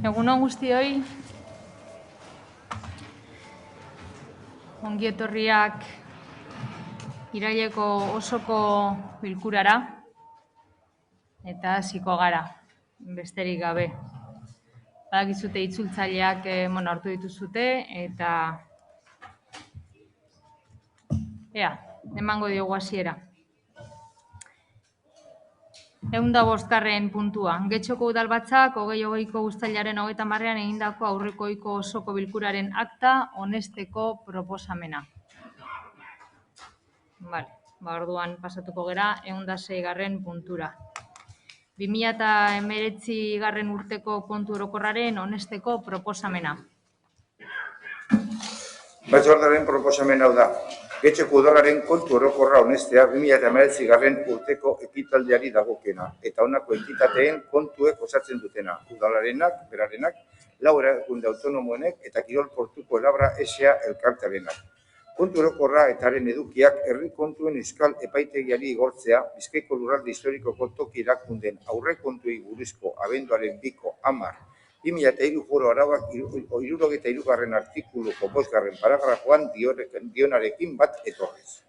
Egun on guztioi, ongi etorriak iraileko osoko bilkurara eta hasiko gara, besterik gabe. Badakizute itzultzaileak hartu dituzute eta emango diogu hasiera. 105. puntua. Getxoko udalbatzak 2020ko uztailaren 30ean egindako aurrekoiko osoko bilkuraren akta onesteko proposamena. Orduan pasatuko gera 106. puntura. 2019 urteko kontu orokorraren onesteko proposamena. Batzordearen proposamen hau da. Getxoko udalaren kontu orokorra onestea 2019 urteko ekitaldiari dagokena eta honako entitateen kontuek osatzen dutena. Udalarenak, berarenak, 4 erakunde autonomoenek eta Kirol Portuko Labra S.A. elkartearenak. Kontu orokorra eta haren edukiak herri kontuen euskal epaitegiari igortzea Bizkaiko lurralde historikoko toki erakunden aurrekontuei buruzko abenduaren 2/10/2003 foro arauak 73. artikuluko 5. paragrafoan dionarekin bat etorrez.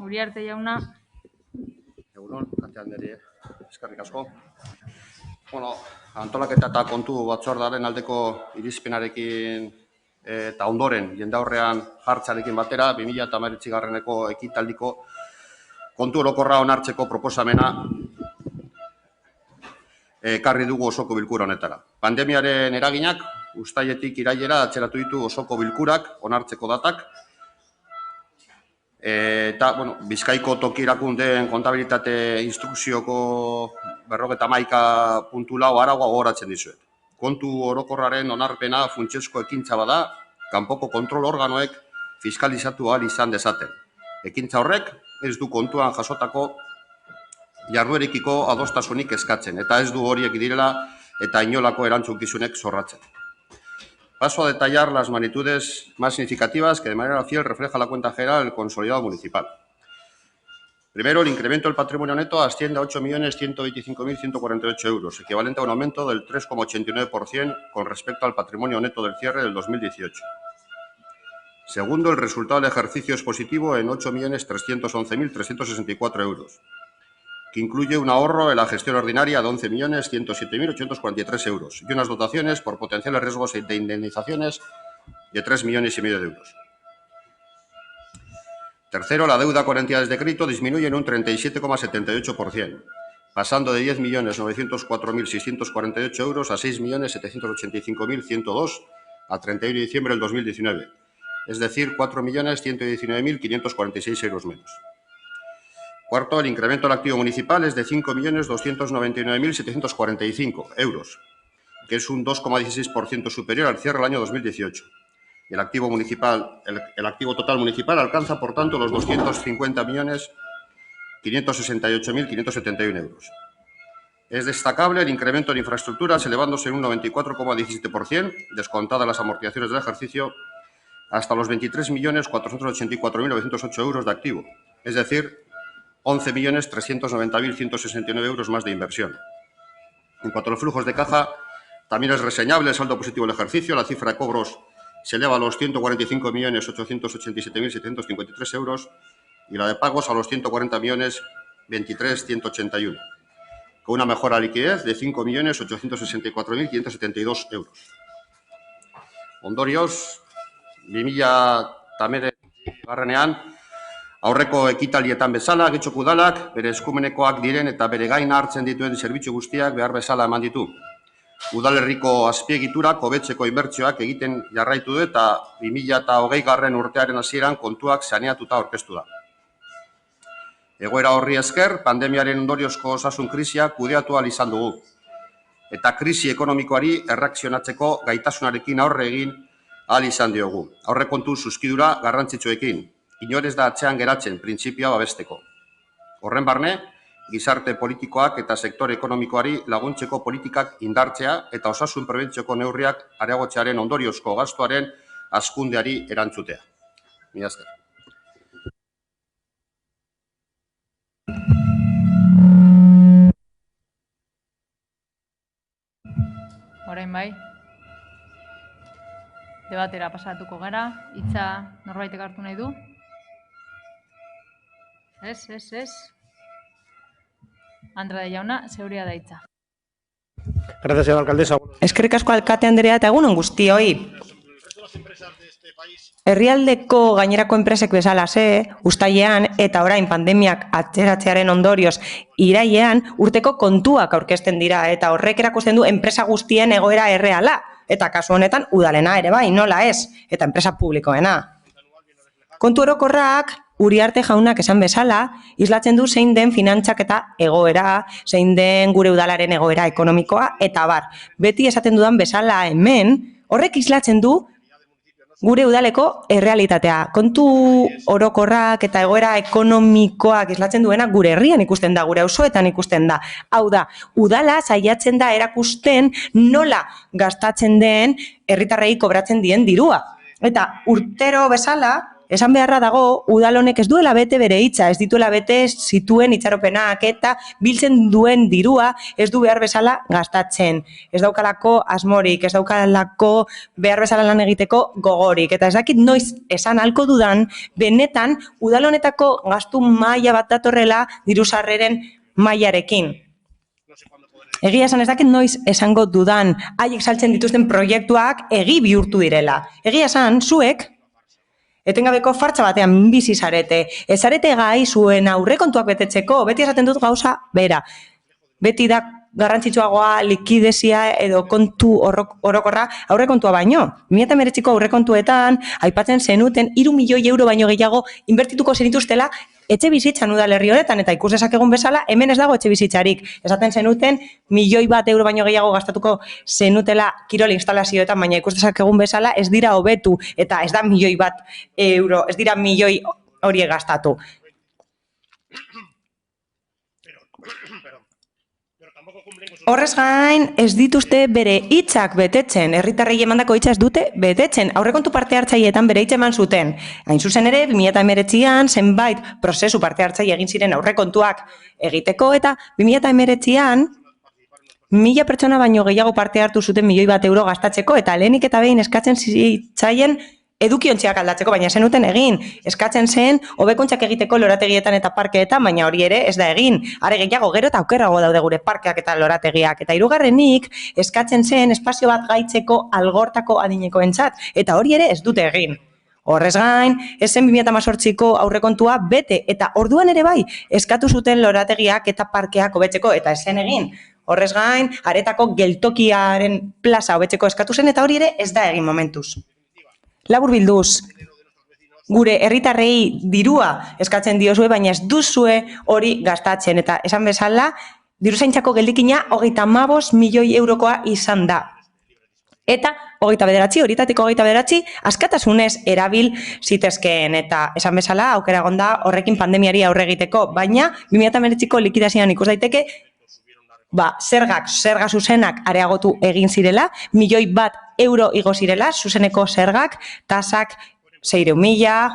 Uriarte jauna. Egunon, Kate Anderi, eskerrik asko. Antolaketa eta kontu batzordearen aldeko irizpenarekin eta ondoren jendaurrean jartzarekin batera 2019ko ekitaldiko kontu orokorra onartzeko proposamena ekarri dugu osoko bilkura honetara. Pandemiaren eraginak uztailetik irailera atzeratu ditu osoko bilkurak onartzeko datak eta Bizkaiko toki erakundeen kontabilitate instrukzioko 51.4 araua gogoratzen dizuet. Kontu orokorraren onarpena funtsezko ekintza bada, kanpoko kontrol organoek fiskalizatu ahal izan dezaten. Ekintza horrek ez du kontuan jasotako jarduerekiko adostasunik eskatzen, eta ez du horiek direla eta inolako erantzukizunek zorratzen. Paso a detallar las magnitudes más significativas que de manera fiel refleja la cuenta general del consolidado municipal. Primero, el incremento del patrimonio neto asciende a 8.125.148 euros, equivalente a un aumento del 3,89% con respecto al patrimonio neto del cierre del 2018. Segundo, el resultado del ejercicio es positivo en 8.311.364 euros, que incluye un ahorro en la gestión ordinaria de 11.107.843 euros y unas dotaciones por potenciales riesgos de indemnizaciones de 3,5 millones de euros. Tercero, la deuda con entidades de crédito disminuye en un 37,78%, pasando de 10.904.648 euros a 6.785.102 a 31 de diciembre del 2019, es decir, 4.119.546 euros menos. Cuarto, el incremento del activo municipal es de 5.299.745 euros, que es un 2,16% superior al cierre del año 2018. El activo total municipal alcanza, por tanto, los 250.568.571 euros. Es destacable el incremento en infraestructuras, elevándose en un 94,17%, descontadas las amortizaciones del ejercicio, hasta los 23.484.908 euros de activo, es decir, 11.390.169 euros más de inversión. En cuanto a los flujos de caja, también es reseñable el saldo positivo del ejercicio. La cifra de cobros se eleva a los 145.887.753 euros y la de pagos a los 140.023.181, con una mejora de liquidez de 5.864.572 euros. Ondorioz, 2019 aurreko ekitaldietan bezala, Getxoko udalak bere eskumenekoak diren eta bere gain hartzen dituen zerbitzu guztiak behar bezala eman ditu. Udalerriko azpiegiturak hobetzeko inbertsioak egiten jarraitu du eta 2020 urtearen hasieran kontuak saneatuta aurkeztu da. Egoera horri esker, pandemiaren ondoriozko osasun krisia kudeatu ahal izan dugu. Eta krisi ekonomikoari erreakzionatzeko gaitasunarekin aurre egin ahal izan diogu. Aurrekontu zuzkidura garrantzitsuekin. Inorez da atzean geratzen printzipioa babesteko. Horren barne, gizarte politikoak eta sektore ekonomikoari laguntzeko politikak indartzea eta osasun prebentzioko neurriak areagotzearen ondoriozko gastuaren hazkundeari erantzutea. Mila esker. orain bai. Debatera pasatuko gara, hitza norbaitek hartu nahi du? Ez. Andrade jauna, zeuria da hitza. Gracias, señora alcaldesa. Eskerrik asko alkate Andrea eta egunon guztioi. Herrialdeko gainerako enpresek bezalaxe, uztailean eta orain pandemiak atzeratzearen ondorioz irailean urteko kontuak aurkezten dira eta horrek erakusten du enpresa guztien egoera erreala eta kasu honetan udalena ere bai, nola ez, eta enpresa publikoena. Kontu orokorrak Uriarte jaunak esan bezala, islatzen du zein den finantzak eta egoera, zein den gure udalaren egoera ekonomikoa, eta bar. Beti esaten dudan bezala hemen, horrek islatzen du gure udaleko errealitatea. Kontu orokorrak eta egoera ekonomikoak islatzen duena gure herrian ikusten da, gure auzoetan ikusten da. Hau da, udala saiatzen da erakusten nola gastatzen den herritarrei kobratzen dien dirua. Eta urtero bezala, esan beharra dago, udal honek ez duela bete bere hitza, ez dituela bete zituen itxaropenak eta biltzen duen dirua ez du behar bezala gastatzen. Ez daukalako asmorik, ez daukalako behar bezala lan egiteko gogorik. Eta ez dakit noiz esan halko dudan, benetan udal honetako gastu maila bat datorrela diru-sarreren mailarekin. Egia esan ez dakit noiz esango dudan, haiek saltzen dituzten proiektuak egi bihurtu direla. Egia esan, zuek etengabeko fartsa batean bizi zarete. Ez zarete gai zuen aurrekontuak betetzeko, beti esaten dut gauza bera. Beti da garrantzitsuagoa likidezia edo kontu orokorra aurrekontua baino. 2019ko aurrekontuetan aipatzen zenuten 3 milioi euro baino gehiago inbertituko zenituztela etxe bizitzan udalerri honetan, eta ikus dezakegun bezala, hemen ez dago etxe bizitzarik. Esaten zenuten, 1 milioi euro baino gehiago gastatuko zenutela kirol instalazioetan, baina ikus dezakegun bezala ez dira hobetu, eta ez da 1 milioi euro, ez dira 1 milioi horiek gastatu. Horrez gain, ez dituzte bere hitzak betetzen, herritarrei emandako hitza ez dute betetzen. Aurrekontu parte hartzaileetan bere hitza eman zuten. Hain zuzen ere, 2019an zenbait prozesu parte hartzaile egin ziren aurrekontuak egiteko, eta 2019an 1000 pertsona baino gehiago parte hartu zuten 1 milioi euro gastatzeko, eta lehenik eta behin eskatzen zitzaien edukiontziak aldatzeko, baina zenuten egin. Eskatzen zen, hobekuntzak egiteko lorategietan eta parkeetan, baina hori ere ez da egin. Are gehiago, gero eta aukerago daude gure parkeak eta lorategiak. Eta hirugarrenik, eskatzen zen espazio bat gaitzeko algortako adinekoentzat, eta hori ere ez dute egin. Horrez gain, ezen 2018ko aurrekontua bete, eta orduan ere bai, eskatu zuten lorategiak eta parkeak hobetzeko, eta ezen egin. Horrez gain, aretako geltokiaren plaza hobetzeko eskatu zen, eta hori ere ez da egin momentuz. Labur bilduz, gure herritarrei dirua eskatzen diozue, baina ez duzue hori gastatzen. Eta esan bezala, diruzaintzako geldikina 35 milioi eurokoa izan da. Eta 29, horietatik 29, askatasunez erabil zitezkeen. Eta esan bezala, aukera egonda horrekin pandemiari aurre egiteko, baina 2019ko likidazioan ikus daiteke, zerga zuzenak areagotu egin zirela, 1 milioi euro igo zirela, zuzeneko zergak, tasak 600.000,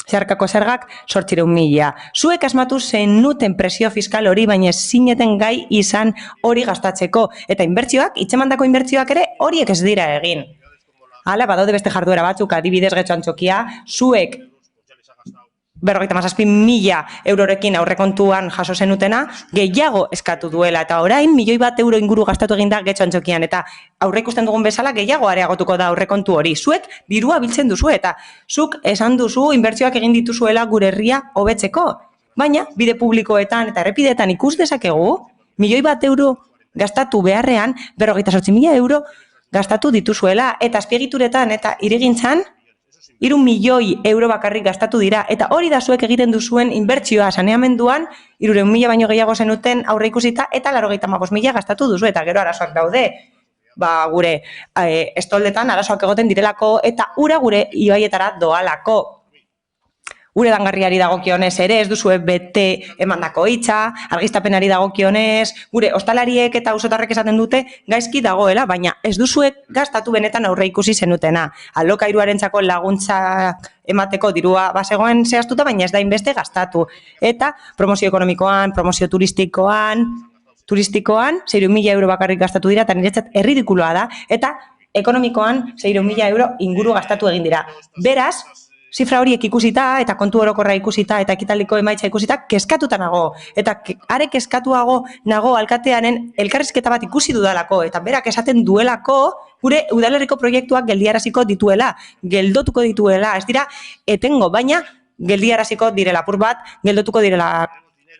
zeharkako zergak 800.000. Zuek asmatu zenuten presio fiskal hori, baina zineten gai izan hori gastatzeko. Eta inbertsioak, hitzemandako inbertsioak ere horiek ez dira egin. Hala, badaude beste jarduera batzuk, adibidez Getxo Antzokia, zuek 57.000 eurorekin aurrekontuan jaso zenutena, gehiago eskatu duela, eta orain 1 milioi euro inguru gastatu egin da Getxo Antzokian, eta aurre ikusten dugun bezala gehiago areagotuko da aurrekontu hori. Zuek dirua biltzen duzu, eta zuk esan duzu inbertsioak egin dituzuela gure herria hobetzeko. Baina, bide publikoetan eta errepideetan ikus dezakegu, 1 milioi euro gastatu beharrean, 58.000 euro gastatu dituzuela, eta azpiegituretan eta hirigintzan 3 milioi euro bakarrik gastatu dira, eta hori da zuek egiten duzuen inbertsioa saneamenduan, 300.000 baino gehiago zenuten aurre ikusita, eta 95.000 gastatu duzu, eta gero arazoak daude. Gure estoldetan arazoak egoten direlako, eta ura gure ibaietara doalako. Ure dangarriari dagokionez ere, ez duzue bete emandako hitza, argiztapenari dagokionez, gure ostalariek eta auzotarrek esaten dute gaizki dagoela, baina ez duzuek gastatu benetan aurre ikusi zenutena. Alokairuarentzako laguntza emateko dirua bazegoen zehaztuta, baina ez da inbeste gastatu. Eta promozio ekonomikoan, promozio turistikoan, turistikoan 6.000 euro bakarrik gastatu dira, eta niretzat erridikuloa da, eta ekonomikoan 6.000 euro inguru gastatu egin dira. Beraz, zifra horiek ikusita, eta kontu orokorra ikusita, eta ekitaldiko emaitza ikusita, kezkatuta nago. Eta are kezkatuago nago alkatearen elkarrizketa bat ikusi dudalako, eta berak esaten duelako, gure udalerriko proiektuak geldiaraziko dituela, geldotuko dituela, ez dira etengo, baina geldiaraziko direla apur bat, geldotuko direla.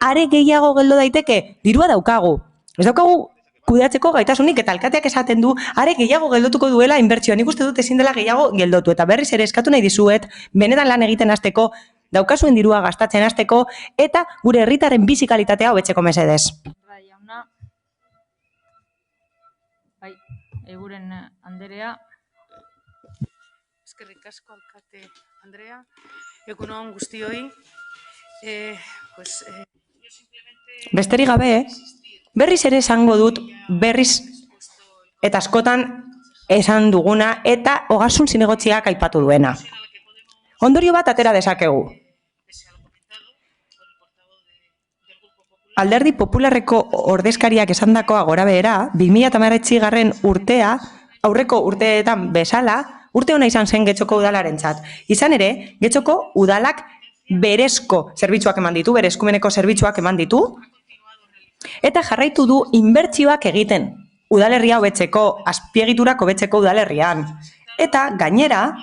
Are gehiago geldo daiteke, dirua daukagu. Ez daukagu kudeatzeko gaitasunik, eta alkateak esaten du, are gehiago geldotuko duela inbertsioa. Nik uste dut ezin dela gehiago geldotu, eta berriz ere eskatu nahi dizuet, benetan lan egiten hasteko, daukazuen dirua gastatzen hasteko, eta gure herritarren bizi kalitatea hobetzeko mesedez. Jauna, bai, Eguren Anderea. Eskerrik asko, alkate Andrea. Egun on guztioi. Besterik gabe, berriz ere esango dut, berriz eta askotan esan duguna eta Ogasun Zinegotziak aipatu duena. Ondorio bat atera dezakegu. Alderdi Popularreko ordezkariak esandakoa gora behera, 2019 urtea, aurreko urteetan bezala, urte hona izan zen Getxoko udalarentzat. Izan ere, Getxoko udalak berezko zerbitzuak eman ditu, bere eskumeneko zerbitzuak eman ditu, eta jarraitu du inbertsioak egiten udalerria hobetzeko, azpiegiturak hobetzeko udalerrian. Eta gainera,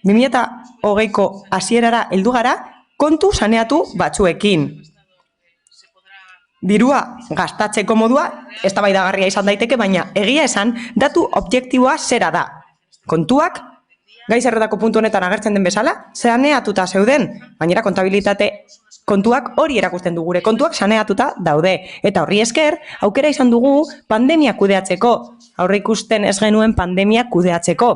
2020ko hasierara heldu gara, kontu saneatu batzuekin. Dirua gastatzeko modua, eztabaidagarria izan daiteke, baina egia esan, datu objektiboa zera da. Kontuak, gai zerretako puntu honetan agertzen den bezala, saneatuta zeuden, gainera kontabilitate kontuak hori erakusten du, gure kontuak saneatuta daude. Eta horri esker, aukera izan dugu pandemia kudeatzeko, aurre ikusten ez genuen pandemia kudeatzeko.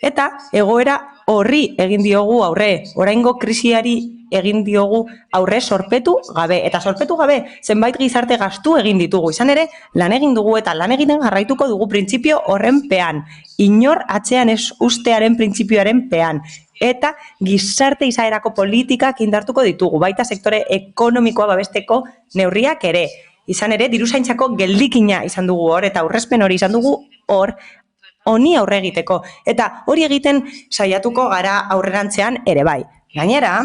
Eta egoera horri egin diogu aurre, oraingo krisiari egin diogu aurre sorpetu gabe. Eta sorpetu gabe zenbait gizarte gastu egin ditugu. Izan ere, lan egin dugu eta lan egiten jarraituko dugu printzipio horren pean. Inor atzean ez ustearen printzipioaren pean. Eta gizarte izaerako politikak indartuko ditugu, baita sektore ekonomikoa babesteko neurriak ere. Izan ere, diruzaintzako geldikina izan dugu hor, eta aurrezpen hori izan dugu hor, honi aurre egiteko. Eta hori egiten saiatuko gara aurrerantzean ere bai. Gainera,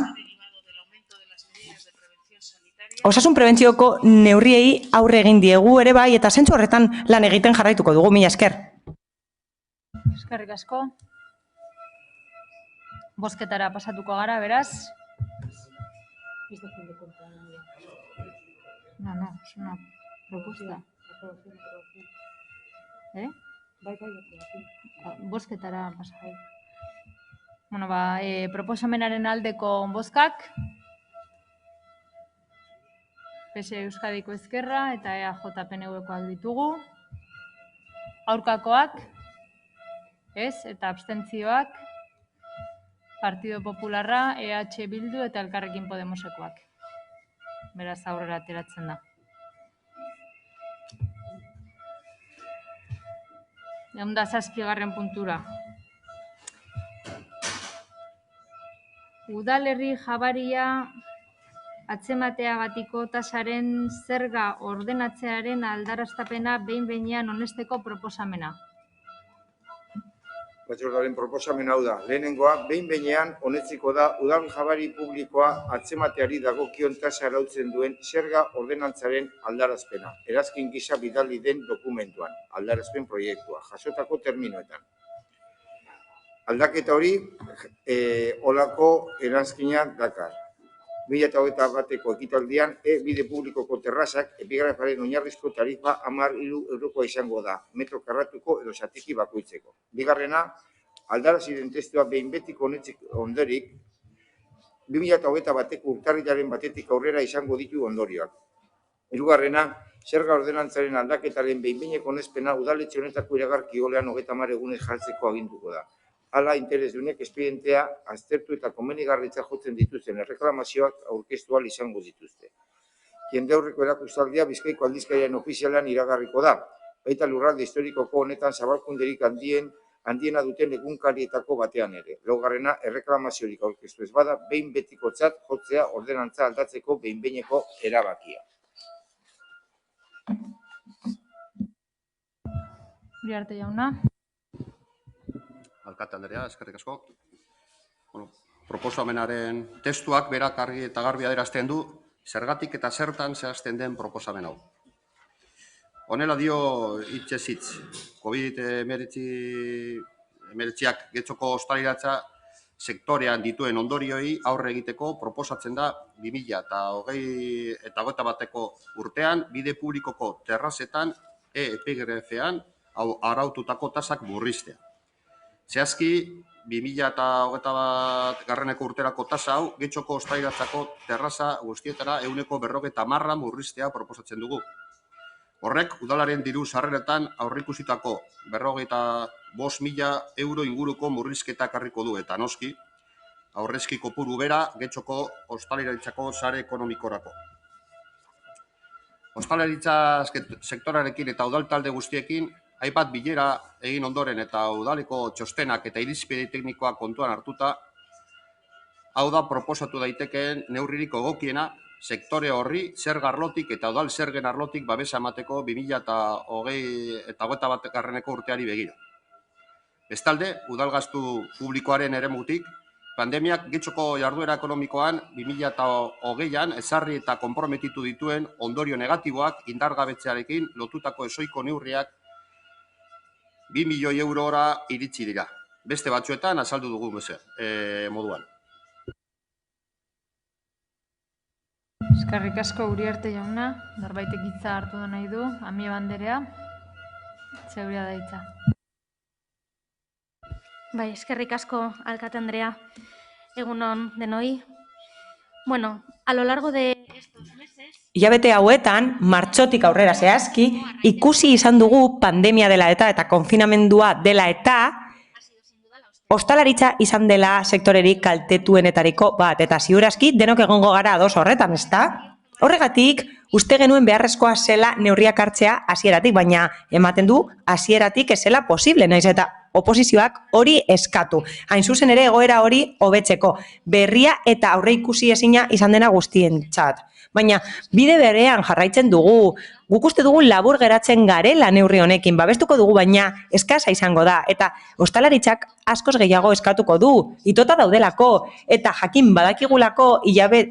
osasun prebentzioko neurriei aurre egin diegu ere bai, eta zentzu horretan lan egiten jarraituko dugu, mila esker. Eskerrik asko. Bozketara pasatuko gara, beraz. No, es una propuesta. Bozketara pasagai. Bueno, proposamenaren aldeko bozkak. PSE Euskadiko Ezkerra eta EAJ PNV-koak ditugu. Aurkakoak, ez, eta abstentzioak. Partido Popularra, EH Bildu eta Elkarrekin Podemosekoak. Beraz aurrera ateratzen da. Eunda 7. puntura. Udalerri jabaria atzemateagatiko tasaren zerga ordenatzearen aldarrastapena behin-behinean onesteko proposamena. Batzordearen proposamen hau da. Lehenengoa, behin-behinean onetziko da udal jabari publikoa atzemateari dagokion tasa arautzen duen zerga ordenantzaren aldarazpena. Erazkin gisa bidali den dokumentuan, aldarazpen proiektua, jasotako terminoetan. Aldaketa hori, olako eranskina dakar. 2021ko ekitaldian, bide publikoko terrazak epigrafaren oinarrizko tarifa 13 eurokoa izango da, metro karratuko edo zatiki bakoitzeko. Bigarrena, aldaraziren testua behin betiko ondorik, 2021ko urtarrilaren batetik aurrera izango ditu ondorioak. Hirugarrena, zerga ordenantzaren aldaketaren behin-behineko onespena udaletxe honetako iragarki olean 30 egunez jartzeko aginduko da. Hala, interesdunek espedientea aztertu eta komenigarritza jotzen dituzten erreklamazioak aurkeztu ahal izango dituzte. Jendaurreko erakustaldia Bizkaiko aldizkariaren ofizialean iragarriko da. Baita lurralde historikoko honetan zabalkunderik handiena duten egunkarietako batean ere. Laugarrena, erreklamaziorik aurkeztu ez bada, behin betikotzat jotzea ordenantza aldatzeko behin-behineko erabakia. Uriarte jauna. Alkate Andrea, eskerrik asko. Proposamenaren testuak berak argi eta garbi adierazten du zergatik eta zertan zehazten den proposamen hau. Honela dio hitzez hitz, COVID-19ak getxoko ostaliratza sektorean dituen ondorioi aurre egiteko proposatzen da 2021 urtean bide publikoko terrazetan EPGRF-ean araututako tasak murriztea. Zehazki, 2021 urterako tasa hau getxoko ostaliratzako terraza guztietara 50% murriztea proposatzen dugu. Horrek, udalaren diru sarreretan aurreikusitako 45.000 euro inguruko murrizketa ekarriko du eta noski, aurrezki kopuru bera getxoko ostalaritzako sare ekonomikorako. Ostalaritza sektorarekin eta udal talde guztiekin hainbat bilera egin ondoren eta udaleko txostenak eta irizpide teknikoak kontuan hartuta, hau da proposatu daitekeen neurririk egokiena sektore horri zerga arlotik eta udal zergen arlotik babesa emateko 2021 urteari begira. Bestalde, udal gastu publikoaren eremutik, pandemiak getxoko jarduera ekonomikoan 2020an ezarri eta konprometitu dituen ondorio negatiboak indargabetzearekin lotutako ezohiko neurriak 2 milioi eurora iritsi dira. Beste batzuetan azaldu dugu moduan. Eskerrik asko Uriarte jauna, norbaitek hitza hartu da nahi du, Amieba Anderea, zeurea da hitza. Bai, eskerrik asko, Alkate Andrea, egunon denoi. Bueno, a lo largo de estos meses... Hilabete hauetan, martxotik aurrera zehazki, ikusi izan dugu pandemia dela eta konfinamendua dela eta ostalaritza izan dela sektorerik kaltetuenetariko bat, eta ziurazki denok egongo gara ados horretan, ezta? Horregatik, uste genuen beharrezkoa zela neurriak hartzea hasieratik, baina ematen du hasieratik ez zela posible, naiz eta oposizioak hori eskatu. Hain zuzen ere egoera hori hobetzeko, berria eta aurreikusi ezina izan dena guztientzat. Baina bide berean jarraitzen dugu, guk uste dugu labur geratzen garela neurri honekin, babestuko dugu baina eskasa izango da, eta ostalaritzak askoz gehiago eskatuko du, itota daudelako, eta jakin badakigulako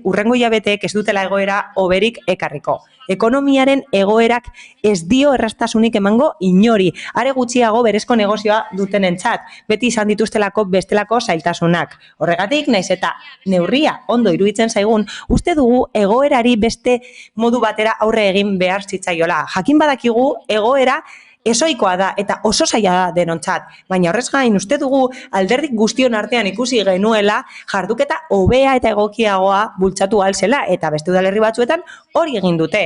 urrengo hilabeteek ez dutela egoera hoberik ekarriko. Ekonomiaren egoerak ez dio erraztasunik emango inori, are gutxiago berezko negozioa dutenentzat, beti izan dituztelako bestelako zailtasunak. Horregatik, naiz eta neurria ondo iruditzen zaigun, uste dugu egoerari beste modu batera aurre egin behar zitzaiola. Jakin badakigu egoera ezoikoa da eta oso zaila da denontzat, baina horrez gain uste dugu alderdik guztion artean ikusi genuela jarduketa hobea eta egokiagoa bultzatu ahal zela eta beste udalerri batzuetan hori egin dute.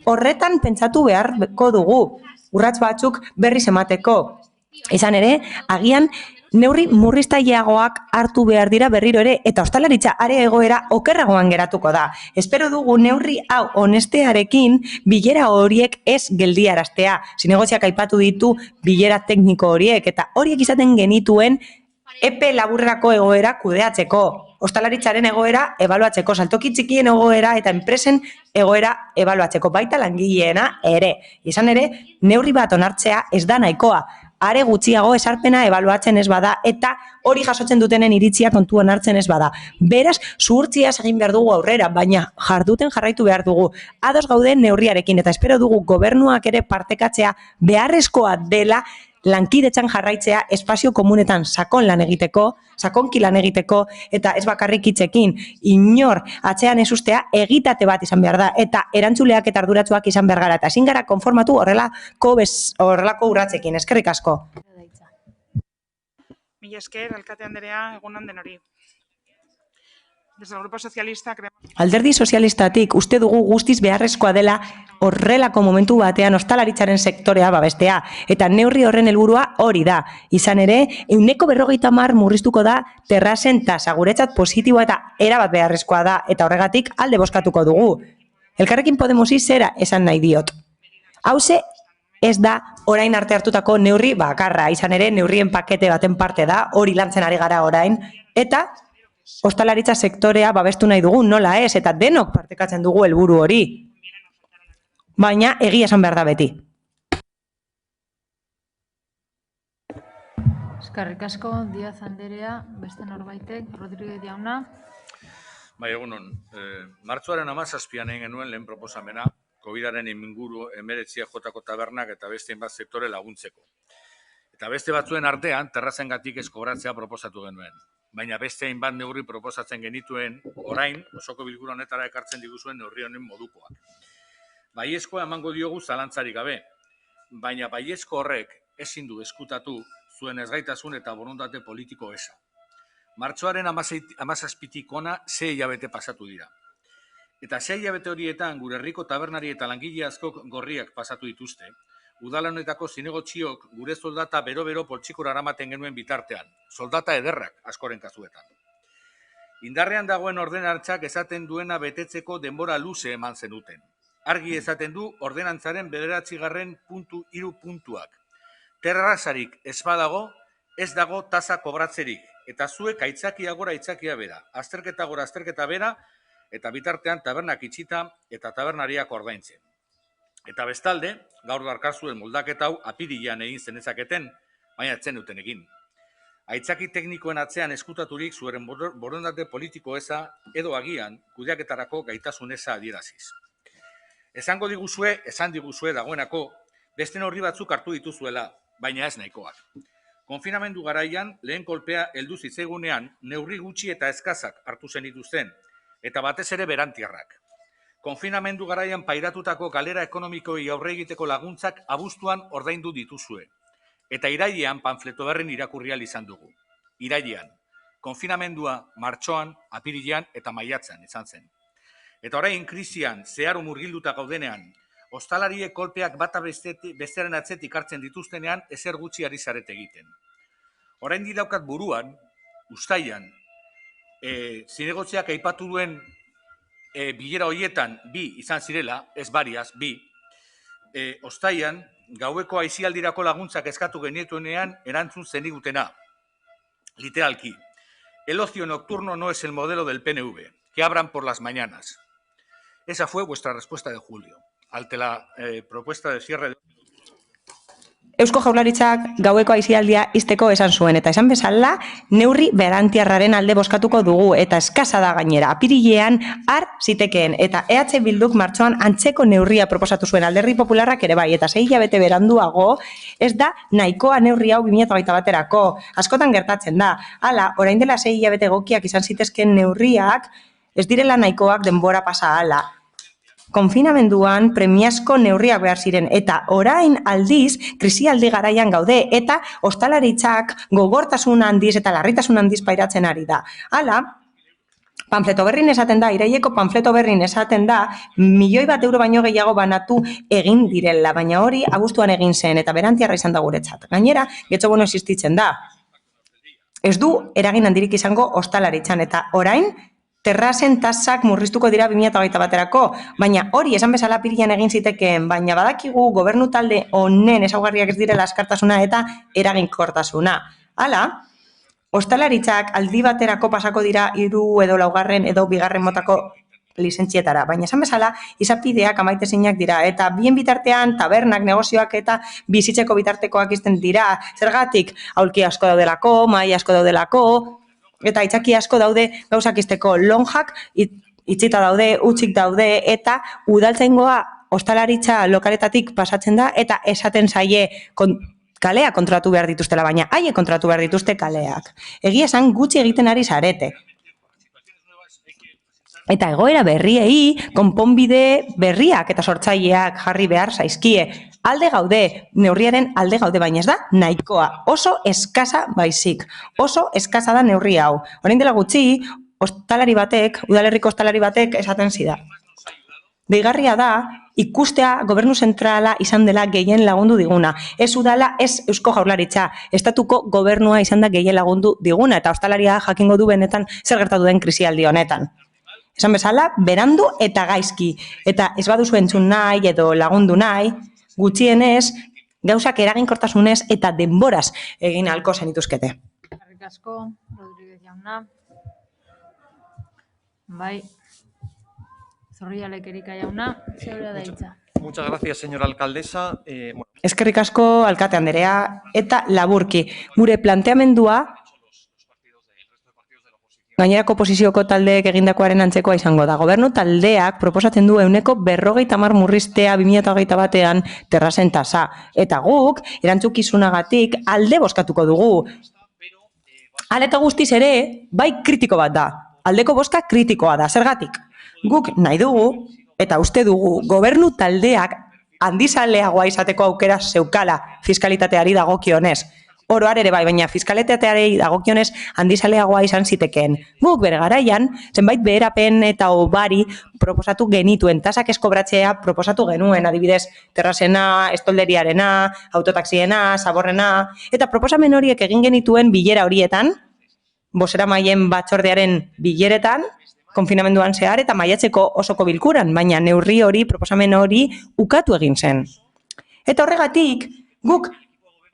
Horretan pentsatu beharko dugu, urrats batzuk berriz emateko. Izan ere, agian neurri murriztaileagoak hartu behar dira berriro ere eta ostalaritza are egoera okerragoan geratuko da. Espero dugu neurri hau honestearekin bilera horiek ez geldiaraztea. Zinegotziak aipatu ditu bilera tekniko horiek eta horiek izaten genituen epe laburrerako egoera kudeatzeko. Ostalaritzaren egoera ebaluatzeko, saltoki txikien egoera eta enpresen egoera ebaluatzeko, baita langileena ere. Izan ere, neurri bat onartzea ez da nahikoa. Are gutxiago esarpena ebaluatzen ez bada eta hori jasotzen dutenen iritzia kontuan hartzen ez bada. Beraz, zuhurtziaz egin behar dugu aurrera, baina jarduten jarraitu behar dugu. Ados gauden neurriarekin eta espero dugu gobernuak ere partekatzea beharrezkoa dela lankidetzan jarraitzea espazio komunetan sakonki lan egiteko eta ez bakarrik hitzekin inor atzean ez ustea egitate bat izan behar da eta erantzuleak eta arduratsuak izan behar gara eta ezin gara konformatu horrelako urratzekin. Eskerrik asko. Mila esker, Alkate Andrea, egunon denori. Desde el Grupo Socialista creemos... Alderdi sozialistatik uste dugu guztiz beharrezkoa dela horrelako momentu batean ostalaritzaren sektorea babestea eta neurri horren helburua hori da. Izan ere, 150 murriztuko da terrazen tasa, guretzat positiboa eta erabat beharrezkoa da eta horregatik alde bozkatuko dugu. Elkarrekin Podemosi zera esan nahi diot. Hauze ez da orain arte hartutako neurri bakarra, izan ere neurrien pakete baten parte da, hori lantzen ari gara orain, eta ostalaritza sektorea babestu nahi dugu, nola ez, eta denok partekatzen dugu helburu hori. Baina egia esan behar da beti. Eskerrik asko, Diaz Anderea, beste norbaitek, Rodríguez jauna. Bai, egunon. Martxoaren 17an egin genuen lehen proposamena, COVID-aren inguru 19 jotako tabernak eta beste hainbat sektore laguntzeko. Eta beste batzuen artean, terrazengatik ez kobratzea proposatu genuen. Baina beste hainbat neurri proposatzen genituen, orain, osoko bilkura honetara ekartzen diguzuen neurri honen modukoak. Baiezkoa emango diogu zalantzarik gabe, baina baiezko horrek ezin du eskutatu zuen ezgaitasun eta borondate politiko eza. Martxoaren 17tik hona 6 hilabete pasatu dira. Eta 6 hilabete horietan gure herriko tabernari eta langile askok gorriak pasatu dituzte, udala honetako zinegotziok gure soldata bero-bero poltsikora eramaten genuen bitartean, soldata ederrak askoren kasuetan. Indarrean dagoen ordenantzak esaten duena betetzeko denbora luze eman zenuten. Argi esaten du ordenantzaren 9. puntuak. Terrazarik ez badago, ez dago tasa kobratzerik. Eta zuek aitzakia gora aitzakia bera, azterketa gora azterketa bera, eta bitartean tabernak itxita eta tabernariak ordaintzen. Eta bestalde, gaur darkazuen moldaketa hau apirilean egin zenezaketen, baina etzen duten egin. Aitzaki teknikoen atzean eskutaturik zueren borondate politiko eza edo agian kudeaketarako gaitasun eza adieraziz. Esan diguzue dagoenako, beste neurri batzuk hartu dituzuela, baina ez nahikoak. Konfinamendu garaian, lehen kolpea heldu zitzaigunean, neurri gutxi eta eskazak hartu zenituzten, eta batez ere berantiarrak. Konfinamendu garaian pairatutako galera ekonomikoi aurre egiteko laguntzak abuztuan ordaindu dituzue. Eta irailean panfleto berren irakurri ahal izan dugu. Irailean, konfinamendua martxoan, apirilean eta maiatzan izan zen. Eta orain krisian zeharo murgilduta gaudenean, ostalariek kolpeak bata bestearen atzetik hartzen dituztenean ezer gutxi ari zarete egiten. Orain daukat buruan, uztailan, zinegotziak aipatu duen bilera horietan bi izan zirela, ez bariaz, bi, uztailan, gaueko aisialdirako laguntzak eskatu genietuenean erantzun zenigutena. Literalki, el ocio nocturno no es el modelo del PNV, que abran por las mañanas. Esa fue vuestra respuesta de julio. Ante la propuesta de cierre de... Eusko Jaurlaritzak gaueko aisialdia ixteko esan zuen, eta esan bezala neurri berantiarraren alde bozkatuko dugu, eta eskasa da gainera. Apirilean har zitekeen, eta EH Bilduk martxoan antzeko neurria proposatu zuen Alderdi Popularrak ere bai, eta 6 hilabete beranduago ez da nahikoa neurri hau 2021erako. Askotan gertatzen da. Hala, orain dela 6 hilabete egokiak izan zitezkeen neurriak ez direla nahikoak denbora pasa hala. Konfinamenduan premiazko neurriak behar ziren, eta orain aldiz krisialdi garaian gaude, eta ostalaritzak gogortasun handiz eta larritasun handiz pairatzen ari da. Hala, panfleto berrin esaten da, iraileko panfleto berrin esaten da, €1.000.000 baino gehiago banatu egin direla, baina hori abuztuan egin zen, eta berantiarra izan da guretzat. Gainera, getxo bueno existitzen da. Ez du eragin handirik izango ostalaritzan, eta orain, terrazen tasak murriztuko dira 2021erako, baina hori esan bezala apirilean egin zitekeen, baina badakigu gobernu talde honen ezaugarriak ez direla askartasuna eta eraginkortasuna. Hala, ostalaritzak aldi baterako pasako dira 3 edo 4 edo 2 motako lizentzietara, baina esan bezala izapideak amaitezinak dira, eta bien bitartean tabernak, negozioak eta bizitzeko bitartekoak izten dira, zergatik aulki asko daudelako, mahai asko daudelako, eta aitzaki asko daude gauzak izteko, lonjak itxita daude, utzik daude, eta udaltzaingoa ostalaritza lokaletatik pasatzen da, eta esaten zaie kalea kontratu behar dituztela, baina haie kontratu behar dituzte kaleak. Egia esan gutxi egiten ari zarete. Eta egoera berriei, konponbide berriak eta sortzaileak jarri behar zaizkie. Alde gaude, neurriaren alde gaude, baina ez da nahikoa. Oso eskasa baizik. Oso eskasa da neurri hau. Orain dela gutxi, udalerriko ostalari batek esaten zida. Deigarria da, ikustea gobernu zentrala izan dela gehien lagundu diguna. Ez udala, ez Eusko Jaurlaritza. Estatuko gobernua izan da gehien lagundu diguna, eta ostalaria jakingo du benetan zer gertatu den krisialdi honetan. Esan bezala, berandu eta gaizki. Eta ez baduzu entzun nahi edo lagundu nahi, gutxienez, gauzak eraginkortasunez eta denboraz egin ahalko zenituzkete. Eskerrik asko, Rodríguez jauna. Bai, Zorrialek Erika jauna, zeurea da hitza. Muchas gracias, señora alcaldesa. Eskerrik asko, alkate anderea, eta laburki, gure planteamendua gainerako oposizioko taldeek egindakoaren antzekoa izango da. Gobernu taldeak proposatzen du 50 murriztea 2021ean terrasen tasa. Eta guk, erantzukizunagatik, alde bozkatuko dugu. Hala eta guztiz ere, bai kritiko bat da. Aldeko bozka kritikoa da, zergatik. Guk nahi dugu, eta uste dugu, gobernu taldeak handizaleagoa izateko aukera zeukala fiskalitateari dagokionez. Oroar ere bai, baina fiskalitateari dagokionez handizaleagoa izan zitekeen. Guk bere garaian, zenbait beherapen eta obari proposatu genituen, tasak eskobratzea proposatu genuen, adibidez, terrasena, estolderiarena, autotaxiena, zaborrena, eta proposamen horiek egin genituen bilera horietan, boseramaien batzordearen bileretan, konfinamenduan zehar eta maiatzeko osoko bilkuran, baina neurri hori, proposamen hori, ukatu egin zen. Eta horregatik, guk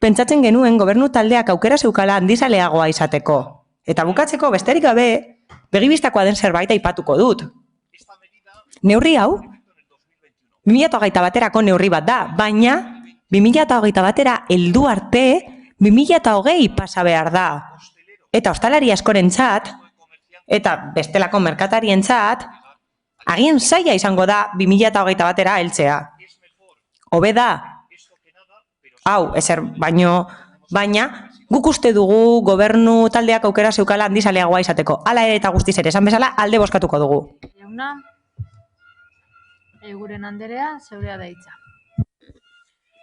pentsatzen genuen gobernu taldeak aukera zeukala handizaleagoa izateko. Eta bukatzeko besterik gabe, begibistakoa den zerbait aipatuko dut. Neurri hau, 2021erako neurri bat da, baina 2021era heldu arte 2020 pasa behar da. Eta ostalari askorentzat, eta bestelako merkatarientzat, agian zaila izango da 2021era heltzea. Hobe da, hau, ezer, baina guk uste dugu gobernu taldeak aukera zeukala handizaleagoa izateko. Hala ere eta guztiz ere, esan bezala, alde bozkatuko dugu. Jauna, Eguren anderea, zeurea da hitza.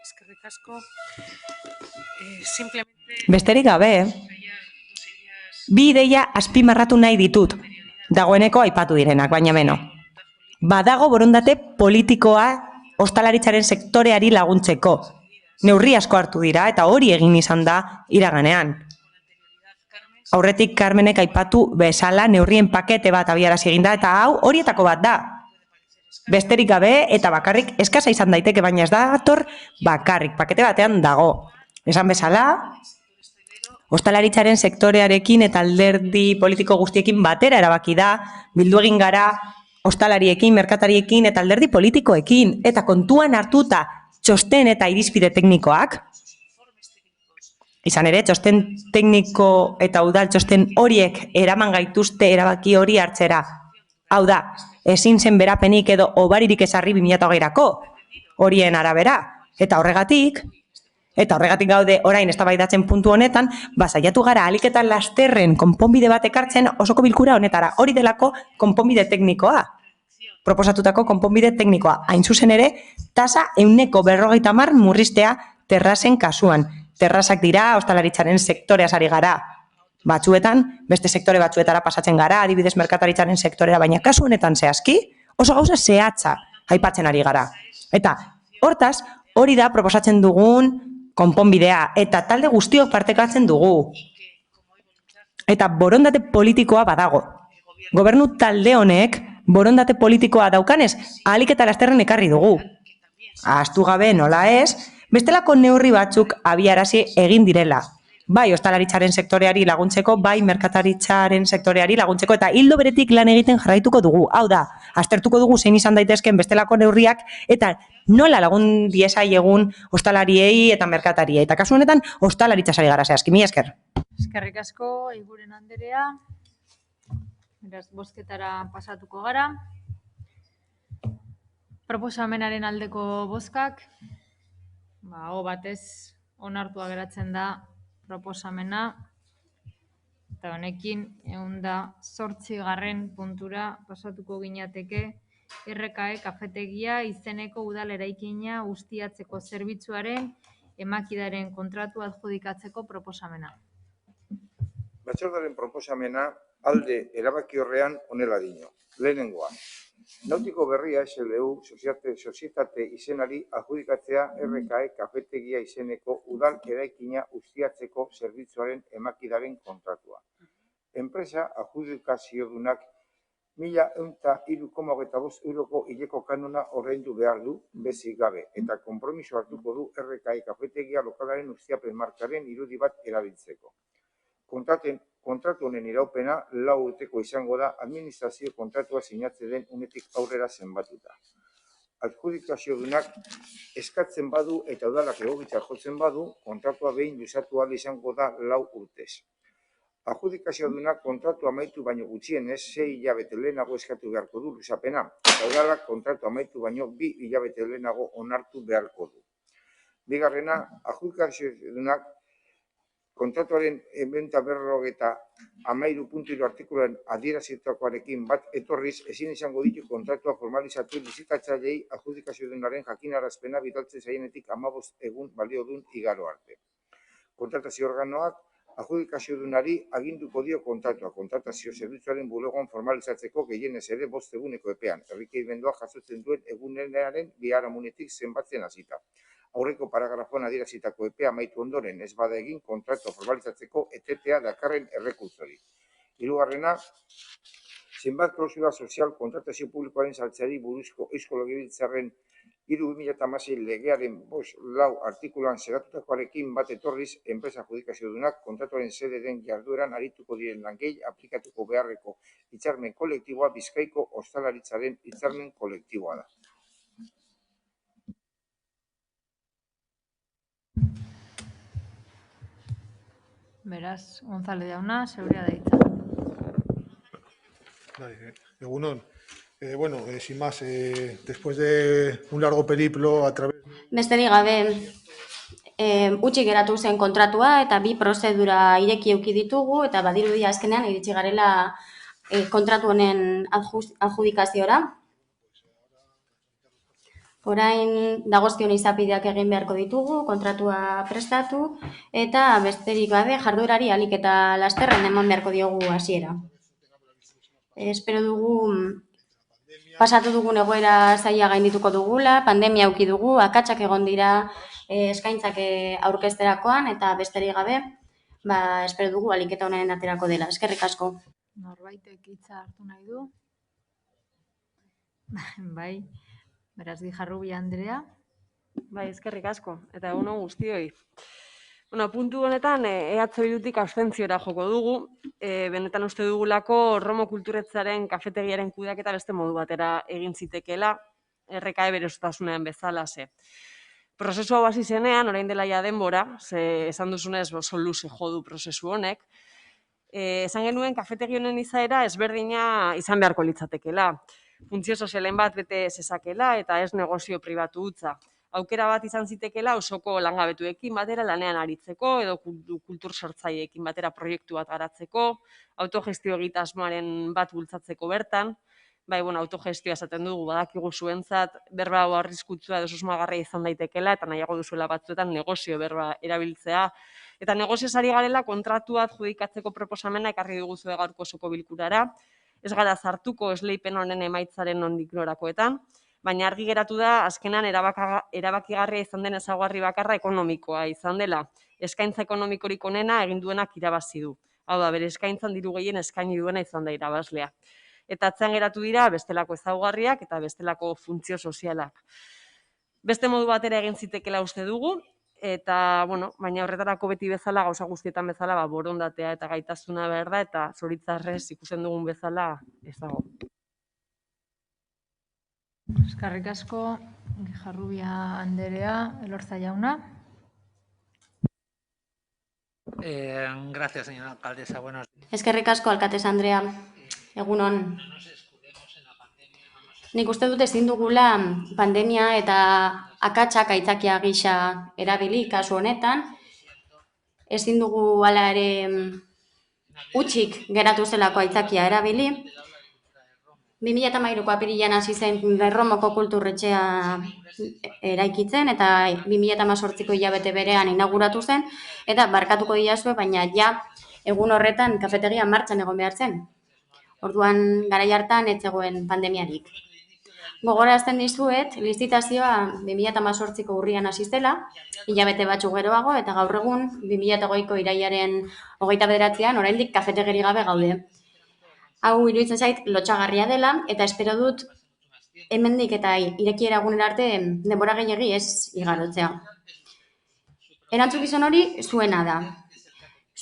Eskerrik asko. Simplemente... Besterik gabe, bi ideia azpimarratu nahi ditut, dagoeneko aipatu direnak, baina beno. Badago borondate politikoa ostalaritzaren sektoreari laguntzeko. Neurri asko hartu dira eta hori egin izan da iraganean. Aurretik Carmenek aipatu bezala neurrien pakete bat abiarazi egin da eta hau horietako bat da. Besterik gabe eta bakarrik eskasa izan daiteke, baina ez da dator bakarrik, pakete batean dago. Esan bezala, ostalaritzaren sektorearekin eta alderdi politiko guztiekin batera erabaki da, bildu egin gara ostalariekin, merkatariekin eta alderdi politikoekin, eta kontuan hartuta txosten eta irizpide teknikoak. Izan ere, txosten tekniko eta udal txosten horiek eraman gaituzte erabaki hori hartzera. Hau da, ezin zen berapenik edo obaririk ezarri 2020erako horien arabera. Eta horregatik gaude orain eztabaidatzen puntu honetan, saiatu gara ahalik eta lasterren konponbide bat ekartzen osoko bilkura honetara. Hori delako konponbide teknikoa. Proposatutako konponbide teknikoa. Hain zuzen ere, tasa 50% murriztea terrasen kasuan. Terrazak dira, ostalaritzaren sektoreaz ari gara. Batzuetan, beste sektore batzuetara pasatzen gara, adibidez merkataritzaren sektorera, baina kasu honetan zehazki, oso gauza zehatza aipatzen ari gara. Eta, hortaz, hori da proposatzen dugun konponbidea, eta talde guztiok partekatzen dugu. Eta borondate politikoa badago. Gobernu talde honek borondate politikoa daukanez, ahalik eta lasterren ekarri dugu. Ahaztu gabe nola ez, bestelako neurri batzuk abiarazi egin direla. Bai ostalaritzaren sektoreari laguntzeko, bai merkataritzaren sektoreari laguntzeko, eta hildo beretik lan egiten jarraituko dugu. Hau da, aztertuko dugu zein izan daitezken bestelako neurriak, eta nola lagun diesaiegun ostalariei eta merkatariei. Eta kasu honetan, ostalaritzaz ari gara zehazki, mila esker. Eskerrik asko, Eguren anderea. Beraz, bozketara pasatuko gara. Proposamenaren aldeko bozkak, aho batez onartua geratzen da proposamena, eta honekin 108. puntura pasatuko ginateke RKE kafetegia izeneko udal eraikina ustiatzeko zerbitzuaren emakidaren kontratu adjudikatzeko proposamena. Batzordaren proposamena alde erabakiorrean honela dio. Lehenengoa. Nautiko berria SLU sozietate izenari adjudikatzea RKE kafetegia izeneko udal eraikina ustiatzeko zerbitzuaren emakidaren kontratua. Enpresa adjudikaziodunak 1.103,25 euroko hileko kanona ordaindu behar du bezik gabe, eta konpromiso hartuko du RKE kafetegia lokalaren ustiapen markaren irudi bat erabiltzeko. Kontratu honen iraupena 4 urteko izango da administrazio kontratua sinatze den unetik aurrera zenbatuta. adjudikaziodunak eskatzen badu eta udalak egokitzat jotzen badu, kontratua behin luzatu ahal izango da 4 urtez. Adjudikaziodunak kontratu amaitu baino gutxienez 6 hilabete lehenago eskatu beharko du luzapena, eta udalak kontratu amaitu baino 2 hilabete lehenago onartu beharko du. Bigarrena, adjudikaziodunak kontratuaren 253 artikuluan adierazitakoarekin bat etorriz, ezin izango ditu kontratua formalizatu lizitatzaileei adjudikaziodunaren jakinarazpena bidaltzen zaienetik 15 egun baliodun igaro arte. Kontratazio organoak adjudikaziodunari aginduko dio kontratua kontratazio zerbitzuaren bulegoan formalizatzeko gehienez ere 5 eguneko epean, errekerimendua jasotzen duen egunenaren biharamunetik zenbatzen hasita. Aurreko paragrafoan adierazitako epea amaitu ondoren ez bada egin kontratua formalizatzeko etetea dakarren errekurtsorik. Hirugarrena, zenbat klausula sozial kontratazio publikoaren saltzeari buruzko Eusko Legebiltzarren 3/2016 legearen 5.4 artikuluan xedatutakoarekin bat etorriz, enpresa adjudikaziodunak kontratuaren sederen jardueran arituko diren langileei aplikatuko beharreko hitzarmen kolektiboa Bizkaiko ostalaritzaren hitzarmen kolektiboa da. Beraz, González jauna, zeurea da hitza. Egunon. Sin más, después de un largo periplo a través... Besterik gabe, utzi geratu zen kontratua eta 2 prozedura ireki eduki ditugu eta badirudi azkenean iritsi garela kontratu honen adjudikaziora. Orain dagozkion izapideak egin beharko ditugu, kontratua prestatu eta besterik gabe jarduerari ahalik eta lasterren eman beharko diogu hasiera. Espero dugu pasatu dugun egoera zaila gaindituko dugula, pandemia eduki dugu, akatsak egon dira eskaintzak aurkezterakoan eta besterik gabe, espero dugu ahalik eta honen aterako dela. Eskerrik asko. Norbaitek hitza hartu nahi du? Bai. Beraz, Guijarrubia Andrea. Bai, eskerrik asko, eta egun on guztioi. Puntu honetan, EH Bildutik abstentziora joko dugu, benetan uste dugulako Romo Kulturetzaren kafetegiaren kudeaketa beste modu batera egin zitekeela, RKE bere osotasunean bezala ze. Prozesu hau hasi zenean, orain dela ja denbora, ze esan duzunez oso luze jo du prozesu honek, esan genuen kafetegi honen izaera ezberdina izan beharko litzatekeela. Funtzio sozialen bat bete zezakela eta ez negozio pribatu hutsa. Aukera bat izan zitekeela osoko langabetuekin batera lanean aritzeko edo kultur sortzaileekin batera proiektu bat garatzeko, autogestio egitasmoaren bat bultzatzeko bertan. Bai, autogestioa esaten dugu, badakigu zuentzat berba hau arriskutsua edo susmagarria izan daitekeela eta nahiago duzuela batzuetan negozio berba erabiltzea. Eta negozioz ari garela kontratu bat adjudikatzeko proposamena ekarri diguzue gaurko osoko bilkurara. Ez gara sartuko esleipen honen emaitzaren nondik norakoetan, baina argi geratu da azkenan erabakigarria izan den ezaugarri bakarra ekonomikoa izan dela. Eskaintza ekonomikorik onena egin duenak irabazi du. Hau da, bere eskaintzan diru gehien eskaini duena izan da irabazlea. Eta atzean geratu dira bestelako ezaugarriak eta bestelako funtzio sozialak. Beste modu batera egin zitekeela uste dugu, eta, baina horretarako beti bezala, gauza guztietan bezala, borondatea eta gaitasuna behar da, eta zoritzarrez ikusten dugun bezala ez dago. Eskerrik asko, Guijarrubia Andrea, Elorza jauna. Gracias, señora alcaldesa. Eskerrik asko, alkatesa Andrea. Egunon. Nik uste dut ezin dugula pandemia eta akatsak aitzakia gisa erabili kasu honetan. Ezin dugu hala ere hutsik geratu zelako aitzakia erabili. 2013ko apirilean hasi zen Erromoko kulturretxea eraikitzen eta 2018ko hilabete berean inauguratu zen eta barkatuko didazue, baina ja egun horretan kafetegia martxan egon behar zen. Orduan garai hartan ez zegoen pandemiarik. Gogorazten dizuet, lizitazioa 2018ko urrian hasi zela, hilabete batzuk geroago eta gaur egun 2020ko irailaren 29an oraindik kafetegiri gabe gaude. Hau iruditzen zait lotsagarria dela eta espero dut hemendik eta irekiera egunera arte denbora gehiegi ez igarotzea. Erantzukizun hori zuena da.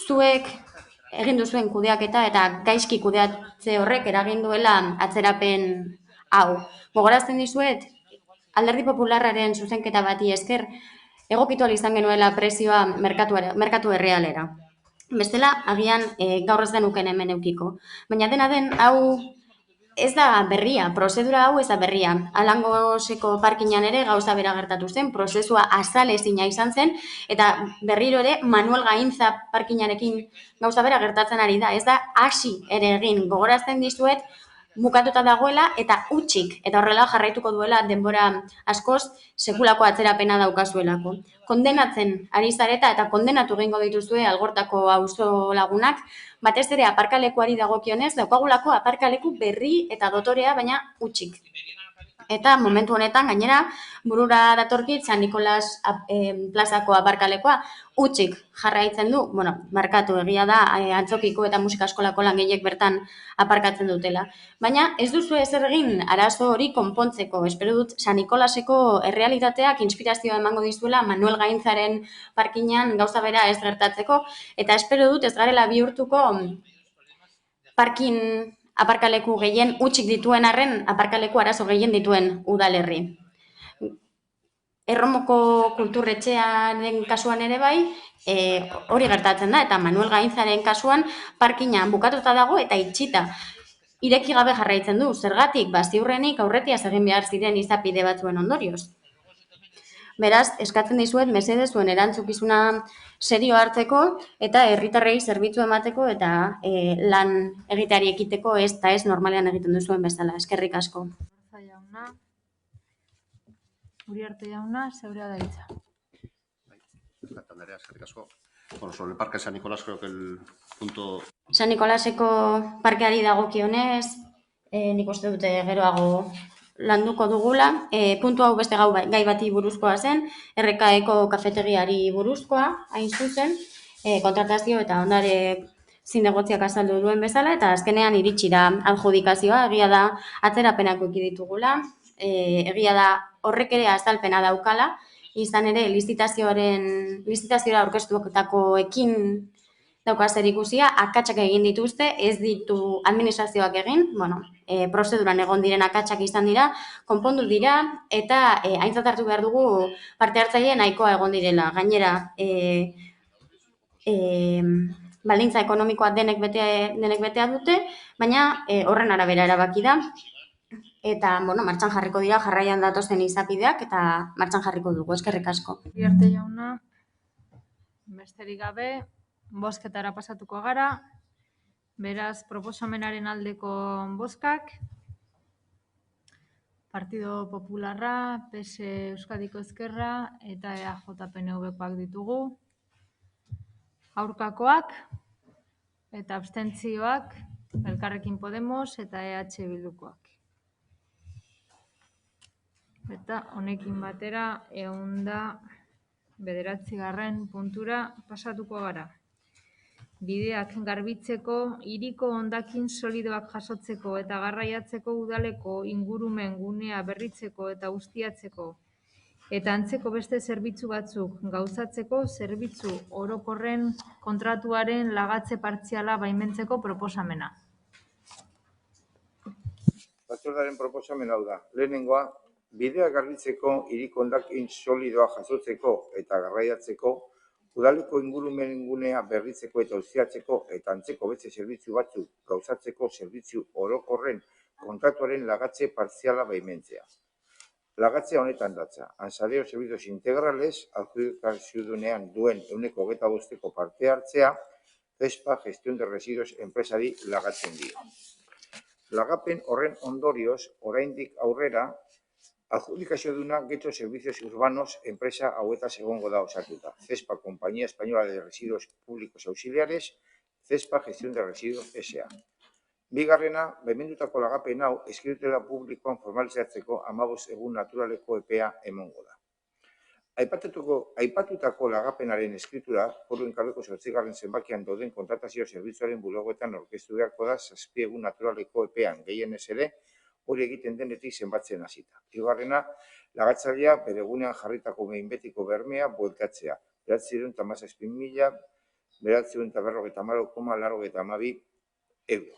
Zuek egin duzuen kudeaketa eta gaizki kudeatze horrek eragin duela atzerapen hau. Gogorazten dizuet, Alderdi Popularraren zuzenketa bati esker egokitu ahal izan genuela prezioa merkatu errealera. Bestela, agian gaur ez genuken hemen eukiko. Baina dena den, hau ez da berria, prozedura hau ez da berria. Alangoseko parkinan ere gauza bera gertatu zen, prozesua azalezina izan zen, eta berriro ere Manuel Gaintza parkinarekin gauza bera gertatzen ari da. Ez da hasi ere egin, gogorazten dizuet, bukatuta dagoela eta utxik, eta horrela jarraituko duela denbora askoz sekulako atzerapena daukazuelako. Kondenatzen ari zareta eta kondenatu egingo dituzue Algortako auzo lagunak, batez ere aparkalekuari dagokionez, daukagulako aparkaleku berri eta dotorea, baina utxik. Eta momentu honetan, gainera, burura datorkit San Nikolas plazako aparkalekoa utxik jarraitzen du, markatu egia da, antzokiko eta musika eskolako langilek bertan aparkatzen dutela. Baina ez duzu ezer egin arazo hori konpontzeko. Espero dut San Nikolaseko errealitateak inspirazioa emango dizuela Manuel Gaintzaren parkinan gauza bera ez gertatzeko, eta espero dut ez garela bihurtuko parkin aparkaleku gehien utxik dituen arren aparkaleku arazo gehien dituen udalerri. Erromoko kulturretxearen kasuan ere bai, hori gertatzen da, eta Manuel Gaintzaren kasuan parkina bukatuta dago eta itxita. Ireki gabe jarraitzen du, zergatik, ziurrenik aurretiaz egin behar ziren izapide batzuen ondorioz. Beraz, eskatzen dizuet, mesedez zuen erantzukizuna serio hartzeko eta herritarrei zerbitzu emateko eta lan egiteari ekiteko ez normalean egiten duzuen bezala. Eskerrik asko. Uriarte jauna, zeurea da hitza. Andrea, eskerrik asko. Bueno, sobre el Parque San Nicolás, creo que el punto... San Nikolaseko parkeari dagokionez, nik uste dute geroago landuko dugula. Puntu hau beste gai bati buruzkoa zen, RKeko kafetegiari buruzkoa, hain zuzen, kontratazio eta ondare zinegotziak azaldu duen bezala, eta azkenean iritsi da adjudikazioa, egia da atzerapenak eduki ditugula, egia da horrek ere azalpena daukala, izan ere lizitazioa aurkeztutakoekin dauka zer ikusia, akatsak egin dituzte, ez ditu administrazioak egin, prozeduran egon diren akatsak izan dira, konpondu dira, eta aintzat hartu behar dugu parte hartzaile nahikoa egon direla. Gainera, baldintza ekonomikoa denek betea dute, baina horren arabera erabaki da, eta martxan jarriko dira jarraian datozen izapideak, eta martxan jarriko dugu. Eskerrik asko. Uriarte jauna, besterik gabe, bozketara pasatuko gara. Beraz, proposamenaren aldeko bozkak. Partido Popularra, PS Euskadiko Ezkerra eta EAJ-PNV-koak ditugu. Aurkakoak eta abstentzioak Elkarrekin Podemos eta EH Bildukoak. Eta honekin batera 109. puntura pasatuko gara. Bideak garbitzeko, hiriko hondakin solidoak jasotzeko eta garraiatzeko udaleko ingurumen gunea berritzeko eta ustiatzeko eta antzeko beste zerbitzu batzuk gauzatzeko zerbitzu orokorren kontratuaren lagatze partziala baimentzeko proposamena. Batzordearen proposamen hau da. Lehenengoa, bideak garbitzeko, hiriko hondakin solidoa jasotzeko eta garraiatzeko, udaleko ingurumen gunea berritzeko eta ustiatzeko eta antzeko beste zerbitzu batzuk gauzatzeko zerbitzu orokorren kontratuaren lagatze partziala baimentzea. Lagatzea honetan datza, Ansareo Servicios Integrales, adjudikaziodunean duen 25% parte hartzea, CESPA Gestión de Residuos enpresari lagatzen dio. Lagapen horren ondorioz, oraindik aurrera, adjudikazioduna Getxo Servicios Urbanos enpresa hauetaz egongo da osatuta. CESPA Compañía Española de Residuos Públicos Auxiliares, CESPA Gestión de Residuos S.A. Bigarrena, baimendutako lagapen hau eskritutela publikoan formalizatzeko 15 egun naturaleko epea emongo da. Aipatutako lagapenaren eskritura, Foru Enkargoko 8. zenbakian dauden kontratazio zerbitzuaren bulegoetan aurkeztu beharko da 7 egun naturaleko epean, gehienez ere, hori egiten denetik zenbatzen hasita. Hirugarrena, lagatzailea bere egunean jarritako behin betiko bermea bueltatzea, 917.954,82 euro.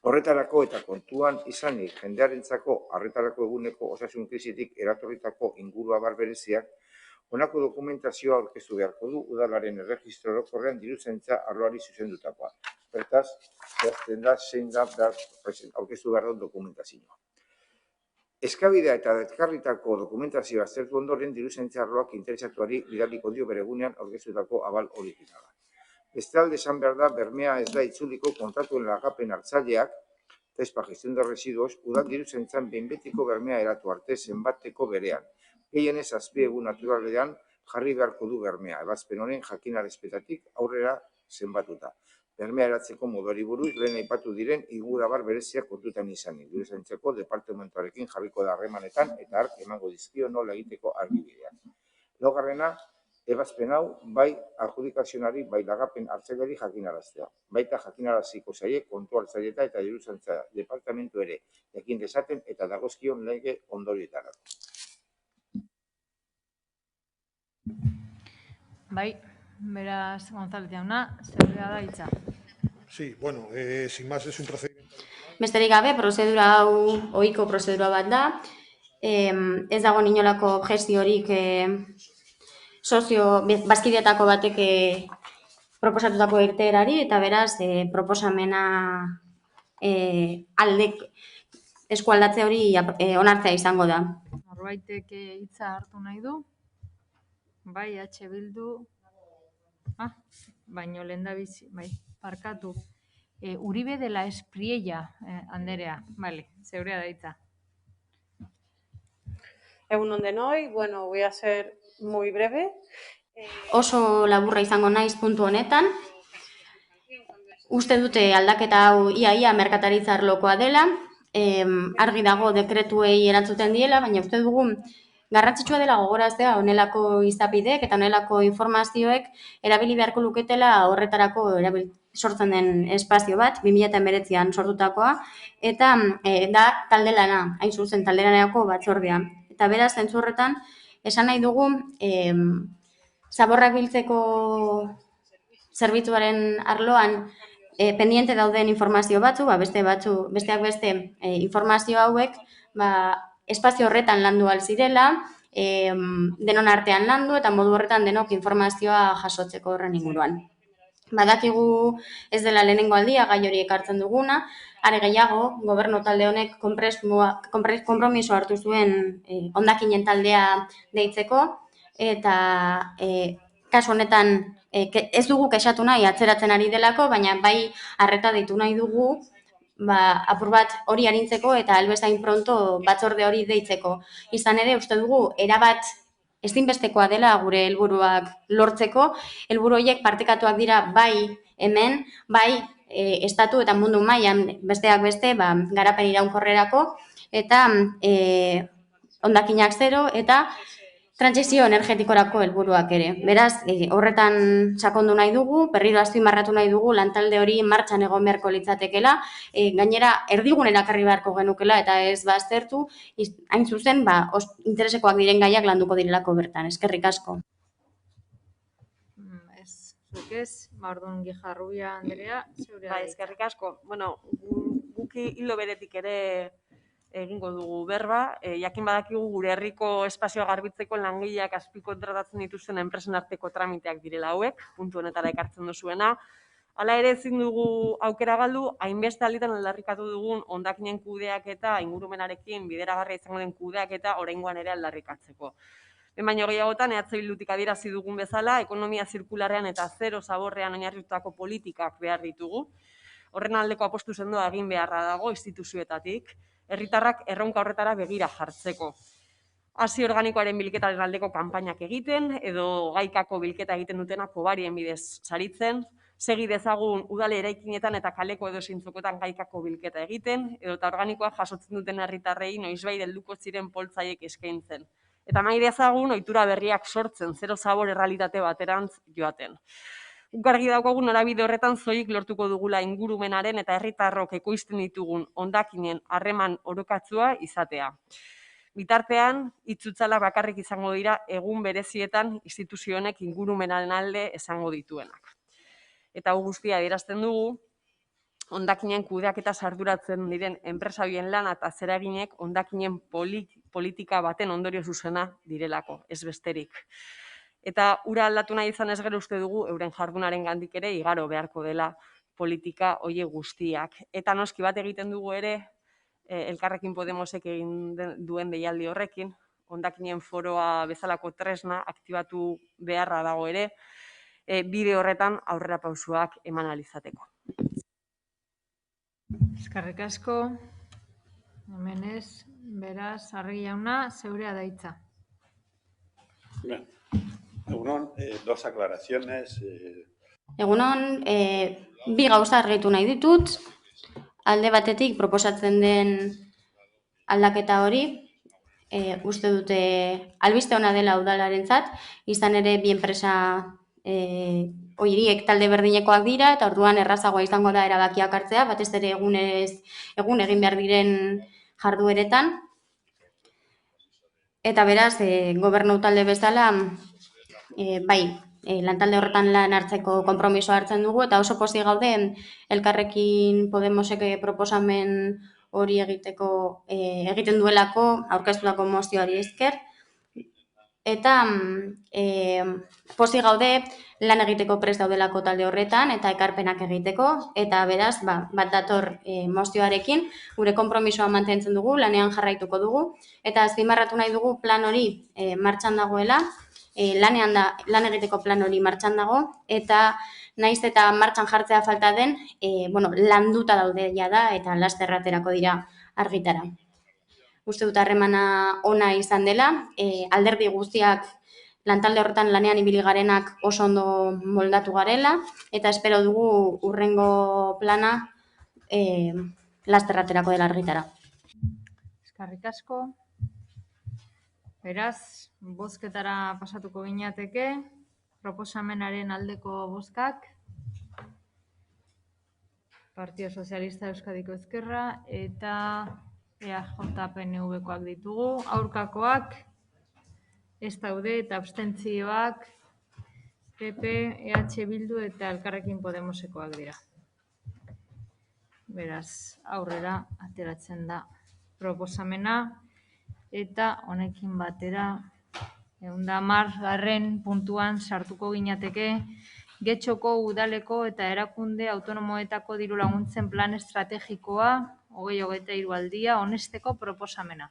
Horretarako eta kontuan izanik jendearentzako arretarako eguneko osasun krisitik eratorritako inguruabar bereziak, honako dokumentazioa aurkeztu beharko du udalaren erregistro orokorrean diruzaintza arloari zuzendutakoa. Bertaz, zehazten da zein da aurkeztu behar duen dokumentazioa. Eskabidea eta deskarritako dokumentazioa aztertu ondoren diruzaintza arloak interesatuari bidaliko dio bere egunean aurkeztutako abal originala. Bestalde esan behar da, bermea ez da itzuliko kontratuen lagapen hartzaileak, TESPA gestión de residuos, udal diruzaintzan behin betiko bermea eratu arte zenbateko berean. Gehienez azpiegu naturalean jarri beharko du bermea, ebazpen honen jakinarazpetatik aurrera zenbatuta. Bermea eratzeko moduari buruz lehen aipatu diren ingurabar bereziak kontutan izanik. Diruzaintzako departamentoarekin jarriko da harremanetan eta hark emango dizkio nola egiteko argibideak. Laugarrena, ebazpen hau bai adjudikazionari bai lagapen hartzaileari jakinaraztea. Baita jakinaraziko zaie kontu hartzaileta eta diruzaintza departamentu ere jakin dezaten eta dagozkion lege ondorioetarako. Bai, beraz, González jauna, zeurea da hitza. Sí, bueno, sin más es un procedimiento. Besterik gabe, prozedura hau ohiko prozedura bat da. Ez dago inolako objektiorik sozio bazkideetako batek proposatutako irteerari eta beraz proposamena aldek eskualdatze hori onartzea izango da. Norbaitek hitza hartu nahi du? Bai, Bildu. Baino lehendabizi, bai, parkatu. Uribe de la Espriella, Anderea, vale, zeurea da hitza. Egun denoi, bueno, voy a ser muy breve. Oso laburra izango naiz puntu honetan. Uste dute aldaketa hau ia merkataritza arlokoa dela, argi dago dekretuei erantzuten diela, baina uste dugu garrantzitsua dela gogoraztea honelako izapideek eta honelako informazioek erabili beharko luketela horretarako sortzen den espazio bat, 2019an sortutakoa, eta da talde lana, hain zuzen talde lanako batzordea. Eta beraz, zentzu horretan, esan nahi dugu, zaborrak biltzeko zerbitzuaren arloan pendiente dauden informazio batzu, besteak beste informazio hauek, espazio horretan landu alzirela, denon artean landu eta modu horretan denok informazioa jasotzeko horren inguruan. Badakigu ez dela lehenengo aldia gai hori ekartzen duguna, are gehiago, gobernu talde honek konpromiso hartu zuen hondakinen taldea deitzeko, eta kasu honetan ez dugu kexatu nahi atzeratzen ari delako, baina bai arreta deitu nahi dugu, apur bat hori arintzeko eta albezain pronto batzorde hori deitzeko. Izan ere, uste dugu, erabat ezinbestekoa dela gure helburuak lortzeko, helburu horiek partekatuak dira bai hemen, bai estatu eta mundu mailan besteak beste garapen iraunkorrerako eta hondakinak zero eta trantsizio energetikorako helburuak ere. Beraz, horretan sakondu nahi dugu, berriro azpimarratu nahi dugu lantalde hori martxan egon beharko litzatekeela, gainera erdigunera ekarri beharko genukela eta ez baztertu, hain zuzen, interesekoak diren gaiak landuko direlako bertan. Eskerrik asko. Zuk ez, orduan Gijarrubia Anderea, zeurea da. Eskerrik asko. Bueno, guki hilo beretik ere egingo dugu berba, jakin badakigu gure herriko espazioa garbitzeko langileak azpikontratatzen dituzten enpresen arteko tramiteak direla hauek, puntu honetara ekartzen duzuena. Hala ere ezin dugu aukera galdu, hainbeste alditan aldarrikatu dugun hondakinen kudeaketa ingurumenarekin bideragarria izango den kudeaketa oraingoan ere aldarrikatzeko. Baino gehiagotan Bildutik adierazi dugun bezala, ekonomia zirkularrean eta zero zaborrean oinarritutako politikak behar ditugu. Horren aldeko apostu sendoa egin beharra dago instituzioetatik, herritarrak erronka horretara begira jartzeko. Hasi organikoaren bilketaren aldeko kanpainak egiten, edo gaikako bilketa egiten dutenak kobarien bidez saritzen, segi dezagun udale eraikinetan eta kaleko edo zintzokotan gaikako bilketa egiten, edo eta organikoa jasotzen duten herritarrei noizbait helduko ziren poltsaiek eskaintzen. Eta nahi dezagun ohitura berriak sortzen, zero zabor errealitate baterantz joaten. Guk argi daukagu norabide horretan soilik lortuko dugula ingurumenaren eta herritarrok ekoizten ditugun hondakinen harreman orokatzua izatea. Bitartean, hitzutzala bakarrik izango dira egun berezietan instituzio honek ingurumenaren alde esango dituenak. Eta hau guztia adierazten dugu, hondakinen kudeaketa arduratzen diren enpresa horien lana eta zeraginek hondakinen politika baten ondorio zuzena direlako, ez besterik. Eta ura aldatu nahi izan ez gero uste dugu euren jardunaren gandik ere igaro beharko dela politika hoie guztiak. Eta noski bat egiten dugu ere Elkarrekin Podemosek egin duen deialdi horrekin, hondakinen foroa bezalako tresna aktibatu beharra dago ere, bide horretan aurrera pausuak eman ahal izateko. Eskerrik asko. Hemen ez, beraz, Arregi jauna, zeurea da hitza. Egunon, dos aclaraciones. Egunon, bi gauza argitu nahi ditut. Alde batetik proposatzen den aldaketa hori, uste dute albiste ona dela udalarentzat, izan ere bi enpresa horiek talde berdinekoak dira, eta orduan errazagoa izango da erabakiak hartzea, batez ere egun egin behar diren jardueretan. Eta beraz, gobernu talde bezala, bai, lantalde horretan lan hartzeko konpromisoa hartzen dugu, eta oso pozik gaude Elkarrekin Podemosek proposamen hori egiten duelako aurkeztutako mozioari esker. Eta pozik gaude lan egiteko prest daudelako talde horretan eta ekarpenak egiteko, eta beraz, bat dator mozioarekin, gure konpromisoa mantentzen dugu, lanean jarraituko dugu, eta azpimarratu nahi dugu plan hori martxan dagoela, lan egiteko plan hori martxan dago, eta naiz eta martxan jartzea falta den, landuta daude jada eta laster aterako dira argitara. Uste dut harremana ona izan dela, alderdi guztiak lantalde horretan lanean ibili garenak oso ondo moldatu garela, eta espero dugu hurrengo plana laster aterako dela argitara. Eskerrik asko. Beraz, bozketara pasatuko ginateke, proposamenaren aldeko bozkak, Partido Sozialista Euskadiko Ezkerra eta EAJ-PNV-koak ditugu, aurkakoak ez daude eta abstentzioak PP, EH Bildu eta Elkarrekin Podemosekoak dira. Beraz, aurrera ateratzen da proposamena eta honekin batera 110. puntuan sartuko ginateke Getxoko udaleko eta erakunde autonomoetako diru laguntzen plan estrategikoa 2023 aldia onesteko proposamena.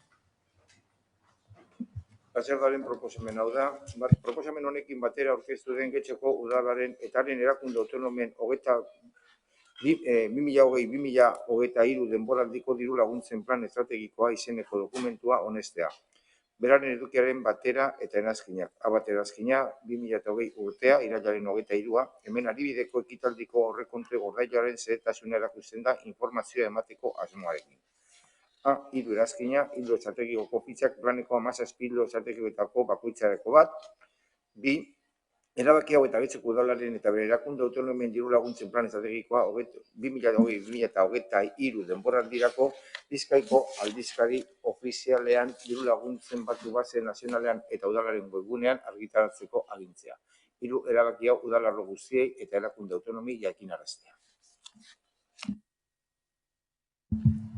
Batzarraren proposamen hau da, proposamen honekin batera aurkeztu den Getxoko udalaren eta haren erakunde autonomen 2020-2023 denboraldiko diru laguntzen plan estrategikoa izeneko dokumentua onestea. Beraren edukiaren batera eta erazkinak. Abat erazkina 2020 urtea, irailaren 23a, hemen adibideko ekitaldiko horrekontu gordailuaren zehetasunera erakusten da informazioa emateko asmoarekin. Hiru erazkina, ildo estrategikoko fitzak planeko 17 ildo estrategikoetako bakoitzareko bat. 2. Erabaki hau eta Getxoko udalaren eta bere erakunde autonomen diru laguntzen plan estrategikoa 2020-2023 denboraldirako Bizkaiko aldizkari ofizialean diru laguntzen batu base nazionalean eta udalaren webgunean argitaratzeko agintzea. 3. Erabaki hau udalerro guztiei eta erakunde autonomi jakinaraztea.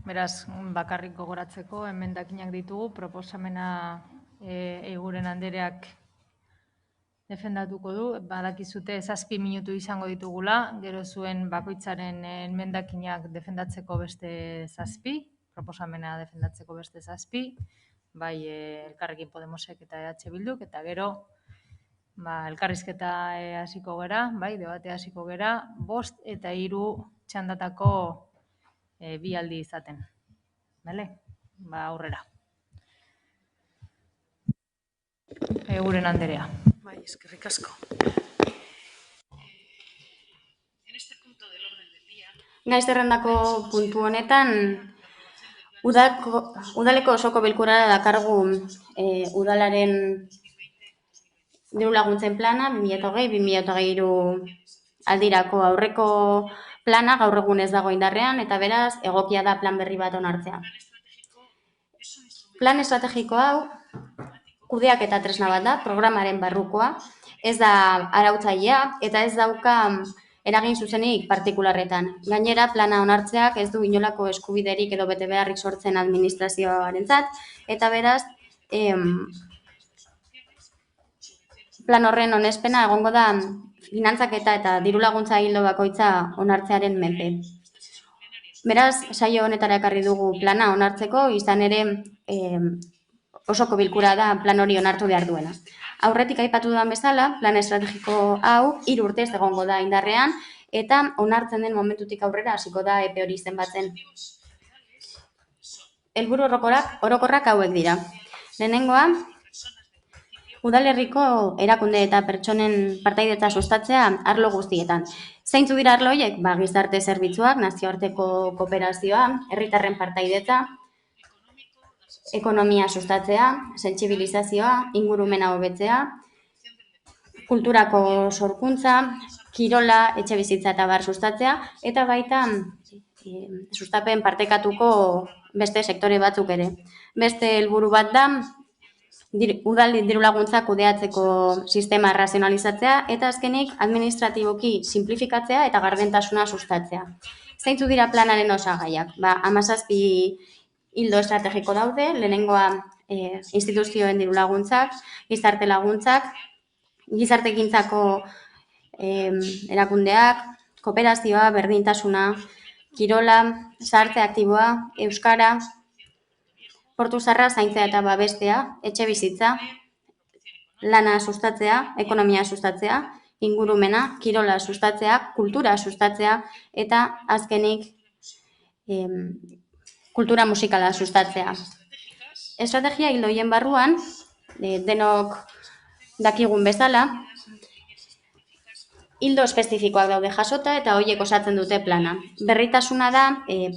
Beraz, bakarrik gogoratzeko, emendakinak ditugu, proposamena Eguren Andereak defendatuko du, badakizute 7 minutu izango ditugula, gero zuen bakoitzaren emendakinak defendatzeko beste 7, proposamena defendatzeko beste 7, bai Elkarrekin Podemosek eta EH Bilduk, eta gero elkarrizketa hasiko gera, bai, debate hasiko gera, 5 eta 3 txandatako bi aldi izaten. Bale? Aurrera. Eguren Anderea. Bai, eskerrik asko. Gai zerrendako puntu honetan, udaleko osoko bilkurara dakargu udalaren diru laguntzen plana, 2020-2023 aldirako aurreko plana gaur egun ez dago indarrean, eta beraz, egokia da plan berri bat onartzea. Plan estrategiko hau, kudeak eta tresna bat da, programaren barrukoa, ez da arautzailea, eta ez dauka eragin zuzenik partikularretan. Gainera, plana onartzeak ez du inolako eskubiderik edo bete beharrik sortzen administrazioarentzat, eta beraz, plan horren onespena egongo da finantzaketa eta dirulaguntza ildo bakoitza onartzearen menpe. Beraz, saio honetara ekarri dugu plana onartzeko, izan ere osoko bilkura da plan hori onartu behar duena. Aurretik aipatu dudan bezala, plan estrategiko hau 3 urtez egongo da indarrean, eta onartzen den momentutik aurrera hasiko da epe hori zenbatzen. Helburu orokorrak hauek dira. Lehenengoa, udalerriko erakunde eta pertsonen partaidetza sustatzea arlo guztietan. Zeintzu dira arlo horiek? Gizarte zerbitzuak, nazioarteko kooperazioa, herritarren partaidetza, ekonomia sustatzea, sentsibilizazioa, ingurumena hobetzea, kulturako sorkuntza, kirola, etxebizitza eta bar sustatzea, eta baita sustapen partekatuko beste sektore batzuk ere. Beste helburu bat da, udal dirulaguntzak kudeatzeko sistema razionalizatzea, eta azkenik administratiboki simplifikatzea eta gardentasuna sustatzea. Zeintzu dira planaren osagaiak? 17 ildo estrategiko daude, lehenengoa instituzioen dirulaguntzak, gizarte laguntzak, gizartegintzako erakundeak, kooperazioa, berdintasuna, kirola, zahartze aktiboa, euskara, portu zaharra zaintzea eta babestea, etxe bizitza, lana sustatzea, ekonomia sustatzea, ingurumena, kirola sustatzea, kultura sustatzea, eta azkenik kultura musikala sustatzea. Estrategia hildoien barruan, denok dakigun bezala, hildo espezifikoak daude jasota eta horiek osatzen dute plana. Berritasuna da,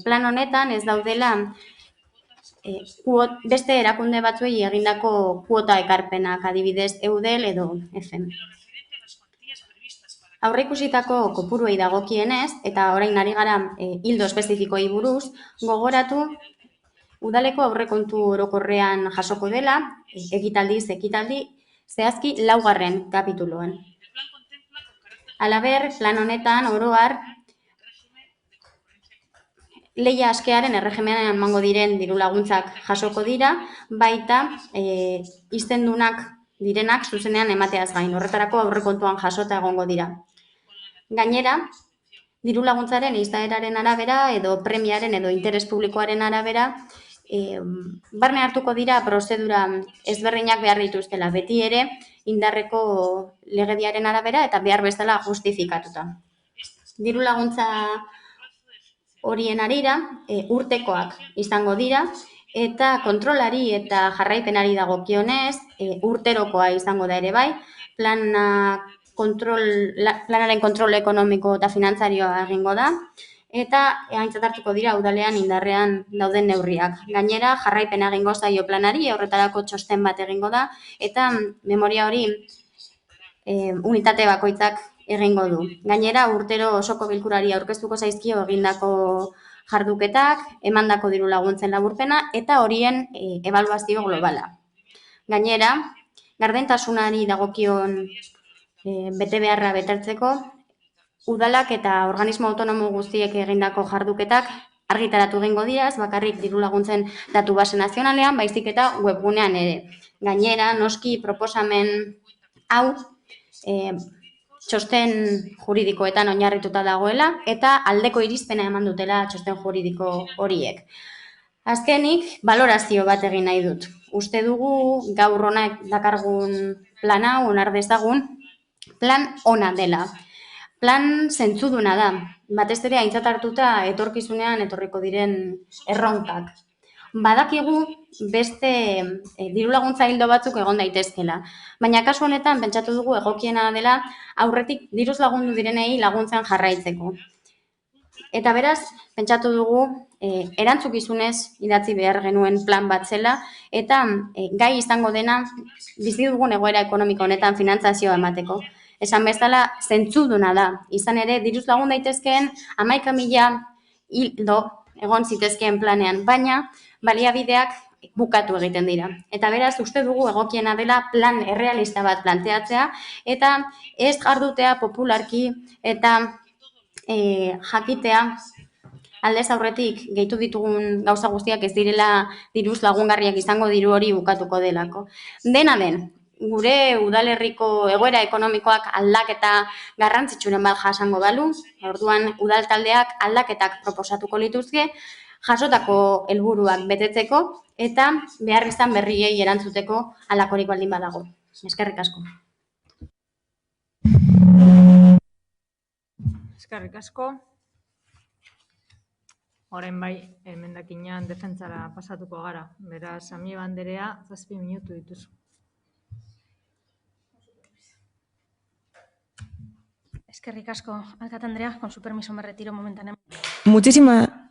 plan honetan ez daudela beste erakunde batzuei egindako kuota ekarpenak, adibidez EUDEL edo EFEM. Aurreikusitako kopuruei dagokienez, eta orain ari gara hildo espezifikoei buruz, gogoratu udaleko aurrekontu orokorrean jasoko dela, ekitaldi, zehazki 4. kapituluan. Halaber, plan honetan oroar, lehia askearen erregimenean emango diren dirulaguntzak jasoko dira, baita izendunak direnak zuzenean emateaz gain, horretarako aurrekontuan jasota egongo dira. Gainera, dirulaguntzaren izaeraren arabera edo premiaren edo interes publikoaren arabera, barne hartuko dira prozedura ezberdinak behar dituztela, beti ere indarreko legediaren arabera eta behar bezala justifikatuta. Dirulaguntza horien arira, urtekoak izango dira, eta kontrolari eta jarraipenari dagokionez, urterokoa izango da ere bai, planaren kontrol ekonomiko eta finantzarioa egingo da, eta aintzat hartuko dira udalean indarrean dauden neurriak. Gainera, jarraipena egingo zaio planari, horretarako txosten bat egingo da, eta memoria hori unitate bakoitzak egingo du. Gainera, urtero osoko bilkurari aurkeztuko zaizkio egindako jarduketak, emandako diru laguntzen laburpena, eta horien ebaluazio globala. Gainera, gardentasunari dagokion bete beharra betertzeko, udalak eta organismo autonomo guztiek egindako jarduketak argitaratu egingo dira, ez bakarrik diru laguntzen datu base nazionalean, baizik eta webgunean ere. Gainera, noski proposamen hau txosten juridikoetan oinarrituta dagoela eta aldeko irizpena eman dutela txosten juridiko horiek. Azkenik, balorazio bat egin nahi dut. Uste dugu gaur honak dakargun plana, onar dezagun, plan ona dela. Plan zentzuduna da, batez ere aintzat hartuta etorkizunean etorriko diren erronkak. Badakigu beste dirulaguntza hildo batzuk egon daitezkela, baina kasu honetan pentsatu dugu egokiena dela aurretik diruz lagundu direnei laguntzen jarraitzeko. Eta beraz, pentsatu dugu erantzukizunez idatzi behar genuen plan bat zela, eta gai izango dena bizi dugun egoera ekonomiko honetan finantzazioa emateko. Esan bezala, zentzuduna da. Izan ere, diruz lagun daitezkeen 11.000 hildo egon zitezkeen planean, baina baliabideak bukatu egiten dira. Eta beraz, uste dugu egokiena dela plan errealista bat planteatzea, eta ez jardutea popularki eta jakitea aldez aurretik gehitu ditugun gauza guztiak ez direla diruz lagungarriak izango, diru hori bukatuko delako. Dena den, gure udalerriko egoera ekonomikoak aldaketa garrantzitsuren bat jasango balu, orduan udal taldeak aldaketak proposatuko lituzke, jasotako helburuak betetzeko eta behar izan berriei erantzuteko halakorik baldin badago. Eskerrik asko. Eskerrik asko. Orain bai, emendakinean defentsara pasatuko gara. Beraz, Amieba Anderea, 7 minutu dituzu. Eskerrik asko, alkate Andrea, con su permiso me retiro momentáneamente.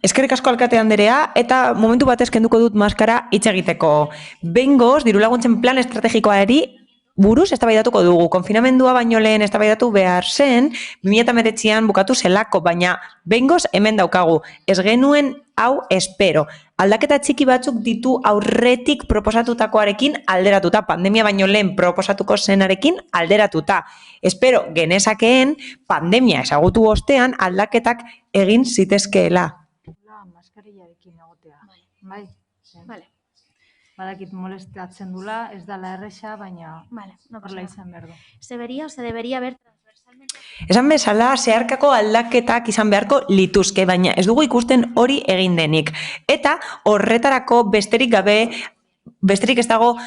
Eskerrik asko alkate Anderea, eta momentu batez kenduko dut maskara hitz egiteko. Behingoz, dirulaguntzen plan estrategikoari buruz eztabaidatuko dugu. Konfinamendua baino lehen eztabaidatu behar zen, 2019an bukatu zelako, baina behingoz hemen daukagu. Ez genuen hau espero. Aldaketa txiki batzuk ditu aurretik proposatutakoarekin alderatuta, pandemia baino lehen proposatuko zenarekin alderatuta. Espero genezakeen pandemia ezagutu ostean aldaketak egin zitezkeela. Maskarillarekin egotea. Bai? Vale. Badakit molestatzen dula, ez dala erresa, baina horrela izan behar du. Se vería o se debería ver transversalmente. Esan bezala, zeharkako aldaketak izan beharko lituzke, baina ez dugu ikusten hori egin denik. Eta horretarako besterik ez dago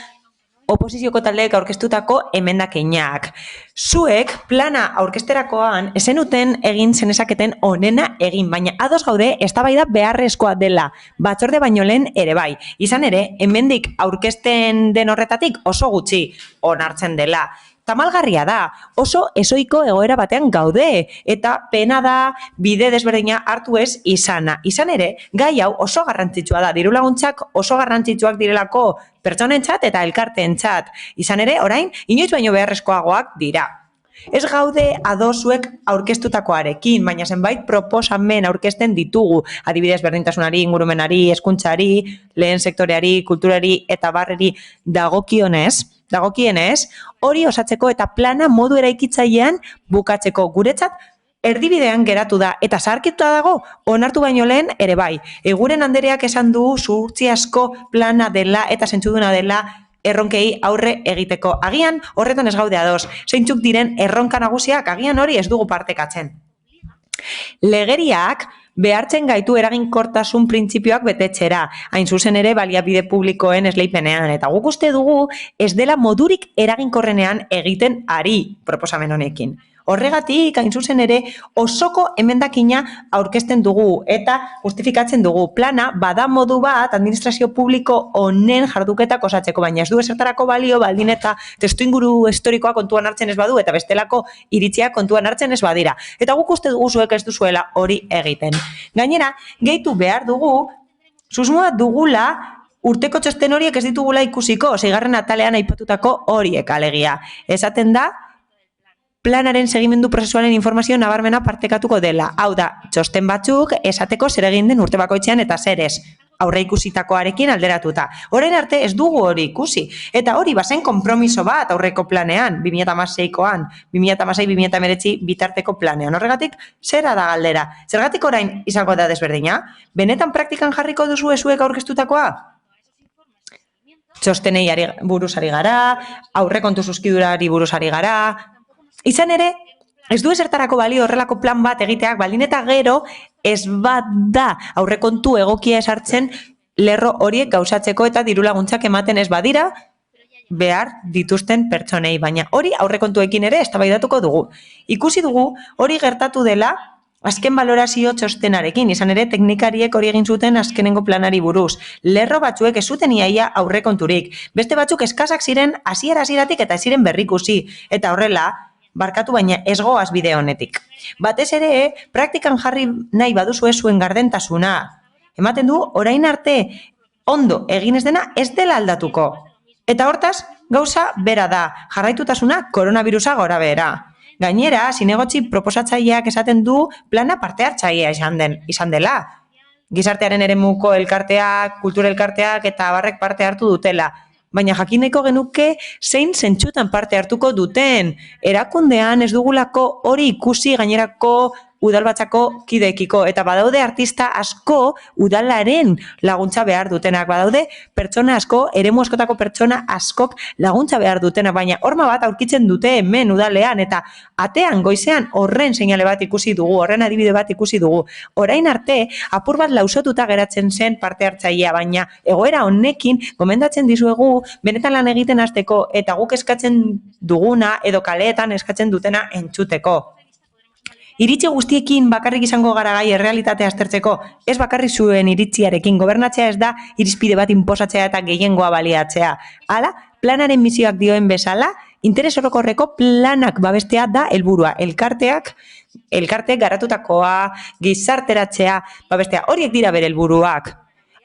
oposizioko taldeek aurkeztutako emendakinak. Zuek plana aurkezterakoan ezenuten egin zenezaketen onena egin, baina ados gaude eztabaida beharrezkoa dela, batzorde baino lehen ere bai. Izan ere, hemendik aurkezten den horretatik oso gutxi onartzen dela. Tamalgarria da, oso ezoiko egoera batean gaude, eta pena da bide desberdina hartu ez izana. Izan ere, gai hau oso garrantzitsua da, dirulaguntzak oso garrantzitsuak direlako pertsonentzat eta elkarteentzat. Izan ere, orain, inoiz baino beharrezkoagoak dira. Ez gaude adosuek aurkeztutakoarekin, baina zenbait proposamen aurkezten ditugu, adibidez berdintasunari, ingurumenari, hezkuntzari, lehen sektoreari, kulturari eta barreri dagokienez, hori osatzeko eta plana modu eraikitzailean bukatzeko guretzat erdibidean geratu da eta zaharkituta dago onartu baino lehen ere bai. Eguren Andereak esan du zuhurtzi asko plana dela eta zentzuduna dela erronkei aurre egiteko. Agian horretan ez gaude ados. Zeintzuk diren erronka nagusiak, agian hori ez dugu partekatzen. Legeriak behartzen gaitu eraginkortasun printzipioak betetzera, hain zuzen ere baliabide publikoen esleipenean, eta guk uste dugu ez dela modurik eraginkorrenean egiten ari proposamen honekin. Horregatik, hain zuzen ere, osoko emendakina aurkezten dugu eta justifikatzen dugu. Plana bada modu bat administrazio publiko honen jarduketak osatzeko, baina ez du esertarako balio baldin eta testuinguru historikoa kontuan hartzen ez badu eta bestelako iritzia kontuan hartzen ez badira. Eta guk uste dugu zuek ez duzuela hori egiten. Gainera, gehitu behar dugu, susmoa dugula urteko txosten horiek ez ditugula ikusiko, 6. atalean aipatutako horiek alegia. Esaten da, planaren segimendu prozesuaren informazio nabarmena partekatuko dela. Hau da, txosten batzuk esateko zer egin den urte bakoitzean eta zer ez. Aurre ikusitakoarekin alderatuta. Orain arte ez dugu hori ikusi. Eta hori bazen konpromiso bat aurreko planean, 2016koan, 2016-2019 bitarteko planean. Horregatik, zera da galdera? Zergatik orain izango da desberdina? Benetan praktikan jarriko duzu zuek aurkeztutakoa? Txostenei buruz ari gara, aurrekontu zuzkidurari buruz ari gara. Izan ere, ez du ezertarako balio horrelako plan bat egiteak, baldin eta gero ez bat da aurrekontu egokia esartzen lerro horiek gauzatzeko eta dirulaguntzak ematen ez badira behar dituzten pertsonei, baina hori aurrekontuekin ere eztabaidatuko dugu. Ikusi dugu hori gertatu dela azken balorazio txostenarekin, izan ere teknikariek hori egin zuten azkenengo planari buruz. Lerro batzuek ez zuten iaia aurrekonturik, beste batzuk eskasak ziren hasieratik eta ez ziren berrikusi, eta horrela, barkatu baina ez goaz bide honetik. Batez ere, praktikan jarri nahi baduzu zuen gardentasuna. Ematen du, orain arte, ondo egin ez dena ez dela aldatuko. Eta hortaz, gauza bera da, jarraitutasuna koronavirusa gora behera. Gainera, zinegotzi proposatzaileak esaten du plana parte hartzailea izan dela. Gizartearen eremuko elkarteak, kultura elkarteak eta abarrek parte hartu dutela. Baina jakineko genuke zein zentsutan parte hartuko duten. Erakundean ez dugulako hori ikusi gainerako udalbatzako kideekiko, eta badaude artista asko udalaren laguntza behar dutenak, badaude pertsona asko, eremu askotako pertsona askok laguntza behar dutenak, baina horma bat aurkitzen dute hemen udalean, eta atean goizean horren seinale bat ikusi dugu, horren adibide bat ikusi dugu. Orain arte, apur bat lausotuta geratzen zen parte hartzailea, baina egoera honekin gomendatzen dizuegu benetan lan egiten hasteko eta guk eskatzen duguna edo kaleetan eskatzen dutena entzuteko. Iritzi guztiekin bakarrik izango gara gai errealitatea aztertzeko, ez bakarrik zuen iritziarekin, gobernatzea ez da irizpide bat inposatzea eta gehiengoa baliatzea. Hala, planaren misioak dioen bezala, interes orokorreko planak babestea da helburua. Elkarteek garatutakoa, gizarteratzea, babestea, horiek dira bere helburuak.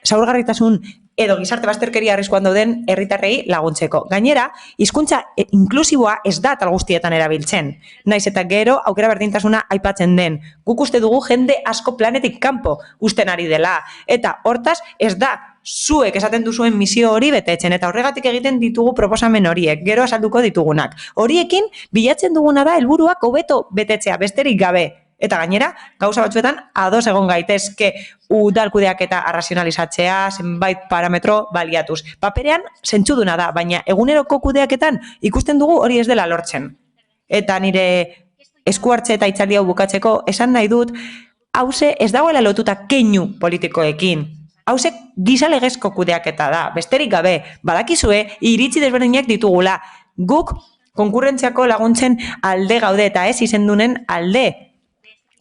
Zaurgarritasun edo gizarte bazterkeria arriskuan dauden herritarrei laguntzeko. Gainera, hizkuntza inklusiboa ez da tal guztietan erabiltzen. Naiz eta gero aukera berdintasuna aipatzen den. Guk uste dugu jende asko planetik kanpo uzten ari dela. Eta hortaz ez da zuek esaten duzuen misio hori betetzen, eta horregatik egiten ditugu proposamen horiek, gero azalduko ditugunak. Horiekin bilatzen duguna da helburuak hobeto betetzea, besterik gabe. Eta gainera, gauza batzuetan ados egon gaitezke udal kudeaketa arrazionalizatzea, zenbait parametro baliatuz. Paperean zentzuduna da, baina eguneroko kudeaketan ikusten dugu hori ez dela lortzen. Eta nire esku hartze eta hitzaldi hau bukatzeko esan nahi dut, hauze ez dagoela lotuta keinu politikoekin. Hauze gizalegezko kudeaketa da, besterik gabe, badakizue iritzi desberdinak ditugula. Guk konkurrentziako laguntzen alde gaude eta ez izendunen alde.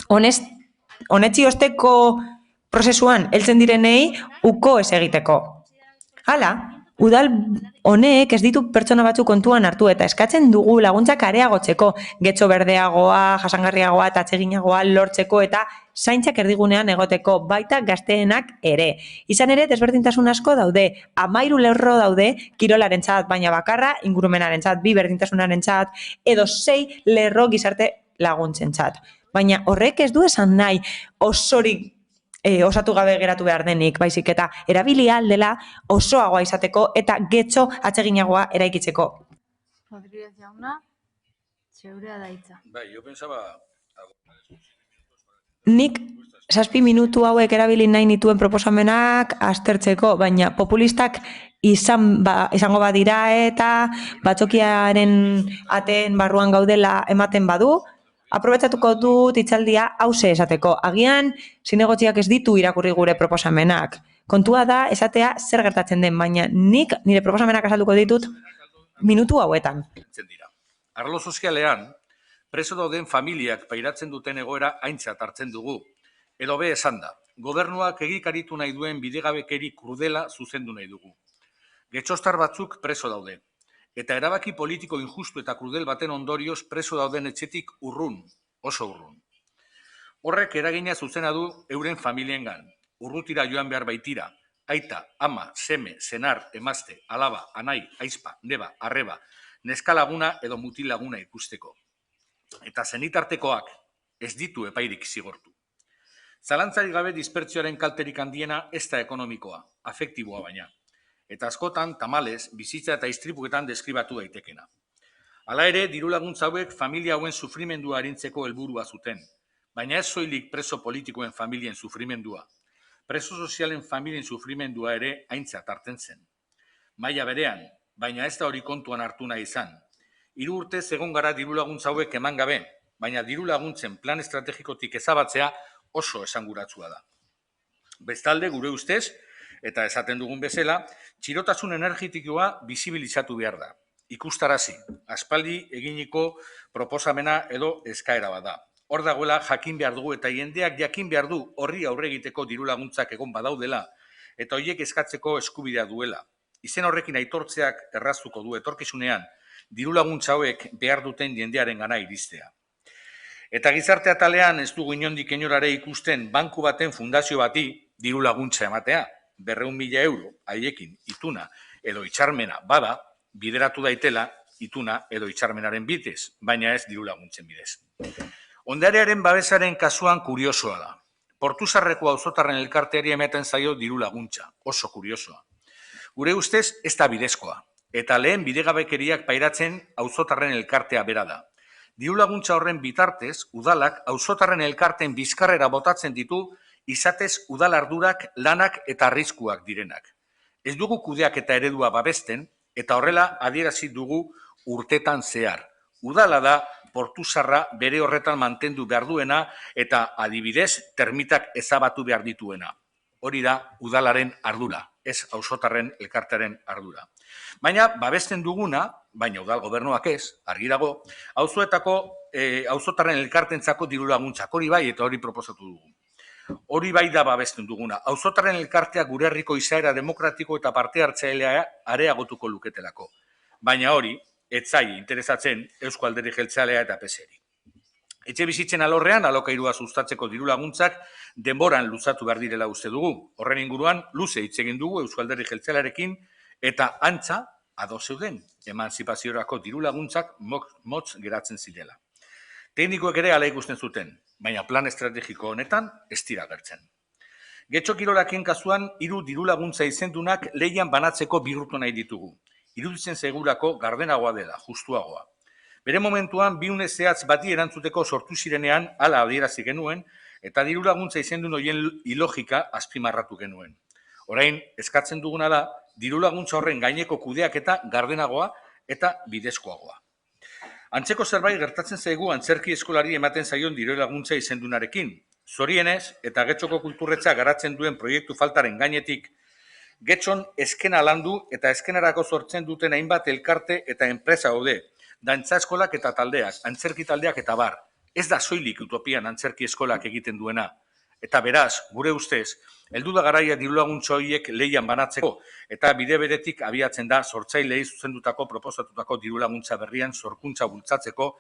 Honetzi osteko prozesuan heltzen direnei uko ez egiteko. Hala, udal honek ez ditu pertsona batzuk kontuan hartu eta eskatzen dugu laguntzak areagotzeko, getxo berdeagoa, jasangarriagoa eta atseginagoa lortzeko eta zaintzak erdigunean egoteko, baita gazteenak ere. Izan ere, desberdintasun asko daude, 13 lerro daude kirolarentzat, baina bakarra ingurumenarentzat, 2 berdintasunarentzat edo 6 lerro gizarte laguntzentzat. Baina horrek ez du esan nahi osorik osatu gabe geratu behar denik, baizik eta erabili aldela osoagoa izateko eta getxo atseginagoa eraikitzeko. Rodríguez jauna, zeurea da hitza. Bai, jo pensaba... Nik 7 minutu hauek erabili nahi nituen proposamenak aztertzeko, baina populistak izango badira eta batzokiaren ateen barruan gaudela ematen badu, aprobetxatuko dut hitzaldia hauze esateko. Agian, zinegotziak ez ditu irakurri gure proposamenak. Kontua da, esatea zer gertatzen den, baina nik nire proposamenak azalduko ditut minutu hauetan. Arlo sozialean, preso dauden familiak pairatzen duten egoera aintzat hartzen dugu. Edo be esan da, gobernuak egikaritu nahi duen bidegabekeri krudela zuzendu nahi dugu. Getxostar batzuk preso daude. Eta erabaki politiko injustu eta krudel baten ondorioz preso dauden etxetik urrun, oso urrun. Horrek eragina zuzena du euren familiengan, urrutira joan behar baitira, aita, ama, seme, senar, emazte, alaba, anai, aizpa, neba, arreba, neskalaguna edo mutilaguna ikusteko. Eta zenitartekoak ez ditu epairik zigortu. Zalantzarik gabe dispertsioaren kalterik handiena ez da ekonomikoa, afektiboa baina. Eta askotan, tamalez, bizitza eta istripuetan deskribatu daitekena. Hala ere, diru laguntza hauek familia hauen sufrimendua arintzeko helburua zuten, baina ez soilik preso politikoen familien sufrimendua. Preso sozialen familien sufrimendua ere aintzat hartzen zen. Maila berean, baina ez da hori kontuan hartu nahi izan. 3 urtez egon gara diru laguntza hauek eman gabe, baina diru laguntzen plan estrategikotik ezabatzea oso esanguratsua da. Bestalde, gure ustez, eta esaten dugun bezala, txirotasun energetikoa bisibilizatu behar da. Ikustarazi, aspaldi eginiko proposamena edo eskaera bat da. Hor dagoela jakin behar dugu eta jendeak jakin behar du horri aurre egiteko diru laguntzak egon badaudela eta horiek eskatzeko eskubidea duela. Izen horrekin aitortzeak erraztuko du etorkizunean diru laguntza hauek behar duten jendearen gana iristea. Eta gizarte atalean ez dugu inondik inorare ikusten banku baten fundazio bati diru laguntza ematea. 200.000 euro haiekin ituna edo itxarmena bada, bideratu daitela ituna edo itxarmenaren bitez, baina ez diru laguntzen bidez. Ondarearen babesaren kasuan kuriosoa da. Portuzarreko auzotarren elkarteari ematen zaio diru laguntza, oso kuriosoa. Gure ustez ez da bidezkoa, eta lehen bidegabekeriak pairatzen auzotarren elkartea bera da. Dirulaguntza horren bitartez, udalak auzotarren elkarteen bizkarrera botatzen ditu izatez udal ardurak, lanak eta arriskuak direnak. Ez dugu kudeaketa eredua babesten eta horrela adierazi dugu urtetan zehar. Udala da portuzarra bere horretan mantendu behar duena eta adibidez termitak ezabatu behar dituena. Hori da udalaren ardura, ez auzotarren elkartearen ardura. Baina babesten duguna, baina udal gobernuak ez, argi dago, auzotarren elkartentzako dirulaguntzak, hori bai eta hori proposatu dugu. Hori bai da babesten duguna. Auzotarren elkartea gure herriko izaera demokratiko eta parte hartzailea areagotuko luketelako. Baina hori, ez zai interesatzen Eusko Alderdi Jeltzalea eta PSeri. Etxe bizitzen alorrean, alokairua sustatzeko dirulaguntzak denboran luzatu behar direla uste dugu. Horren inguruan, luze hitz egin dugu Eusko Alderdi Jeltzalearekin eta antza, ados zeuden, emantzipaziorako dirulaguntzak motz geratzen zirela. Teknikoek ere hala ikusten zuten, baina plan estrategiko honetan ez dira agertzen. Getxo Kirolakien kasuan, 3 dirulaguntza izendunak leian banatzeko bihurtu nahi ditugu. Iruditzen segurako gardenagoa dela, justuagoa. Bere momentuan, 2 une zehatz bati erantzuteko sortu zirenean hala adierazi genuen eta dirulaguntza izendun horien ilogika azpimarratu genuen. Orain, eskatzen duguna da, dirulaguntza horren gaineko kudeaketa gardenagoa eta bidezkoagoa. Antzeko zerbait gertatzen zaigu antzerki eskolari ematen zaion dirulaguntza izendunarekin. Zorienez, eta Getxoko kulturretza garatzen duen proiektu faltaren gainetik, Getxon eskena landu eta eskenarako sortzen duten hainbat elkarte eta enpresa gaude, dantza eskolak eta taldeak, antzerki taldeak eta bar. Ez da soilik utopian antzerki eskolak egiten duena. Eta beraz, gure ustez, heldu da garaia dirulaguntza horiek leian banatzeko eta bide beretik abiatzen da sortzailei zuzendutako proposatutako dirulaguntza berrian sorkuntza bultzatzeko,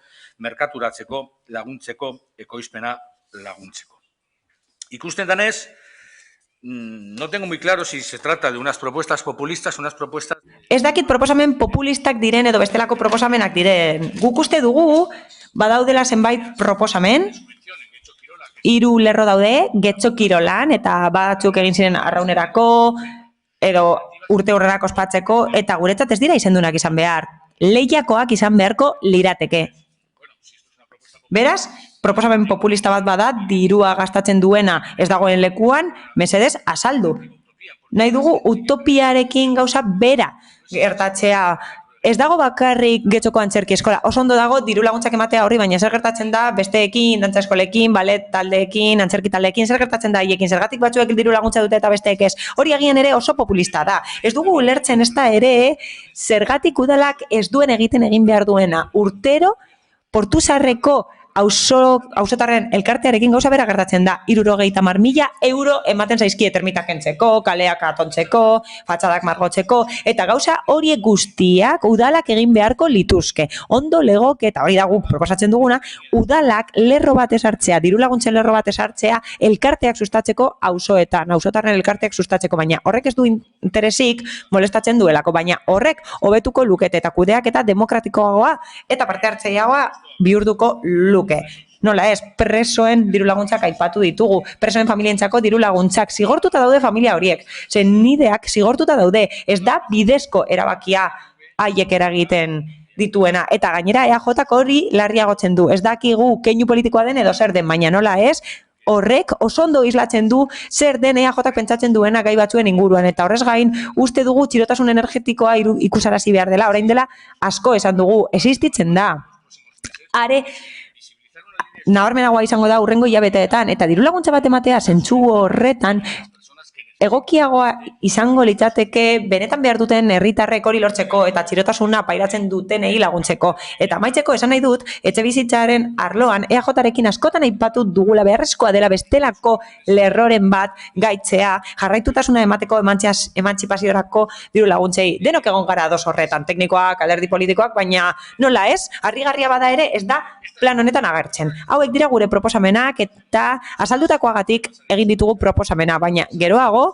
merkaturatzeko, laguntzeko, ekoizpena laguntzeko. Ikusten danez, no tengo muy claro si se trata de unas propuestas populistas, unas propuestas... Ez dakit proposamen populistak diren edo bestelako proposamenak diren. Guk uste dugu, badaudela zenbait proposamen, 3 lerro daude, Getxo Kirolan, eta batzuk egin ziren arraunerako, edo urte hurrerako ospatzeko, eta guretzat ez dira izendunak izan behar. Lehiakoak izan beharko lirateke. Beraz, proposamen populista bat bada, dirua gastatzen duena ez dagoen lekuan, mesedez, azaldu. Nahi dugu utopiarekin gauza bera gertatzea. Ez dago bakarrik Getxoko antzerki eskola, oso ondo dago diru laguntzak ematea horri, baina zer gertatzen da besteekin, dantza eskolekin, balet taldeekin, antzerki taldeekin, zer gertatzen da haiekin, zergatik batzuek diru laguntza dute eta besteek ez. Hori agian ere oso populista da. Ez dugu ulertzen ez da ere zergatik udalak ez duen egin behar duena. Urtero, Portuzarreko auzotarren elkartearekin gauza bera gertatzen da, 70.000 euro ematen zaizkie termitak kentzeko, kaleak atontzeko, fatxadak margotzeko, eta gauza horiek guztiak udalak egin beharko lituzke. Ondo legok, eta hori da guk proposatzen duguna, udalak lerro bat esartzea, dirulaguntzen lerro bat esartzea, elkarteak sustatzeko auzoetan, auzotarren elkarteak sustatzeko, baina horrek ez du interesik molestatzen duelako, baina horrek hobetuko lukete eta kudeak eta demokratikoagoa eta parte hartzaileagoa bihurtuko luke. Nola ez, presoen dirulaguntzak aipatu ditugu, presoen familientzako dirulaguntzak zigortuta daude familia horiek, zen nideak zigortuta daude, ez da bidezko erabakia haiek eragiten dituena, eta gainera EAJak hori larriagotzen du, ez dakigu keinu politikoa den edo zer den, baina nola ez, horrek oso ondo islatzen du zer den EAJak pentsatzen duena gai batzuen inguruan, eta horrez gain uste dugu txirotasun energetikoa ikusarazi behar dela, orain dela asko esan dugu, existitzen da. Are, nabarmenagoa izango da hurrengo hilabeteetan, eta dirulaguntza bat ematea zentzu horretan egokiagoa izango litzateke benetan behar duten herritarrek hori lortzeko eta txirotasuna pairatzen dutenei laguntzeko. Eta amaitzeko esan nahi dut, etxe bizitzaren arloan EAJarekin askotan aipatu dugula beharrezkoa dela bestelako lerroren bat gaitzea, jarraitutasuna emateko emantzipaziorako diru laguntzei. Denok egon gara ados horretan, teknikoak, alderdi politikoak, baina nola ez, harrigarria bada ere ez da plan honetan agertzen. Hauek dira gure proposamenak eta azaldutakoagatik egin ditugu proposamena, baina geroago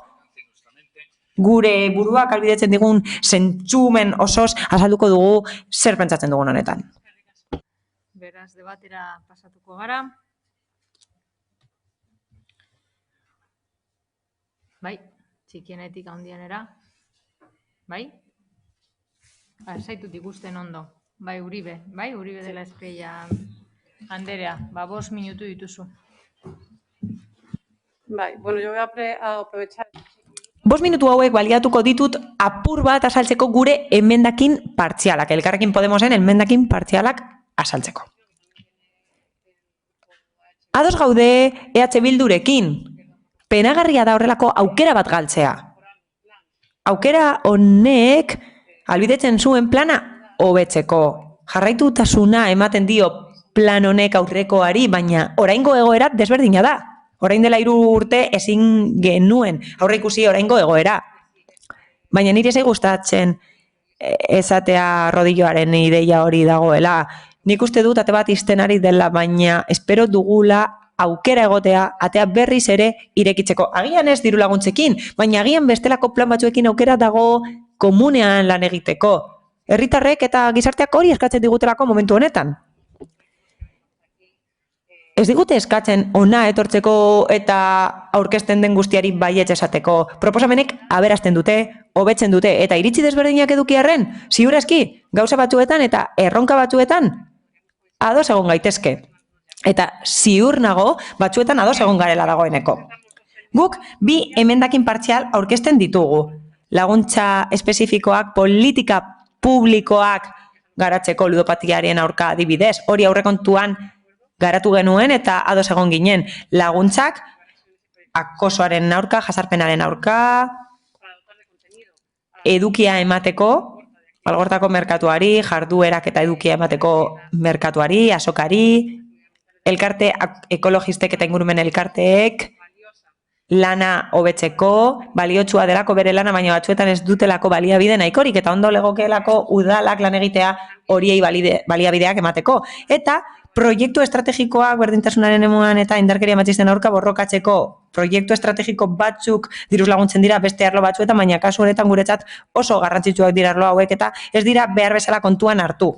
gure buruak albidetzen digun zentzumen osoz azalduko dugu zer pentsatzen dugun honetan. Beraz, debatera pasatuko gara. Bai, txikienetik handienera. Bai? Zaitut ikusten ondo. Bai, Uribe dela Espreia Anderea, 5 minutu dituzu. Bai, bueno, yo voy a aprovechar. 5 minutu hauek baliatuko ditut apur bat azaltzeko gure emendakin partzialak, Elkarrekin Podemosen emendakin partzialak azaltzeko. Ados gaude EH Bildurekin, penagarria da horrelako aukera bat galtzea. Aukera honek albidetzen zuen plana hobetzeko. Jarraitutasuna ematen dio plan honek aurrekoari, baina oraingo egoera desberdina da. Orain dela 3 urte ezin genuen aurreikusi oraingo egoera. Baina niri ez gustatzen esatea rodilloaren ideia hori dagoela. Nik uste dut ate bat ixten ari dela, baina espero dugula aukera egotea atea berriz ere irekitzeko. Agian ez diru laguntzekin, baina agian bestelako plan batzuekin aukera dago komunean lan egiteko. Herritarrek eta gizarteak hori eskatzen digutelako momentu honetan. Ez digute eskatzen ona etortzeko eta aurkezten den guztiari baietz esateko. Proposamenek aberasten dute, hobetzen dute, eta iritzi desberdinak edukiarren, ziurazki, gauza batzuetan eta erronka batzuetan, ados egon gaitezke. Eta ziur nago, batzuetan ados egon garela dagoeneko. Guk, 2 emendakin partzial aurkezten ditugu. Laguntza espezifikoak, politika publikoak garatzeko ludopatiaren aurka adibidez. Hori aurrekontuan garatu genuen eta ados egon ginen. Laguntzak, akosoaren aurka, jasarpenaren aurka, edukia emateko, algortako merkatuari, jarduerak eta edukia emateko merkatuari, azokari, elkarte ekologistek eta ingurumen elkarteek, lana hobetzeko, baliotsua delako bere lana, baina batzuetan ez dutelako baliabide nahikorik, eta ondo legokeelako udalak lan egitea horiei baliabideak emateko. Eta proiektu estrategikoak berdintasunaren emuan eta indarkeria matxisten aurka borrokatzeko proiektu estrategiko batzuk diruz laguntzen dira beste arlo batzuetan, baina kasu honetan guretzat oso garrantzitsuak dira arlo hauek eta ez dira behar bezala kontuan hartu.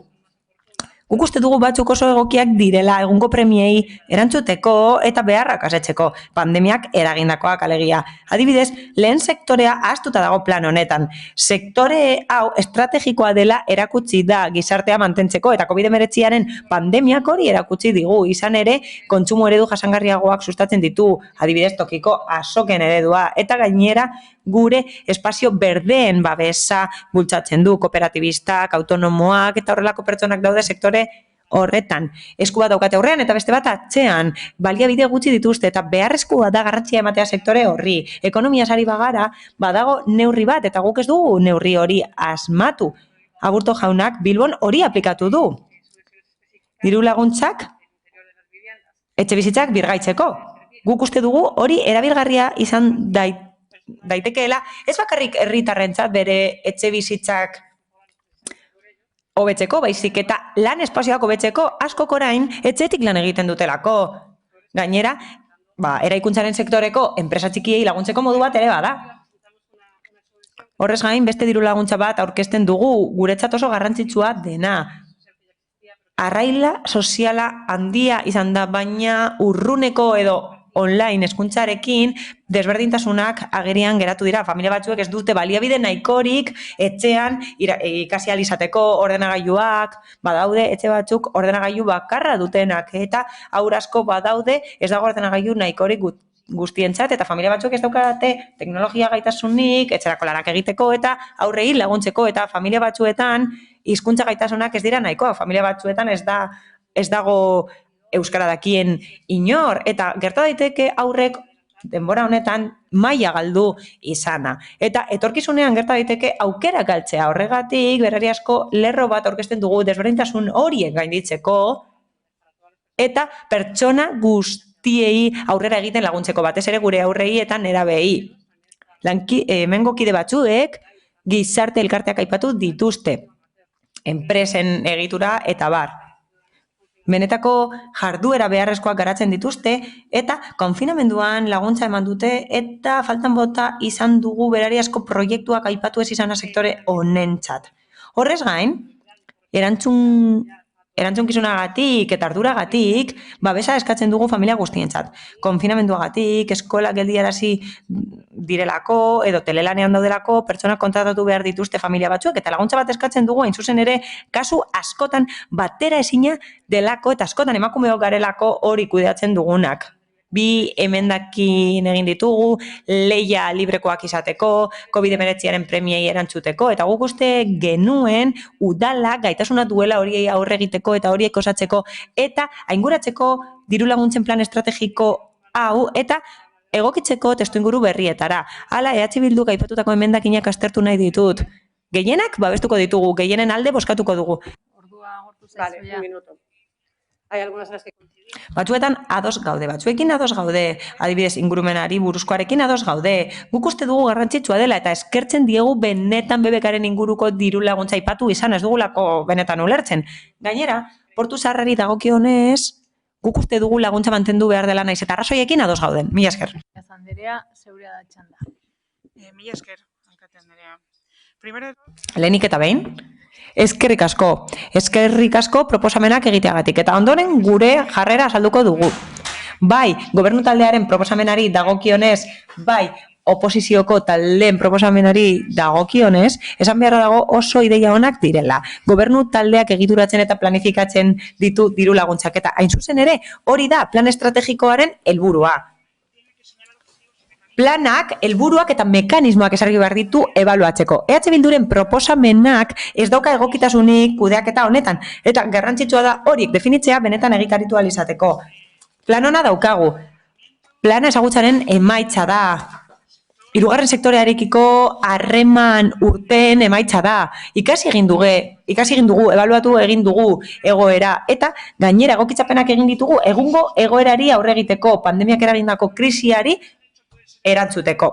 Guk uste dugu batzuk oso egokiak direla egungo premiei erantzuteko eta beharrak asetzeko, pandemiak eragindakoak alegia. Adibidez, lehen sektorea ahaztuta dago plan honetan. Sektore hau estrategikoa dela erakutsi da gizartea mantentzeko eta COVID-19 pandemiak hori erakutsi digu. Izan ere, kontsumo eredu jasangarriagoak sustatzen ditu, adibidez tokiko azoken eredua eta gainera gure espazio berdeen babesa bultzatzen du, kooperatibistak, autonomoak eta horrelako pertsonak daude sektore horretan. Esku bat daukate aurrean eta beste bat atzean, baliabide gutxi dituzte eta beharrezkoa da garrantzia ematea sektore horri. Ekonomiaz ari bagara, badago neurri bat eta guk ez dugu neurri hori asmatu. Aburto jaunak Bilbon hori aplikatu du. Diru laguntzak, etxebizitzak birgaitzeko. Guk uste dugu hori erabilgarria izan daitekeela, ez bakarrik herritarrentzat bere etxebizitzak hobetzeko, baizik eta lan espazioak hobetzeko askok orain etxetik lan egiten dutelako. Gainera, eraikuntzaren sektoreko enpresa txikiei laguntzeko modu bat ere bada. Horrez gain, beste diru laguntza bat aurkezten dugu, guretzat oso garrantzitsua dena. Arraila soziala handia izan da, baina urruneko edo online hezkuntzarekin desberdintasunak agerian geratu dira. Familia batzuek ez dute baliabide nahikorik etxean ikasi ahal izateko ordenagailuak, badaude etxe batzuk ordenagailu bakarra dutenak eta haur asko badaude ez dago ordenagailu nahikorik guztientzat eta familia batzuk ez daukate teknologia gaitasunik etxerako lanak egiteko eta aurrei laguntzeko eta familia batzuetan hizkuntza gaitasunak ez dira nahikoa. Familia batzuetan ez dago euskara dakien inor, eta gerta daiteke aurrek denbora honetan maila galdu izana. Eta etorkizunean gerta daiteke aukera galtzea horregatik, berariazko lerro bat aurkezten dugu desberdintasun horiek gainditzeko, eta pertsona guztiei aurrera egiten laguntzeko, batez ere gure aurrei eta nerabei. Hemengo kide batzuek gizarte elkarteak aipatu dituzte, enpresen egitura eta bar. Benetako jarduera beharrezkoak garatzen dituzte eta konfinamenduan laguntza eman dute eta faltan bota izan dugu berariazko proiektuak aipatu ez izana sektore honentzat. Horrez gain, erantzun erantzunkizunagatik eta arduragatik, babesa eskatzen dugu familia guztientzat. Konfinamenduagatik, eskola geldiarazi direlako, edo telelanean daudelako, pertsonak kontratatu behar dituzte familia batzuek, eta laguntza bat eskatzen dugu, hain zuzen ere, kasu askotan batera ezina delako, eta askotan emakumeok garelako hori kudeatzen dugunak. 2 emendakin egin ditugu, leia librekoak izateko, COVID-19 premiei erantzuteko, eta guk uste genuen udalak gaitasuna duela hori aurre egiteko eta horiek osatzeko, eta ainguratzeko diru laguntzen plan estrategiko hau, eta egokitzeko testuinguru berrietara. Hala, EH Bilduk aipatutako emendakinak aztertu nahi ditut. Gehienak babestuko ditugu, gehienen alde bozkatuko dugu. Vale, un minuto. Hay algunas las que Batzuetan ados gaude, batzuekin ados gaude, adibidez ingurumenari buruzkoarekin ados gaude. Guk uste dugu garrantzitsua dela eta eskertzen diegu benetan BBKaren inguruko diru laguntza aipatu izan, ez dugulako benetan ulertzen. Gainera, portu zaharrari dagokionez, guk uste dugu laguntza mantendu behar dela naiz eta arrazoiekin ados gauden. Mila esker. Anderea, zeurea da txanda. Mila esker, alkate Anderea. Primero... Lehenik eta behin? Eskerrik asko proposamenak egiteagatik eta ondoren gure jarrera azalduko dugu. Bai, gobernu taldearen proposamenari dagokionez, bai, oposizioko taldeen proposamenari dagokionez, esan beharra dago oso ideia onak direla. Gobernu taldeak egituratzen eta planifikatzen ditu diru laguntzak eta hain zuzen ere, hori da plan estrategikoaren helburua. Planak, helburuak eta mekanismoak ezarri behar ditu ebaluatzeko. EH Bilduren proposamenak ez dauka egokitasunik kudeaketa honetan, eta garrantzitsua da horiek definitzea benetan egikaritu ahal izateko. Plan ona daukagu. Plana ezagutzaren emaitza da. 3. sektorearekiko harreman urteen emaitza da. Ikasi egin dugu, ebaluatu egin dugu egoera, eta gainera egokitzapenak egin ditugu egungo egoerari aurre egiteko, pandemiak eragindako krisiari erantzuteko.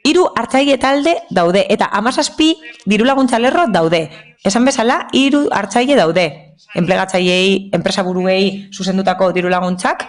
3 hartzaile talde daude eta 17 diru laguntza lerro daude. Esan bezala, 3 hartzaile daude. Enplegatzaileei, enpresaburuei zuzendutako diru laguntzak,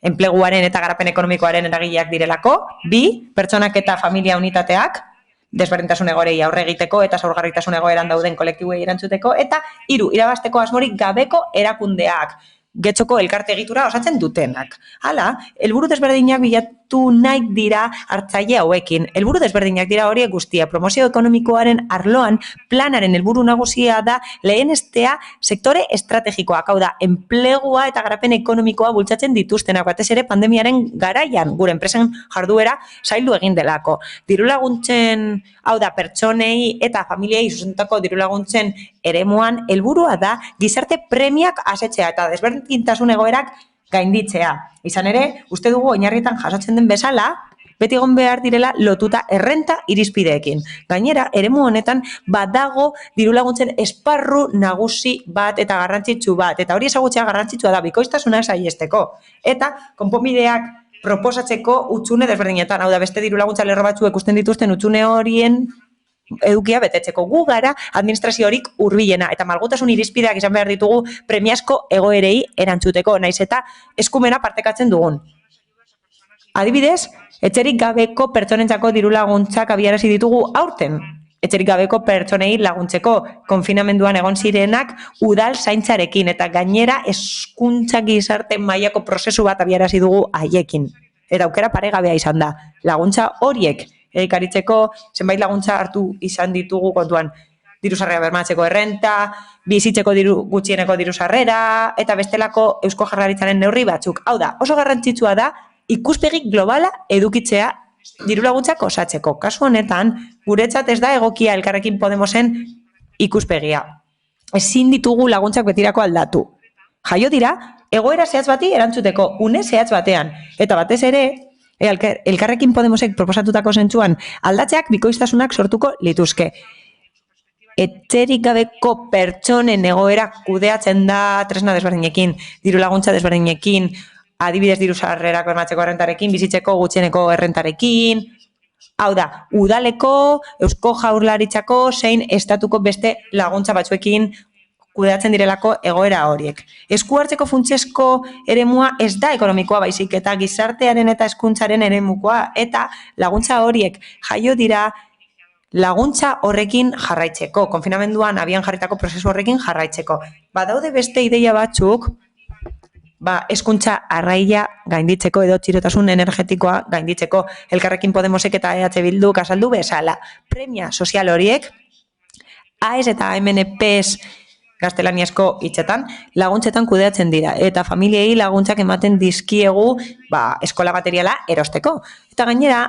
enpleguaren eta garapen ekonomikoaren eragileak direlako, 2 pertsonak eta familia unitateak, desberdintasun egoerei aurre egiteko eta zaurgarritasun egoeran dauden kolektiboei erantzuteko, eta 3 irabazteko asmorik gabeko erakundeak, getxoko elkarte egitura osatzen dutenak. Hala, helburu desberdinak bilatu nahi dira hartzaile hauekin. Helburu desberdinak dira horiek guztia. Promozio ekonomikoaren arloan planaren helburu nagusia da lehenestea sektore estrategikoak, hau da, enplegua eta garapen ekonomikoa bultzatzen dituztenak, batez ere pandemiaren garaian, gure enpresen jarduera zaildu egin delako. Diru laguntzen, hau da, pertsonei eta familiei zuzendutako diru laguntzen eremuan helburua da gizarte premiak asetzea eta desberdintasun egoerak gainditzea. Izan ere, uste dugu oinarrietan jasotzen den bezala, beti egon behar direla lotuta errenta irizpideekin. Gainera, eremu honetan badago diru laguntzen esparru nagusi bat eta garrantzitsu bat, eta hori ezagutzea garrantzitsua da bikoiztasuna saihesteko. Eta konponbideak proposatzeko hutsune desberdinetan, hau da beste diru laguntza lerro batzuek usten dituzten hutsune horien edukia betetzeko. Gu gara administraziorik hurbilena eta malgutasun irizpideak izan behar ditugu premiazko egoerei erantzuteko, naiz eta eskumena partekatzen dugun. Adibidez, etxerik gabeko pertsonentzako diru laguntzak abiarazi ditugu aurten. Etxerik gabeko pertsonei laguntzeko konfinamenduan egon zirenak udal zaintzarekin eta gainera hezkuntza gizarte mailako prozesu bat abiarazi dugu haiekin. Eta aukera paregabea izan da. Laguntza horiek egikaritzeko zenbait laguntza hartu izan ditugu kontuan. Diru sarrera bermatzeko errenta, bizitzeko gutxieneko diru sarrera eta bestelako Eusko Jaurlaritzaren neurri batzuk. Hau da, oso garrantzitsua da ikuspegi globala edukitzea diru laguntzak osatzeko. Kasu honetan, guretzat ez da egokia Elkarrekin Podemosen ikuspegia. Ezin ditugu laguntzak betirako aldatu. Jaio dira, egoera zehatz bati erantzuteko, une zehatz batean. Eta batez ere, Elkarrekin Podemosek proposatutako zentzuan aldatzeak bikoiztasunak sortuko lituzke. Etxerik gabeko pertsonen egoera kudeatzen da tresna desberdinekin, diru laguntza desberdinekin, adibidez diru sarrerak bermatzeko errentarekin, bizitzeko gutxieneko errentarekin. Hau da, udaleko, Eusko Jaurlaritzako, zein estatuko beste laguntza batzuekin kudeatzen direlako egoera horiek. Esku hartzeko funtsezko eremua ez da ekonomikoa baizik eta gizartearen eta hezkuntzaren eremukoa eta laguntza horiek jaio dira laguntza horrekin jarraitzeko, konfinamenduan abian jarritako prozesu horrekin jarraitzeko. Badaude beste ideia batzuk, hezkuntza arraia gainditzeko edo txirotasun energetikoa gainditzeko. Elkarrekin Podemosek eta EH Bilduk azaldu bezala. Premia sozial horiek, AES eta MNPs gaztelaniazko hitzetan, laguntzetan kudeatzen dira. Eta familiei laguntzak ematen dizkiegu eskola materiala erosteko. Eta gainera,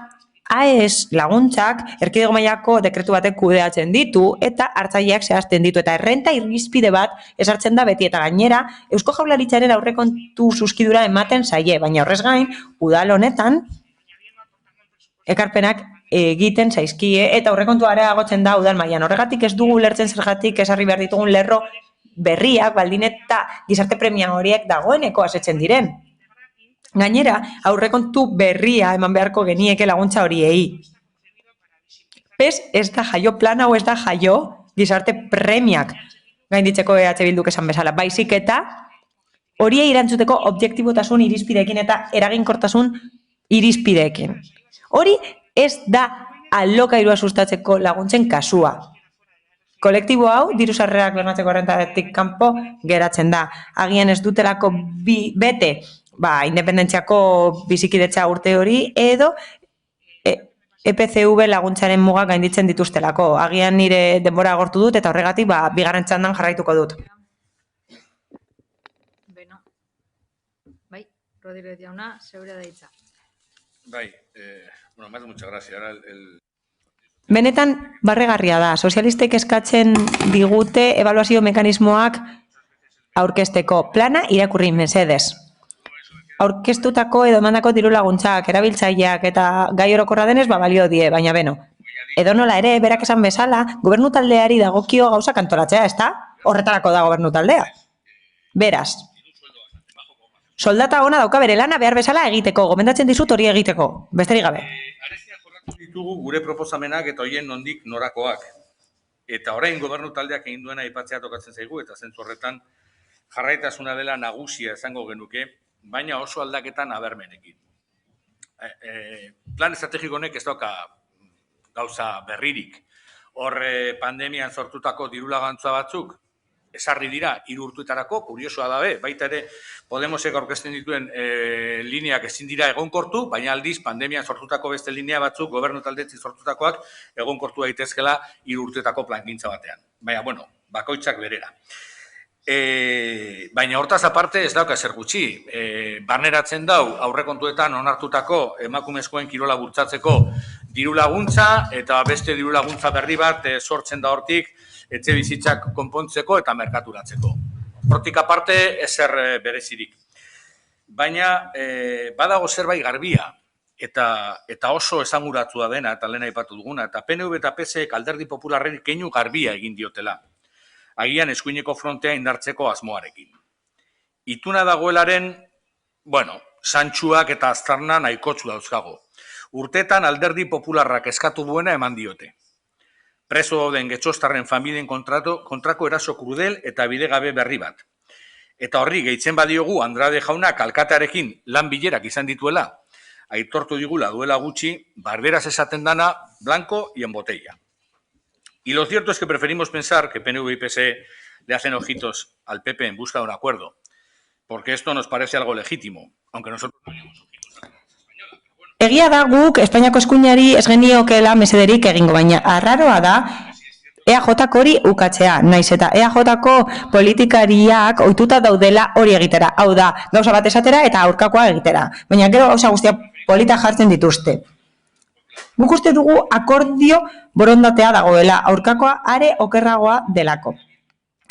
AES laguntzak erkidego mailako dekretu batek kudeatzen ditu eta hartzaileak zehazten ditu. Eta errenta irizpide bat ezartzen da beti. Eta gainera, Eusko Jaurlaritzaren aurrekontu zuzkidura ematen zaie. Baina horrez gain, udal honetan, ekarpenak egiten zaizkie eta aurrekontua areagotzen da udal mailan. Horregatik ez dugu ulertzen zergatik ezarri behar ditugun lerro berriak, baldin eta gizarte premia horiek dagoeneko asetzen diren. Gainera, aurrekontu berria eman beharko genieke laguntza horiei. PES ez da jaio, plan hau ez da jaio gizarte premiak gainditzeko EH Bilduk esan bezala. Baizik eta horiei erantzuteko objektibotasun irizpideekin eta eraginkortasun irizpideekin. Hori ez da alokairua sustatzeko laguntzen kasua. Kolektibo hau, diru sarrerak bermatzeko errentatik kanpo geratzen da. Agian ez dutelako bete, independentziako bizikidetza urte hori, edo EPCV laguntzaren muga gainditzen dituztelako. Agian nire denbora agortu dut eta horregatik bigarren txandan jarraituko dut. Beno. Rodríguez jauna, zeure da hitza. Bueno, muchas gracias. Ahora Benetan barregarria da. Sozialistek eskatzen digute ebaluazio mekanismoak aurkezteko. Plana irakurri mesedez. Aurkeztutako edo emandako diru laguntzak, erabiltzaileak eta gai orokorra denez balio die, baina beno. Edonola ere, berak esan bezala, gobernu taldeari dagokio gauzak antolatzea, ezta? Horretarako da gobernu taldea. Beraz, soldata ona dauka bere lana behar bezala egiteko, gomendatzen dizut hori egiteko, besterik gabe. ditugu gure proposamenak eta hoien nondik norakoak. Eta orain gobernu taldeak egin duena aipatzea tokatzen zaigu, eta zentzu horretan jarraitasuna dela nagusia esango genuke, baina oso aldaketan abermenekin. Plan estrategiko honek ez dauka gauza berririk. Hor pandemian sortutako dirulagantza batzuk, esarri dira 3 urteetarako, kuriosoa dabe, baita ere Podemosek aurkezten dituen lineak ezin dira egonkortu, baina aldiz pandemian sortutako beste linea batzuk, gobernu taldetzi sortutakoak egonkortu daitezkela 3 urteetako plangintza batean. Baina, bueno, bakoitzak berera. Baina hortaz aparte ez dauka ezer gutxi. Barneratzen dau aurrekontuetan onartutako emakumezkoen kirola bultzatzeko diru laguntza eta beste diru laguntza berri bat sortzen da hortik etxe bizitzak konpontzeko eta merkaturatzeko. Hortik aparte ezer berezirik. Baina badago zerbait garbia eta oso esanguratsua dena eta lehen aipatu duguna, eta PNV eta PSek Alderdi Popularrari keinu garbia egin diotela. Agian eskuineko frontea indartzeko asmoarekin. Ituna dagoelaren, bueno, santxuak eta aztarna nahikotsu dauzkago. Urtetan Alderdi Popularrak eskatu duena eman diote. Preso dauden getxostarren familien kontrako eraso krudel eta bidegabe berri bat. Eta horri gehitzen badiogu Andrade jaunak alkatearekin lan bilerak izan dituela, aitortu digula duela gutxi, barberaz esaten dana, blanco y en botella. Y lo cierto es que preferimos pensar que PNV y PSE le hacen ojitos al PP en busca de un acuerdo, porque esto nos parece algo legítimo, aunque nosotros no hayamos ojitos a la prensa española. Egia da guk Espainiako eskuinari ez geniokeela mesederik egingo, baina arraroa da EAJko hori ukatzea, naiz eta EAJko politikariak ohituta daudela hori egitera. Hau da, gauza bat esatera eta aurkakoa egitera. Baina gero gauza guztia polita jartzen dituzte. Guk uste dugu akordio borondatea dagoela, aurkakoa are okerragoa delako.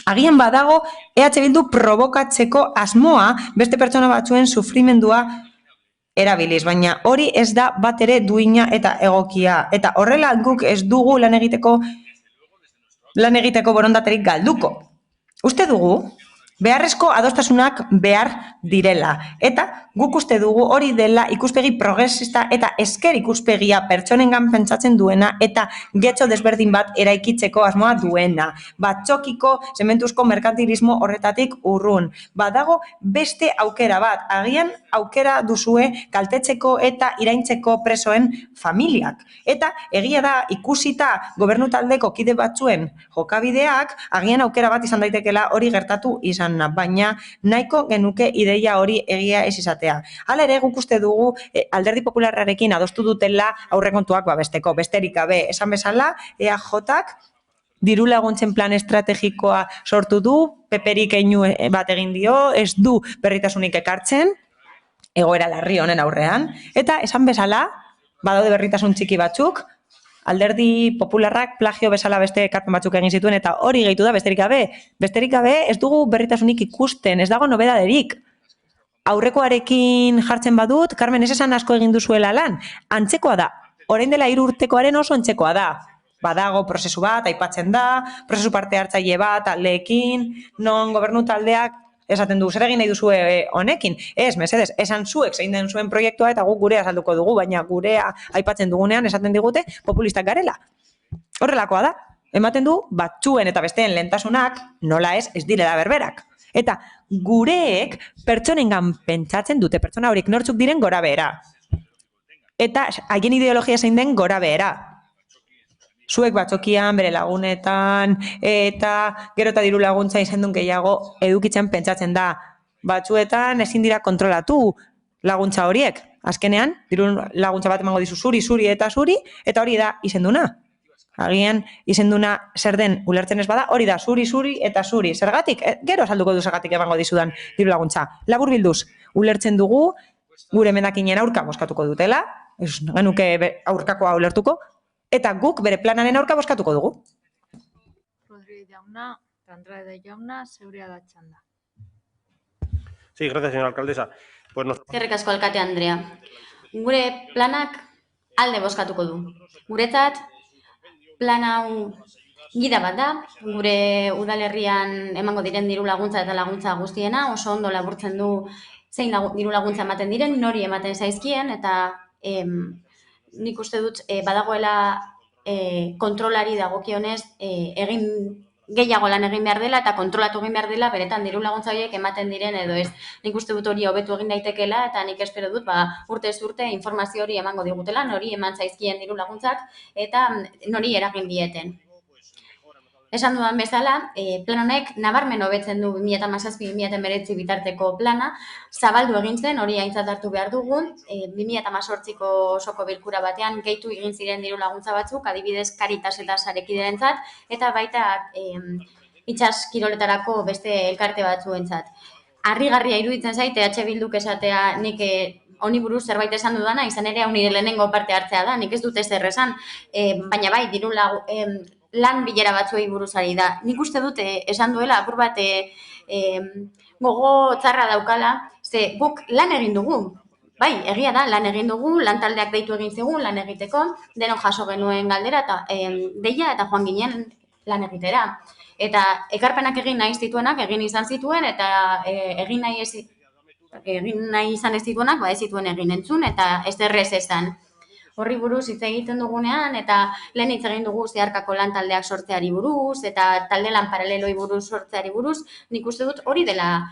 Agian badago EH Bildu provokatzeko asmoa beste pertsona batzuen sufrimendua erabiliz, baina hori ez da bat ere duina eta egokia. Eta horrela guk ez dugu lan egiteko borondaterik galduko. Uste dugu, Beharrezko adostasunak behar direla. Eta guk uste dugu hori dela ikuspegi progresista eta esker ikuspegia pertsonengan pentsatzen duena eta getxo desberdin bat eraikitzeko asmoa duena. Txokiko zementuzko merkantilismo horretatik urrun. Badago beste aukera bat. Agian aukera duzue kaltetzeko eta iraintzeko presoen familiak. Eta egia da ikusita gobernu taldeko kide batzuen jokabideak, agian aukera bat izan daitekela hori gertatu izan. Baina nahiko genuke ideia hori egia ez izatea. Hala ere guk uste dugu Alderdi Popularrarekin adostu dutela aurrekontuak babesteko. Besterik gabe, esan bezala, EAJak diru laguntzen plan estrategikoa sortu du, peperik keinu bat egin dio, ez du berritasunik ekartzen, egoera larri honen aurrean, eta esan bezala, badaude berritasun txiki batzuk, Alderdi Popularrak plagio bezala beste ekarpen batzuk egin zituen eta hori gehitu da besterik gabe ez dugu berritasunik ikusten, ez dago nobedaderik. Aurrekoarekin jartzen badut, Carmen, ez esan asko egin duzuela lan, antzekoa da, orain dela 3 urtekoaren oso antzekoa da. Badago prozesu bat, aipatzen da, prozesu parte hartzaile bat, taldeekin, non gobernu taldeak esaten du, zer egin nahi duzue honekin? Ez, mesedez, esan zuek zein den zuen proiektua eta guk gurea azalduko dugu, baina gurea aipatzen dugunean esaten digute populistak garela. Horrelakoa da, ematen du batzuen eta besteen lehentasunak nola ez direla berberak. Eta gureek pertsonengan pentsatzen dute, pertsona horiek nortzuk diren gora behera. Eta haien ideologia zein den gora behera. Zuek batzokian, bere lagunetan, eta gero eta diru laguntza izendun gehiago edukitzen pentsatzen da. Batzuetan ezin dira kontrolatu laguntza horiek. Azkenean, diru laguntza bat emango dizu zuri eta hori da izenduna. Agian izenduna zer den ulertzen ez bada, hori da zuri eta zuri. Zergatik? Gero azalduko du zergatik emango dizudan diru laguntza. Laburbilduz, ulertzen dugu gure emendakinen aurka bozkatuko dutela, ez genuke aurkakoa ulertuko, eta guk bere planaren aurka bozkatuko dugu. Rodríguez jauna, Andrade jauna, zeurea da txanda. Sí, gracias, señora alcaldesa. Eskerrik asko, alkate Andrea. Gure planak alde bozkatuko du. Guretzat, plan hau gida bat da, gure udalerrian emango diren diru laguntza eta laguntza guztiena, oso ondo laburtzen du zein diru laguntza ematen diren, nori ematen zaizkien, eta nik uste dut badagoela kontrolari dagokionez egin gehiago lan egin behar dela eta kontrolatu egin behar dela beretan diru laguntza horiek ematen diren edo ez. Nik uste dut hori hobetu egin daitekeela eta nik espero dut urtez urte informazio hori emango digutela, nori eman zaizkien diru laguntzak eta nori eragin dieten. Esan dudan bezala, plan honek nabarmen hobetzen du 2017-2019 bitarteko plana, zabaldu egin zen, hori aintzat hartu behar dugun, 2018ko osoko bilkura batean gehitu egin ziren diru laguntza batzuk, adibidez Caritas eta Sarekiderentzat, eta baita itsas kiroletarako beste elkarte batzuentzat. Harrigarria iruditzen zait, EH Bilduk esatea nik honi buruz zerbait esan dudana, izan ere honi lehenengo parte hartzea da, nik ez dut ezer esan, baina bai, diru lan bilera batzuei buruzari da. Nik uste dute esan duela apur bat gogo txarra daukala, ze guk lan egin dugu. Bai, egia da, lan egin dugu, lan taldeak deitu egin zigun, lan egiteko, denok jaso genuen galdera eta deia eta joan ginen lan egitera. Eta ekarpenak egin nahi zituenak, egin izan zituen, eta egin nahi izan ez zituenak, ez zituen egin entzun, eta ez errez esan. Horri buruz hitz egiten dugunean, eta lehen hitz egin dugu zeharkako lan taldeak sortzeari buruz, eta talde lan paraleloi buruz sortzeari buruz, nik uste dut hori dela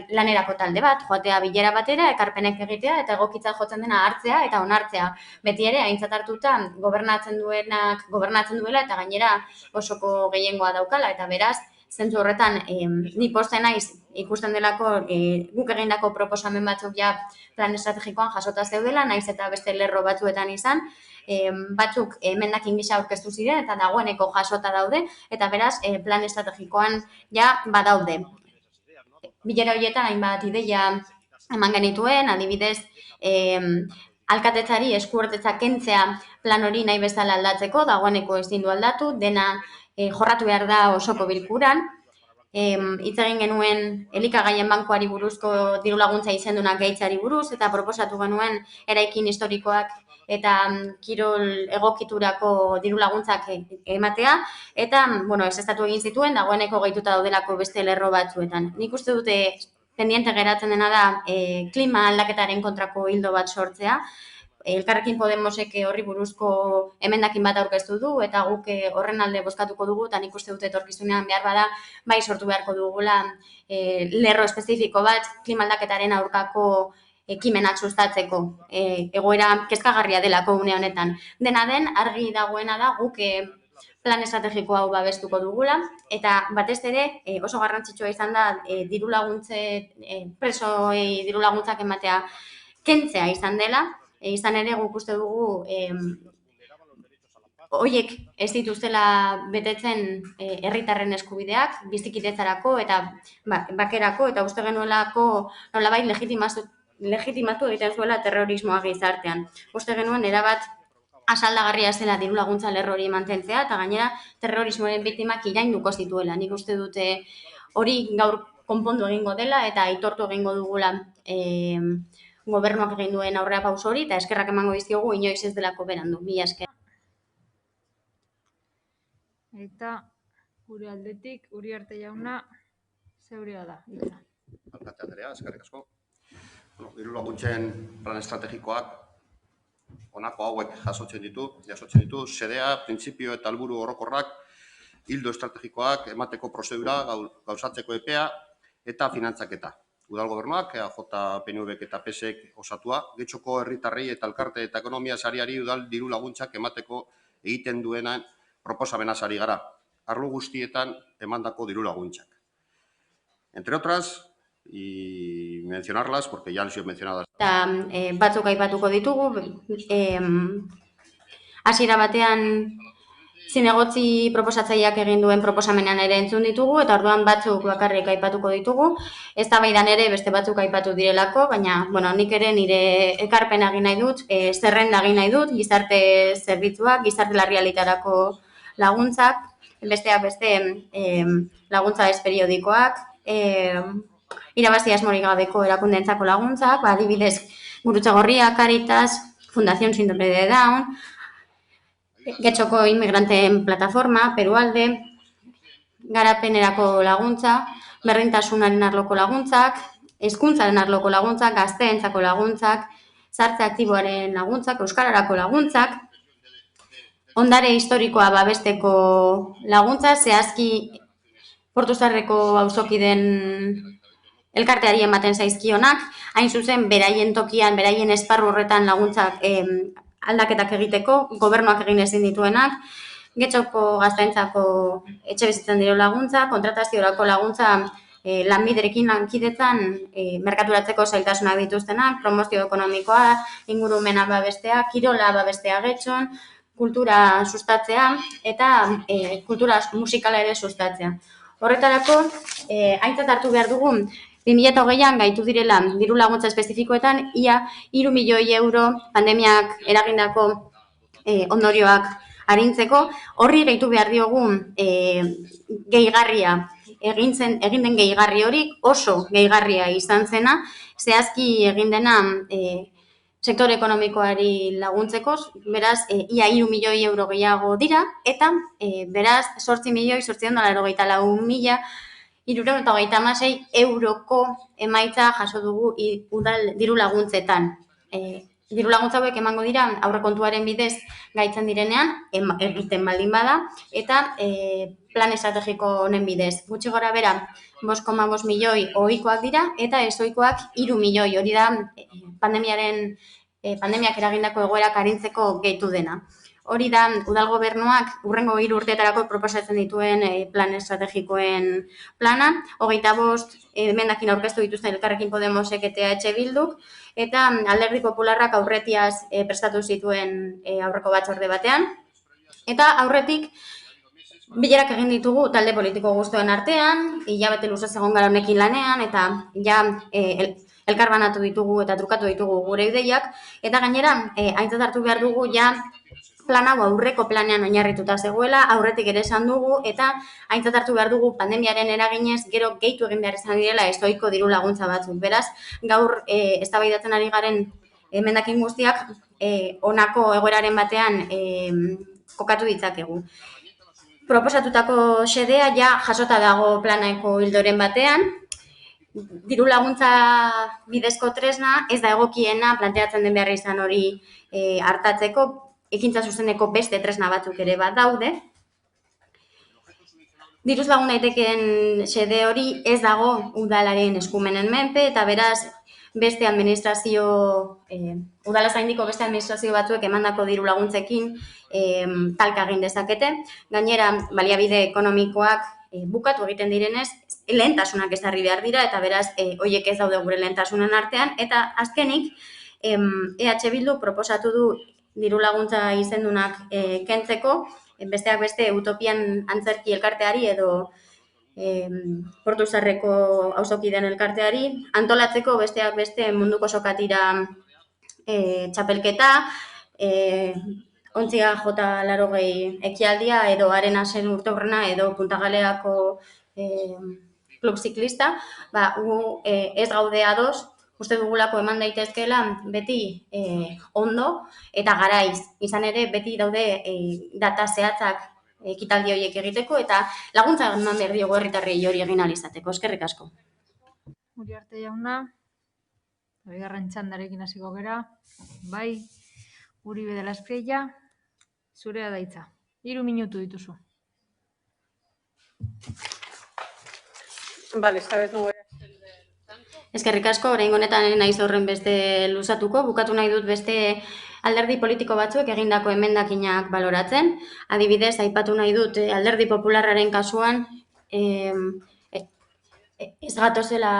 lanerako talde bat, joatea bilera batera, ekarpenek egitea, eta egokitza jotzen dena hartzea eta onartzea. Beti ere, aintzat hartuta, gobernatzen duela, eta gainera osoko gehiengoa daukala, eta beraz, zentzu horretan, ni pozten naiz ikusten delako guk egindako proposamen batzuk ja plan estrategikoan jasota zeudela, naiz eta beste lerro batzuetan izan, batzuk emendakin gisa aurkeztu ziren eta dagoeneko jasota daude, eta beraz plan estrategikoan ja badaude. Bilera horietan hainbat ideia eman genituen, adibidez, alkatetzari eskuartetza kentzea plan hori nahi bezala aldatzeko, dagoeneko ezin du aldatu, dena jorratu behar da osoko bilkuran, hitz egin genuen elikagaien bankuari buruzko diru laguntza izendunak gehitzeari buruz, eta proposatu genuen eraikin historikoak eta kirol egokiturako diru laguntzak ematea, eta, ezeztatu egin zituen, dagoeneko gehituta daudelako beste lerro batzuetan. Nik uste dute pendiente geratzen dena da klima aldaketaren kontrako hildo bat sortzea. Elkarrekin Podemosek horri buruzko emendakin bat aurkeztu du, eta guk horren alde bozkatuko dugu, eta nik uste dute etorkizunean behar bada, bai sortu beharko dugula lerro espezifiko bat klima aldaketaren aurkako ekimenak sustatzeko, egoera kezkagarria delako une honetan. Dena den, argi dagoena da guk plan estrategiko hau babestuko dugula, eta batez ere oso garrantzitsua izan da diru presoei diru laguntzak ematea kentzea izan dela. Izan ere guk uste dugu horiek ez dituztela betetzen herritarren eskubideak, bizikidetzarako eta bakerako, eta uste genuelako nolabait legitimatu egiten zuela terrorismoa gizartean. Uste genuen erabat asaldagarria zela diru laguntza lerro hori mantentzea, eta gainera terrorismoaren biktimak irainduko zituela. Nik uste dute hori gaur konpondu egingo dela eta aitortu egingo dugula gobernuak egin duen aurrea pauso hori, eta eskerrak emango dizkiogu inoiz ez delako berandu. Mila esker. Eta gure aldetik, Uriarte jauna, zeurea da. Alkate Andrea, eskerrik asko. Diru laguntzen plan estrategikoak honako hauek jasotzen ditu, xedea, printzipio eta helburu orokorrak, ildo estrategikoak, emateko prozedura, gauzatzeko epea eta finantzaketa. Udal gobernuak, EAJ, PNVek eta PSek osatua, Getxoko herritarrei eta elkarte eta ekonomia sariari udal diru laguntzak emateko egiten duenan proposamena sari gara, arlo guztietan emandako diru laguntzak. Entre otras, y mencionarlas, porque ya han sido mencionadas. Eta batzuk aipatuko ditugu, hasiera batean zinegotzi proposatzaileak egin duen proposamenean ere entzun ditugu, eta orduan batzuk bakarrik aipatuko ditugu. Eztabaidan ere beste batzuk aipatu direlako, baina nik ere nire ekarpena egin nahi dut, zerrenda egin nahi dut, gizarte zerbitzuak, gizarte larrialietarako laguntzak, besteak beste laguntza ez periodikoak, irabazi asmorik gabeko erakundeentzako laguntzak, adibidez Gurutze Gorria, Caritas, Fundación Síndrome de Down, Getxoko Inmigranteen Plataforma, Perualde, Garapenerako laguntza, Berdintasunaren arloko laguntzak, Hezkuntzaren arloko laguntzak, Gazteentzako laguntzak, Zahartze aktiboaren laguntzak, Euskararako laguntzak, Ondare historikoa babesteko laguntza, zehazki Portuzarreko auzokideen elkarteari ematen zaizkionak, hain zuzen beraien tokian, beraien esparru horretan laguntzak aldaketak egiteko, gobernuak egin ezin dituenak, Getxoko gaztaentzako etxebizitzen diru laguntza, kontrataziorako laguntza lanbiderekin lankidetzan merkaturatzeko zailtasunak dituztenak, promozio ekonomikoa, ingurumena babestea, kirola babestea Getxon, kultura sustatzea eta kultura musikala ere sustatzea. Horretarako, aintzat hartu behar dugun, 2008an gaitu direla diru laguntza espezifikoetan, ia 3 milioi euro pandemiak eragindako ondorioak arintzeko, horri gehitu behar diogun gehigarria, egin den gehigarri hori oso gehigarria izan zena, zehazki egin dena sektore ekonomikoari laguntzeko, beraz, ia 3 milioi euro gehiago dira, eta beraz, 8.894.336 euroko emaitza jaso dugu udal diru laguntzetan. Diru laguntza hauek emango dira aurrekontuaren bidez gaitzen direnean, egiten baldin bada, eta plan estrategiko honen bidez. Gutxi gora bera, 5,5 milioi ohikoak dira, eta ez ohikoak 3 milioi, hori da pandemiak eragindako egoerak arintzeko gehitu dena. Hori da, udal gobernuak hurrengo 3 urteetarako proposatzen dituen plan estrategikoen plana, 25 emendakin aurkeztu dituzten Elkarrekin Podemosek eta EH Bilduk, eta Alderdi Popularrak aurretiaz prestatu zituen aurreko batzorde batean. Eta aurretik, bilerak egin ditugu talde politiko guztuen artean, hilabete luzez egon gara honekin lanean, eta ja elkarbanatu ditugu eta trukatu ditugu gure ideiak, eta gainera, aintzat hartu behar dugu ja plan hau aurreko planean oinarrituta zegoela, aurretik ere esan dugu, eta aintzat hartu behar dugu pandemiaren eraginez gero gehitu egin behar izan direla ezohiko diru laguntza batzuk. Beraz, gaur eztabaidatzen ari garen emendakin guztiak honako egoeraren batean kokatu ditzakegu. Proposatutako xedea ja jasota dago planeko ildoren batean, diru laguntza bidezko tresna ez da egokiena planteatzen den behar izan hori hartatzeko, ekintza zuzeneko beste tresna batzuk ere bat daude. Diruz lagun daitekeen xede hori ez dago udalaren eskumenen menpe, eta beraz beste administrazio, udala zaindiko beste administrazio batzuek emandako diru laguntzekin talka egin dezakete. Gainera, baliabide ekonomikoak bukatu egiten direnez, lehentasunak ezarri behar dira, eta beraz, horiek ez daude gure lehentasunen artean, eta azkenik, EH Bildu proposatu du diru laguntza izendunak kentzeko, besteak beste Utopian Antzerki elkarteari edo Portu Zaharreko auzokideen elkarteari, antolatzeko besteak beste munduko sokatira txapelketa, Ontzia J80 ekialdia edo Arena Zen urteurrena edo Punta Galeako klub ziklista, ez gaude ados, uste dugulako eman daitezkeela beti ondo eta garaiz. Izan ere, beti daude data zehatzak ekitaldi horiek egiteko eta laguntza eman behar diogu herritarrei hori egin ahal izateko. Eskerrik asko. Uriarte jauna, bigarren txandarekin hasiko gera. Bai, Uribe de la Espriella, zurea da hitza. 3 minutu dituzu. Vale, esta vez no voy a... Eskerrik asko, oraingo honetan naiz horren beste luzatuko, bukatu nahi dut beste alderdi politiko batzuek egindako emendakinak baloratzen. Adibidez, aipatu nahi dut alderdi popularraren kasuan ez gatozela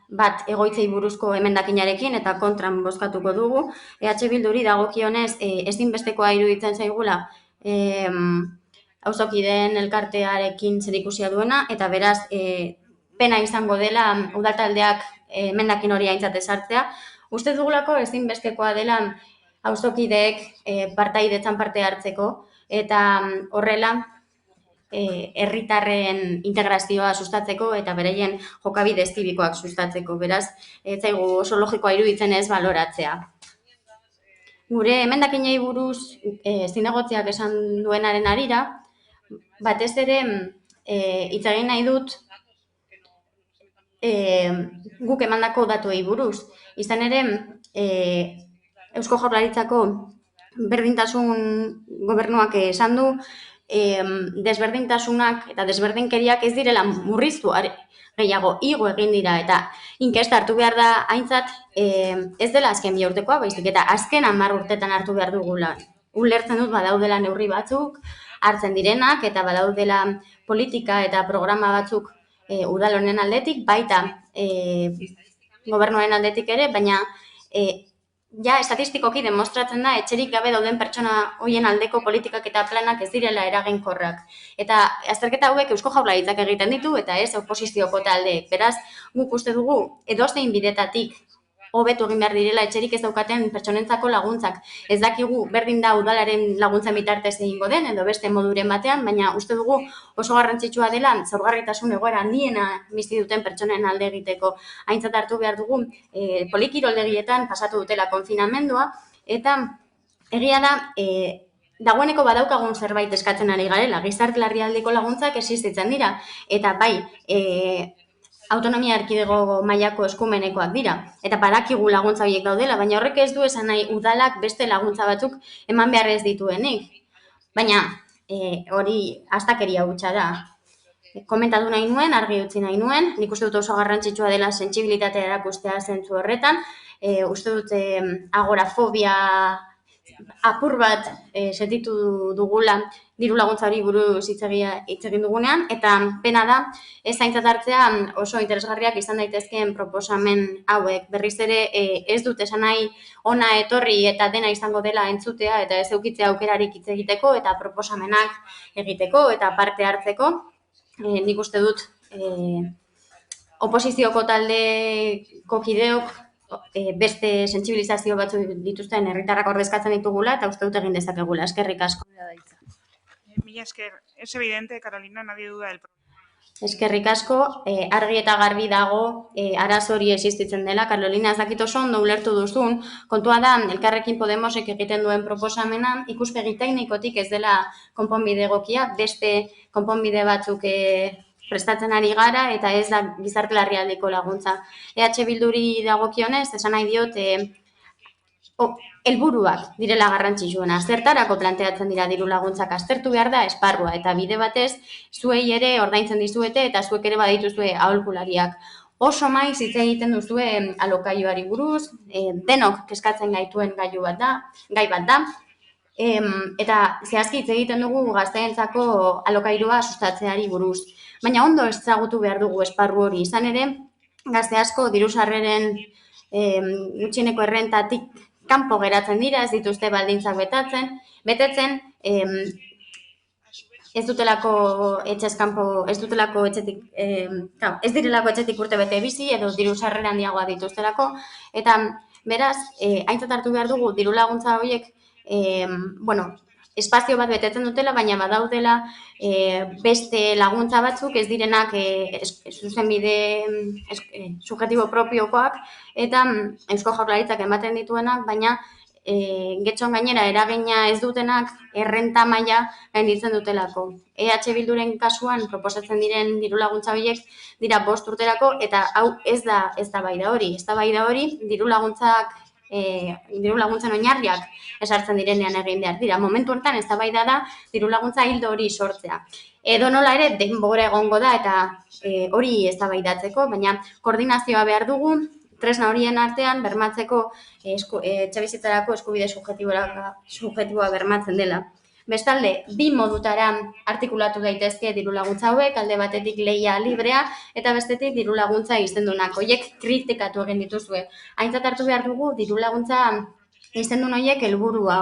bat egoitzei buruzko emendakinarekin eta kontran bozkatuko dugu. EH Bilduri dagokionez ezinbestekoa iruditzen zaigula auzokideen elkartearekin zerikusia duena, eta beraz pena izango dela udaltaldeak emendakin hori aintzat ezartzea. Uste dugulako ezinbestekoa dela auzokideek partaidetzan parte hartzeko, eta horrela herritarren integrazioa sustatzeko eta beraien jokabide eztibikoak sustatzeko. Beraz, ez zaigu oso logikoa iruditzen ez baloratzea. Gure emendakinei buruz zinegotziak esan duenaren harira, batez ere hitz egin nahi dut guk emandako datuei buruz. Izan ere, Eusko Jaurlaritzako berdintasun gobernuak esan du desberdintasunak eta desberdinkeriak ez direla murriztu, gehiago igo egin dira, eta inkesta hartu behar da aintzat ez dela azken 2 urtekoa, baizik eta azken 10 urtetan hartu behar dugula. Ulertzen dut badaudela neurri batzuk hartzen direnak, eta badaudela politika eta programa batzuk udal honen aldetik, baita gobernuaren aldetik ere, baina ja estatistikoki demostratzen da etxerik gabe dauden pertsona hoien aldeko politikak eta planak ez direla eraginkorrak. Eta azterketa hauek Eusko Jaurlaritzak egiten ditu eta ez oposizioko taldeek. Beraz, guk uste dugu edozein bidetatik hobetu egin behar direla etxerik ez daukaten pertsonentzako laguntzak. Ez dakigu berdin da udalaren laguntzen bitartez egingo den edo beste moduren batean, baina uste dugu oso garrantzitsua dela zaurgarritasun egoera handiena bizi duten pertsonen alde egiteko. Aintzat hartu behar dugu polikiroldegietan pasatu dutela konfinamendua, eta egia da dagoeneko badaukagun zerbait eskatzen ari garela, gizarte larrialdiko laguntzak existitzen dira, eta bai, autonomia erkidego mailako eskumenekoak dira, eta badakigu laguntza horiek daudela, baina horrek ez du esan nahi udalak beste laguntza batzuk eman behar ez dituenik. Baina hori astakeria hutsa da. Komentatu nahi nuen, argi utzi nahi nuen, nik uste dut oso garrantzitsua dela sentsibilitatea erakustea zentzu horretan, uste dut agorafobia apur bat sentitu dugula diru laguntza hori buruz hitz egin dugunean, eta pena da ez aintzat hartzea oso interesgarriak izan daitezkeen proposamen hauek. Berriz ere ez dut esan nahi ona etorri eta dena izango dela entzutea eta ez eukitzea aukerarik hitz egiteko eta proposamenak egiteko eta parte hartzeko. Nik uste dut oposizioko taldeko kideok beste sentsibilizazio batzu dituzten herritarrak ordezkatzen ditugula eta uste dut egin dezakegula. Eskerrik asko. Mila esker. Es evidente, Carolina, nadie duda del problema. Eskerrik asko, argi eta garbi dago arazo hori existitzen dela. Carolina, ez dakit oso ondo ulertu duzun, kontua da, Elkarrekin Podemosek egiten duen proposamena, ikuspegi teknikotik ez dela konponbide egokia, beste konponbide batzuk prestatzen ari gara eta ez da gizarte larrialdiko laguntza. EH Bilduri dagokionez, esan nahi diot, helburuak direla garrantzitsuena. Zertarako planteatzen dira diru laguntzak, aztertu behar da esparrua eta bide batez zuei ere ordaintzen dizuete eta zuek ere badituzue aholkulariak. Oso maiz hitz egiten duzue alokairuari buruz, denok kezkatzen gaituen gai bat da. Eta zehazki hitz egiten dugu gazteentzako alokairua sustatzeari buruz. Baina ondo ezagutu behar dugu esparru hori, izan ere gazte asko diru-sarreren gutxieneko errentatik kanpo geratzen dira, ez dituzte baldintzak betetzen, ez direlako etxetik urte bete bizi edo diru-sarrera handiagoa dituztelako, eta beraz, aintzat hartu behar dugu diru laguntza horiek, espazio bat betetzen dutela, baina badaudela beste laguntza batzuk ez direnak zuzenbide subjektibo propiokoak eta Eusko Jaurlaritzak ematen dituenak, baina getxon gainera eragina ez dutenak errenta maila gainditzen dutelako. EH Bilduren kasuan proposatzen diren diru laguntza horiek dira 5 urterako eta hau ez da eztabaida hori. Eztabaida hori diru laguntzen oinarriak esartzen direnean egin behar dira. Momentu hortan eztabaida da diru laguntza ildo hori sortzea. Edonola ere denbora egongo da eta hori eztabaidatzeko, baina koordinazioa behar dugu, tresna horien artean bermatzeko etxebizitzarako eskubide subjektiboa bermatzen dela. Bestalde, 2 modutara artikulatu daitezke diru laguntza hauek, alde batetik lehia librea eta bestetik diru laguntza izendunak. Horiek kritikatu egin dituzue. Aintzat hartu behar dugu diru laguntza izendun horiek helburua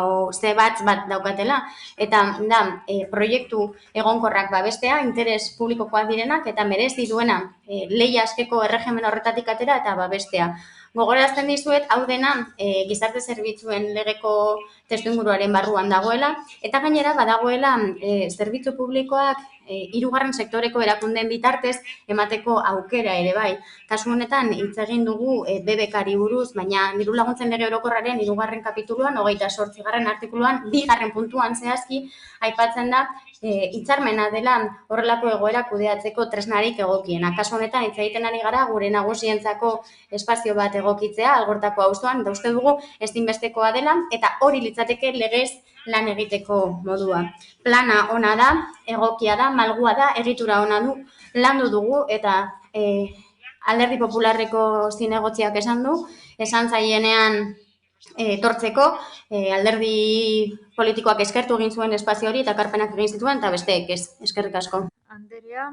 bat daukatela eta da proiektu egonkorrak babestea, interes publikokoak direnak eta merezi duena lehia askeko erregimen horretatik atera eta babestea. Gogorazten dizuet, hau dena gizarte zerbitzuen legeko testuinguruaren barruan dagoela, eta gainera badagoela zerbitzu publikoak 3. sektoreko erakundeen bitartez emateko aukera ere bai. Kasu honetan hitz egin dugu BBK-ari buruz, baina diru laguntzen lege orokorraren 3. kapituluan, 28. artikuluan, 2. puntuan zehazki aipatzen da hitzarmena dela horrelako egoera kudeatzeko tresnarik egokiena. Kasu honetan hitz egiten ari gara gure nagusientzako espazio bat egokitzea Algortako auzoan, da uste dugu ezinbestekoa dela eta hori litzateke legez lan egiteko modua. Plana ona da, egokia da, malgua da, egitura ona du, landu dugu eta Alderdi Popularreko zinegotziak esan zaienean etortzeko, alderdi politikoak eskertu egin zuen espazio hori eta ekarpenak egin zituen eta besteek ez. Eskerrik asko. Anderea,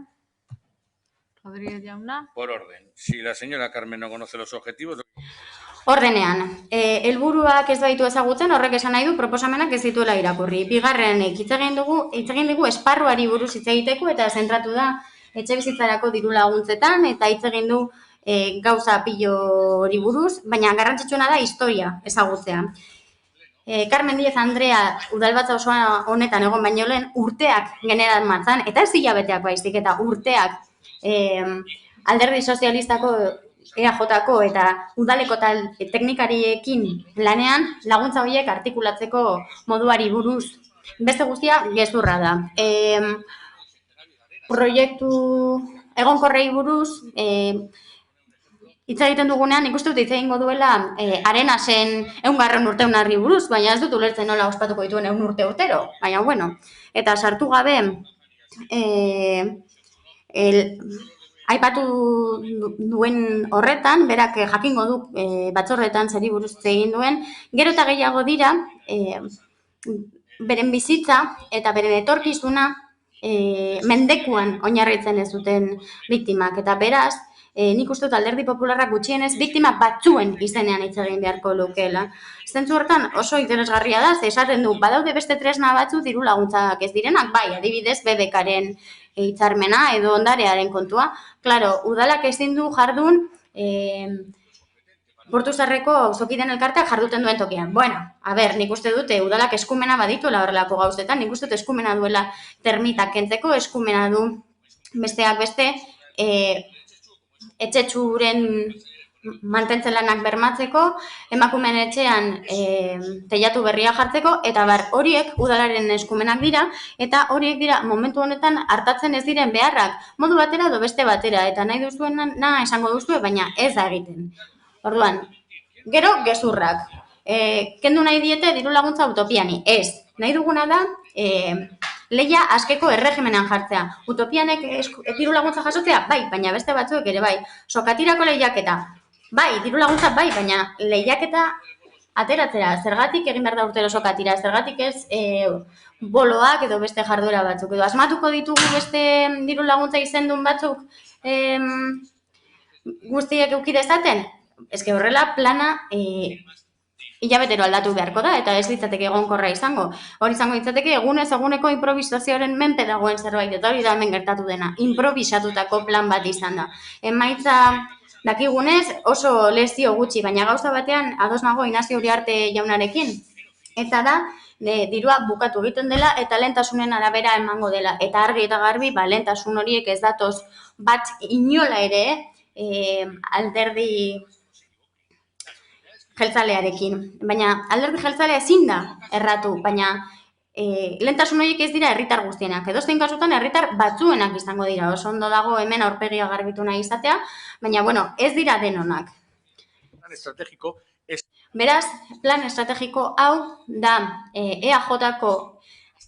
Rodríguez jauna. Por orden. Si la señora Carmen no conoce los objetivos... Ordenean, helburuak ez baditu ezagutzen, horrek esan nahi du proposamenak ez dituela irakurri. Bigarrenik, hitz egin dugu esparruari buruz hitz egiteko eta zentratu da etxebizitzarako diru laguntzetan eta hitz egin du gauza pilo hori buruz, baina garrantzitsuena da historia ezagutzea. Carmen Díez Andrea udalbatza osoa honetan egon baino lehen urteak generan martzan, eta ez hilabeteak baizik, eta urteak Alderdi Sozialistako EAJ-ko eta udaleko teknikariekin lanean laguntza horiek artikulatzeko moduari buruz. Beste guztia gezurra da. Proiektu egonkorrei buruz hitz egiten dugunean, ikuste dut hitz egingo duela Arenasen 100. urteunari buruz, baina ez dut ulertzen nola ospatuko dituen 100 urte urtero, baina bueno. Eta sartu gabe aipatu duen horretan, berak jakingo du batzordetan zeri buruz egin duen, gero eta gehiago dira beren bizitza eta beren etorkizuna mendekuan oinarritzen ez duten biktimak. Eta beraz, nik uste dut Alderdi Popularrak gutxienez biktima batzuen izenean hitz egin beharko lukeela. Zentzu hortan oso interesgarria da, esaten du, badaude beste tresna batzu diru laguntzak ez direnak, bai, adibidez BBK-ren hitzarmena edo ondarearen kontua. Claro, udalak ezin du jardun Portu Zaharreko auzokideen elkarteak jarduten duen tokian. Bueno, nik uste dute udalak eskumena badituela horrelako gauzetan, nik uste dut eskumena duela termitak kentzeko, eskumena du besteak beste, etxetxuren mantentzen lanak bermatzeko, emakumeen etxean teilatu berria jartzeko, eta horiek udalaren eskumenak dira, eta horiek dira momentu honetan hartatzen ez diren beharrak, modu batera edo beste batera, eta nahi duzuena esango duzue, baina ez da egiten. Orduan, gero gezurrak. Kendu nahi diete diru laguntza utopiani. Ez, nahi duguna da lehia askeko erregimenan jartzea. Utopianek diru laguntza jasotzea? Bai, baina beste batzuek ere bai. Sokatirako lehiaketa? Bai, diru laguntza bai, baina lehiaketa ateratzera. Zergatik egin behar da urtero sokatira? Zergatik ez boloak edo beste jarduera batzuk? Edo asmatuko ditugu beste diru laguntza izendun batzuk guztiek eduki dezaten? Ez que horrela plana hilabetero aldatu beharko da, eta ez litzateke egonkorra izango. Hori izango litzateke egunez eguneko improvisazioaren menpe dagoen zerbait, eta hori da hemen gertatu dena. Improvisatutako plan bat izan da. Emaitza dakigunez oso lezio gutxi, baina gauza batean ados nago Inazio Uriarte jaunarekin. Eta da, dirua bukatu egiten dela eta lehentasunen arabera emango dela. Eta argi eta garbi, lehentasun horiek ez datoz bat inola ere alderdi jeltzalearekin. Baina alderdi jeltzalea ezin da erratu, baina lehentasun horiek ez dira herritar guztienak. Edozein kasutan herritar batzuenak izango dira. Oso ondo dago hemen aurpegia garbitu nahi izatea, baina ez dira denonak. Beraz, plan estrategiko hau da EAJ-ko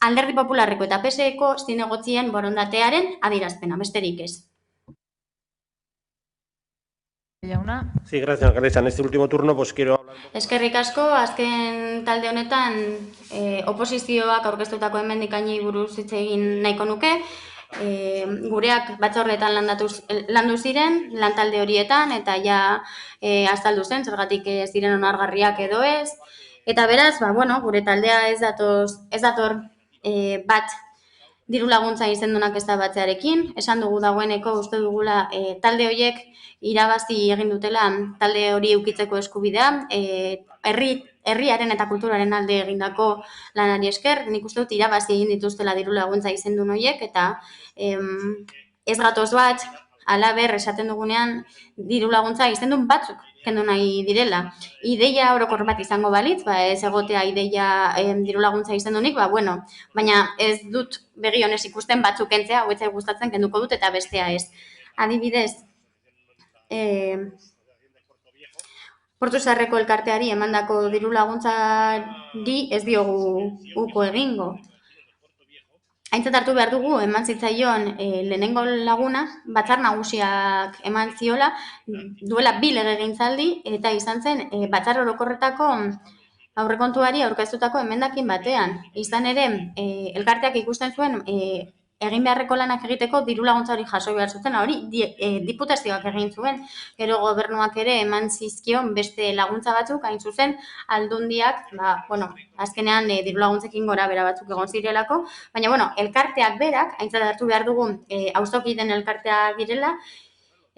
Alderdi Popularreko eta PSE-ko zinegotzien borondatearen adierazpena, besterik ez. Sí, gracias, alcaldesa. En este último turno, pues quiero hablar... Eskerrik asko, azken talde honetan oposizioak aurkeztutako emendikainei buruz hitz egin nahiko nuke. Gureak batzordeetan landu ziren, lantalde horietan, eta ja azaldu zen, zergatik ez diren onargarriak edo ez. Eta beraz, gure taldea ez dator bat diru laguntza izendunak ez da batzearekin. Esan dugu dagoeneko uste dugula talde horiek irabazi egin dutela talde hori eukitzeko eskubidea, herriaren eta kulturaren alde egindako lanari esker, nik uste dut irabazi egin dituztela diru laguntza izendun horiek, eta ez gatoz bat, halaber esaten dugunean diru laguntza izendun batzuk kendu nahi direla. Ideia orokor bat izango balitz, ez egotea ideia diru laguntza izendunik, baina ez dut begi honez ikusten batzuk kentzea, hau etzai gustatzen kenduko dut eta bestea ez. Adibidez, Portu Zaharreko elkarteari emandako diru laguntzari ez diogu uko egingo. Aintzat hartu behar dugu, eman zitzaion lehenengo laguna, batzar nagusiak eman ziola, duela 2 legegintzaldi, eta izan zen batzar orokorretako aurrekontuari aurkeztutako emendakin batean. Izan ere, elkarteak ikusten zuen egin beharreko lanak egiteko diru laguntza hori jaso behar zuten, hori diputazioak egin zuen, gero gobernuak ere eman zizkion beste laguntza batzuk, hain zuzen aldundiak, azkenean diru laguntzekin gora bera batzuk egon zirelako, baina elkarteak berak, aintzat hartu behar dugu auzokideen elkarteak direla,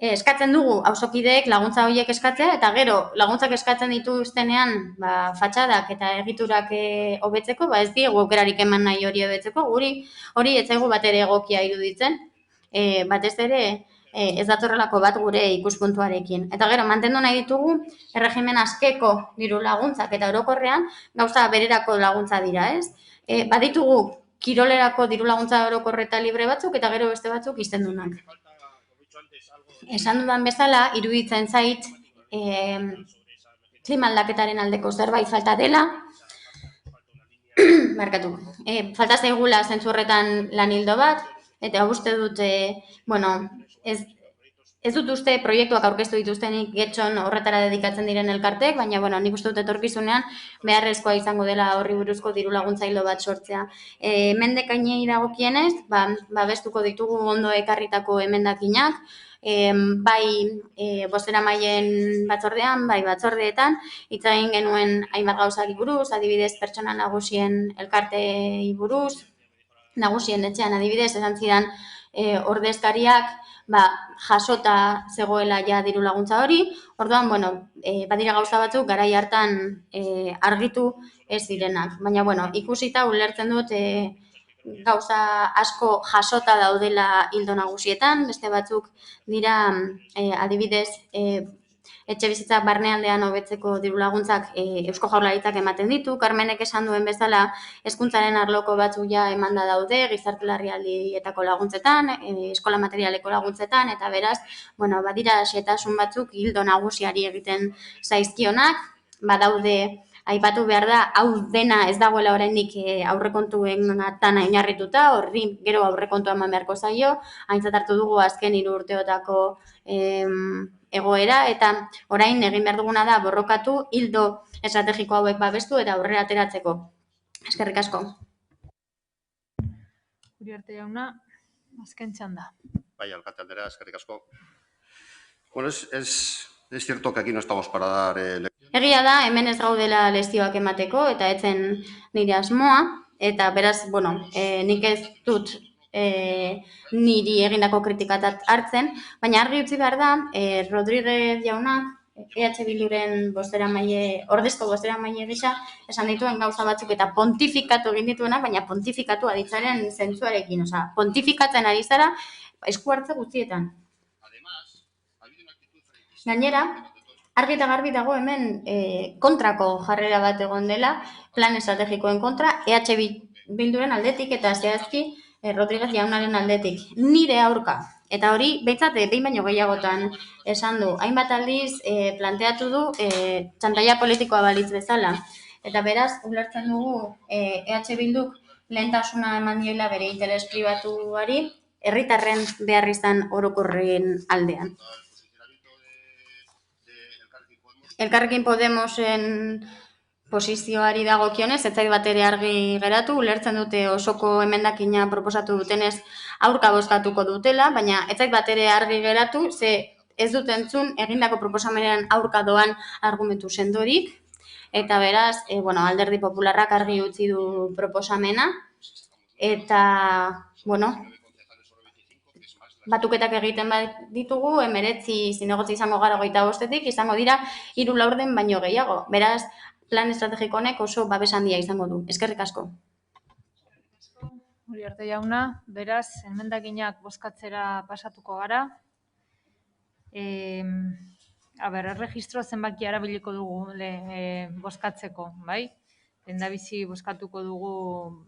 eskatzen dugu auzokideek laguntza horiek eskatzea, eta gero laguntzak eskatzen dituztenean fatxadak eta egiturak hobetzeko, ez diegu aukerarik eman nahi hori hobetzeko, hori ez zaigu bat ere egokia iruditzen, batez ere ez datorrelako bat gure ikuspuntuarekin. Eta gero, mantendu nahi ditugu erregimen askeko diru laguntzak eta orokorrean gauza bererako laguntza dira, ez? Baditugu kirolerako diru laguntza orokorreta libre batzuk eta gero beste batzuk izendunak. Esan dudan bezala, iruditzen zait klima aldaketaren aldeko zerbait falta dela, falta zaigula zentzu horretan lan ildo bat, eta uste dut, ez dut uste proiektuak aurkeztu dituztenik getxon horretara dedikatzen diren elkartek, baina nik uste dut etorkizunean beharrezkoa izango dela horri buruzko diru laguntza ildo bat sortzea. Emendekainei dagokienez, babestuko ditugu ondo ekarritako emendakinak, bai bozeramaileen batzordean, bai batzordeetan, hitz egin genuen hainbat gauzari buruz, adibidez pertsona nagusien elkartei buruz, nagusien etxean adibidez, esan zidan ordezkariak jasota zegoela ja diru laguntza hori. Orduan, badira gauza batzuk garai hartan argitu ez direnak. Baina, ikusita ulertzen dut gauza asko jasota daudela ildo nagusietan, beste batzuk dira adibidez etxebizitza barnealdean hobetzeko diru laguntzak Eusko Jaurlaritzak ematen ditu. Carmenek esan duen bezala, hezkuntzaren arloko batzuk ja emanda daude, gizarte larrialdietako laguntzetan, eskola materialeko laguntzetan, eta beraz, badira xehetasun batzuk ildo nagusiari egiten zaizkionak, badaude. Aipatu behar da, hau dena ez dagoela oraindik aurrekontuetan oinarrituta, horri gero aurrekontua eman beharko zaio, aintzat hartu dugu azken 3 urteotako egoera, eta orain egin behar duguna da borrokatu ildo estrategiko hauek babestu eta aurrera ateratzeko. Eskerrik asko. Uriarte jauna, azken txanda. Bai, alkate andrea, eskerrik asko. Bueno, es cierto que aquí no estamos para dar Egia da, hemen ez gaudela lezioak emateko, eta etzen nire asmoa, eta beraz, nik ez dut niri egindako kritikatat hartzen, baina argi utzi behar da, Rodríguez jaunak, EH Bilduren ordezko bozeramaile gisa, esan dituen gauza batzuk eta pontifikatu egin dituenak, baina pontifikatu aditzaren zentzuarekin, pontifikatzen ari zara esku hartze guztietan. Gainera, argi eta garbi dago hemen kontrako jarrera bat egon dela, plan estrategikoen kontra, EH Bilduren aldetik eta zehazki Rodríguez jaunaren aldetik. Nire aurka. Eta hori, behintzat, behin baino gehiagotan esan du. Hainbat aldiz planteatu du txantaia politikoa balitz bezala. Eta beraz, ulertzen dugu EH Bilduk lehentasuna eman dioela bere interes pribatuari, herritarren behar izan orokorren aldean. Elkarrekin Podemosen posizioari dagokionez, ez zait bat ere argi geratu, ulertzen dute osoko emendakina proposatu dutenez aurka bozkatuko dutela, baina ez zait bat ere argi geratu, ze ez dut entzun egindako proposamenean aurka doan argumentu sendorik, eta beraz, Alderdi Popularrak argi utzi du proposamena, eta, batuketak egiten ditugu, 19 zinegotzi izango gara 25-etik, izango dira 3 laurden baino gehiago. Beraz, plan estrategiko honek oso babes handia izango du. Eskerrik asko. Uriarte jauna, beraz, emendakinak bozkatzera pasatuko gara. Erregistro zenbaki erabiliko dugu bozkatzeko, bai? Lehendabizi bozkatuko dugu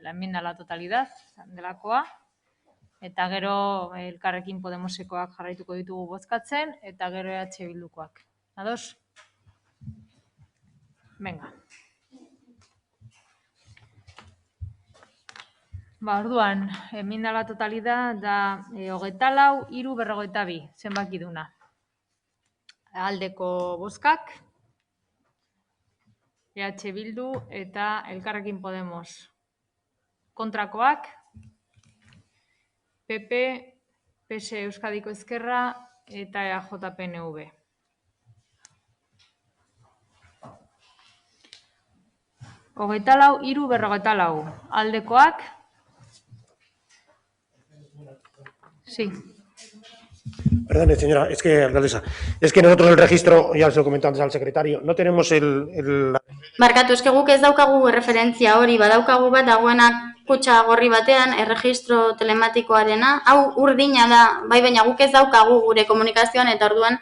la enmienda a la totalidad delakoa. Eta gero Elkarrekin Podemosekoak jarraituko ditugu bozkatzen, eta gero EH Bildukoak. Ados? Venga. Orduan, enmienda a la totalidad da 24, 3, 42, zenbaki duna. Aldeko bozkak, EH Bildu eta Elkarrekin Podemos. Kontrakoak, PP, PS Euskadiko Ezkerra eta EAJ-PNV. Hogeita lau, 3, 44. Aldekoak. Sí. Perdone, señora, es que, alcaldesa, es que nosotros el registro, ya se lo comenté antes al secretario, no tenemos Markatu, eske guk ez daukagu referentzia hori, badaukagu bat dagoenak kutxa gorri batean, erregistro telematikoarena, hau urdina da, bai, baina guk ez daukagu gure komunikazioan, eta orduan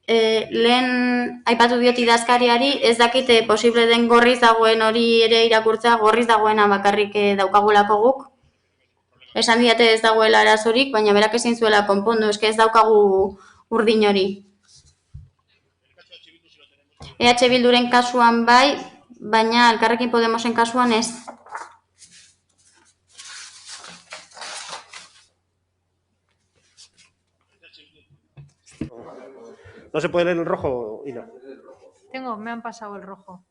lehen aipatu diot idazkariari, ez dakite posible den gorriz dagoen hori ere irakurtza, gorriz dagoena bakarrik daukagulako guk. Esan diate ez dagoela arazorik, baina berak ezin zuela konpondu, eske ez daukagu urdin hori. EH Bilduren kasuan bai, baina Elkarrekin Podemosen kasuan ez. ¿No se puede leer el rojo, Ina? Me han pasado el rojo.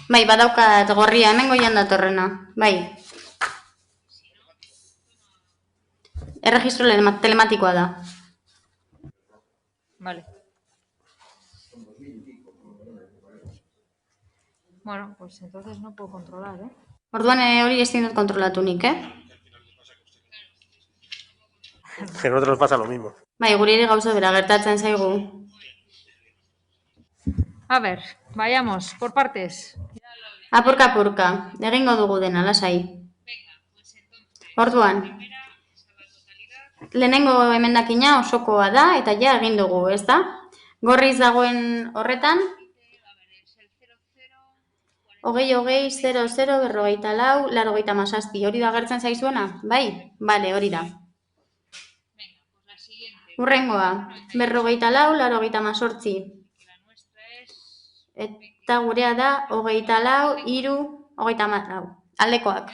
Bai, badaukat gorria, hemen goian datorrena, bai. Erregistro telematikoa da. Vale. Bueno, pues entonces no puedo controlar, ¿eh? Orduan hori ezin dut kontrolatu nik, Que a nosotros nos pasa lo mismo. Bai, guri ere gauza bera gertatzen zaigu. A ver, vayamos, por partes. Apurka, egingo dugu dena, lasai. Orduan, lehenengo emendakina osokoa da, eta ja egin dugu, ez da? Gorriz dagoen horretan, 20-00-44, hori da gertzen zaizuena? Bai? Bale, hori da. Urrengoa, 44-88. Eta gurea da, 24-3-34. Aldekoak.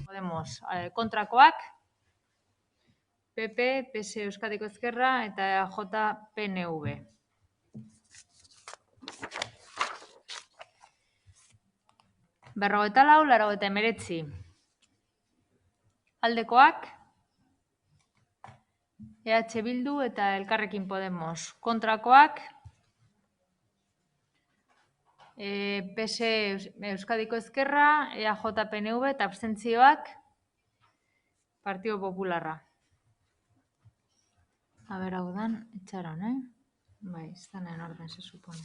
Podemos, kontrakoak, PP, PS Euskadiko Ezkerra eta EAJ PNV. Berrogeita lau, 89. Aldekoak, EH Bildu eta Elkarrekin Podemos. Kontrakoak, PS Euskadiko Ezkerra, EAJ PNV eta abstentzioak Partido Popularra. A ver, hau dan, etxaron, Bai, están en orden, se supone.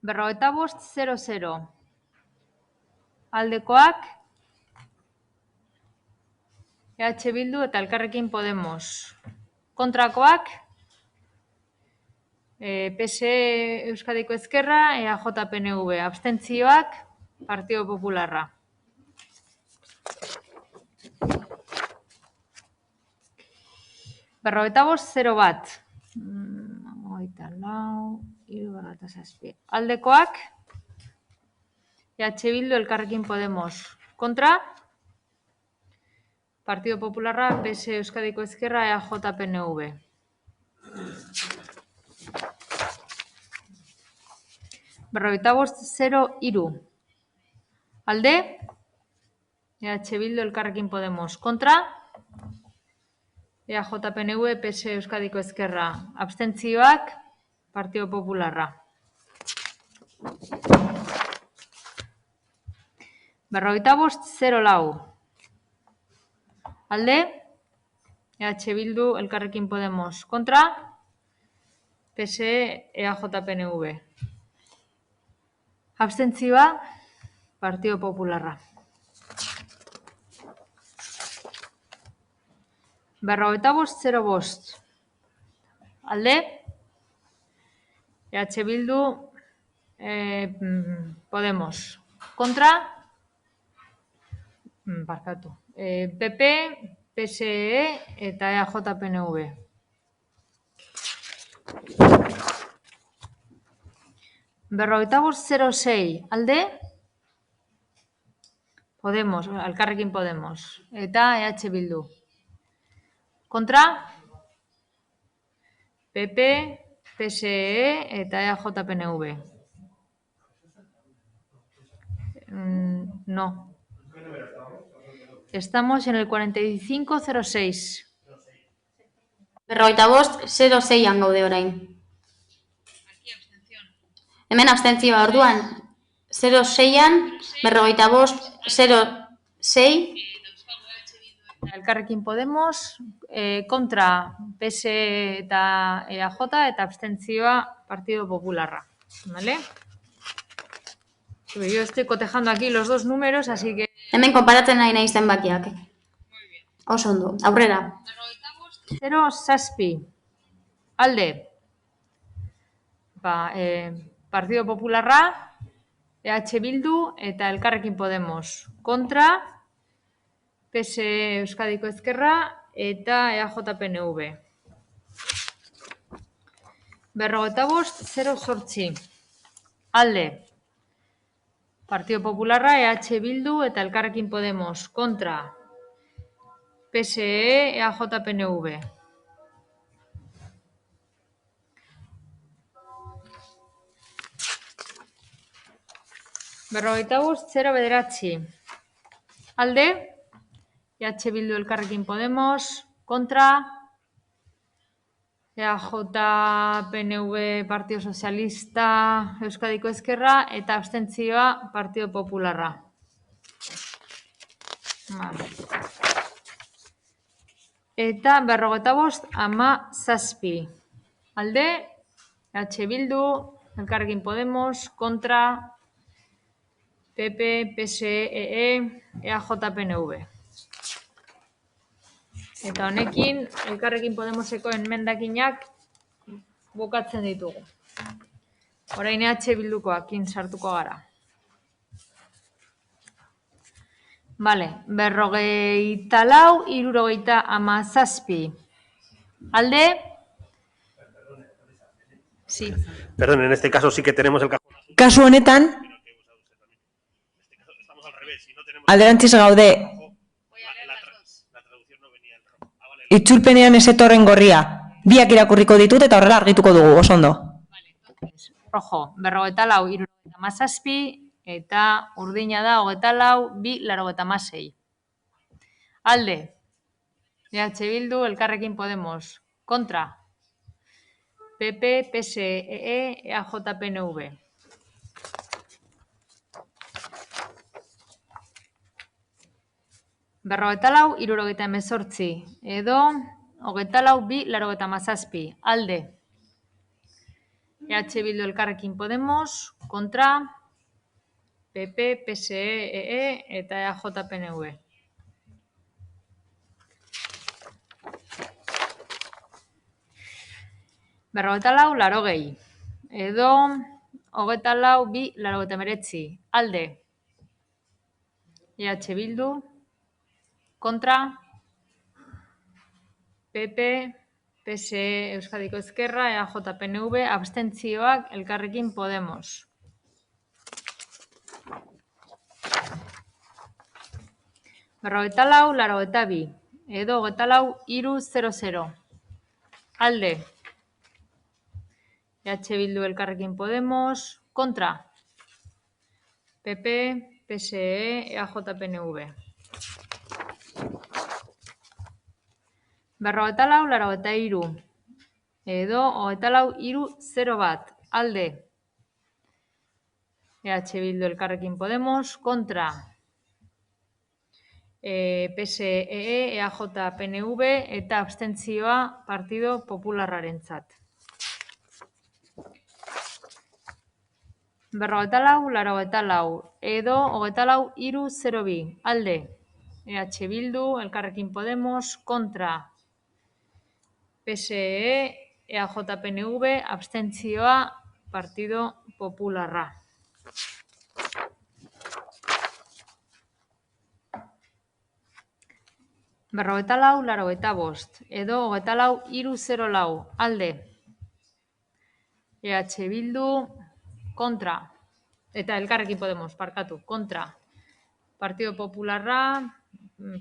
45-00. Aldekoak, EH Bildu eta Elkarrekin Podemos. Kontrakoak, PS Euskadiko Ezkerra, EAJ PNV. Abstentzioak, Partido Popularra. Berrogeita bost, 01. Aldekoak, EH Bildu, Elkarrekin Podemos. Kontra, Partido Popularra, PS Euskadiko Ezkerra, EAJ PNV. Berrogeita bost, 03. Alde, EH Bildu, Elkarrekin Podemos. Kontra, EAJ PNV, PS Euskadiko Ezkerra. Abstentzioak, Partido Popularra. Berrogeita bost, 04. Alde, EH Bildu, Elkarrekin Podemos. Kontra, PSE, EAJ PNV. Abstentzioa, Partido Popularra. Berrogeita bost, 05. Alde, EH Bildu, Podemos. Kontra, PP, PSE eta EAJ PNV. Berrogeita bost, 06. Alde, Podemos, Elkarrekin Podemos. Eta EH Bildu. Kontra, PP, PSE eta EAJ PNV. No. Estamos en el 45-06. Berrogeita bost, 06an gaude orain. Hemen abstentzioa orduan. 06an, berrogeita bost, 06. Elkarrekin Podemos, kontra PSE eta EAJ eta abstentzioa Partido Popularra. ¿Vale? Yo estoy cotejando aquí los dos números, así que... Hemen konparatzen nahi nahi zenbakiak. Oso ondo, aurrera. 07. Alde. Partido Popularra, EH Bildu eta Elkarrekin Podemos. Kontra, PSE Euskadiko Ezkerra eta EAJ PNV. Berrogeita bost, 08. Alde. Partido Popularra, EH Bildu eta Elkarrekin Podemos. Kontra, PSE, EAJ PNV. Berrogeita bost, 09. Alde. EH Bildu, Elkarrekin Podemos. Kontra, EAJ PNV, Partido Socialista, Euskadiko Ezkerra eta abstentzioa Partido Popularra. Vale. Eta 55, alde, Bildu, Elkarrekin Podemos, kontra, PP, PSE, EAJ, PNV. Eta honekin, Elkarrekin Podemoseko enmendakinak bukatzen ditugu. Orain Bildukoakin sartuko gara. Vale, 54, 77. Alde. Sí. Perdón, en este caso sí que tenemos el cajón. Kasu honetan, alderantziz gaude, itzulpenean ez etorren gorria. Biak irakurriko ditut eta horrela argituko dugu, oso ondo. Rojo, 54, 77. Eta urdina da 24, 2, 86. Alde. Bildu, Elkarrekin Podemos. Kontra. PP, PSE, EAJ, PNV. Berrogetalau, 78. Edo, 24, 2, 87. Alde. Bildu, Elkarrekin Podemos. Kontra. PP, PSE, eta EAJ, PNV. Berrogetalau, 80. Edo, 24, 2, 89. Alde. Bildu. Kontra. PP, PSE, Euskadiko Ezkerra, EAJ, PNV. Abstentzioak, Elkarrekin Podemos. Berrogetalau, 82. Edo, 24, 3, 00. Alde. Bildu, Elkarrekin Podemos. Kontra. PP, PSE, EAJ, PNV. Berrogetalau, 83. Edo, 24, 3, 01. Alde. Bildu, Elkarrekin Podemos. Kontra. PSE, EAJ, PNV eta abstentzioa Partido Popularrarentzat. Berrogetalau, 84. Edo, 24, 3, 02. Alde. Bildu, Elkarrekin Podemos. Kontra. PSE, EAJ, PNV, abstentzioa Partido Popularra. Berrogetalau, 85. Edo, 24, 3, 04. Alde. Bildu, kontra. Eta Elkarrekin Podemos, parkatu, kontra. Partido Popularra,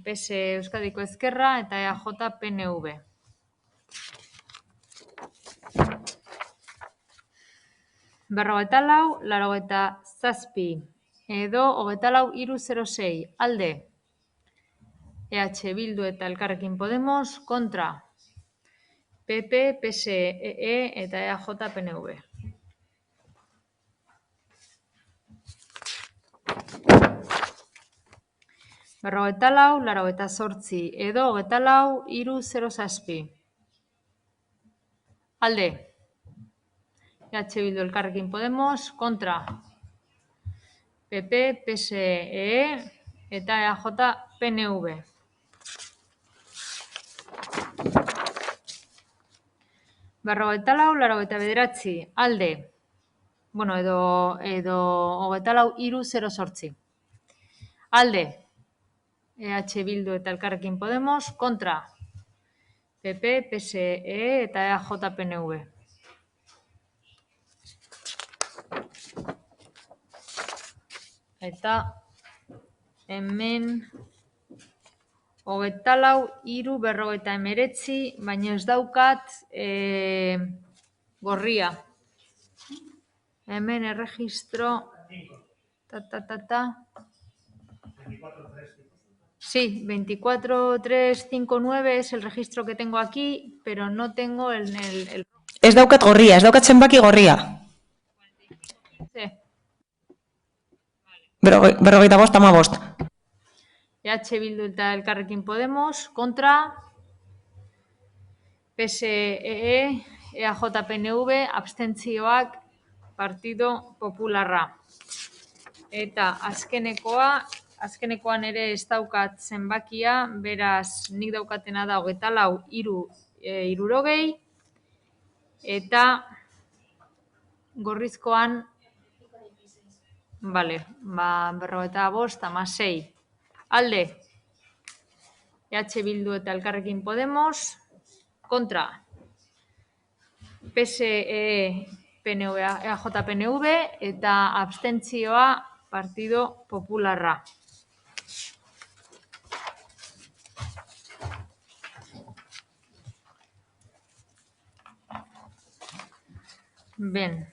PSE, Euskadiko Ezkerra eta EAJ, PNV. Berrogetalau, 87. Edo, 24, 3, 06. Alde. Bildu eta Elkarrekin Podemos, kontra. PP, PSE eta EAJ, PNV. Berrogetalau, 88. Edo, 24, 3, 07. Alde. Bildu, Elkarrekin Podemos, kontra. PP, PSE eta EAJ, PNV. Berrogetalau, 89. Alde. Bueno, edo 24, 3, 08. Alde. Bildu eta Elkarrekin Podemos, kontra. PP, PSE eta EAJ, PNV. Eta hemen 24, 3, 49, baina ez daukat gorria. Hemen erregistro... Sí, 24359 es el registro que tengo aquí, pero no tengo el... Ez daukat gorria, ez daukat zenbaki gorria. Sí. 55, 15. EH Bildu eta Elkarrekin Podemos, kontra, PSE, EAJ, PNV, abstentzioak Partido Popularra. Eta azkenekoan ere ez daukat zenbakia, beraz nik daukatena da 24,60, eta gorrizkoan, bale, 55,6. Alde, EH Bildu eta Elkarrekin Podemos, kontra, PSE, PNV, EAJ, PNV, eta abstentzioa Partido Popularra. Ben,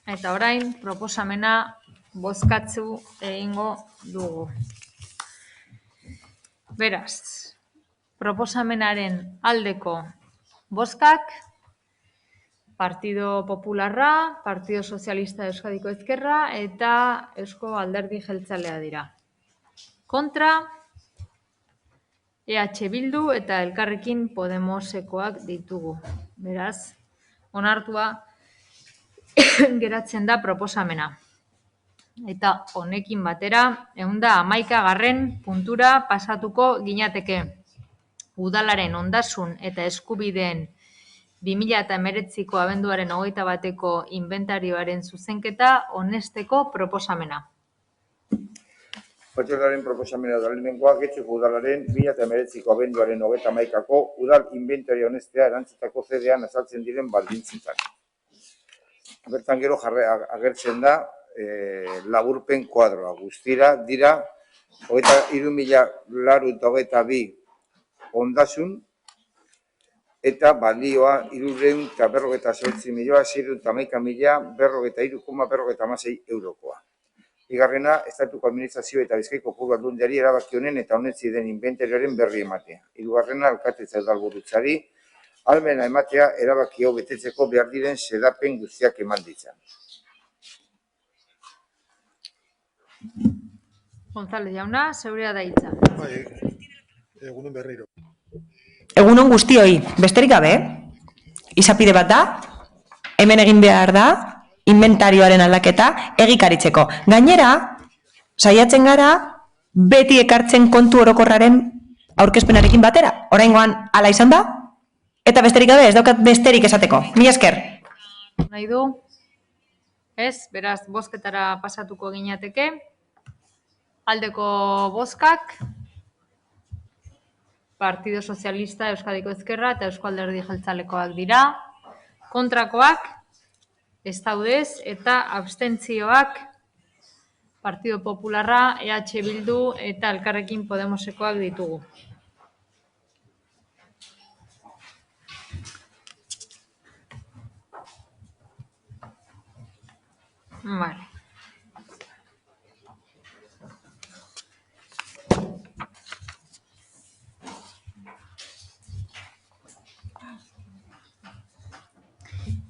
eta orain proposamena bozkatzu egingo dugu. Beraz, proposamenaren aldeko bozkak, Partido Popularra, Partido Sozialista Euskadiko Ezkerra eta Eusko Alderdi Jeltzalea dira. Kontra, EH Bildu eta Elkarrekin Podemosekoak ditugu. Beraz, onartua geratzen da proposamena. Eta honekin batera, 111. puntura pasatuko ginateke. Udalaren ondasun eta eskubideen 2019ko abenduaren 21ko inbentarioaren zuzenketa onesteko proposamena. Batzordearen proposamena da lehenengoa, Getxoko udalaren 2019ko abenduaren 21ko udal inbentario honestea erantzutako zedean azaltzen diren baldintzetan. Bertan gero agertzen da laburpen kuadroa. Guztira dira 23.022 ondasun eta balioa 358.611.043,56 eurokoa. Bigarrena, Estatuko Administrazio eta Bizkaiko Foru Aldundiari erabaki honen eta honetzi den inbentarioaren berri ematea. Hirugarrena, alkatetza udalburutzari ahalmena ematea erabaki hau betetzeko behar diren xedapen guztiak eman ditzan. González jauna, zeurea da hitza. Egunon berriro. Egunon guztioi, besterik gabe, izapide bat da, hemen egin behar da, inventarioaren aldaketa egikaritzeko. Gainera, saiatzen gara, beti ekartzen kontu orokorraren aurkezpenarekin batera. Oraingoan hala izan da, eta besterik gabe, ez daukat besterik esateko. Mila esker. Nahi du? Ez, beraz, bozketara pasatuko ginateke. Aldeko bozkak, Partido Sozialista, Euskadiko Ezkerra eta Eusko Alderdi Jeltzalekoak dira. Kontrakoak, ez daudez, eta abstentzioak Partido Popularra, EH Bildu eta Elkarrekin Podemosekoak ditugu. Vale.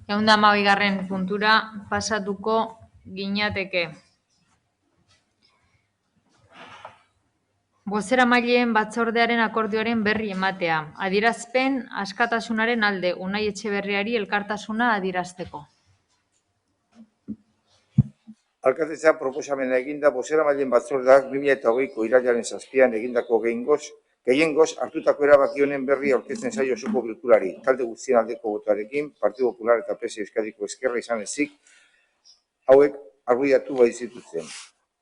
Ehun hamabigarren puntura pasatuko ginateke. Bozeramaileen batzordearen akordioaren berri ematea. Adierazpen askatasunaren alde, Unai Etxeberriari elkartasuna adierazteko. Alkatetza proposamena eginda bozeramaileen batzordeak 2020ko irailaren 7an egindako gehiengoz hartutako erabaki honen berri aurkezten zaio osoko bilkurari. Talde guztien aldeko botoarekin, Partido Popular eta PSE Euskadiko Ezkerra izan ezik, hauek argudiatu baitzituzten.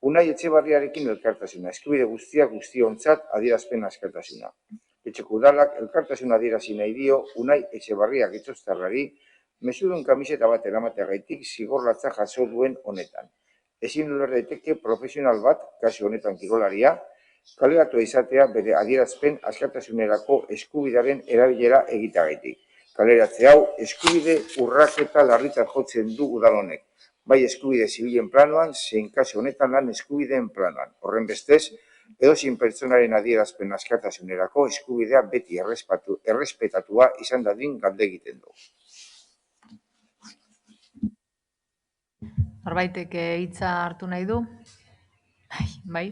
Unai Etxeberriarekin elkartasuna, eskubide guztiontzat adierazpen askatasuna. Getxoko udalak elkartasuna adierazi nahi dio Unai Etxeberria Getxoztarrari mesudun kamiseta bat eramateagaitik zigorlatza jaso duen honetan. Ezin uler daiteke profesional bat, kasu honetan kirolaria, kaleratua izatea bere adierazpen askatasunerako eskubidearen erabilera egiteagaitik. Kaleratze hau eskubide urraketa larritzat jotzen du udal honek, bai eskubide zibilen planoan, zein kasu honetan lan eskubideen planoan. Horren bestez, edozein pertsonaren adierazpen askatasunerako eskubidea beti errespetatua izan dadin galde egiten du. Norbaitek hitza hartu nahi du? Bai.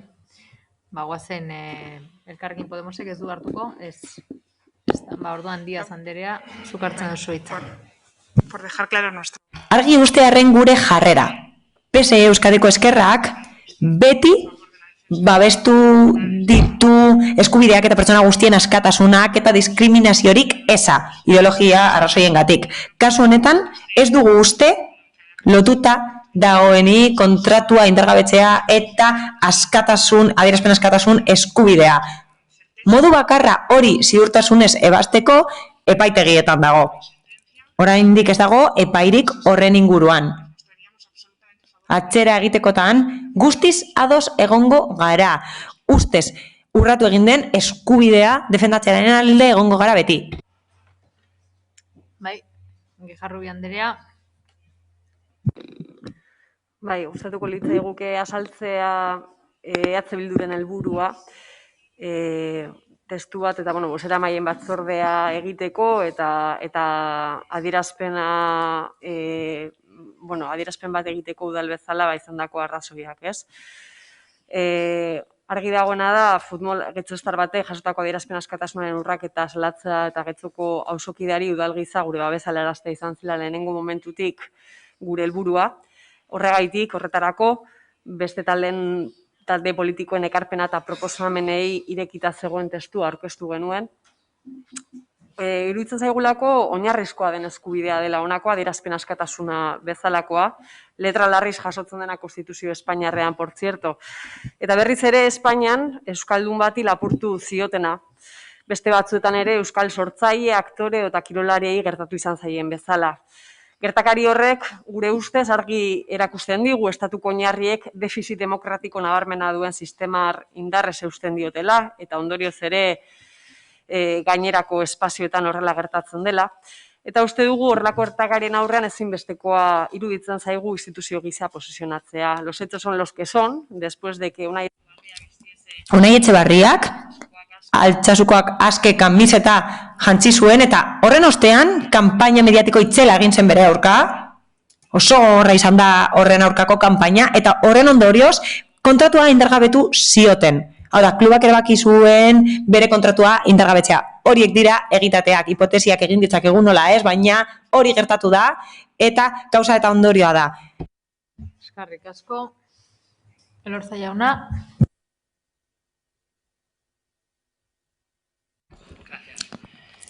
guazen Elkarrekin Podemosek ez du hartuko, ez. Orduan Díaz Anderea, zuk hartzen duzu hitza. Por dejar claro nuestro. Argi ustearren gure jarrera. PSE Euskadiko Ezkerrak beti babestu ditu eskubideak eta pertsona guztien askatasunak eta diskriminaziorik eza, ideologia arrazoiengatik. Kasu honetan, ez dugu uste lotuta dagoeni kontratua indargabetzea eta adierazpen askatasun eskubidea. Modu bakarra hori ziurtasunez ebasteko epaitegietan dago. Oraindik ez dago epairik horren inguruan. Atzera egitekotan guztiz ados egongo gara. Ustez, urratu egin den eskubidea defendatzearen alde egongo gara beti. Bai, Gijarrubi Anderea. Bai, gustatuko litzaiguke azaltzea EH Bilduren helburua, testu bat eta bozeramaien batzordea egiteko eta adierazpena adierazpen bat egiteko udal bezala izandako arrazoiak, ez? Argi dagoena da, Getxo-Estar batek jasotako adierazpen askatasunaren urraketa salatzea eta Getxoko auzokideari udalgiza gure babesalaraztea izan zela lehenengo momentutik gure helburua. Horregaitik, horretarako, beste talde politikoen ekarpena eta proposamenei irekita zegoen testua aurkeztu genuen. Iruditzen zaigulako oinarrizkoa den eskubidea dela honako adierazpen askatasuna bezalakoa, letra larriz jasotzen dena Konstituzio Espainiarrean, por cierto. Eta berriz ere Espainian euskaldun bati lapurtu ziotena. Beste batzuetan ere euskal sortzaile, aktore eta kirolariei gertatu izan zaien bezala. Gertakari horrek gure ustez argi erakusten digu estatuko oinarriek defizit demokratiko nabarmena duen sistemar indarrez eusten diotela eta ondorioz ere gainerako espazioetan horrela gertatzen dela. Eta uste dugu horrelako gertakarien aurrean ezinbestekoa iruditzen zaigu instituzio gisa posizionatzea. Los hechos son los que son, después de que Unai Etxebarriak Altsasukoak aske kamiseta jantzi zuen eta horren ostean kanpaina mediatiko itzela egin zen bere aurka. Oso horra izan da horren aurkako kanpaina eta horren ondorioz kontratua indargabetu zioten. Hau da, klubak erabaki zuen bere kontratua indargabetzea. Horiek dira egitateak, hipotesiak egin ditzakegu nola ez, baina hori gertatu da eta kausa eta ondorioa da. Eskerrik asko. Elorza jauna.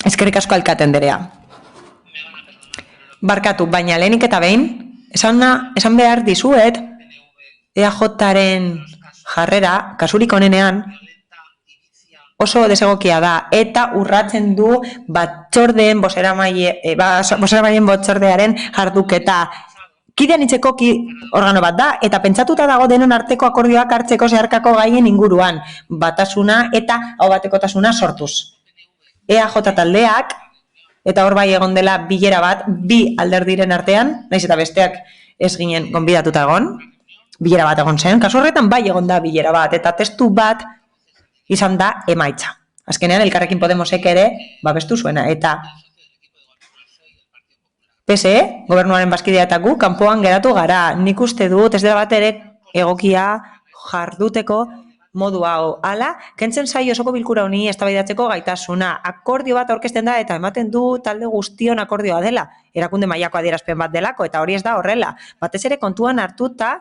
Eskerrik asko alkate anderea. Barkatu, baina lehenik eta behin, esan behar dizuet, EAJaren jarrera, kasurik onenean, oso desegokia da, eta urratzen du bozeramaien batzordearen jarduketa. Kidean itzeko organo bat da, eta pentsatuta dago denon arteko akordioak hartzeko zeharkako gaien inguruan, batasuna eta hau batekotasuna sortuz. EAJ taldeak, eta hor bai egon dela bilera bat, bi alderdiren artean, naiz eta besteak ez ginen gonbidatuta egon, bilera bat egon zen, kasu horretan bai egon da bilera bat, eta testu bat izan da emaitza. Azkenean, Elkarrekin Podemosek ere babestu zuena, eta PSE, gobernuaren bazkidea eta gu, kanpoan geratu gara, nik uste dut, ez dela bat ere egokia jarduteko modu hau. Hala, kentzen zaio osoko bilkura honi eztabaidatzeko gaitasuna. Akordio bat aurkezten da eta ematen du talde guztion akordioa dela. Erakunde mailako adierazpen bat delako eta hori ez da horrela. Batez ere kontuan hartuta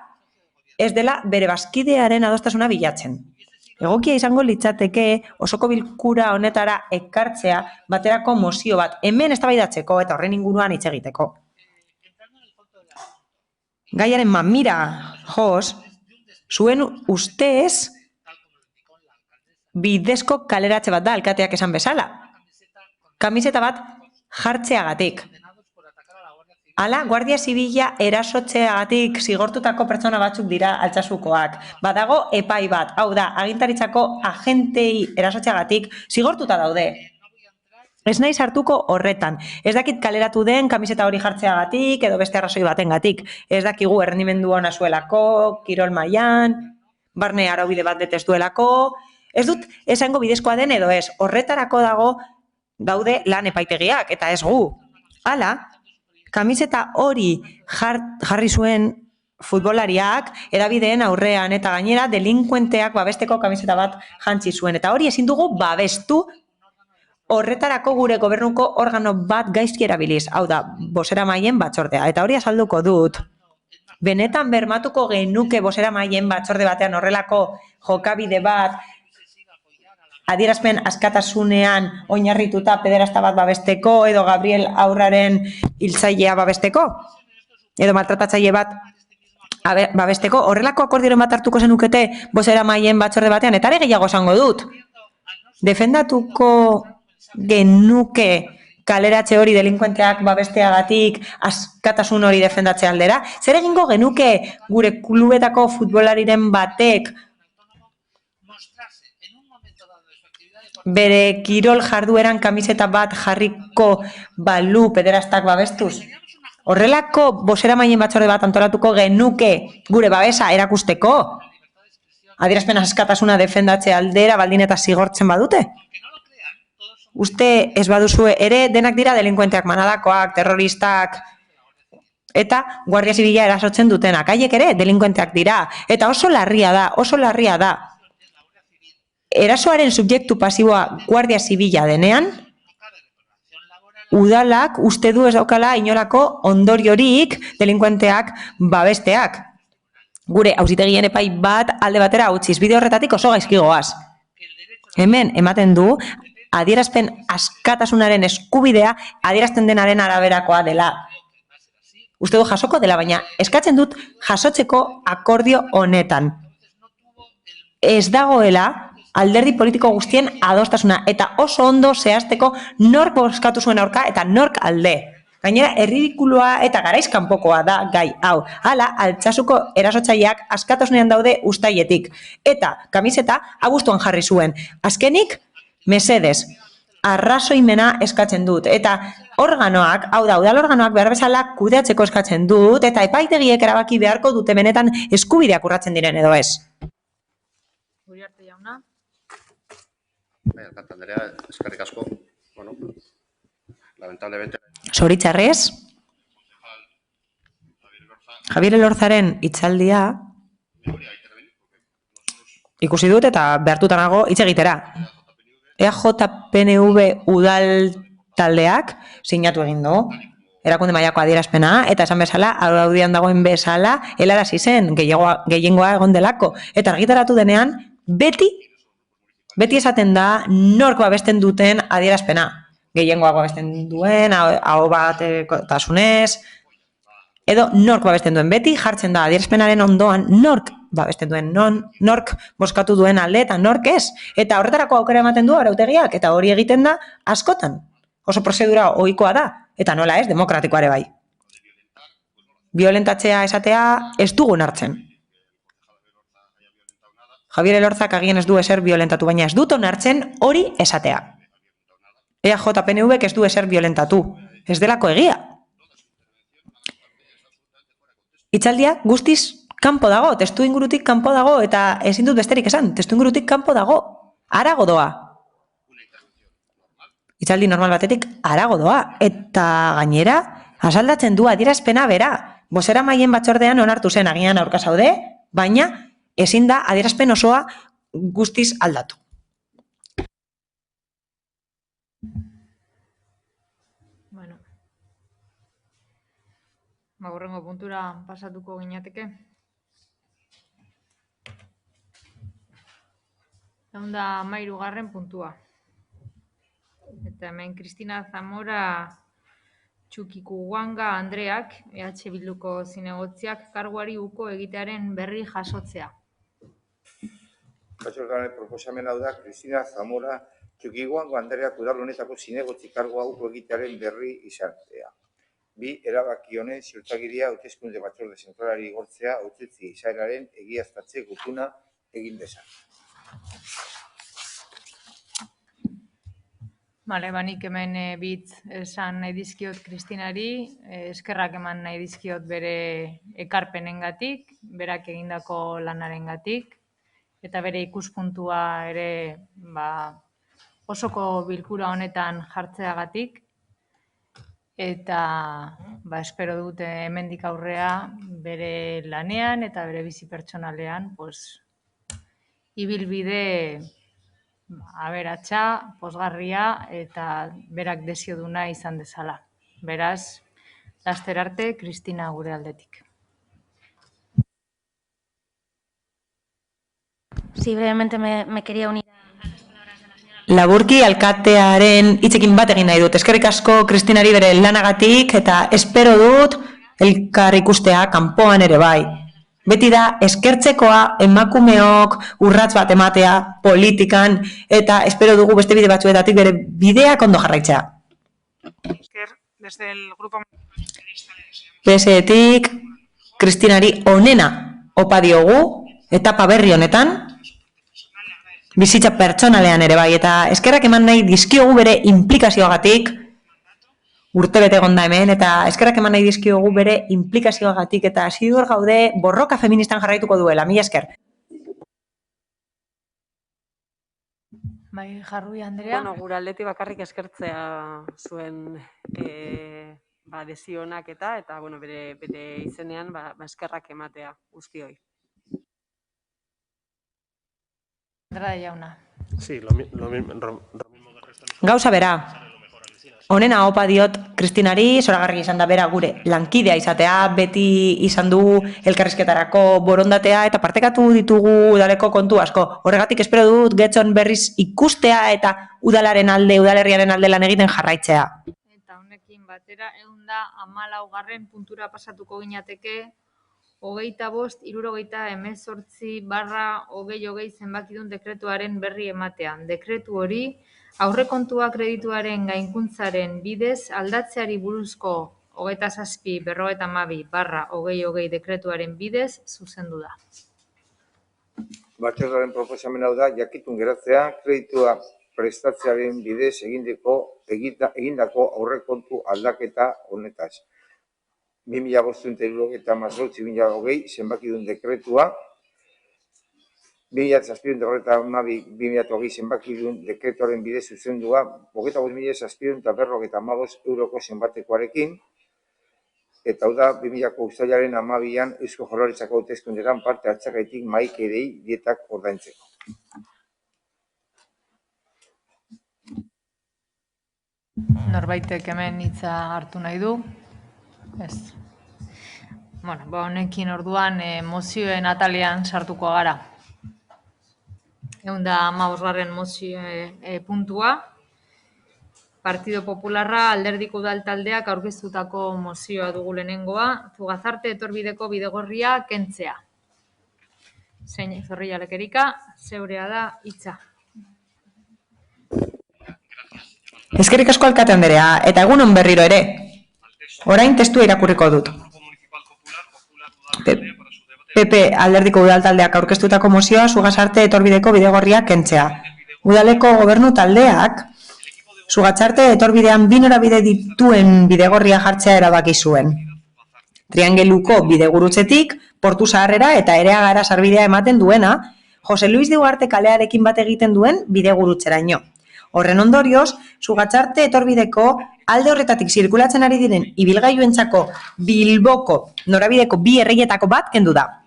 ez dela bere bazkidearen adostasuna bilatzen. Egokia izango litzateke osoko bilkura honetara ekartzea baterako mozio bat hemen eztabaidatzeko eta horren inguruan hitz egiteko. Gaiaren mamira joz, zuen ustez bidezko kaleratze bat da alkateak esan bezala. Kamiseta bat jartzeagatik. Hala, Guardia Zibila erasotzeagatik zigortutako pertsona batzuk dira Altsasukoak. Badago epai bat, hau da, agintaritzako agentei erasotzeagatik zigortuta daude. Ez naiz hartuko horretan. Ez dakit kaleratu den kamiseta hori jartzeagatik edo beste arrazoi batengatik. Ez dakigu errendimendu ona zuelako, kirol mailan, barne araubide bat detez duelako. Ez dut esango bidezkoa den edo ez. Horretarako daude lan epaitegiak eta ez gu. Hala, kamiseta hori jarri zuen futbolariak edabideen aurrean eta gainera delinkuenteak babesteko kamiseta bat jantzi zuen. Eta hori ezin dugu babestu horretarako gure gobernuko organo bat gaizki erabiliz. Hau da, boseramaien batzordea. Eta hori azalduko dut. Benetan bermatuko genuke boseramaien batzorde batean horrelako jokabide bat adierazpen askatasunean oinarrituta pederasta bat babesteko edo Gabriel Aurraren hiltzailea babesteko edo maltratatzaile bat babesteko, horrelako akordioren bat hartuko zenukete boseramaien batzorde batean, eta ere gehiago esango dut. Defendatuko genuke kaleratze hori delinkuenteak babesteagatik askatasun hori defendatze aldera? Zer egingo genuke gure klubetako futbolariren batek bere kirol jardueran kamiseta bat jarriko balu pederastak babestuz? Horrelako boseramaien batzorde bat antolatuko genuke gure babesa erakusteko? Adierazpen askatasuna defendatze aldera baldin eta zigortzen badute? Uste ez baduzue ere denak dira delinkuenteak, manadakoak, terroristak eta Guardia Zibila erasotzen dutenak. Haiek ere delinkuenteak dira eta oso larria da. Erasoaren subjektu pasiboa Guardia Zibila denean, udalak uste du ez daukala inolako ondoriorik delinkuenteak babesteak. Gure auzitegien epai bat alde batera utziz, bide horretatik oso gaizki goaz. Hemen ematen du adierazpen askatasunaren eskubidea adierazten denaren araberakoa dela. Uste du jasoko dela, baina eskatzen dut jasotzeko akordio honetan. Ez dagoela alderdi politiko guztien adostasuna eta oso ondo zehazteko nork bozkatu zuen aurka eta nork alde. Gainera, erridikulua eta garaizkanpokoa da gai hau. Hala, Altsasuko erasotzaileak askatasunean daude ustailetik. Eta kamiseta abuztuan jarri zuen. Azkenik, mesedez, arrazoimena eskatzen dut. Eta organoak, hau da, udal organoak behar bezala kudeatzeko eskatzen dut, eta epaitegiek erabaki beharko dute benetan eskubideak urratzen diren edo ez. Uriarte jauna. Alkate Andrea, eskerrik asko. Bueno, lamentablemente... Zoritxarrez, Javier Elorzaren hitzaldia ikusi dut eta behartuta nago hitz egitera. EAJ-PNV udal taldeak sinatu egin du. Erakunde mailako adierazpena, eta esan bezala, araudian dagoen bezala, helarazi zen, gehiengoa egon delako. Eta argitaratu denean, beti esaten da nork babesten duten adierazpena. Gehiengoak babesten duen, aho batekotasunez, edo nork babesten duen. Beti jartzen da adierazpenaren ondoan nork babesten duen, nork bozkatu duen alde eta nork ez. Eta horretarako aukera ematen du arautegiak, eta hori egiten da askotan. Oso prozedura ohikoa da, eta nola ez, demokratikoa ere bai. Biolentatzea esatea ez dugun hartzen. Javier Elorzak agian ez du ezer violentatu, baina ez dut onartzen hori esatea. EAJ-PNVek ez du ezer violentatu. Ez delako egia. Hitzaldia guztiz kanpo dago, testu ingurutik kanpo dago, eta ezin dut besterik esan, testu ingurutik kanpo dago. Harago doa. Hitzaldi normal batetik harago doa. Eta gainera, asaldatzen du adierazpena bera. Boseramaien batzordean onartu zen agian aurka zaude, baina ezin da adierazpen osoa guztiz aldatu. Bueno. Hurrengo puntura pasatuko ginateke. 113. puntua. Eta hemen Cristina Zamora Txukikuwanga Andreak, EH Bilduko zinegotziak karguari uko egitearen berri jasotzea. Batzordearen proposamen hau da Cristina Zamora Txukikuwanga Andreak udal honetako zinegotzi kargua uko egitearen berri izatea. Bi, erabaki honen ziurtagiria hauteskunde batzorde zentralari igortzea hautetsi izaeraren egiaztatze gutuna egin dezan. Bale, banik hemen bitz esan nahi dizkiot Kristinari, eskerrak eman nahi dizkiot bere ekarpenengatik, berak egindako lanarengatik, eta bere ikuspuntua ere osoko bilkura honetan jartzeagatik, eta espero dute hemendik aurrea bere lanean eta bere bizi pertsonalean, ibilbide aberatsa, pozgarria eta berak desioduna izan dezala. Beraz, laster arte, Kristina gure aldetik. Sí, brevemente me quería unir. Laburki alkatearen hitzekin bat egin nahi dut. Eskerrik asko Kristinari bere lanagatik eta espero dut elkar ikustea kanpoan ere bai. Beti da eskertzekoa emakumeok urrats bat ematea politikan eta espero dugu beste bide batzuetatik bere bideak ondo jarraitzea. Desde el grupo PSetik Kristinari onena opa diogu etapa berri honetan. Bizitza pertsonalean ere bai, eta eskerrak eman nahi dizkiogu bere implikazioagatik, urtebete egonda hemen, eta eskerrak eman nahi dizkiogu bere implikazioagatik, eta ziur gaude borroka feministan jarraituko duela, mila esker. Bai, Jarrui Andrea. Bueno, gure aldetik bakarrik eskertzea zuen desionak eta bueno, bere izenean eskerrak ematea guztioi. Sí, lo mismo. Gauza bera, honena opa diot Kristinari, zoragarri izan da bera gure lankidea izatea, beti izan du elkarrizketarako borondatea eta partekatu ditugu udaleko kontu asko. Horregatik espero dut getxon berriz ikustea eta udalaren alde, udalerriaren alde lan egiten jarraitzea. Eta honekin batera, 114. puntura pasatuko ginateke, 25/78/2020 zenbakidun dekretuaren berri ematean. Dekretu hori, aurrekontua kredituaren gainkuntzaren bidez aldatzeari buruzko 27/52/2020 dekretuaren bidez zuzendu da. Batzordearen proposamen hau da jakitun geratzea kreditua prestatzearen bidez egindako aurrekontu aldaketa honetaz. 2578/2020 zenbakidun dekretua, 2752/2020 zenbakidun dekretuaren bidez zuzendua 25.755 euroko zenbatekoarekin, eta hau da 2000ko uztailaren 12an Eusko Jaurlaritzako hauteskundeetan parte hartzeagatik mahaikideei dietak ordaintzeko. Norbaitek hemen hitza hartu nahi du? Ez. Bueno, honekin orduan mozioen atalean sartuko gara. 115. mozio puntua. Partido Popularra alderdiko udal taldeak aurkeztutako mozioa dugu lehenengoa, Zugazarte etorbideko bidegorria kentzea. Zein Zorrilla Lekerika, zeurea da hitza. Eskerrik asko alkate Andrea, eta egunon berriro ere. Orain testua irakurriko dut. PP alderdiko udal taldeak aurkeztutako mozioa Zugazarte etorbideko bidegorria kentzea. Udaleko gobernu taldeak Zugatzarte etorbidean bi norabide dituen bidegorria jartzea erabaki zuen. Triangeluko bidegurutzetik, Portu Zaharrera eta Ereagara sarbidea ematen duena, Jose Luis de Ugarte kalearekin bat egiten duen bidegurutzeraino. Horren ondorioz, Zugatzarte etorbideko alde horretatik zirkulatzen ari diren ibilgailuentzako Bilboko norabideko bi erreietako bat kendu da.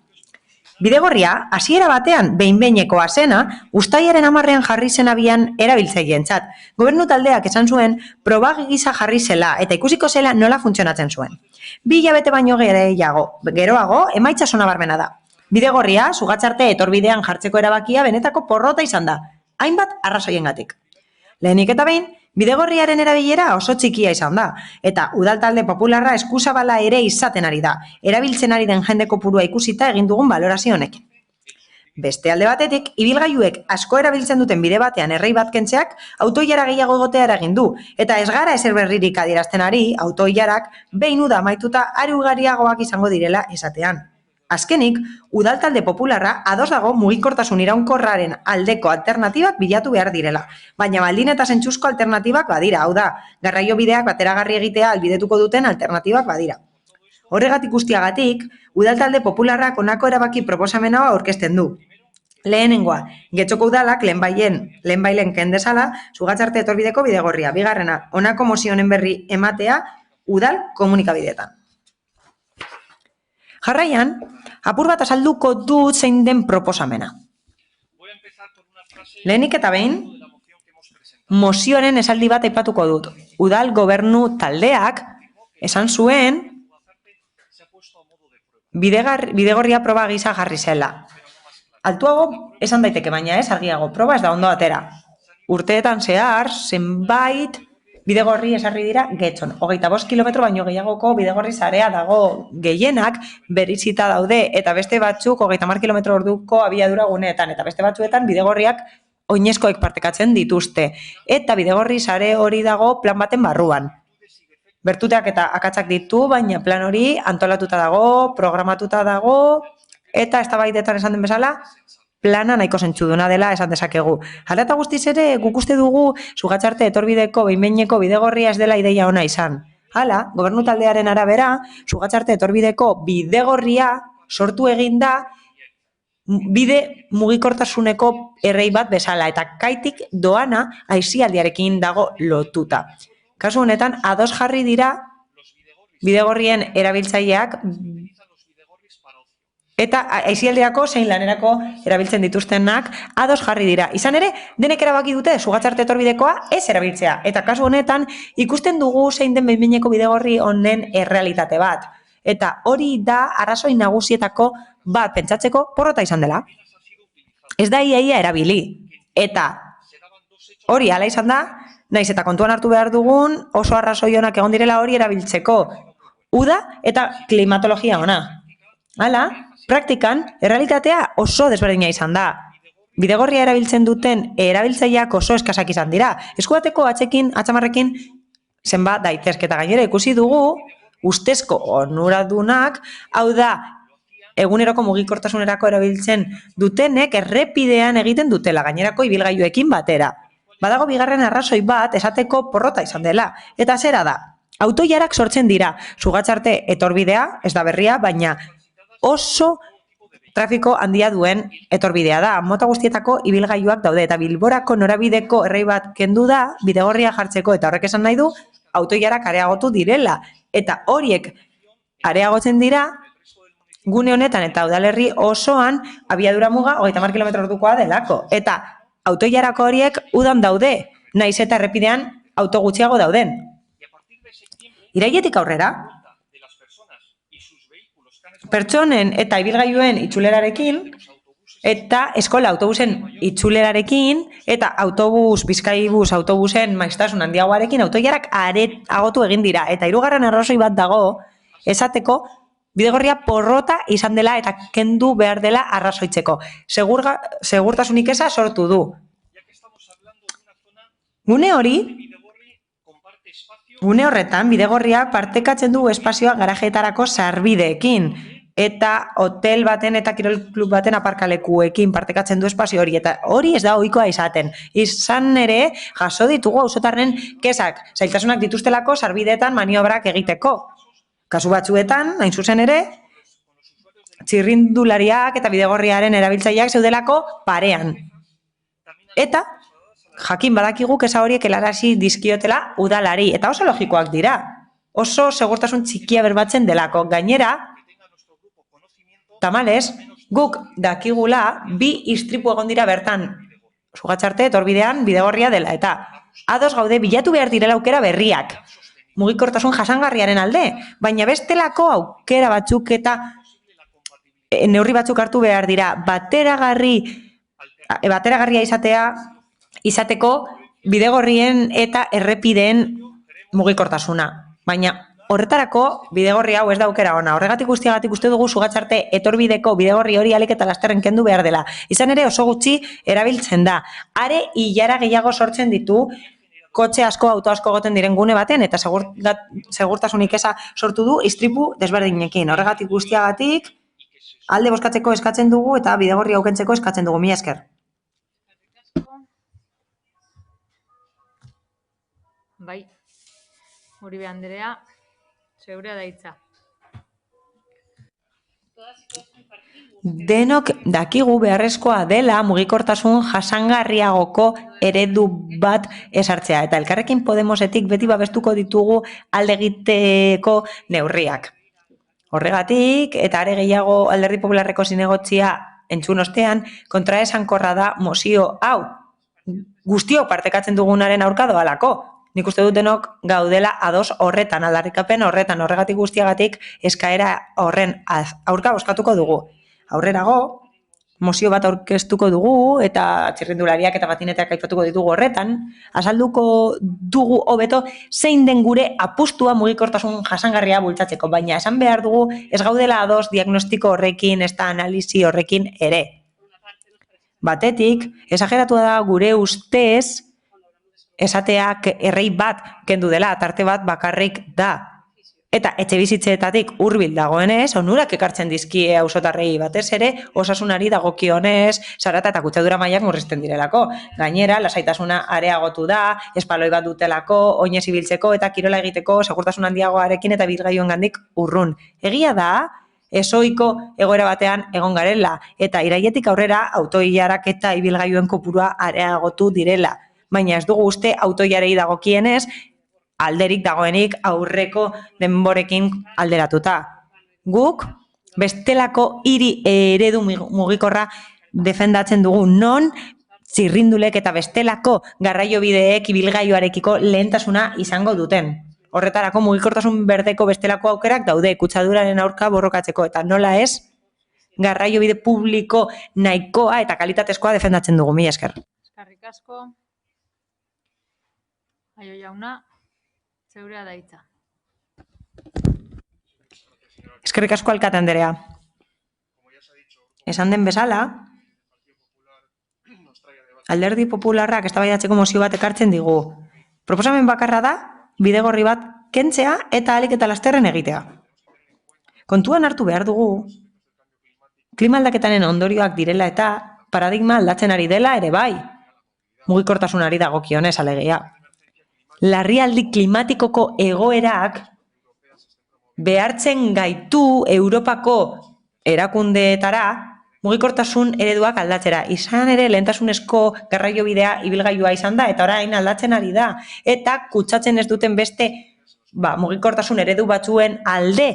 Bidegorria, hasiera batean behin-behinekoa zena, uztailaren 10ean jarri zen abian erabiltzaileentzat. Gobernu taldeak esan zuen probagi gisa jarri zela eta ikusiko zela nola funtzionatzen zuen. 2 hilabete baino geroago emaitza nabarmena da. Bidegorria, Zugatzarte etorbidean jartzeko erabakia benetako porrota izan da, hainbat arrazoiengatik. Lehenik eta behin, bidegorriaren erabilera oso txikia izan da, eta udal talde popularra eskuzabala ere izaten ari da, erabiltzen ari den jende kopurua ikusita egin dugun balorazio honekin. Beste alde batetik, ibilgailuek asko erabiltzen duten bide batean errei bat kentzeak autoilara gehiago egotea eragin du, eta ez gara ezer berririk adierazten ari, autoilarak behin uda amaituta are ugariagoak izango direla esatean. Azkenik, udal talde popularra ados dago mugikortasun iraunkorraren aldeko alternatibak bilatu behar direla, baina baldin eta zentzuzko alternatibak badira, hau da, garraio bideak bateragarri egitea albidetuko duten alternatibak badira. Horregatik guztiagatik, udal talde popularrak honako erabaki proposamena aurkezten du. Lehenengoa, Getxoko udalak lehenbailen ken dezala Zugatzarte etorbideko bidegorria. Bigarrena, honako mozio honen berri ematea udal komunikabideetan. Jarraian, apur bat azalduko dut zein den proposamena. Lehenik eta behin, mozioaren esaldi bat aipatuko dut. Udal gobernu taldeak esan zuen bidegorria proba gisa jarri zela. Altuago esan daiteke, baina ez argiago, proba ez da ondo atera. Urteetan zehar, zenbait bidegorri esarri dira getxon. 25 kilometro baino gehiagoko bidegorri sarea dago, gehienak berizita daude, eta beste batzuk 30 kilometro orduko abiadura guneetan, eta beste batzuetan bidegorriak oinezkoek partekatzen dituzte. Eta bidegorri sare hori dago plan baten barruan. Bertuteak eta akatsak ditu, baina plan hori antolatuta dago, programatuta dago, eta eztabaidetan esan den bezala, plana nahiko zentzuduna dela esan dezakegu. Hala eta guztiz ere, guk uste dugu Sugatzarte etorbideko behin-behineko bidegorria ez dela ideia ona izan. Hala, gobernu taldearen arabera, Sugatzarte etorbideko bidegorria sortu egin da bide mugikortasuneko errei bat bezala, eta kaitik doana aisialdiarekin dago lotuta. Kasu honetan, ados jarri dira bidegorrien erabiltzaileak eta aisialdirako zein lanerako erabiltzen dituztenak ados jarri dira. Izan ere, denek erabaki dute Sugatzarte etorbidekoa ez erabiltzea. Eta kasu honetan, ikusten dugu zein den behin-behineko bidegorri honen errealitate bat. Eta hori da arrazoi nagusietako bat pentsatzeko porrota izan dela. Ez da iaia erabili. Eta hori hala izan da, naiz eta kontuan hartu behar dugun oso arrazoi onak egon direla hori erabiltzeko. Uda eta klimatologia ona. Hala, praktikan, errealitatea oso desberdina izan da. Bidegorria erabiltzen duten erabiltzaileak oso eskasak izan dira. Eskubateko atzamarrekin zenbat daitezke, eta gainera ikusi dugu ustezko onuradunak, hau da, eguneroko mugikortasunerako erabiltzen dutenek errepidean egiten dutela, gainerako ibilgailuekin batera. Badago bigarren arrazoi bat esateko porrota izan dela, eta zera da, autoilarak sortzen dira, Sugatzarte etorbidea, ez da berria, baina oso trafiko handia duen etorbidea da. Mota guztietako ibilgailuak daude, eta Bilborako norabideko errei bat kendu da bidegorria jartzeko, eta horrek esan nahi du autoilarak areagotu direla. Eta horiek areagotzen dira gune honetan eta udalerri osoan abiadura muga 30 km ordukoa delako. Eta autoilarako horiek udan daude, naiz eta errepidean auto gutxiago dauden. Irailetik aurrera, pertsonen eta ibilgailuen itzulerarekin, eta eskola autobusen itzulerarekin, eta Bizkaibus autobusen maiztasun handiagoarekin autoilarak areagotu egin dira. Eta hirugarren arrazoi bat dago, esateko bidegorria porrota izan dela eta kendu behar dela arrazoitzeko. Segurtasunik eza sortu du. Gune horretan, bidegorria partekatzen du espazioa garajeetarako sarbideekin, eta hotel baten eta kirol klub baten aparkalekuekin partekatzen du espazio hori, eta hori ez da ohikoa izaten. Izan ere, jaso ditugu auzotarren kesak, zailtasunak dituztelako sarbideetan maniobrak egiteko. Kasu batzuetan, hain zuzen ere, txirrindulariak eta bidegorriaren erabiltzaileak zeudelako parean. Eta jakin badakigu kesa horiek helarazi dizkiotela udalari, eta oso logikoak dira. Oso segurtasun txikia berbatzen delako. Gainera, tamalez, guk dakigula 2 istripu egon dira bertan. Sugatzarte etorbidean bidegorria dela, eta ados gaude bilatu behar direla aukera berriak. Mugikortasun jasangarriaren alde, baina bestelako aukera batzuk eta neurri batzuk hartu behar dira. Bateragarria izateko bidegorrien eta errepideen mugikortasuna. Baina horretarako bidegorri hau ez da aukera ona. Horregatik guztiagatik uste dugu Sugatzarte etorbideko bidegorri hori ahalik eta lasterren kendu behar dela. Izan ere oso gutxi erabiltzen da. Are ilara gehiago sortzen ditu kotxe asko, auto asko goten diren gune baten, eta segurtasunik eza sortu du istripu desberdinekin. Horregatik guztiagatik alde bozkatzeko eskatzen dugu eta bidegorri aukentzeko eskatzen dugu. Mila esker. Bai, Uribe Andrea, zeurea da hitza. Denok dakigu beharrezkoa dela mugikortasun jasangarriagoko eredu bat esartzea. Eta Elkarrekin Podemosetik beti babestuko ditugu alde egiteko neurriak. Horregatik, eta are gehiago Alderdi Popularreko zinegotzia entzun ostean, kontraesankorra da mozio hau. Guztiok partekatzen dugunaren aurka doalako. Nik uste dut denok gaudela ados horretan, aldarrikapen horretan, horregatik guztiagatik eskaera horren aurka bozkatuko dugu. Aurrerago, mozio bat aurkeztuko dugu eta txirrindulariak eta patineteak aipatuko ditugu horretan, azalduko dugu hobeto zein den gure apustua mugikortasun jasangarria bultzatzeko, baina esan behar dugu ez gaudela ados diagnostiko horrekin, ez da analisi horrekin ere. Batetik, esageratua da gure ustez esateak errei bat kendu dela, tarte bat bakarrik da. Eta etxe bizitzeetatik hurbil dagoenez, onurak ekartzen dizkie auzotarrei batez ere, osasunari dagokionez, zarata eta kutsadura mailak murrizten direlako. Gainera, lasaitasuna areagotu da, espaloi bat dutelako, oinez ibiltzeko eta kirola egiteko segurtasun handiagoarekin eta ibilgailuengandik urrun. Egia da, ezohiko egoera batean egon garela, eta irailetik aurrera autoilarak eta ibilgailuen kopurua areagotu direla. Baina ez dugu uste autoilarei dagokienez, alderik dagoenik aurreko denborekin alderatuta. Guk bestelako hiri eredu mugikorra defendatzen dugu, non txirrindulek eta bestelako garraiobideek ibilgailuarekiko lehentasuna izango duten. Horretarako mugikortasun berdeko bestelako aukerak daude kutsaduraren aurka borrokatzeko, eta nola ez garraiobide publiko nahikoa eta kalitatezkoa defendatzen dugu. Mila esker. Eskerrik asko. Aio jauna. Zeurea da hitza. Eskerrik asko alkate anderea. Esan den bezala, Alderdi Popularrak eztabaidatzeko mozio bat ekartzen digu. Proposamen bakarra da, bidegorri bat kentzea eta ahalik eta lasterren egitea. Kontuan hartu behar dugu, klima aldaketaren ondorioak direla eta paradigma aldatzen ari dela ere bai, mugikortasunari dagokionez alegia. Larrialdi klimatikoko egoerak behartzen gaitu Europako erakundeetara mugikortasun ereduak aldatzera. Izan ere lehentasunezko garraiobidea ibilgailua izan da eta orain aldatzen ari da. Eta kutsatzen ez duten beste mugikortasun eredu batzuen alde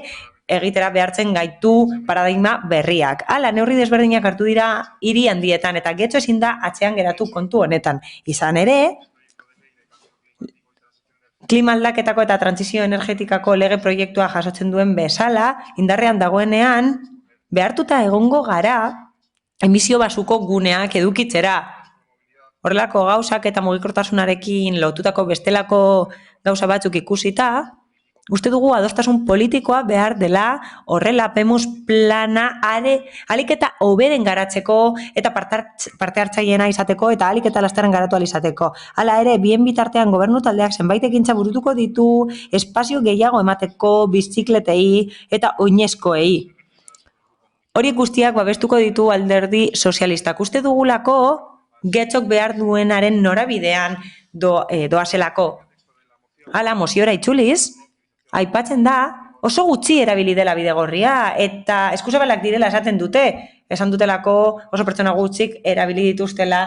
egitera behartzen gaitu paradigma berriak. Hala, neurri desberdinak hartu dira hiri handietan eta getxo ezin da atzean geratu kontu honetan. Izan ere, klima aldaketako eta trantsizio energetikako lege proiektua jasotzen duen bezala, indarrean dagoenean, behartuta egongo gara emisio basuko guneak edukitzera. Horrelako gauzak eta mugikortasunarekin lotutako bestelako gauza batzuk ikusita, uste dugu adostasun politikoa behar dela horrela PEMUS plana ahalik eta hoberen garatzeko eta parte hartzaileena izateko eta ahalik eta lasterren garatu ahal izateko. Hala ere, bien bitartean gobernu taldeak zenbait ekintza burutuko ditu espazio gehiago emateko bizikletei eta oinezkoei. Horiek guztiak babestuko ditu Alderdi Sozialistak. Uste dugulako getxok behar duenaren norabidean doazelako. Hala, moziora itzuliz, aipatzen da, oso gutxi erabili dela bidegorria eta eskuzabalak direla esaten dute. Esan dutelako oso pertsona gutxik erabili dituztela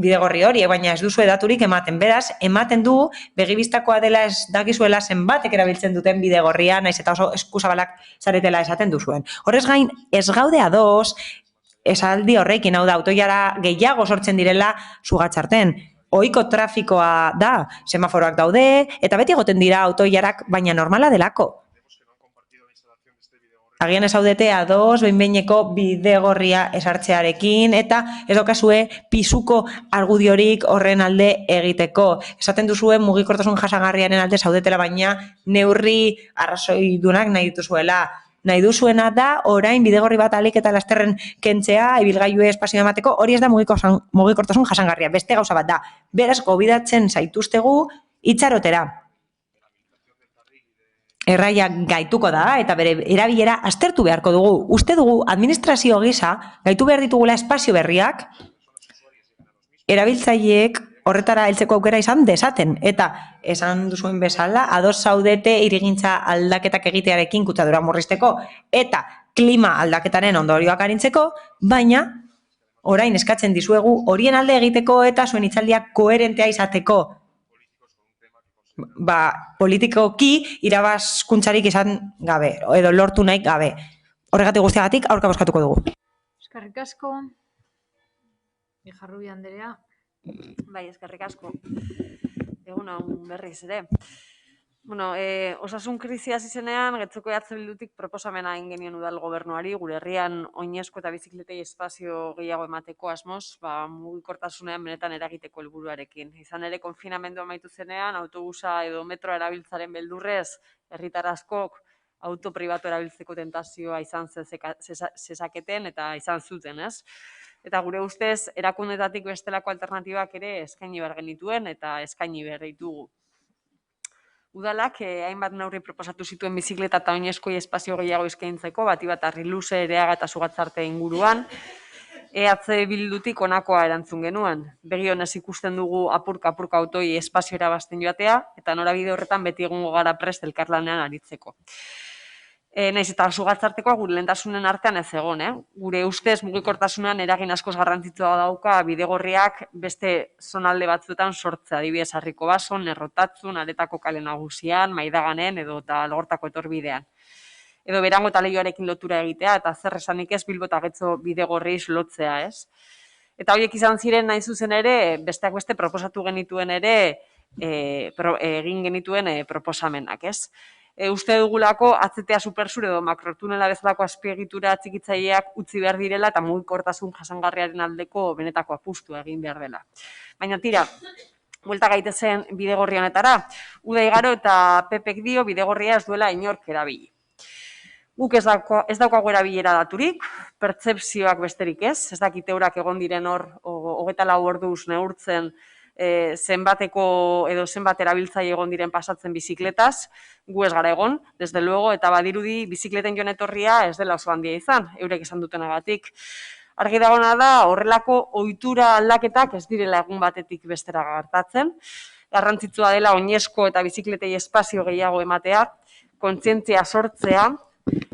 bidegorri hori, baina ez duzu daturik ematen. Beraz, ematen du begibistakoa dela ez dakizuela zenbatek erabiltzen duten bidegorria, naiz eta oso eskuzabalak zaretela esaten duzuen. Horrez gain, ez gaude ados esaldi horrekin, hau da, autoilara gehiago sortzen direla zugatxarten. Ohiko trafikoa da, semaforoak daude, eta beti egoten dira autoilarak, baina normala delako. Agian ez zaudete ados, behin-behineko bidegorria esartzearekin, eta ez daukazue pisuko argudiorik horren alde egiteko. Esaten duzue mugikortasun jasangarriaren alde zaudetela, baina neurri arrazoidunak nahi dituzuela. Nahi duzuena da, orain bidegorri bat ahalik eta lasterren kentzea, ibilgailue espazio emateko, hori ez da mugikortasun jasangarria, beste gauza bat da. Beraz, gobidatzen zaituztegu itxarotera. Erraia gaituko da eta bere erabilera aztertu beharko dugu. Uste dugu, administrazio gisa, gaitu behar ditugula espazio berriak, erabiltzaileek horretara heltzeko aukera izan dezaten. Eta esan duzuen bezala, ados zaudete hirigintza aldaketak egitearekin kutsadura murrizteko. Eta klima aldaketaren ondorioak arintzeko, baina orain eskatzen dizuegu horien alde egiteko eta zuen hitzaldiak koherentea izateko. Politikoki irabazkuntzarik izan gabe, edo lortu nahi gabe. Horregatik guztiagatik aurka bozkatuko dugu. Eskerrik asko. Ijarrubi Andrea. Bai, eskerrik asko. Egun berriz ere. Osasun krisia hasi zenean, Getxoko Bildutik proposamena egin genion udal gobernuari, gure herrian oinezko eta bizikletei espazio gehiago emateko asmoz, mugikortasunean benetan eragiteko helburuarekin. Izan ere, konfinamendu amaitu zenean, autobusa edo metroa erabiltzaren beldurrez, herritar askok auto pribatu erabiltzeko tentazioa izan zezaketen eta izan zuten, ez? Eta gure ustez, erakundetatik bestelako alternatibak ere eskaini behar genituen eta eskaini behar ditugu. Udalak hainbat neurri proposatu zituen bizikleta eta oinezkoi espazio gehiago eskaintzeko, bati bat Arriluze, Ereaga eta Sugatzarte inguruan, EH Bildutik honakoa erantzun genuen. Begi honez ikusten dugu apurka-apurka autoi espazio erabazten joatea, eta norabide horretan beti egongo gara prest elkarlanean aritzeko. Naiz eta Sugatzartekoa gure lehentasunen artean ez egon, Gure ustez mugikortasunean eragin askoz garrantzitsua dauka bidegorriak beste zonalde batzuetan sortzea, adibidez Harriko Bason, Errotatzun, Aretako kale nagusian, Maidaganen edo eta Algortako etorbidean. Edo Berango eta Leioarekin lotura egitea eta zer esanik ez Bilbo eta Getxo bidegorriz lotzea, ez? Eta horiek izan ziren nahi zuzen ere, besteak beste proposatu genituen ere, egin genituen proposamenak, ez? Uste dugulako atzetea supersur edo makrotunela bezalako azpiegitura txikitzaileak utzi behar direla eta mugikortasun jasangarriaren aldeko benetako apustua egin behar dela. Baina tira, buelta gaitezen bidegorri honetara, Uda Igaro eta Pepek dio bidegorria ez duela inork erabili. Guk ez daukago erabilera daturik, pertzepzioak besterik ez dakite eurak egon diren hor 24 orduz neurtzen zenbateko edo zenbat erabiltzaile egon diren pasatzen bizikletaz, gu ez gara egon, desde luego, eta badirudi bizikleten joan etorria ez dela oso handia izan, eurek esan dutenagatik. Argi dagoena da, horrelako ohitura aldaketak ez direla egun batetik bestera gertatzen, garrantzitsua dela oinezko eta bizikletei espazio gehiago ematea, kontzientzia sortzea,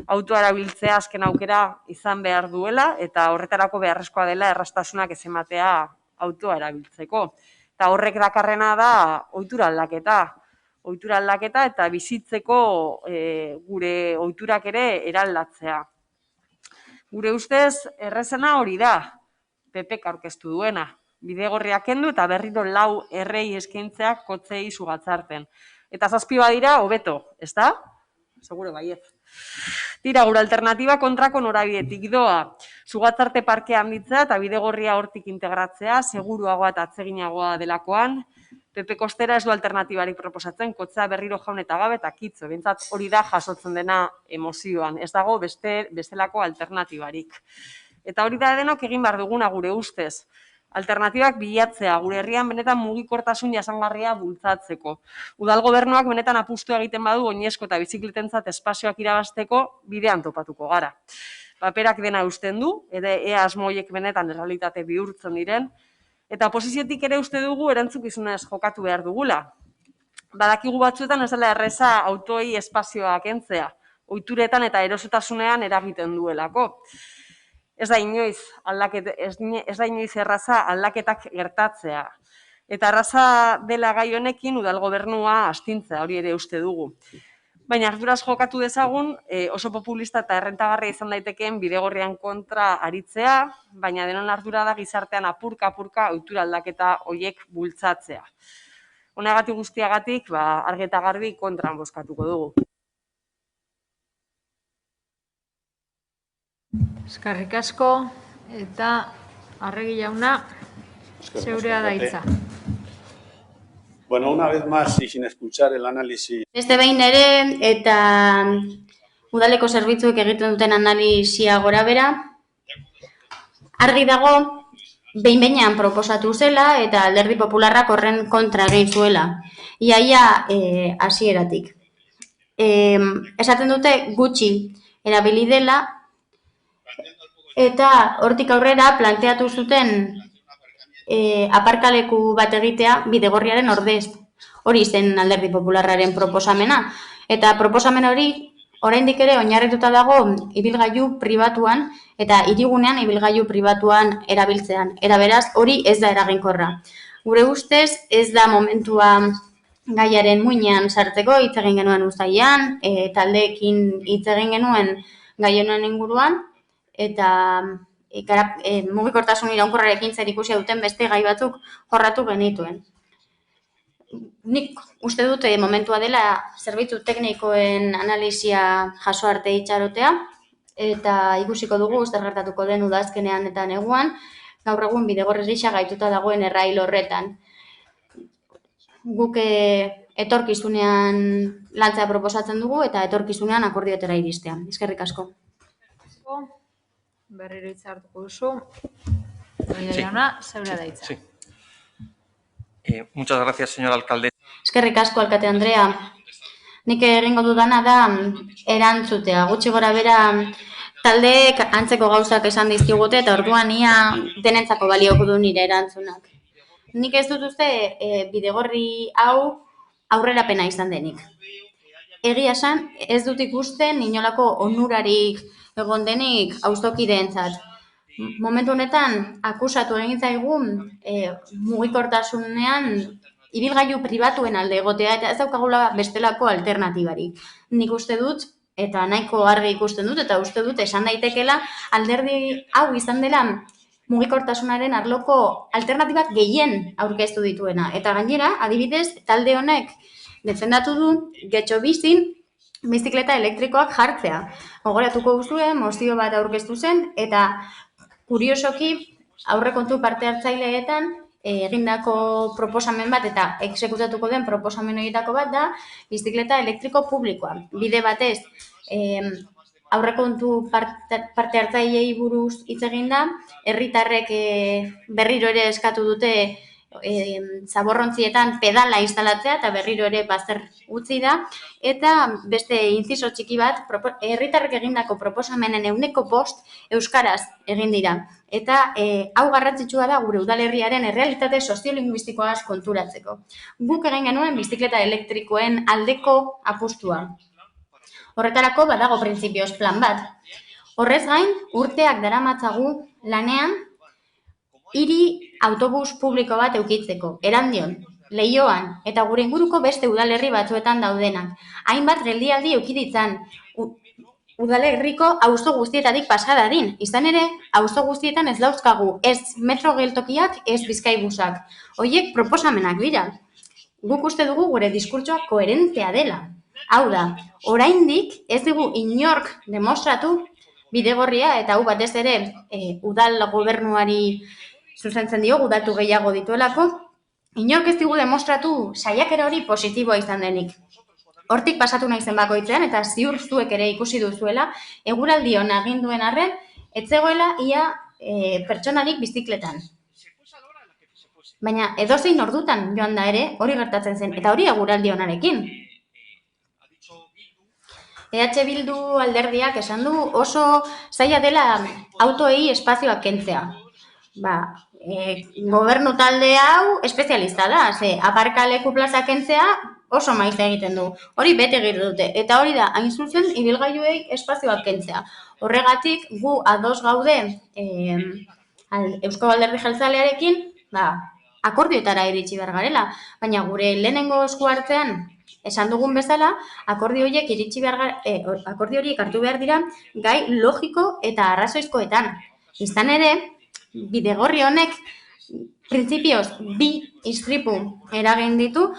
autoa erabiltzea azken aukera izan behar duela, eta horretarako beharrezkoa dela erraztasunak ez ematea autoa erabiltzeko. Eta horrek dakarrena da ohitura aldaketa eta bizitzeko gure ohiturak ere eraldatzea. Gure ustez, errezena hori da, Pepek aurkeztu duena. Bidegorriak kendu eta berriro 4 errei eskaintzeak Kotzei Sugatzarten. Eta 7 badira, hobeto, ez da? Seguro baiet. Tira, gure alternatiba kontrako norabidetik doa. Sugatzarte parkea handitzea eta bidegorria hortik integratzea, seguruagoa eta atseginagoa delakoan. Pepe Kostera ez du alternatibarik proposatzen, Kotzea berriro jaun eta gabe eta kitzo. Bentsat hori da jasotzen dena emozioan. Ez dago bestelako alternatibarik. Eta hori da denok egin behar duguna gure ustez. Alternatibak bilatzea, gure herrian benetan mugikortasun jasangarria bultzatzeko. Udal gobernuak benetan apustu egiten badu oinezko eta bizikletentzat espazioak irabazteko bidean topatuko gara. Paperak dena uzten du, ea asmoiek benetan errealitate bihurtzen diren, eta oposiziotik ere uste dugu erantzukizunez jokatu behar dugula. Badakigu batzuetan ez dela erreza autoei espazioa kentzea, ohituretan eta erosotasunean eragiten duelako. Ez da inoiz erraza aldaketak gertatzea. Eta erraza dela gai honekin udal gobernua astintzea, hori ere uste dugu. Baina arduraz jokatu dezagun, oso populista eta errentagarria izan daitekeen bidegorrian kontra aritzea, baina denon ardura da gizartean apurka-apurka ohitura aldaketa horiek bultzatzea. Honagatik guztiagatik, argi eta garbi kontran bozkatuko dugu. Eskerrik asko eta Arregi jauna, zeurea da hitza. Bueno, una vez más y sin escuchar el análisis. Beste behin ere eta udaleko zerbitzuek egiten duten analisia gorabera, argi dago behin-behinean proposatu zela eta Alderdi Popularrak horren kontra egin zuela. Iaia hasieratik. Esaten dute gutxi erabili dela, eta hortik aurrera planteatu zuten aparkaleku bat egitea bidegorriaren ordez. Hori zen Alderdi Popularraren proposamena. Eta proposamen hori oraindik ere oinarrituta dago ibilgailu pribatuan eta hirigunean ibilgailu pribatuan erabiltzean. Era beraz, hori ez da eraginkorra. Gure ustez, ez da momentua gaiaren muinean sartzeko, hitz egin genuen uztailean, taldeekin hitz egin genuen gai honen inguruan, eta mugikortasun iraunkorrarekin zerikusia duten beste gai batzuk jorratu genituen. Nik uste dut momentua dela zerbitzu teknikoen analisia jaso arte itxarotea, eta ikusiko dugu zer gertatuko den udazkenean eta neguan, gaur egun Bidegorri gisa gaituta dagoen errail horretan. Guk etorkizunean lantzea proposatzen dugu eta etorkizunean akordiotera iristea. Eskerrik asko. Berriro hitza hartuko duzu. Jauna, zeurea da hitza. Sí. Muchas gracias, señora alcaldesa. Eskerrik asko, alkate Andrea. Nik egingo dudana da erantzutea. Gutxi gora bera taldeek antzeko gauzak esan dizkigute eta orduan ia denentzako balioko du nire erantzunak. Nik ez dut uste Bidegorri hau aurrerapena izan denik. Egia esan, ez dut ikusten inolako onurarik egon denik auzokideentzat. Momentu honetan, akusatu egin zaigun mugikortasunean ibilgailu pribatuen alde egotea eta ez daukagula bestelako alternatibarik. Nik uste dut, eta nahiko argi ikusten dut, eta uste dut esan daitekela alderdi hau izan dela mugikortasunaren arloko alternatibak gehien aurkeztu dituena. Eta gainera, adibidez, talde honek defendatu du Getxo bizin bizikleta elektrikoak jartzea. Gogoratuko duzue, mozio bat aurkeztu zen, eta kuriosoki aurrekontu parte hartzaileetan egindako proposamen bat eta exekutatuko den proposamen horietako bat da bizikleta elektriko publikoa. Bide batez, aurrekontu parte hartzailei buruz hitz egin da, herritarrek berriro ere eskatu dute zaborrontzietan pedala instalatzea eta berriro ere bazter utzi da, eta beste inciso txiki bat, herritarrek egindako proposamenen 100% euskaraz egin dira. Eta hau garrantzitsua da gure udalerriaren errealitate soziolinguistikoaz konturatzeko. Guk egin genuen bizikleta elektrikoen aldeko apustua. Horretarako badago printzipioz plan bat. Horrez gain, urteak daramatzagu lanean hiri autobus publiko bat eukitzeko, Erandion, Leioan eta gure inguruko beste udalerri batzuetan daudenak. Hainbat geldialdi euki ditzan udalerriko auzo guztietatik pasa dadin. Izan ere, auzo guztietan ez dauzkagu, ez metro geltokiak, ez bizkaibusak. Horiek proposamenak dira. Guk uste dugu gure diskurtsoa koherentea dela. Hau da, oraindik ez dugu inork demostratu Bidegorria eta hau batez ere udal gobernuari zuzentzen diogu datu gehiago dituelako, inork ez digu demostratu saiakera hori positiboa izan denik. Hortik pasatu naizen bakoitzean eta ziur zuek ere ikusi duzuela, eguraldi ona egin duen arren, ez zegoela ia pertsonarik bizikletan. Baina edozein ordutan joan da ere, hori gertatzen zen, eta hori eguraldi onarekin. EH Bildu alderdiak esan du oso zaila dela autoei espazioak kentzea. Gobernu talde hau espezialista da, aparkaleku plaza kentzea oso maiz egiten du. Hori bete egin dute, eta hori da, hain zuzen, ibilgailuei espazioak kentzea. Horregatik, gu ados gaude Eusko Alderdi Jeltzalearekin, akordioetara iritsi behar garela, baina gure lehenengo esku hartzean esan dugun bezala, akordio horiek hartu behar dira gai logiko eta arrazoizkoetan. Izan ere, Bidegorri honek printzipioz 2 istripu eragin ditu,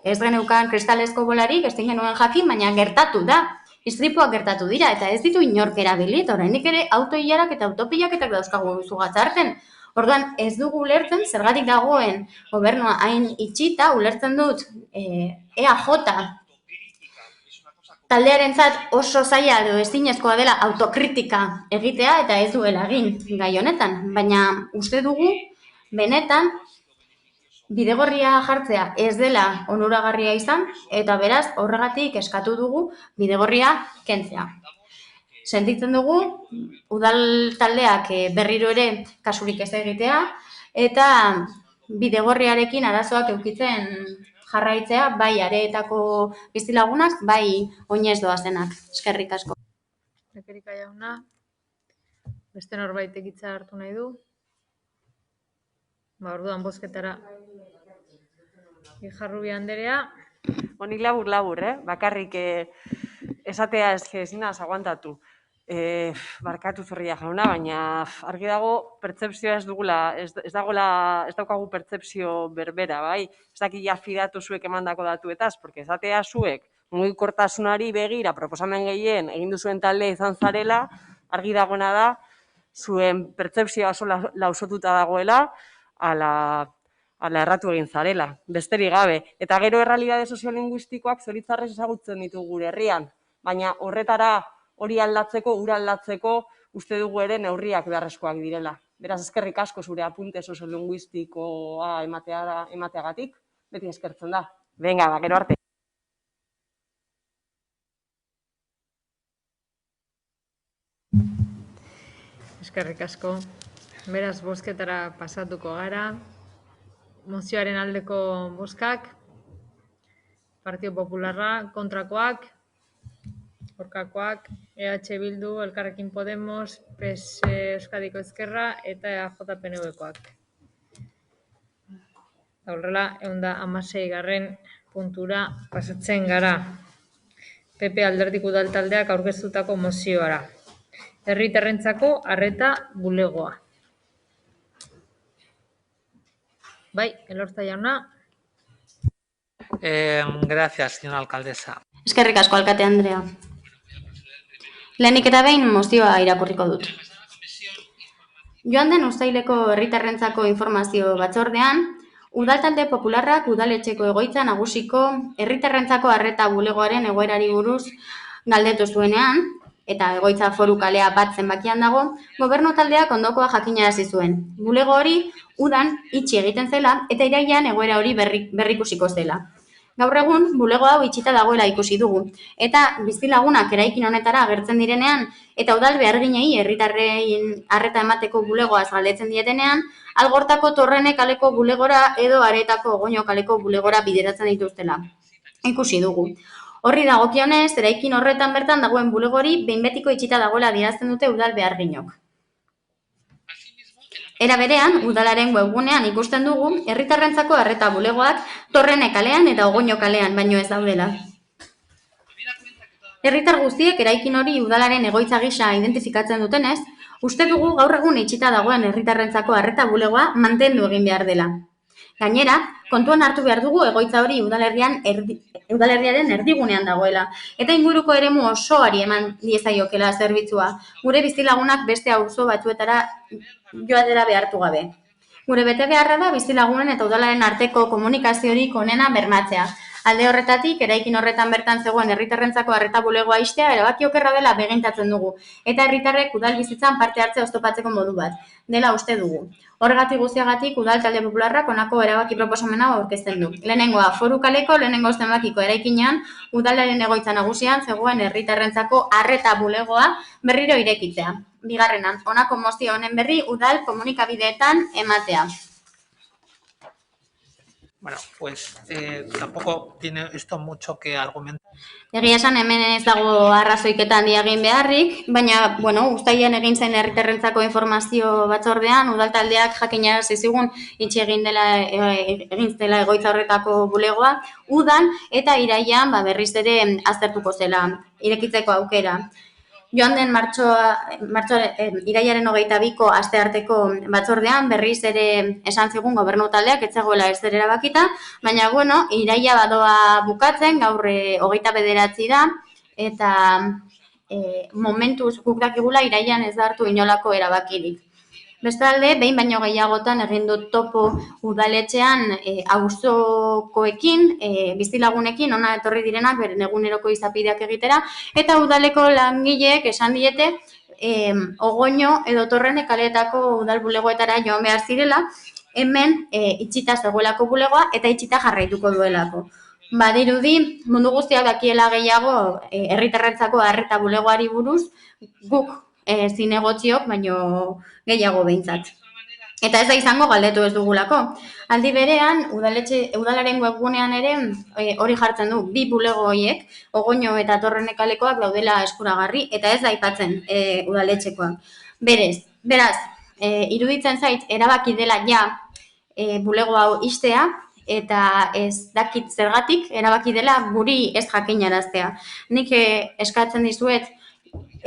ez geneukan kristalezko bolarik, ez genuen jakin, baina gertatu da. Istripuak gertatu dira eta ez ditu inork erabilit, oraindik ere autoilarak eta autopilaketak dauzkagu zugatzarten. Orduan ez dugu ulertzen, zergatik dagoen gobernua hain itxita, ulertzen dut EAJ taldearentzat oso zaila edo ezinezkoa dela autokritika egitea eta ez duela egin gai honetan. Baina uste dugu, benetan, Bidegorria jartzea ez dela onuragarria izan eta beraz horregatik eskatu dugu Bidegorria kentzea. Sentitzen dugu, udal taldeak berriro ere kasurik ez egitea eta Bidegorriarekin arazoak eukitzen jarraitzea, bai areetako bizilagunak, bai oinez doazenak. Eskerrik asko. Erika jauna, beste norbaitek hitza hartu nahi du? Orduan bozketara. Ijarrubi Anderea. Nik labur, bakarrik esatea ezin naz aguantatu. Barkatu Zorrilla jauna, baina argi dago pertzepzioa ez daukagu pertzepzio berbera, bai? Ez dakit ja fidatu zuek emandako datuetaz, porque esatea zuek mugikortasunari begira proposamen gehien egin duzuen talde izan zarela, argi dagoena da zuen pertzepzioa oso lausotuta dagoela, ala erratu egin zarela, besterik gabe. Eta gero errealitate soziolinguistikoak zoritxarrez ezagutzen ditugu gure herrian, baina horretara hori aldatzeko, ura aldatzeko, uste dugu ere neurriak beharrezkoak direla. Beraz, eskerrik asko zure apunte soziolinguistikoa emateagatik, beti eskertzen da. Venga, gero arte. Eskerrik asko. Beraz, bozketara pasatuko gara. Mozioaren aldeko bozkak, Partido Popularra, kontrakoak, aurkakoak, EH Bildu, Elkarrekin Podemos, PS Euskadiko Ezkerra eta JPNV-koak. Horrela, 116. puntura pasatzen gara. PP Alderdi Udaltaldeak aurkeztutako mozioara. Herritarrentzako arreta bulegoa. Bai, Elorza jauna. Gracias, señora alcaldesa. Eskerrik asko, alkate Andrea. Lehenik eta behin mozioa irakurriko dut. Joan den uztaileko herritarrentzako informazio batzordean, Udaltalde Popularrak udaletxeko egoitza nagusiko herritarrentzako arreta bulegoaren egoerari buruz galdetu zuenean, eta egoitza foru kalea bat zenbakian dago, gobernu taldeak ondokoa jakinarazi zuen. Bulego hori udan itxi egiten zela eta irailean egoera hori berrikusiko zela. Gaur egun, bulego hau itxita dagoela ikusi dugu, eta bizilagunak eraikin honetara agertzen direnean, eta udal beharginei herritarrein arreta emateko bulegoaz galdetzen dietenean, Algortako Torrene kaleko bulegora edo Areetako Ogoño kaleko bulegora bideratzen dituztela. Ikusi dugu. Horri dagokionez, eraikin horretan bertan dagoen bulegori behin betiko itxita dagoela adierazten dute udal beharginok. Era berean, udalaren webgunean ikusten dugu, herritarrentzako arreta bulegoak Torrene kalean eta Ogoño kalean baino ez daudela. Herritar guztiek eraikin hori udalaren egoitza gisa identifikatzen dutenez, uste dugu gaur egun itxita dagoen herritarrentzako arreta bulegoa mantendu egin behar dela. Gainera, kontuan hartu behar dugu egoitza hori udalerriaren erdigunean dagoela, eta inguruko eremu osoari eman diezaiokela zerbitzua, gure bizilagunak beste auzo batzuetara joatera behartu gabe. Gure betebeharra da bizilagunen eta udalaren arteko komunikaziorik onena bermatzea. Alde horretatik, eraikin horretan bertan zegoen herritarrentzako arreta bulegoa ixtea erabaki okerra dela begintatzen dugu, eta herritarrek udal bizitzan parte hartzea oztopatzeko modu bat, dela uste dugu. Horregatik guztiagatik Udal Talde Popularrak honako erabaki proposamena aurkezten du. Lehenengoa, foru kaleko lehenengo zenbakiko eraikinean, udalaren egoitza nagusian zegoen herritarrentzako arreta bulegoa berriro irekitzea. Bigarrenan, honako mozio honen berri udal komunikabideetan ematea. Bueno, pues tampoco tiene esto mucho que argumentar. Egia esan hemen ez dago arrazoiketan egin beharrik, baina, uztailean egin zen herritarrentzako informazio batzordean, udaltaldeak jakinarazi zigun itxi egin zela egoitza horretako bulegoa, udan eta irailean berriz ere aztertuko zela irekitzeko aukera. Joan den irailaren 22ko astearteko batzordean berriz ere esan zigun gobernu taldeak ez zegoela ezer erabakita, baina iraila badoa bukatzen, gaur 29 da, eta momentuz guk dakigula irailean ez da hartu inolako erabakirik. Bestalde, behin baino gehiagotan egin dut topo udaletxean auzokoekin, bizilagunekin, ona etorri direnak beren eguneroko izapideak egitera, eta udaleko langileek esan diete Ogoño edo Torrene kaleetako udal bulegoetara joan behar zirela, hemen itxita zegoelako bulegoa eta itxita jarraituko duelako. Badirudi, mundu guztiak dakiela gehiago herritarrentzako arreta bulegoari buruz, guk zinegotziok, baino gehiago behintzat. Eta ez da izango galdetu ez dugulako. Aldi berean, udalaren webgunean ere hori jartzen du, 2 bulego horiek, Ogoño eta Torrenekalekoak daudela eskuragarri, eta ez da aipatzen udaletxekoak. Beraz, iruditzen zait, erabaki dela ja bulego hau ixtea, eta ez dakit zergatik, erabaki dela guri ez jakinaraztea. Nik eskatzen dizuet,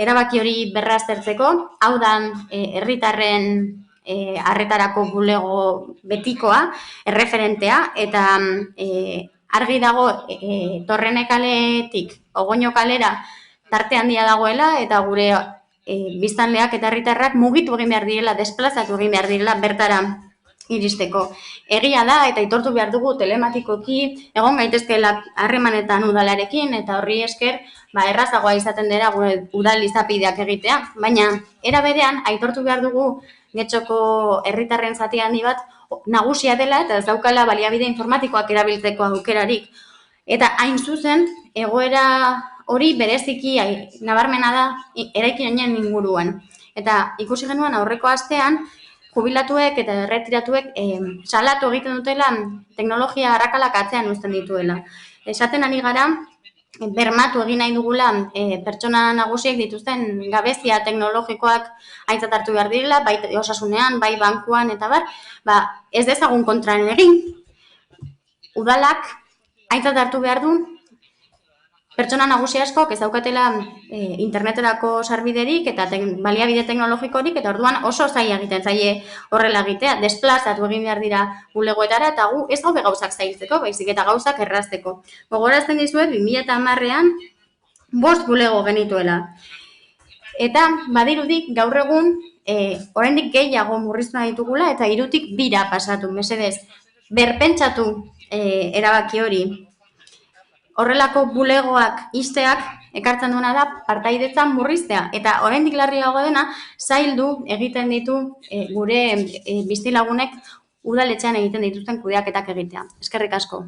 erabaki hori berraztertzeko, hau da herritarren arretarako bulego betikoa, erreferentea, eta argi dago Torrenekaletik Ogoño kalera tarte handia dagoela, eta gure biztanleak eta herritarrak mugitu egin behar direla, desplazatu egin behar direla bertara iristeko. Egia da, eta aitortu behar dugu telematikoki, egon gaitezkeela harremanetan udalarekin, eta horri esker, errazagoa izaten dira gure udal izapideak egitea. Baina, era berean, aitortu behar dugu Getxoko herritarren zati handi bat nagusia dela, eta ez daukala baliabide informatikoak erabiltzeko aukerarik. Eta hain zuzen, egoera hori bereziki nabarmena da eraikinen inguruan. Eta ikusi genuen aurreko astean, jubilatuek eta erretiratuek salatu egiten dutela teknologia arrakalak atzean uzten dituela. Esaten ari gara, bermatu egin nahi dugula pertsona nagusiek dituzten gabezia teknologikoak aintzat hartu behar direla, bai osasunean, bai bankuan eta ez dezagun kontraren egin. Udalak aintzat hartu behar du pertsona nagusi askok ez daukatela interneterako sarbiderik eta baliabide teknologikorik, eta orduan oso zaila egiten zaie horrela egitea, desplazatu egin behar dira bulegoetara, eta gu ez gaude gauzak zailtzeko, baizik eta gauzak errazteko. Gogorazten dizuet, 2010an 5 bulego genituela. Eta badirudik gaur egun, oraindik gehiago murriztu ditugula, eta 3tik 2ra pasatu, mesedez, berpentsatu erabaki hori. Horrelako bulegoak ixteak ekartzen duena da partaidetza murriztea, eta oraindik larriago dena zaildu egiten ditu gure bizilagunek udaletxean egiten dituzten kudeaketak egitea. Eskerrik asko.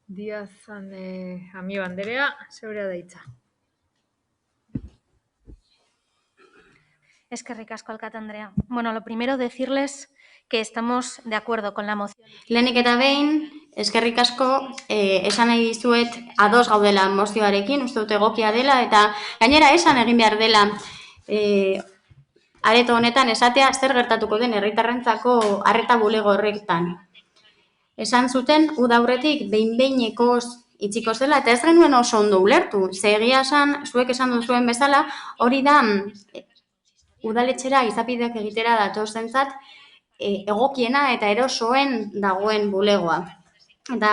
Díaz Amio Anderea, zeurea da hitza. Eskerrik asko, alkate Andrea. Bueno, lo primero decirles que estamos de acuerdo con la moción. Lehenik eta behin, eskerrik asko, esan nahi dizuet ados gaudela mozioarekin, uste dut egokia dela, eta gainera esan egin behar dela areto honetan esatea zer gertatuko den herritarrentzako arreta bulego horretan. Esan zuten, uda aurretik behin-behinekoz itxiko zela, eta ez genuen oso ondo ulertu. Ze egia esan, zuek esan duzuen bezala, hori da udaletxera izapideak egitera datozentzat egokiena eta erosoen dagoen bulegoa. Eta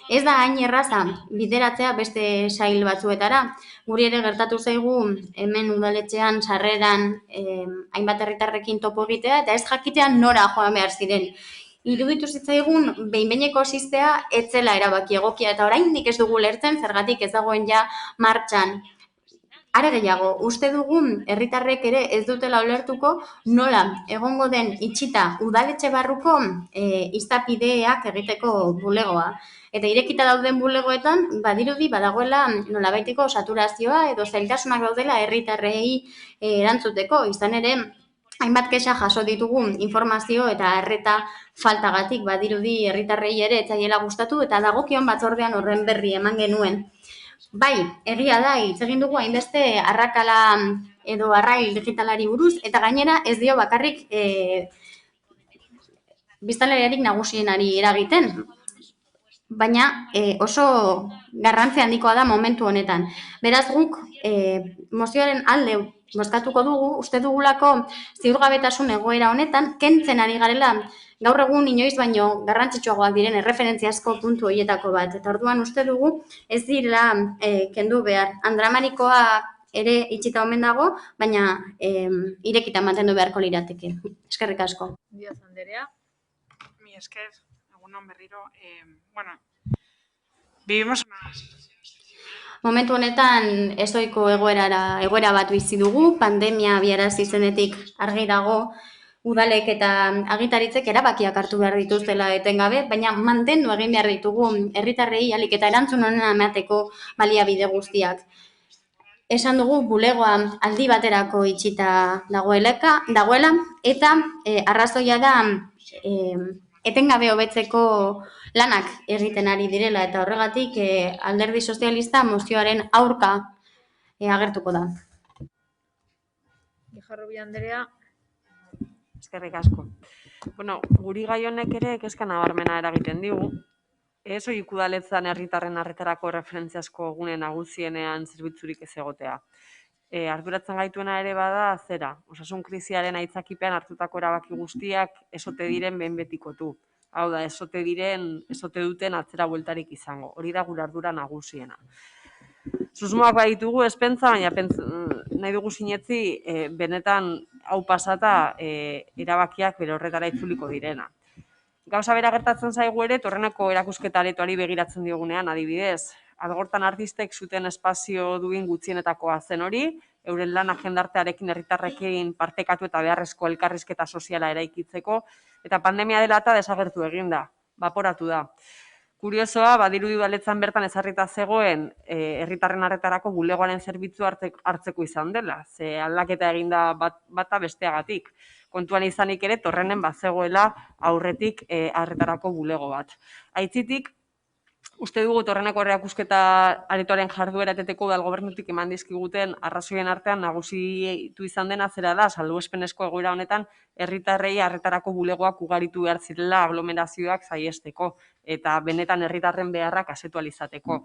ez da hain erraza bideratzea beste sail batzuetara. Guri ere gertatu zaigu hemen udaletxean sarreran hainbat herritarrekin topo egitea, eta ez jakitean nora joan behar ziren. Iruditu zitzaigun behin-behineko ziztea ez zela erabaki egokia, eta oraindik ez dugu lertzen zergatik ez dagoen ja martxan. Are gehiago, uste dugun herritarrek ere ez dutela ulertuko nola egongo den itxita udaletxe barruko iztapideak egiteko bulegoa. Eta irekita dauden bulegoetan, badirudi badagoela nolabaiteko saturazioa edo zailtasunak daudela herritarrei erantzuteko. Izan ere, hainbat kexa jaso ditugu informazio eta arreta faltagatik, badirudi herritarrei ere ez zaiela gustatu, eta dagokion batzordean horren berri eman genuen. Bai, egia da, hitz egin dugu hainbeste arrakala edo arrail digitalari buruz, eta gainera ez dio bakarrik biztanleriarik nagusienari eragiten. Baina oso garrantzia handikoa da momentu honetan. Beraz guk mozioaren alde bozkatuko dugu, uste dugulako ziurgabetasun egoera honetan, kentzen ari garela gaur egun inoiz baino garrantzitsuagoak diren erreferentziazko puntu horietako bat. Eta orduan uste dugu ez direla kendu behar. Andramarikoa ere itxita omen dago, baina irekita mantendu beharko lirateke. Eskerrik asko. Díaz Anderea. Mi esker, egunon berriro. Bueno, vivimos una situación. Momentu honetan ezoiko egoera bat bizi dugu, pandemia abiarazi zenetik argi dago, udalek eta agintaritzek erabakiak hartu behar dituztela etengabe, baina mantendu egin behar ditugu herritarrei ahalik eta erantzun honena emateko baliabide guztiak. esan dugu bulegoa aldi baterako itxita dagoela, eta arrazoia da etengabe hobetzeko lanak egiten ari direla, eta horregatik Alderdi Sozialista mozioaren aurka agertuko da. Ijarrobi Andrea. Eskerrik asko. Bueno, guri gai honek ere kezka nabarmena eragiten digu. Ez ohiko udaletzan herritarren arretarako referentziazko gune nagusienean zerbitzurik ez egotea. Arduratzen gaituena ere bada zera, osasun krisiaren aitzakipean hartutako erabaki guztiak esote diren behin betikotu. Hau da, esote duten atzera bueltarik izango. Hori da gure ardura nagusiena. Susmoak baditugu ezpentsa, baina nahi dugu sinetzi benetan hau pasata erabakiak bere horretara itzuliko direna. Gauza bera gertatzen zaigu ere, torreneko erakusketa aretoari begiratzen diogunean, adibidez. Algortan artistek zuten espazio duin gutxienetakoa zen hori, euren lan agendartearekin herritarrekin partekatu eta beharrezko elkarrizketa soziala eraikitzeko, eta pandemia dela eta desagertu eginda, baporatu da. Kuriosoa, badirudi udaletzan bertan ezarrita zegoen herritarren arretarako bulegoaren zerbitzu hartzeko izan dela, ze aldaketa eginda bata besteagatik. Kontuan izanik ere, torrenen bazegoela aurretik arretarako bulego bat. Aitzitik, uste dugu torreneko erakusketa aretoaren jarduera eteteko udal gobernutik eman dizkiguten arrazoien artean nagusitu izan dena zera da, salbuespenezko egoera honetan herritarrei arretarako bulegoak ugaritu behar zirela aglomerazioak saihesteko eta benetan herritarren beharrak asetu ahal izateko.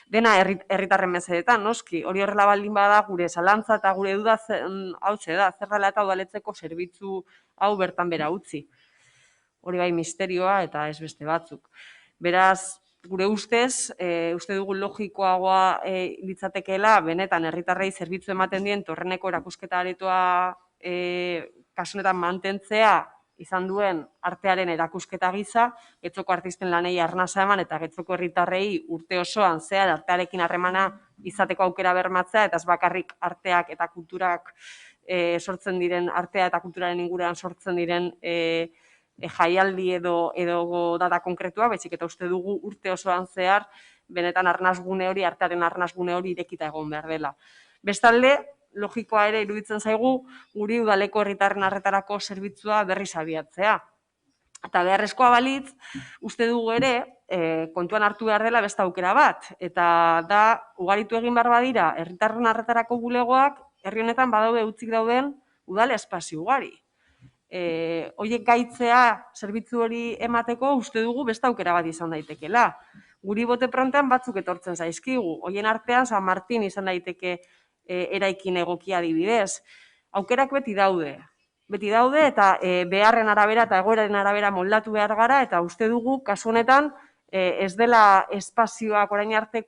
Dena herritarren mesedetan, noski, hori horrela baldin bada gure zalantza eta gure duda hautze da, zer dela eta udaletzeko zerbitzu hau bertan bera utzi. Hori bai misterioa eta ez beste batzuk. Beraz, gure ustez, uste dugu logikoagoa litzatekeela, benetan herritarrei zerbitzu ematen dien torreneko erakusketa aretoa kasunetan mantentzea izan duen artearen erakusketa gisa, Getzoko artisten lanei arnasa eman eta Getzoko herritarrei urte osoan zehar artearekin harremana izateko aukera bermatzea, eta ez bakarrik arteak eta kulturak sortzen diren, artea eta kulturaren inguruan sortzen diren jaialdi edo data konkretua, baizik eta uste dugu urte osoan zehar benetan arnasgune hori, artearen arnasgune hori irekita egon behar dela. Bestalde, logikoa ere iruditzen zaigu guri udaleko herritarren arretarako zerbitzua berriz abiatzea. Eta beharrezkoa balitz, uste dugu ere, kontuan hartu behar dela beste aukera bat, eta da, ugaritu egin behar badira, herritarren arretarako bulegoak, herri honetan badaude utzik dauden udal espazio ugari. Horiek gaitzea zerbitzu hori emateko uste dugu beste aukera bat izan daitekela. Guri bote prontean batzuk etortzen zaizkigu, horien artean San Martin izan daiteke eraikin egokia adibidez. Aukerak beti daude eta beharren arabera eta egoeraren arabera moldatu behar gara, eta uste dugu kasu honetan ez dela espazioak orain arte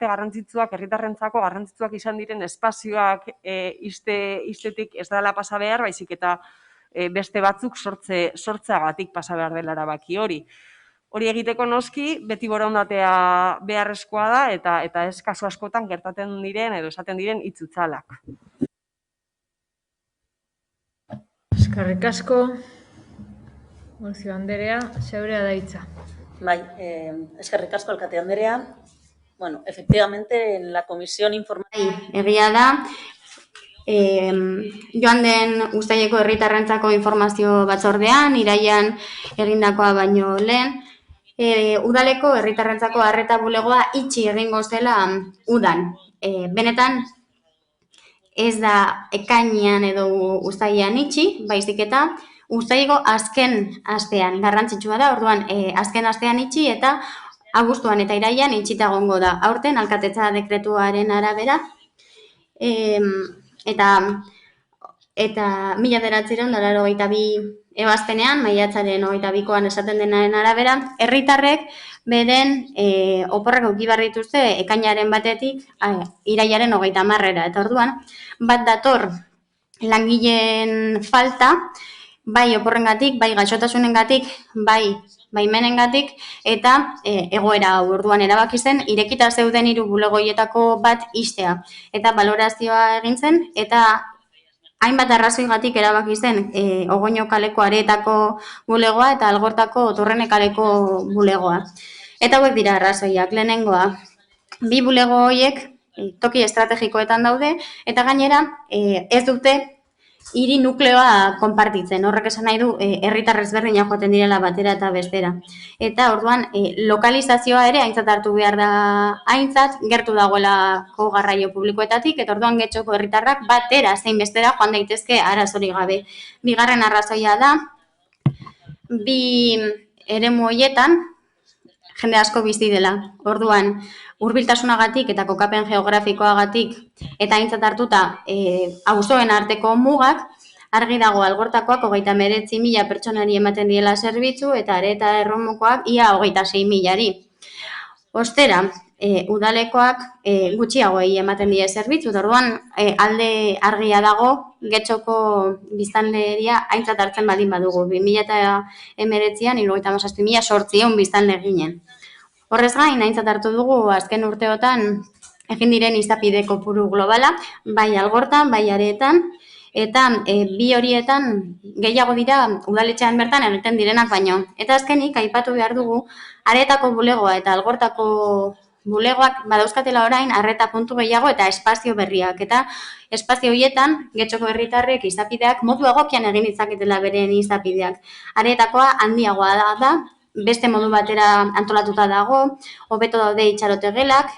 garrantzitsuak, herritarrentzako garrantzitsuak izan diren espazioak iztetik ez dela pasa behar, baizik eta beste batzuk sortzeagatik pasa behar dela erabaki hori. Hori egiteko noski, beti borondatea beharrezkoa da, eta ez kasu askotan gertatzen diren edo esaten diren hitz hutsalak. Eskerrik asko, Murtzio Andrea, zeurea da hitza. Bai, eskerrik asko alkate Andrea. Bueno, efectivamente, en la comisión informativa... Egia da, joan den uztaileko herritarrentzako informazio batzordean, irailean egindakoa baino lehen, udaleko herritarrentzako arreta bulegoa itxi egingo zela udan. Benetan, ez da ekainean edo uztailean itxi, baizik eta uztaileko azken astean garrantzitsua da, orduan azken astean itxi eta abuztuan eta irailean itxita egongo da. Aurten alkatetza dekretuaren arabera eta 1982 ebazpenean, maiatzaren 22koan esaten denaren arabera, herritarrek beren oporrak eduki behar dituzte ekainaren batetik irailaren 30-era. Eta orduan, bat dator langileen falta, bai oporrengatik, bai gaixotasunengatik, bai baimenengatik, eta egoera orduan erabaki zen irekita zeuden 3 bulegoietako bat ixtea. Eta balorazioa egin zen, eta hainbat arrazoigatik erabaki zen Ogoño kaleko areetako bulegoa eta Algortako Torrene kaleko bulegoa. Eta hauek dira arrazoiak. Lehenengoa, 2 bulego horiek toki estrategikoetan daude, eta gainera ez dute hiri nukleoa konpartitzen. Horrek esan nahi du, herritar ezberdinak joaten direla batera eta bestera. Eta orduan, lokalizazioa ere aintzat hartu behar da aintzat, gertu dagoelako garraio publikoetatik, eta orduan Getxoko herritarrak batera zein bestera joan daitezke arazorik gabe. Bigarren arrazoia da, bi eremu horietan jende asko bizi dela. Orduan, hurbiltasunagatik eta kokapen geografikoagatik eta aintzat hartuta auzoen arteko mugak, argi dago Algortakoak 39.000 pertsonari ematen diela zerbitzu eta Areta Erromokoak ia 26.000-ari. Ostera, udalekoak gutxiagoei ematen die zerbitzu, orduan alde argia dago Getxoko biztanleria aintzat hartzen baldin badugu. 2019an 77.800 biztanle ginen. Horrez gain, aintzat hartu dugu azken urteotan egin diren izapide kopuru globala, bai Algortan, bai Aretan, eta bi horietan gehiago dira udaletxean bertan egiten direnak baino. Eta azkenik, aipatu behar dugu, Aretako bulegoa eta Algortako bulegoak badauzkatela orain arreta puntu gehiago eta espazio berriak. Eta espazio horietan, Getxoko herritarrek izapideak modu egokian egin ditzaketela beren izapideak. Aretakoa handiagoa da, beste modu batera antolatuta dago, hobeto daude itxarote gelak,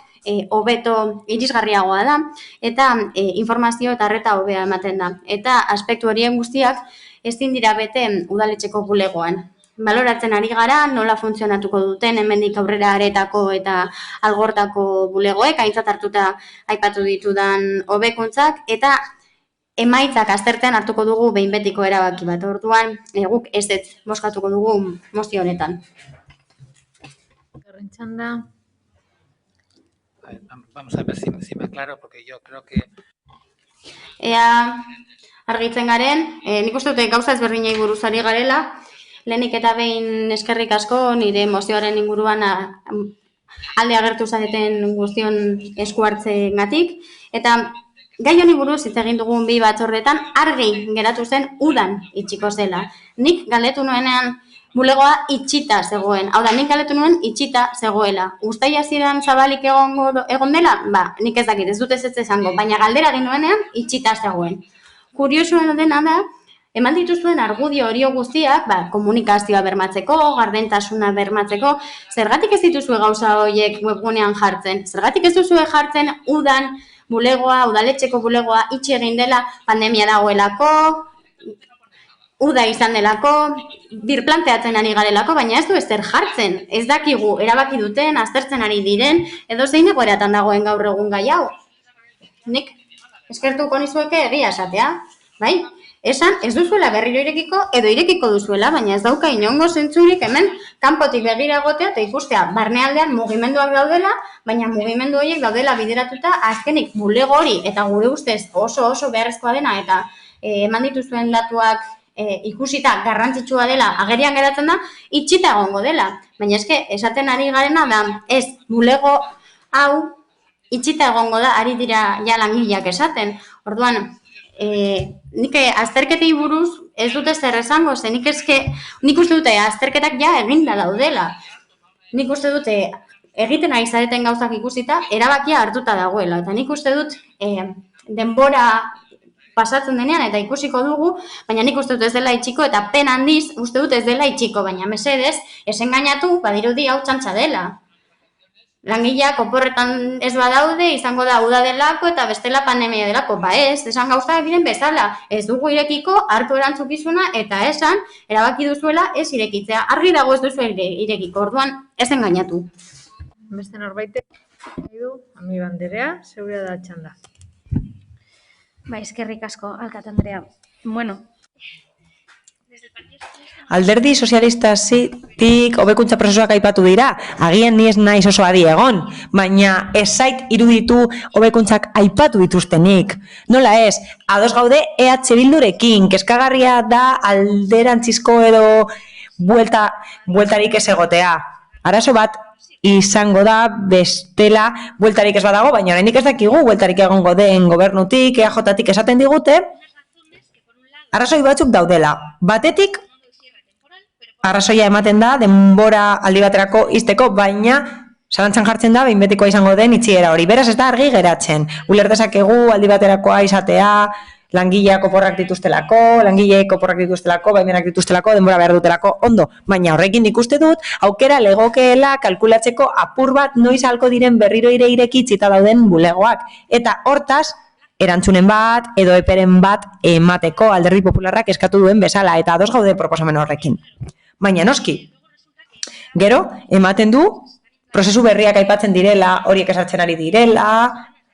hobeto irisgarriagoa da, eta informazio eta arreta hobea ematen da. Eta aspektu horien guztiak ezin dira bete udaletxeko bulegoan. Baloratzen ari gara, nola funtzionatuko duten hemendik aurrera Aretako eta Algortako bulegoek, aintzat hartuta aipatu ditudan hobekuntzak, eta emaitzak aztertzen hartuko dugu behin betiko erabaki bat. Orduan, guk ezetz bozkatuko dugu mozio honetan. Txanda. Vamos a ver si me aclaro, porque yo creo que... Ea argitzen garen, nik uste dute gauza ezberdinei buruz ari garela, lehenik eta behin eskerrik asko nire mozioaren inguruan alde agertu zareten guztion esku hartzengatik, eta gai honi buruz hitz egin dugun bi batzordetan argi geratu zen udan itxiko zela. Nik galdetu nuenean bulegoa itxita zegoen. Hau da, nik galdetu nuen itxita zegoela. Uztaila hasieran zabalik egon dela? Ba, nik ez dakit, ez dut ez esango, baina galdera egin nuenean itxita zegoen. Kuriosoen dena da, eman dituzuen argudio hori guztiak, komunikazioa bermatzeko, gardentasuna bermatzeko, zergatik ez dituzue gauza horiek webgunean jartzen? Zergatik ez duzue jartzen udan bulegoa, udaletxeko bulegoa itxi egin dela, pandemia dagoelako, uda izan delako, birplanteatzen ari garelako, baina ez du ezer jartzen. Ez dakigu erabaki duten, aztertzen ari diren, edo zein egoeratan dagoen gaur egun gai hau. Nik eskertuko nizueke egia esatea, bai? Esan, ez duzuela berriro irekiko, edo irekiko duzuela, baina ez dauka inongo zentzurik hemen kanpotik begira egotea eta ikustea barnealdean mugimenduak daudela, baina mugimendu horiek daudela bideratuta azkenik bulego hori eta gure ustez oso beharrezkoa dena eta eman dituzuen datuak ikusita garrantzitsua dela agerian geratzen da, itxita egongo dela. Baina eske esaten ari garena da ez bulego hau itxita egongo da ari dira ja langileak esaten. Orduan, nik azterketei buruz ez dute zer esango, ze nik uste dute azterketak ja eginda daudela. Nik uste dute egiten ari zareten gauzak ikusita, erabakia hartuta dagoela. Eta nik uste dut denbora pasatzen denean eta ikusiko dugu, baina nik uste dut ez dela itxiko eta pen handiz uste dut ez dela itxiko, baina mesedez, ez engainatu, badirudi hau txantxa dela. Langileak oporretan ez badaude, izango da uda delako eta bestela pandemia delako. Ba ez, esan gauzak diren bezala. Ez dugu irekiko, hartu erantzukizuna eta esan, erabaki duzuela ez irekitzea. Argi dago ez duzu irekiko, orduan ez engainatu. Beste norbaitek, Ami Banderea, zeurea da txanda. Ba, eskerrik asko, alkate Andrea. Bueno, Alderdi sozialistatik hobekuntza prozesuak aipatu dira, agian ni ez naiz oso adi egon, baina ez zait iruditu hobekuntzak aipatu dituztenik. Nola ez, ados gaude EH Bildurekin, kezkagarria da alderantzizko edo bueltarik ez egotea. Arazo bat izango da bestela bueltarik ez badago, baina oraindik ez dakigu bueltarik egongo den gobernutik, EAJtik esaten digute, arrazoi batzuk daudela. Batetik, arrazoia ematen da denbora aldi baterako izteko, baina Zalantzan jartzen da, behin betikoa izango den itxiera hori. Beraz, ez da argi geratzen. Uler dezakegu, aldi baterakoa izatea, langileak oporrak dituztelako, langileek oporrak dituztelako, baimenak dituztelako, denbora behar dutelako, ondo. Baina horrekin ikuste dut, aukera legokeela kalkulatzeko apur bat noiz halko diren berriro ireki itxita dauden bulegoak. Eta hortaz, erantzunen bat edo eperen bat emateko Alderdi Popularrak eskatu duen bezala, eta ados gaude proposamen horrekin. Baina noski, gero, ematen du, prozesu berriak aipatzen direla, horiek esartzen ari direla,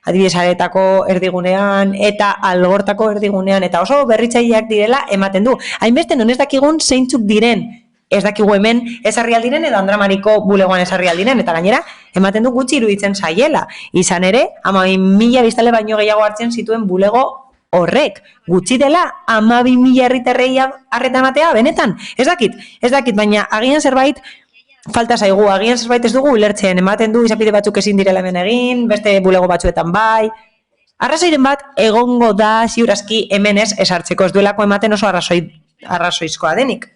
adibidez aretako erdigunean eta algortako erdigunean, eta oso berritzaileak direla ematen du. Hainbeste non ez dakigun zeintzuk diren, ez dakigu hemen ezarri aldiren edo Andramariko bulegoan ezarri aldiren, eta gainera ematen du gutxi iruditzen zaiela. Izan ere, 12.000 biztanle baino gehiago hartzen zituen bulego horrek. Gutxi dela 12.000 herritarrei arreta ematea, benetan? Ez dakit, baina agian zerbait falta zaigu, agian zerbait ez dugu ulertzen, ematen du izapide batzuk ezin direla hemen egin, beste bulego batzuetan bai. Arrazoiren bat egongo da ziurazki hemen ez esartzeko, ez duelako ematen oso arrazoizkoa denik.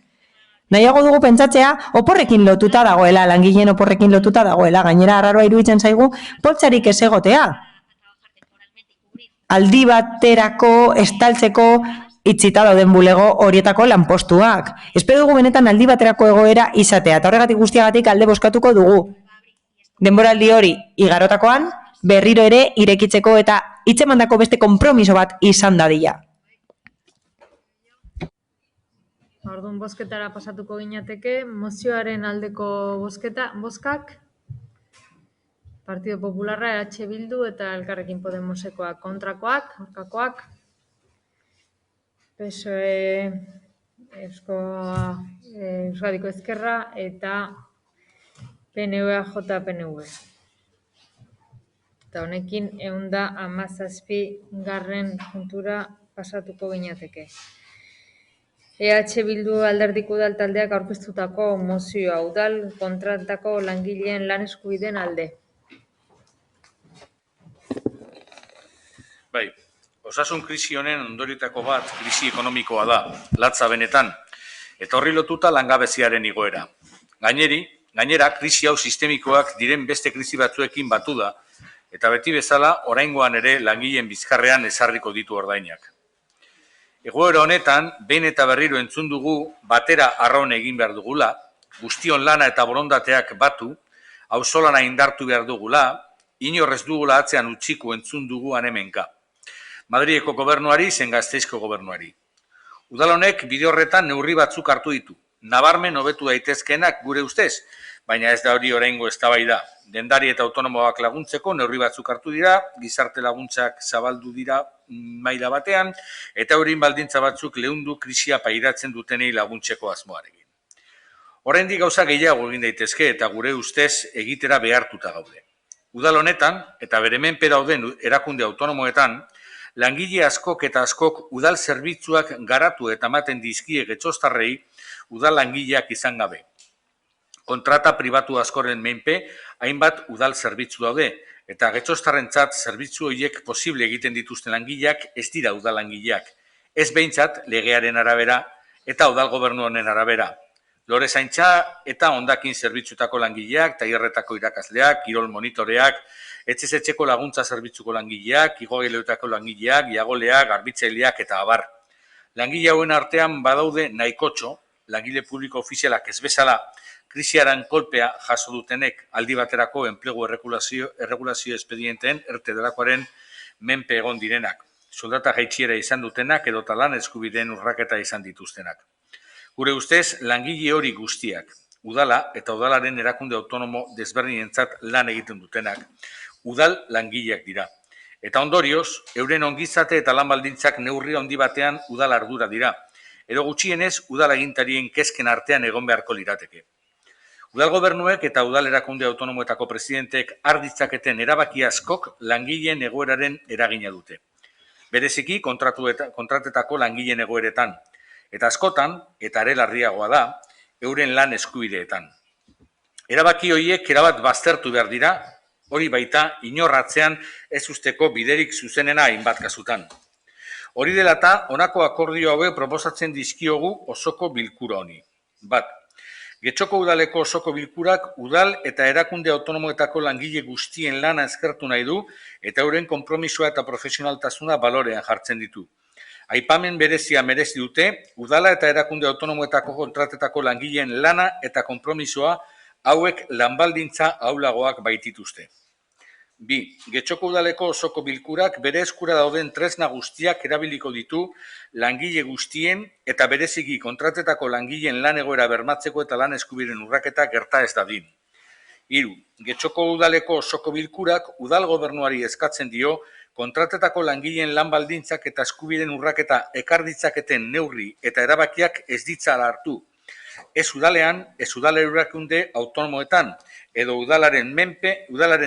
Nahiago dugu pentsatzea oporrekin lotuta dagoela, langileen oporrekin lotuta dagoela, gainera arraroa iruditzen zaigu poltsarik ez egotea. Aldi baterako estaltzeko itxita dauden bulego horietako lanpostuak. Espero dugu benetan aldi baterako egoera izatea, eta horregatik guztiagatik alde bozkatuko dugu. Denboraldi hori igarotakoan, berriro ere irekitzeko eta hitzemandako beste konpromiso bat izan dadila. Orduan bozketara pasatuko ginateke, mozioaren aldeko bozkak, Partido Popularra, EH Bildu eta Elkarrekin Podemosekoak kontrakoak, aurkakoak, PSOE, Euskadiko Ezkerra eta PNV. Eta honekin 117. puntura pasatuko ginateke. EH Bildu Alderdiko Udal taldeak aurkeztutako mozioa udal kontratako langileen lan eskubideen alde. Bai, osasun krisi honen ondorioetako bat krisi ekonomikoa da, latza benetan, eta horri lotuta langabeziaren igoera. Gainera, krisi hau sistemikoak diren beste krisi batzuekin batu da, eta beti bezala oraingoan ere langileen bizkarrean ezarriko ditu ordainak. Egoera honetan, behin eta berriro entzun dugu, batera arraun egin behar dugula, guztion lana eta borondateak batu, auzolana indartu behar dugula, inorrez dugula atzean utziko entzun dugu hemenka. Madrileko gobernuari, zein Gasteizko gobernuari. Udal honek bide horretan neurri batzuk hartu ditu. Nabarmen hobetu daitezkeenak gure ustez, baina ez da hori oraingo eztabaida. Dendari eta autonomoak laguntzeko neurri batzuk hartu dira, gizarte laguntzak zabaldu dira maila batean, eta horien baldintza batzuk leundu krisia pairatzen dutenei laguntzeko asmoarekin. Oraindik gauza gehiago egin daitezke eta gure ustez egitera behartuta gaude. Udal honetan, eta bere menpe dauden erakunde autonomoetan, langile askok eta askok udal zerbitzuak garatu eta ematen dizkie getxostarrei udal langileak izan gabe. Kontrata pribatu askoren menpe, hainbat udal zerbitzu daude, eta getxostarrentzat zerbitzu horiek posible egiten dituzten langileak ez dira udal langileak. Ez behintzat legearen arabera eta udal gobernu honen arabera. Lore zaintza eta hondakin zerbitzutako langileak, tailerretako irakasleak, kirol monitoreak, etxez-etxeko laguntza zerbitzuko langileak, igogailuetako langileak, iagoleak, garbitzaileak eta abar. Langile hauen artean badaude nahikotxo, langile publiko ofizialak ez bezala, krisiaren kolpea jaso dutenek aldi baterako enplegu erregulazio espedienteen ERTE delakoaren menpe egon direnak. Soldata jaitxiera izan dutenak edota lan eskubideen urraketa izan dituztenak. Gure ustez, langile hori guztiak, udala eta udalaren erakunde autonomo desberdinentzat lan egiten dutenak, udal langileak dira. Eta ondorioz, euren ongizate eta lan baldintzak neurri handi batean udal ardura dira. Edo gutxienez, udal agintarien kezken artean egon beharko lirateke. Udal gobernuek eta udal erakunde autonomoetako presidentek arditzaketen erabaki askok langileen egoeraren eragina dute. Bereziki kontratetako langileen egoeretan. Eta askotan, eta are larriagoa da, euren lan eskubideetan. Erabaki horiek erabat baztertu behar dira, hori baita inorratzean ez usteko biderik zuzenena hainbat kasutan. Hori dela eta honako akordio hauek proposatzen dizkiogu osoko bilkura honi. Bat, Getxoko udaleko osoko bilkurak udal eta erakunde autonomoetako langile guztien lana eskertu nahi du eta euren konpromisoa eta profesionaltasuna balorean jartzen ditu. Aipamen berezia merezi dute, udala eta erakunde autonomoetako kontratetako langileen lana eta konpromisoa hauek lanbaldintza ahulagoak baitituzte. 2. Getxoko udaleko osoko bilkurak bere eskura dauden tresna guztiak erabiliko ditu langile guztien eta bereziki kontratetako langileen lan egoera bermatzeko eta lan eskubideen urraketa gerta ez dadin. 3. Getxoko udaleko osoko bilkurak udal gobernuari eskatzen dio kontratetako langileen lan baldintzak eta eskubideen urraketa ekar ditzaketen neurri eta erabakiak ez ditzala hartu. Ez udalean, ez udal erakunde autonomoetan, edo udalaren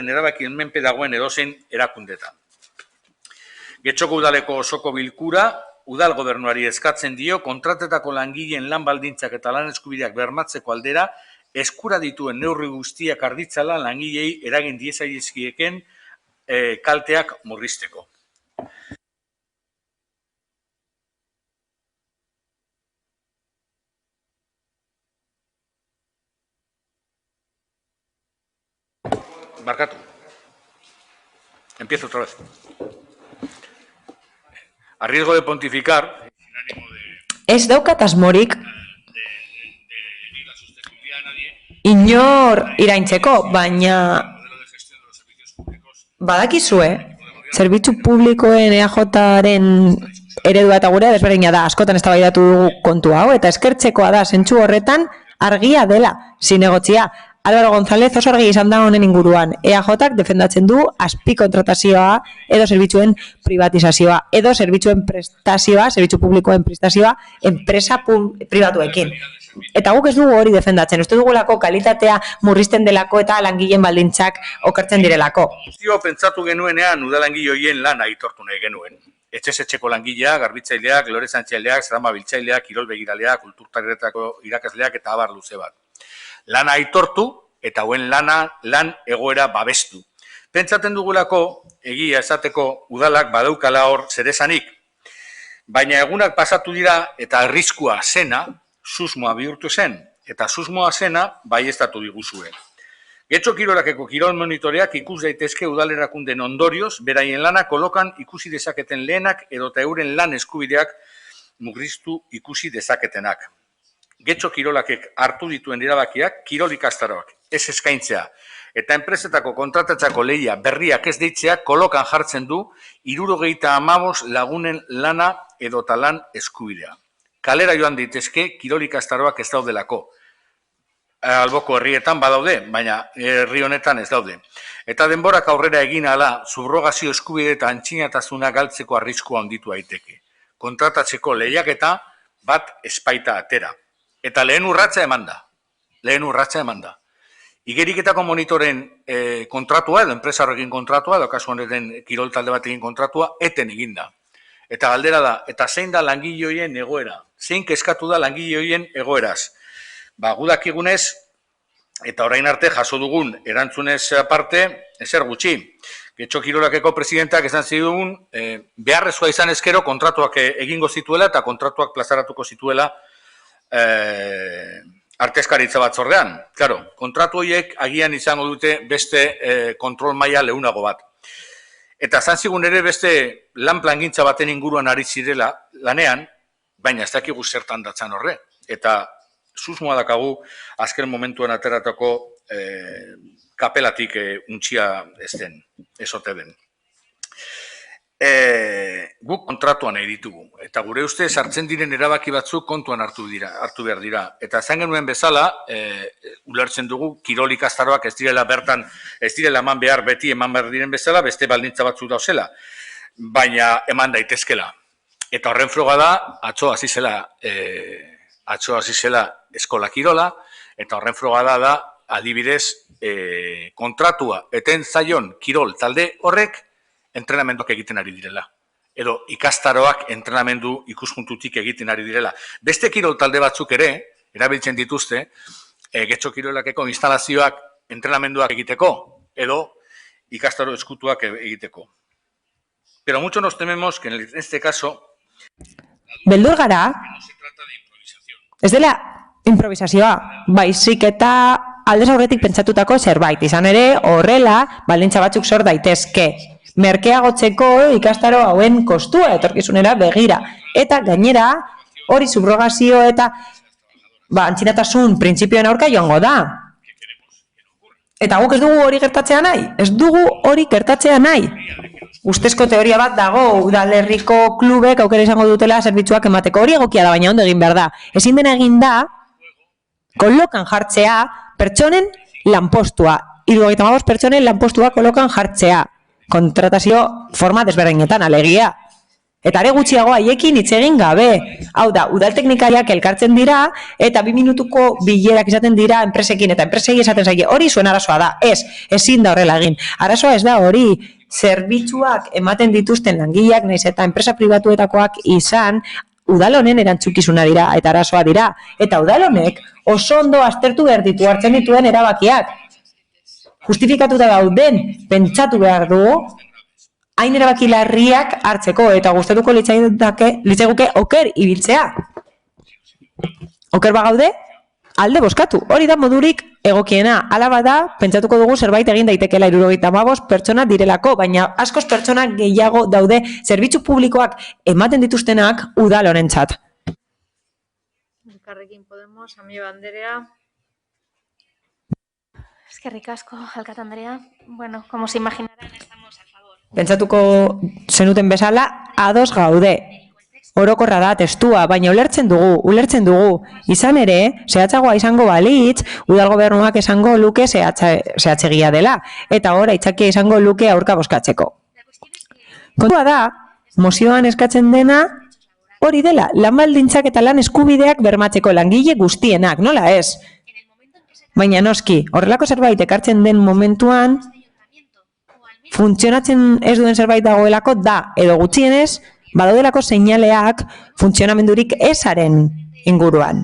erabakien menpe dagoen edozein erakundetan. Getxoko udaleko osoko bilkura, udal gobernuari eskatzen dio kontratetako langileen lan baldintzak eta lan eskubideak bermatzeko aldera, eskura dituen neurri guztiak arditzala langilei eragin diezaizkieken kalteak murrizteko. Barkatu. Empiezo otra vez. A riesgo de pontificar. Ez daukat asmorik inor iraintzeko, baina badakizue, zerbitzu publikoen EAJaren eredua eta gurea desberdina da, askotan eztabaidatu dugu kontu hau, eta eskertzekoa da, zentzu horretan argia dela, zinegotzia. Álvaro González oso argi izan da honen inguruan. EAJak defendatzen du azpikontratazioa edo zerbitzuen privatizazioa, edo zerbitzuen prestazioa, zerbitzu publikoen prestazioa, enpresa pribatuekin. Eta guk ez dugu hori defendatzen, ez dugulako kalitatea murrizten delako eta langileen baldintzak okertzen direlako. Guztio pentsatu genuenean udalangile horien lana aitortu nahi genuen. Etxez-etxeko langileak, garbitzaileak, lorezantzaileak, zeramabiltzaileak, kirolbegiraleak, kulturtaretako irakasleak eta abar luze bat. Lana aitortu eta hauen lan egoera babestu. Pentsatzen dugulako, egia esateko udalak badaukala hor zeresanik, baina egunak pasatu dira eta arriskua zena, susmoa bihurtu zen, eta susmoa zena baieztatu diguzue. Getxo Kirolakeko kirol monitoreak ikus daitezke udalerakunden ondorioz, beraien lana kolokan ikusi dezaketen lehenak edota euren lan eskubideak mugriztu ikusi dezaketenak. Getxo Kirolakek hartu dituen erabakiak kirol ikastaroak ez eskaintzea eta enpresetako kontratatzako lehia berriak ez deitzea kolokan jartzen du 75 lagunen lana edota lan eskubidea. Kalera joan daitezke kirol ikastaroak ez daudelako. Alboko herrietan badaude, baina herri honetan ez daude. Eta denborak aurrera egin ala subrogazio eskubide eta antxinatasuna galtzeko arriskua handitu daiteke. Kontratatzeko lehiaketa bat espaita atera. Eta lehen urratsa eman da. Igeriketako monitoren kontratua, edo enpresa horrekin kontratua, edo kasu honetan kirol talde batekin kontratua, eten eginda. Eta galdera da, eta zein da langile horien egoera? Zein kezkatu da langile horien egoeraz? Gudakigunez, eta orain arte jaso dugun erantzunez aparte, ezer gutxi. Getxo Kirolakeko presidentak esan zidugun, beharrezkoa izan ezkero kontratuak egingo zituela eta kontratuak plazaratuko zituela artezkaritza batzordean. Claro, kontratu horiek agian izango dute beste kontrol maila leunago bat. Eta esan zigun ere beste lan plangintza baten inguruan ari zirela lanean, baina ez dakigu zertan datzan horre. Eta susmoa dakagu azken momentuan ateratako kapelatik untxia ez den, ez ote den. Guk kontratuan nahi ditugu, eta gure ustez hartzen diren erabaki batzuk kontuan hartu behar dira. Eta esan genuen bezala, ulertzen dugu, kirol ikastaroak ez direla bertan, ez direla eman behar beti eman behar diren bezala, beste baldintza batzuk dauzela, baina eman daitezkela. Eta horren froga da, atzo hasi zela eskola kirola, eta horren froga da, adibidez, kontratua eten zaion kirol talde horrek, entrenamenduak egiten ari direla. Edo ikastaroak entrenamendu ikuspuntutik egiten ari direla. Beste kirol talde batzuk ere, erabiltzen dituzte, Getxo Kirolakeko instalazioak entrenamenduak egiteko, edo ikastaro eskutuak egiteko. Pero mucho nos tememos que en este caso... Beldur gara, ez dela improvisazioa, baizik eta aldez aurretik pentsatutako zerbait. Izan ere, horrela, baldintza batzuk sor daitezke. Merkeagotzeko ikastaro hauen kostua etorkizunera begira. Eta gainera, hori subrogazio eta antzinatasun printzipioen aurka joango da. Eta guk ez dugu hori gertatzea nahi. Ez dugu hori gertatzea nahi. Ustezko teoria bat dago, udalerriko klubek aukera izango dutela zerbitzuak emateko. Hori egokia da, baina ondo egin behar da. Ezin dena egin da, kolokan jartzea pertsonen lanpostua. 75 pertsonen lanpostua kolokan jartzea. Kontratazio forma desberdinetan, alegia. Eta are gutxiago haiekin hitz egin gabe. Hau da, udal teknikariak elkartzen dira eta 2 minutuko bilerak izaten dira enpresekin eta enpresei esaten zaie hori zuen arazoa da. Ezin da horrela egin. Arazoa ez da hori, zerbitzuak ematen dituzten langileak naiz eta enpresa pribatuetakoak izan udal honen erantzukizuna dira eta arazoa dira. Eta udal honek oso ondo aztertu behar ditu hartzen dituen erabakiak. Justifikatuta dauden pentsatu behar du hain erabaki larriak hartzeko eta gustatuko litzaiguke oker ibiltzea. Oker bagaude, alde bozkatu. Hori da modurik egokiena. Hala bada, pentsatuko dugu zerbait egin daitekeela 75 pertsona direlako, baina askoz pertsona gehiago daude zerbitzu publikoak ematen dituztenak udal honentzat. Elkarrekin Podemos, Amiba Anderea. Eskerrik asko, alkate Andrea. Bueno, como se imaginarán, estamos a favor. Pentsatuko zenuten bezala, ados gaude. Orokorra da testua, baina ulertzen dugu. Izan ere, zehatzagoa izango balitz, udal gobernuak esango luke zehatzegia dela, eta hor aitzakia izango luke aurka bozkatzeko. Kontua da, mozioan eskatzen dena, hori dela, lan baldintzak eta lan eskubideak bermatzeko langile guztienak, nola ez? Baina noski, horrelako zerbait ekartzen den momentuan, funtzionatzen ez duen zerbait dagoelako da, edo gutxienez, badaudelako seinaleak funtzionamendurik ezaren inguruan.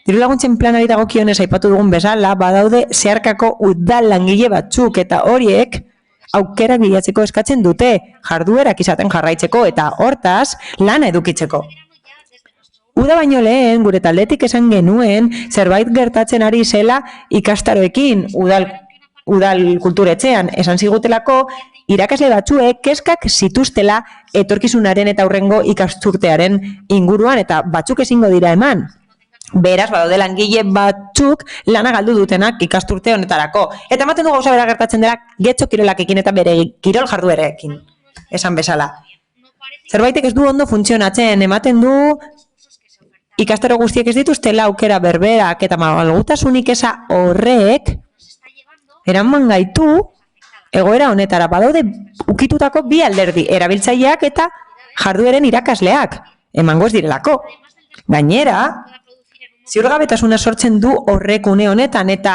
Dirulaguntzen planari dagokionez aipatu dugun bezala, badaude zeharkako udal langile batzuk eta horiek aukerak bilatzeko eskatzen dute, jarduerak izaten jarraitzeko eta hortaz lana edukitzeko. Uda baino lehen, gure taldetik esan genuen, zerbait gertatzen ari zela ikastaroekin, udal kulturetxean, esan zigutelako, irakasle batzuek kezkak zituztela etorkizunaren eta aurrengo ikasturtearen inguruan eta batzuk ezingo dira eman. Beraz, badaude langile batzuk lana galdu dutenak ikasturte honetarako. Eta ematen du gauza bera gertatzen dela getxo kirolakekin eta bere kirol jarduerekin, esan bezala. Zerbaitek ez du ondo funtzionatzen, ematen du ikastaro guztiek ez dituztela aukera berberak eta malgutasunik eza horrek eraman gaitu egoera honetara. Badaude ukitutako bi alderdi, erabiltzaileak eta jardueren irakasleak, emango ez direlako. Gainera, ziurgabetasuna sortzen du horrek une honetan eta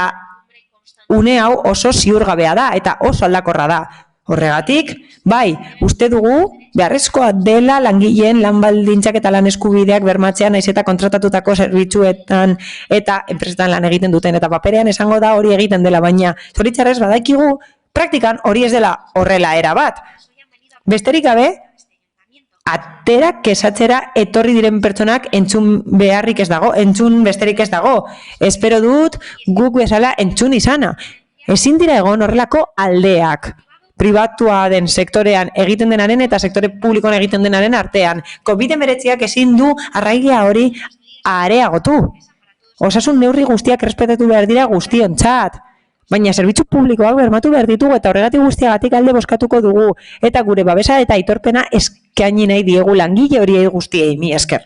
une hau oso ziurgabea da eta oso aldakorra da. Horregatik, bai, uste dugu, beharrezkoa dela langileen lan baldintzak eta lan eskubideak bermatzea naiz eta kontratatutako zerbitzuetan eta enpresetan lan egiten duten eta paperean esango da hori egiten dela, baina zoritxarrez badaikigu, praktikan hori ez dela horrela era bat. Besterik gabe, atera kesatzera etorri diren pertsonak entzun beharrik ez dago, entzun besterik ez dago. Espero dut guk bezala entzun izana. Ezin dira egon horrelako aldeak. Pribatua den sektorean egiten denaren eta sektore publikoan egiten denaren artean. COVID-19 ezin du arraigia hori areagotu. Osasun neurri guztiak errespetatu behar dira guztiontzat. Baina zerbitzu publikoak bermatu behar ditugu eta horregatik guztiagatik alde bozkatuko dugu. Eta gure babesa eta aitorpena eskaini nahi diegu langile horiei guztiei. Mi esker.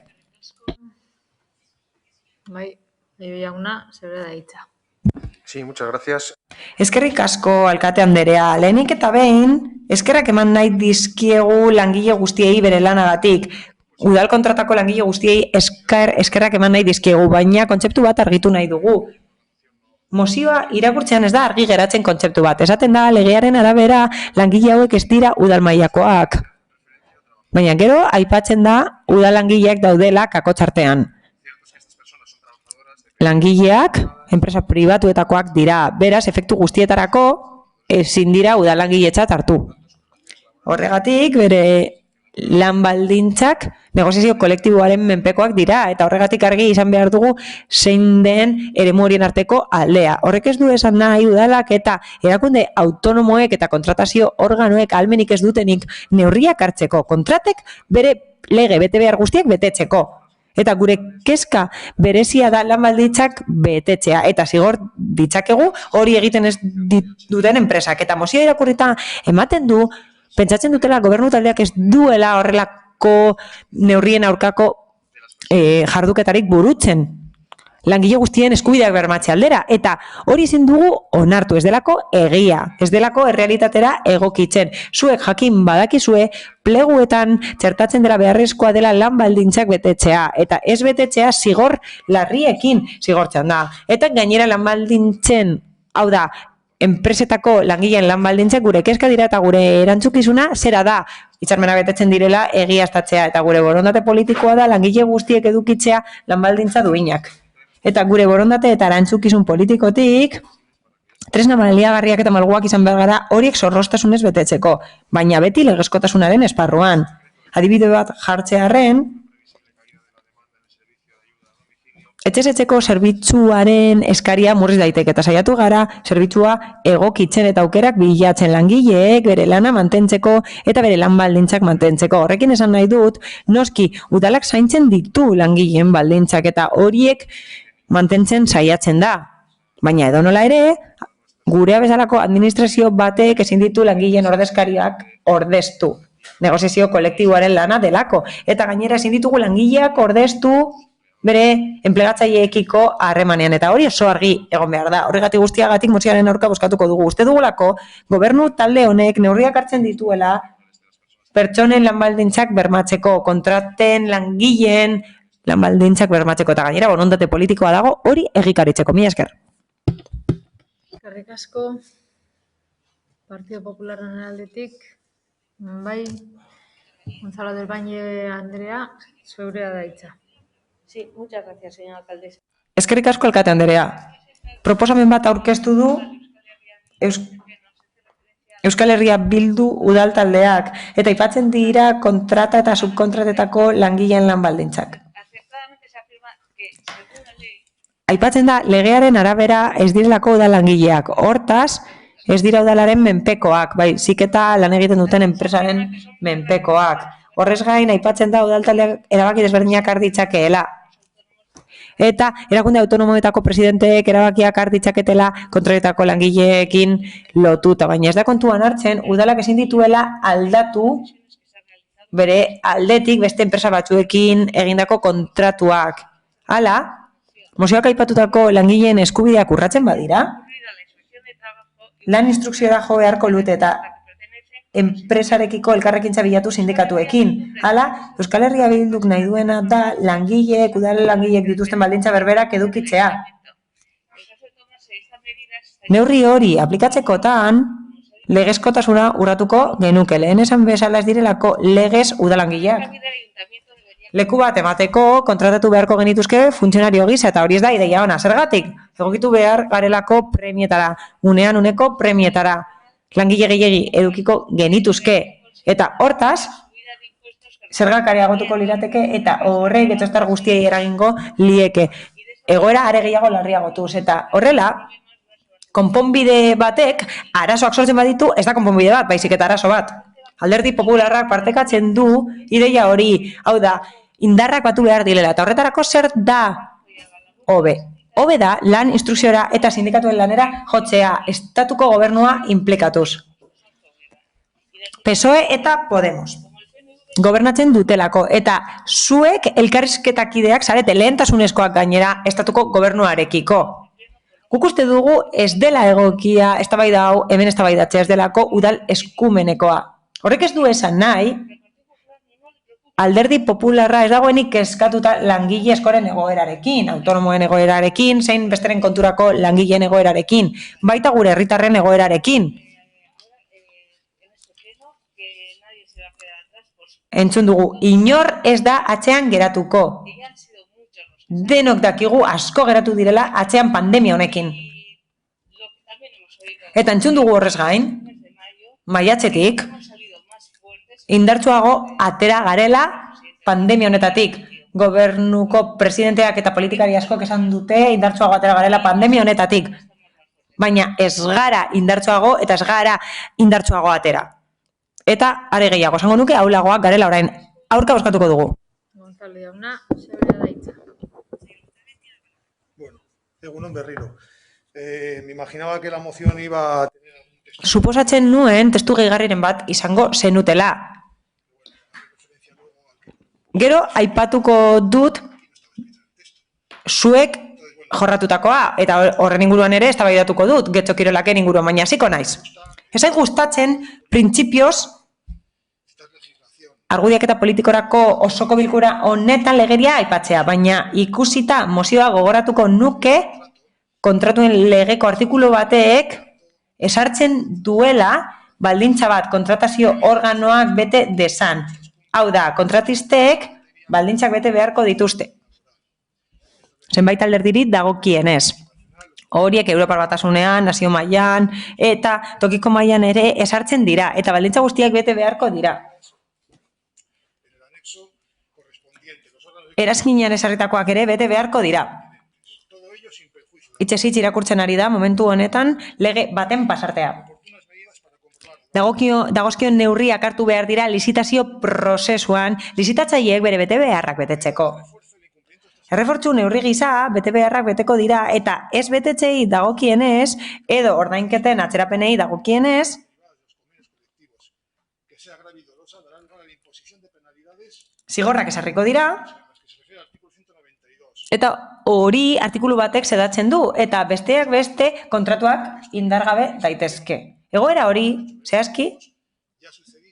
Bai, jauna, zeure da hitza. Sí, muchas gracias. Eskerrik asko, alkate Anderea. Lehenik eta behin, eskerrak eman nahi dizkiegu langile guztiei bere lanagatik. Udal kontratako langile guztiei eskerrak eman nahi dizkiegu, baina kontzeptu bat argitu nahi dugu. Mozioa irakurtzean ez da argi geratzen kontzeptu bat. Esaten da, legearen arabera langile hauek ez dira udal mailakoak. Baina gero, aipatzen da, udal langileak daudela kakotzartean. Langileak, enpresa pribatuetakoak dira, beraz, efektu guztietarako ezin dira udal langiletzat hartu. Horregatik, bere lan baldintzak negoziazio kolektiboaren menpekoak dira, eta horregatik argi izan behar dugu zein den eremu horien arteko aldea. Horrek ez du esan nahi udalak eta erakunde autonomoek eta kontratazio organoek ahalmenik ez dutenik neurriak hartzeko, kontratek bere lege bete behar guztiak betetzeko. Eta gure kezka berezia da lan baldintzak betetzea. Eta zigor ditzakegu hori egiten ez duten enpresak. Eta mozioa irakurrita ematen du, pentsatzen dutela gobernu taldeak ez duela horrelako neurrien aurkako jarduketarik burutzen. Langile guztien eskubideak bermatze aldera. Eta hori ezin dugu onartu, ez delako egia, ez delako errealitatera egokitzen. Zuek jakin badakizue, pleguetan txertatzen dela beharrezkoa dela lan baldintzak betetzea. Eta ez betetzea zigor larriekin zigortzen da. Eta gainera lan baldintzen, hau da, enpresetako langileen lan baldintzak gure kezka dira eta gure erantzukizuna zera da. Hitzarmena betetzen direla egiaztatzea eta gure borondate politikoa da langile guztiek edukitzea lan baldintza duinak. Eta gure borondate eta erantzukizun politikotik, tresna baliagarriak eta malguak izan behar gara horiek zorroztasunez betetzeko, baina beti legezkotasunaren esparruan. Adibide bat jartzearren, etxez-etxeko zerbitzuaren eskaria murriz daiteke eta saiatu gara zerbitzua egokitzen eta aukerak bilatzen langileek bere lana mantentzeko eta bere lan baldintzak mantentzeko. Horrekin esan nahi dut, noski, udalak zaintzen ditu langileen baldintzak eta horiek mantentzen saiatzen da. Baina edonola ere, gurea bezalako administrazio batek ezin ditu langileen ordezkariak ordeztu. Negoziazio kolektiboaren lana delako. Eta gainera ezin ditugu langileak ordeztu bere enplegatzaileekiko harremanean. Eta hori oso argi egon behar da. Horregatik guztiagatik mozioaren aurka bozkatuko dugu. Uste dugulako, gobernu talde honek neurriak hartzen dituela pertsonen lan baldintzak bermatzeko, kontraten langileen lan baldintzak bermatzeko eta gainera borondate politikoa dago hori egikaritzeko. Mila esker. Eskerrik asko, Partido Popularren aldetik, bai, Gonzalo del Valle Andrea, zurea da hitza. Sí, muchas gracias, señora alcaldesa. Eskerrik asko alkate Andrea. Proposamen bat aurkeztu du Euskal Herria Bildu udal taldeak eta aipatzen dira kontrata eta subkontratetako langileen lan baldintzak. Aipatzen da, legearen arabera ez direlako udal langileak. Hortaz, ez dira udalaren menpekoak, baizik eta lan egiten duten enpresaren menpekoak. Horrez gain, aipatzen da udal taldeak erabaki desberdinak har ditzakeela. Eta erakunde autonomoetako presidenteek erabakiak har ditzaketela kontratetako langileekin lotuta. Baina ez da kontuan hartzen, udalak ezin dituela aldatu bere aldetik beste enpresa batzuekin egindako kontratuak. Hala, mozioak aipatutako langileen eskubideak urratzen badira, lan instrukziora jo beharko lute eta enpresarekiko elkarrekintza bilatu sindikatuekin. Hala, Euskal Herria Bilduk nahi duena da langileek, udal langileek dituzten baldintza berberak edukitzea. Neurri hori aplikatzekotan, legezkotasuna urratuko genuke. Lehen esan bezala ez direlako legez udalangileak. Leku bat emateko kontratatu beharko genituzke funtzionario gisa eta hori ez da ideia ona. Zergatik? Egokitu behar garelako premietara, unean uneko premietara. Langile gehiegi edukiko genituzke. Eta hortaz, zergak areagotuko lirateke eta horrek etxostar guztiei eragingo lieke. Egoera are gehiago larriagotuz. Eta horrela, konponbide batek arazoak sortzen baditu, ez da konponbide bat, baizik eta arazo bat. Alderdi Popularrak partekatzen du ideia hori, hau da, indarrak batu behar direla. Eta horretarako zer da hobe? Hobe da lan instrukziora eta sindikatuen lanera jotzea, estatuko gobernua inplikatuz. PSOE eta Podemos. Gobernatzen dutelako eta zuek elkarrizketakideak zarete lehentasunezkoak gainera estatuko gobernuarekiko. Guk uste dugu ez dela egokia eztabaida hau hemen eztabaidatzea, ez delako udal eskumenekoa. Horrek ez du esan nahi, Alderdi Popularra ez dagoenik eskatuta langile askoren egoerarekin, autonomoen egoerarekin, zein besteren konturako langileen egoerarekin, baita gure herritarren egoerarekin. Entzun dugu, inor ez da atzean geratuko. Denok dakigu asko geratu direla atzean pandemia honekin. Eta entzun dugu horrez gain, maiatzetik, indartsuago atera garela pandemia honetatik. Gobernuko presidenteak eta politikari askok esan dute indartsuago atera garela pandemia honetatik. Baina ez gara indartsuago eta ez gara indartsuago atera. Eta are gehiago, esango nuke ahulagoak garela orain. Aurka bozkatuko dugu. Gonzalo jauna, zebera da hitza. Bueno, egunon berriro. Me imaginaba que la moción iba a tener... Suposatzen nuen testu gehigarriren bat izango zenutela. Gero, aipatuko dut zuek jorratutakoa, eta horren inguruan ere eztabaidatuko dut, Getxo Kirolaken inguruan, baina hasiko naiz. Ez zait gustatzen, printzipioz, argudiak eta politikorako osoko bilkura honetan legeria aipatzea, baina ikusita mozioa gogoratuko nuke kontratuen legeko artikulu batek esartzen duela baldintza bat kontratazio organoak bete dezan. Hau da, kontratistek baldintzak bete beharko dituzte. Zenbait alderdiri dagokienez. Horiek Europar Batasunean, nazio mailan eta tokiko mailan ere esartzen dira eta baldintza guztiak bete beharko dira. Erazkinean esarritakoak ere bete beharko dira. Hitzez hitz irakurtzen ari da momentu honetan lege baten pasartea. Dagozkion neurriak hartu behar dira lizitazio prozesuan, lizitatzaileek bere bete beharrak betetzeko. Errefortzu neurri gisa bete beharrak beteko dira eta ez betetzei dagokienez edo ordainketen atzerapenei dagokienez zigorrak esarriko dira eta hori artikulu batek sedatzen du eta besteak beste kontratuak indargabe daitezke. Egoera hori, zehazki,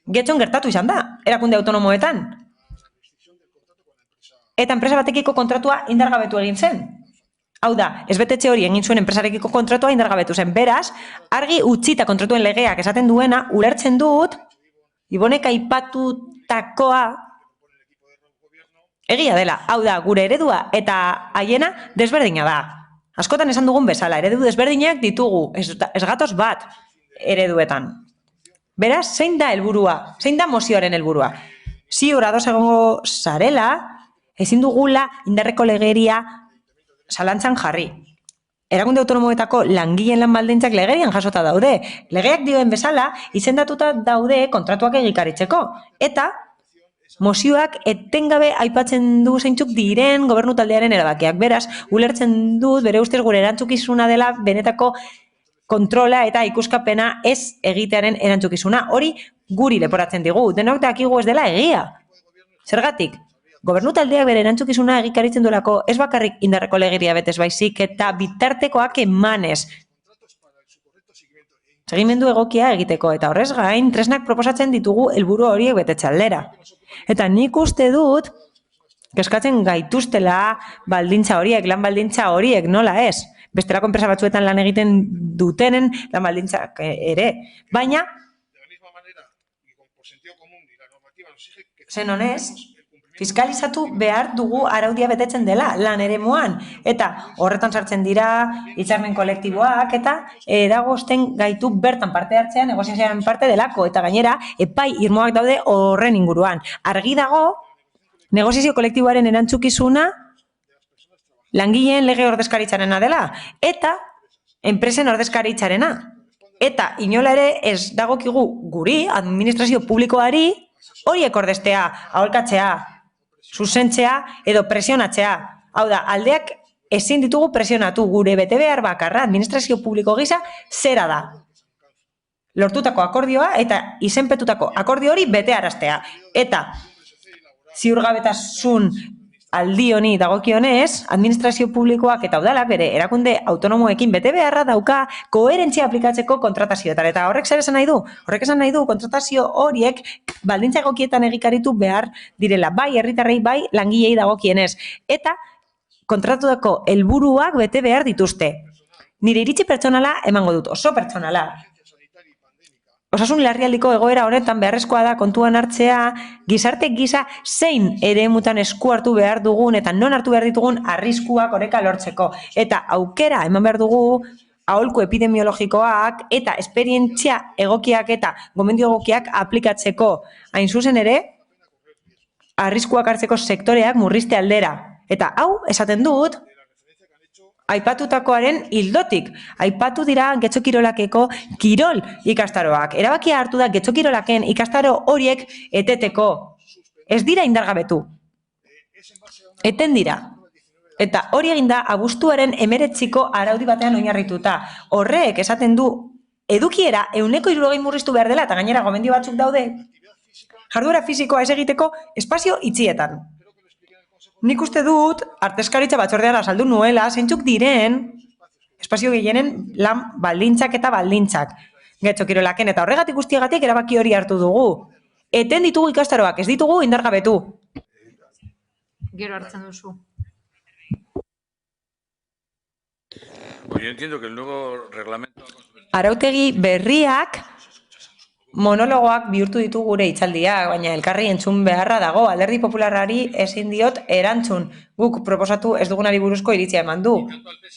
Getxon gertatu izan da, erakunde autonomoetan. Eta enpresa batekiko kontratua indargabetu egin zen. Hau da, ez betetxe hori egin zuen enpresarekiko kontratua indargabetu zen. Beraz, argi utzita kontratuen legeak esaten duena, ulertzen dut, Ibonek aipatutakoa egia dela. Hau da, gure eredua eta haiena desberdina da. Askotan esan dugun bezala, eredu desberdinak ditugu, ez gatoz bat ereduetan. Beraz, zein da helburua? Zein da mozioaren helburua? Ziur ados egongo zarela, ezin dugula indarreko legeria zalantzan jarri. Erakunde autonomoetako langileen lan baldintzak legerian jasota daude. Legeak dioen bezala, izendatuta daude kontratuak egikaritzeko. Eta mozioak etengabe aipatzen du zeintzuk diren gobernu taldearen erabakiak. Beraz, ulertzen dut bere ustez gure erantzukizuna dela benetako kontrola eta ikuskapena ez egitearen erantzukizuna. Hori guri leporatzen digu. Denok dakigu ez dela egia. Zergatik? Gobernu taldeak bere erantzukizuna egikaritzen duelako ez bakarrik indarreko legeria betez baizik eta bitartekoak emanez. Segimendu egokia egiteko eta horrez gain tresnak proposatzen ditugu helburu horiek betetze aldera. Eta nik uste dut kezkatzen gaituztela baldintza horiek, lan baldintza horiek, nola ez? Bestelako enpresa batzuetan lan egiten dutenen lan baldintzak ere. Baina, zen honez, fiskalizatu behar dugu araudia betetzen dela lan eremuan. Eta horretan sartzen dira hitzarmen kolektiboak eta eragozten gaitu bertan parte hartzean negoziazioaren parte delako. Eta gainera, epai irmoak daude horren inguruan. Argi dago, negoziazio kolektiboaren erantzukizuna langileen lege ordezkaritzarena dela, eta enpresen ordezkaritzarena. Eta inola ere ez dagokigu guri, administrazio publikoari, horiek ordeztea, aholkatzea, zuzentzea edo presionatzea. Hau da, aldeak ezin ditugu presionatu gure betebehar bakarra administrazio publiko gisa zera da. Lortutako akordioa eta izenpetutako akordio hori betearaztea. Eta ziurgabetasun aldi honi dagokionez, administrazio publikoak eta udalak bere erakunde autonomoekin bete beharra dauka koherentzia aplikatzeko kontratazioetan. Eta horrek zer esan nahi du? Horrek esan nahi du kontratazio horiek baldintza egokietan egikaritu behar direla, bai herritarrei, bai langilei dagokienez. Eta kontratutako helburuak bete behar dituzte. Nire iritzi pertsonala emango dut, oso pertsonala. Osasun larrialdiko egoera honetan beharrezkoa da kontuan hartzea gizarte gisa zein eremutan esku hartu behar dugun eta non hartu behar ditugun arriskuak oreka lortzeko. Eta aukera eman behar dugu aholku epidemiologikoak eta esperientzia egokiak eta gomendio egokiak aplikatzeko. Hain zuzen ere, arriskuak hartzeko sektoreak murrizte aldera. Eta hau, esaten dut, aipatutakoaren ildotik. Aipatu dira Getxo Kirolakeko kirol ikastaroak. Erabakia hartu da Getxo Kirolaken ikastaro horiek eteteko. Ez dira indargabetu. Eten dira. Eta hori egin da abuztuaren 19ko araudi batean oinarrituta. Horrek esaten du edukiera 160 murriztu behar dela eta gainera gomendio batzuk daude jarduera fisikoa ez egiteko espazio itxietan. Nik uste dut arteskaritza batzordean azaldu nuela zeintzuk diren espazio gehienen lan baldintzak eta baldintzak. Getxo Kirolaken eta horregatik guztiagatik erabaki hori hartu dugu. Eten ditugu ikastaroak, ez ditugu indargabetu. Gero hartzen duzu. Yo entiendo que el nuevo reglamento... Arautegi berriak monologoak bihurtu ditu gure hitzaldiak, baina elkarri entzun beharra dago. Alderdi Popularrari ezin diot erantzun. Guk proposatu ez dugunari buruzko iritzia eman du.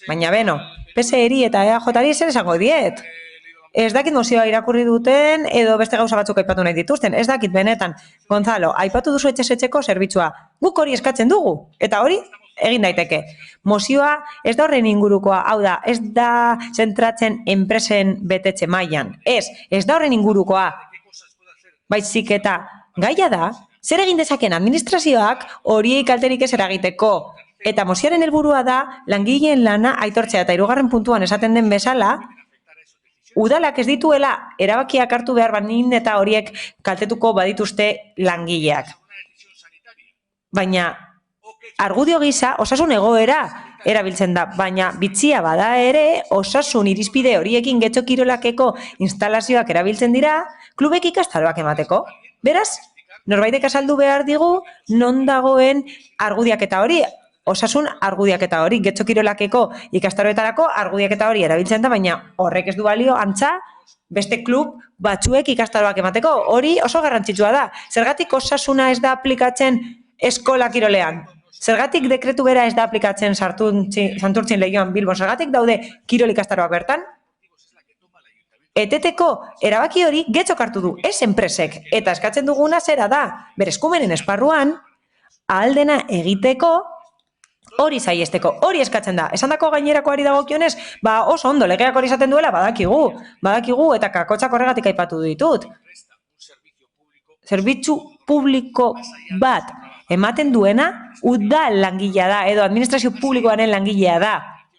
Baina beno, PSeri eta EAJari zer esango diet? Ez dakit mozioa irakurri duten edo beste gauza batzuk aipatu nahi dituzten. Ez dakit benetan. Gonzalo, aipatu duzu etxez-etxeko zerbitzua. Guk hori eskatzen dugu. Eta hori egin daiteke. Mozioa ez da horren ingurukoa, hau da, ez da zentratzen enpresen betetxe mailan. Ez da horren ingurukoa. Baizik eta gaia da, zer egin dezaken administrazioak horiei kalterik ez eragiteko. Eta mozioaren helburua da langileen lana aitortzea eta 3. puntuan esaten den bezala, udalak ez dituela erabakiak hartu behar banin eta horiek kaltetuko badituzte langileak. Baina argudio gisa osasun egoera erabiltzen da, baina bitxia bada ere osasun irizpide horiekin Getxo Kirolakeko instalazioak erabiltzen dira klubek ikastaroak emateko. Beraz, norbaitek azaldu behar digu non dagoen argudiaketa hori, osasun argudiaketa hori, Getxo Kirolakeko ikastaroetarako argudiaketa hori erabiltzen da, baina horrek ez du balio antza beste klub batzuek ikastaroak emateko. Hori oso garrantzitsua da. Zergatik osasuna ez da aplikatzen eskola kirolean? Zergatik dekretu bera ez da aplikatzen Santurtzin Lehioan Bilbon? Zergatik daude kirol ikastaroak bertan? Eteteko erabaki hori Getxok hartu du, ez enpresek. Eta eskatzen duguna zera da, bere eskumenen esparruan, ahaldena egiteko, hori saiesteko, hori eskatzen da. Esandako gainerakoari dagokionez, oso ondo, legeak hori izaten duela badakigu eta kakotxak horregatik aipatu ditut. Zerbitzu publiko bat ematen duena, udal langilea da, edo administrazio publikoaren langilea da.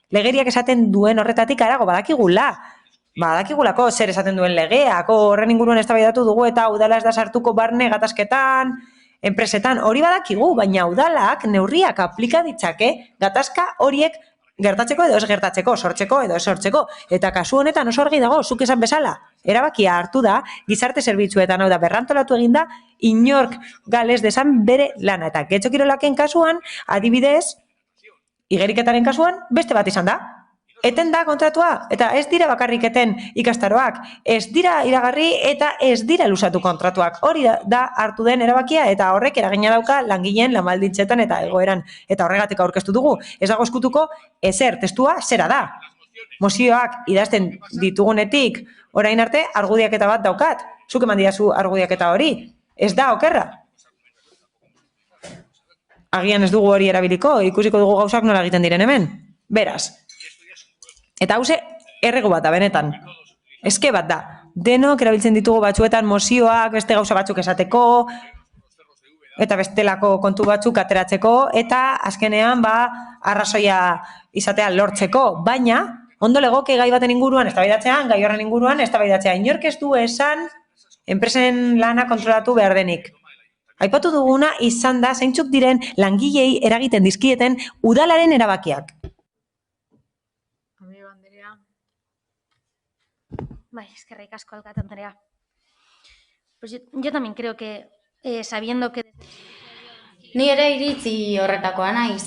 Legeriak esaten duen horretatik harago badakigulako zer esaten duen legeak, horren inguruan eztabaidatu dugu eta udala ez da sartuko barne gatazketan, enpresetan, hori badakigu, baina udalak neurriak aplika ditzake gatazka horiek gertatzeko edo ez gertatzeko, sortzeko edo ez sortzeko. Eta kasu honetan oso argi dago, zuk esan bezala, erabakia hartu da, gizarte zerbitzuetan, hau da, berrantolatu eginda, inork galez desan bere lana. Eta Getxo Kirolaken kasuan, adibidez, igeriketaren kasuan, beste bat izan da. Eten da kontratua, eta ez dira bakarrik eten ikastaroak, ez dira iragarri eta ez dira luzatu kontratuak. Hori da hartu den erabakia eta horrek eragina dauka langileen lanbaldintzetan eta egoeran. Eta horregatik aurkeztu dugu, ez dago eskutuko ezer, testua zera da. Mozioak idazten ditugunetik orain arte argudiaketa bat daukat. Zuk eman didazu argudiaketa hori, ez da okerra. Agian ez dugu hori erabiliko, ikusiko dugu gauzak nola egiten diren hemen. Beraz. Eta hauze, errego bat da, benetan. Eske bat da. Denok erabiltzen ditugu batzuetan mozioak, beste gauza batzuk esateko, eta bestelako kontu batzuk ateratzeko, eta azkenean, arrazoia izatea lortzeko. Baina, ondo legoke gai baten inguruan, eztabaidatzean, gai horren inguruan, eztabaidatzea. Inork ez du esan, enpresen lana kontrolatu behar denik. Aipatu duguna izan da, zeintzuk diren langilei eragiten dizkieten udalaren erabakiak. Bai, eskerrik asko, alkate Andrea. Pues yo también creo que sabiendo que... Ni ere iritzi horretakoa naiz.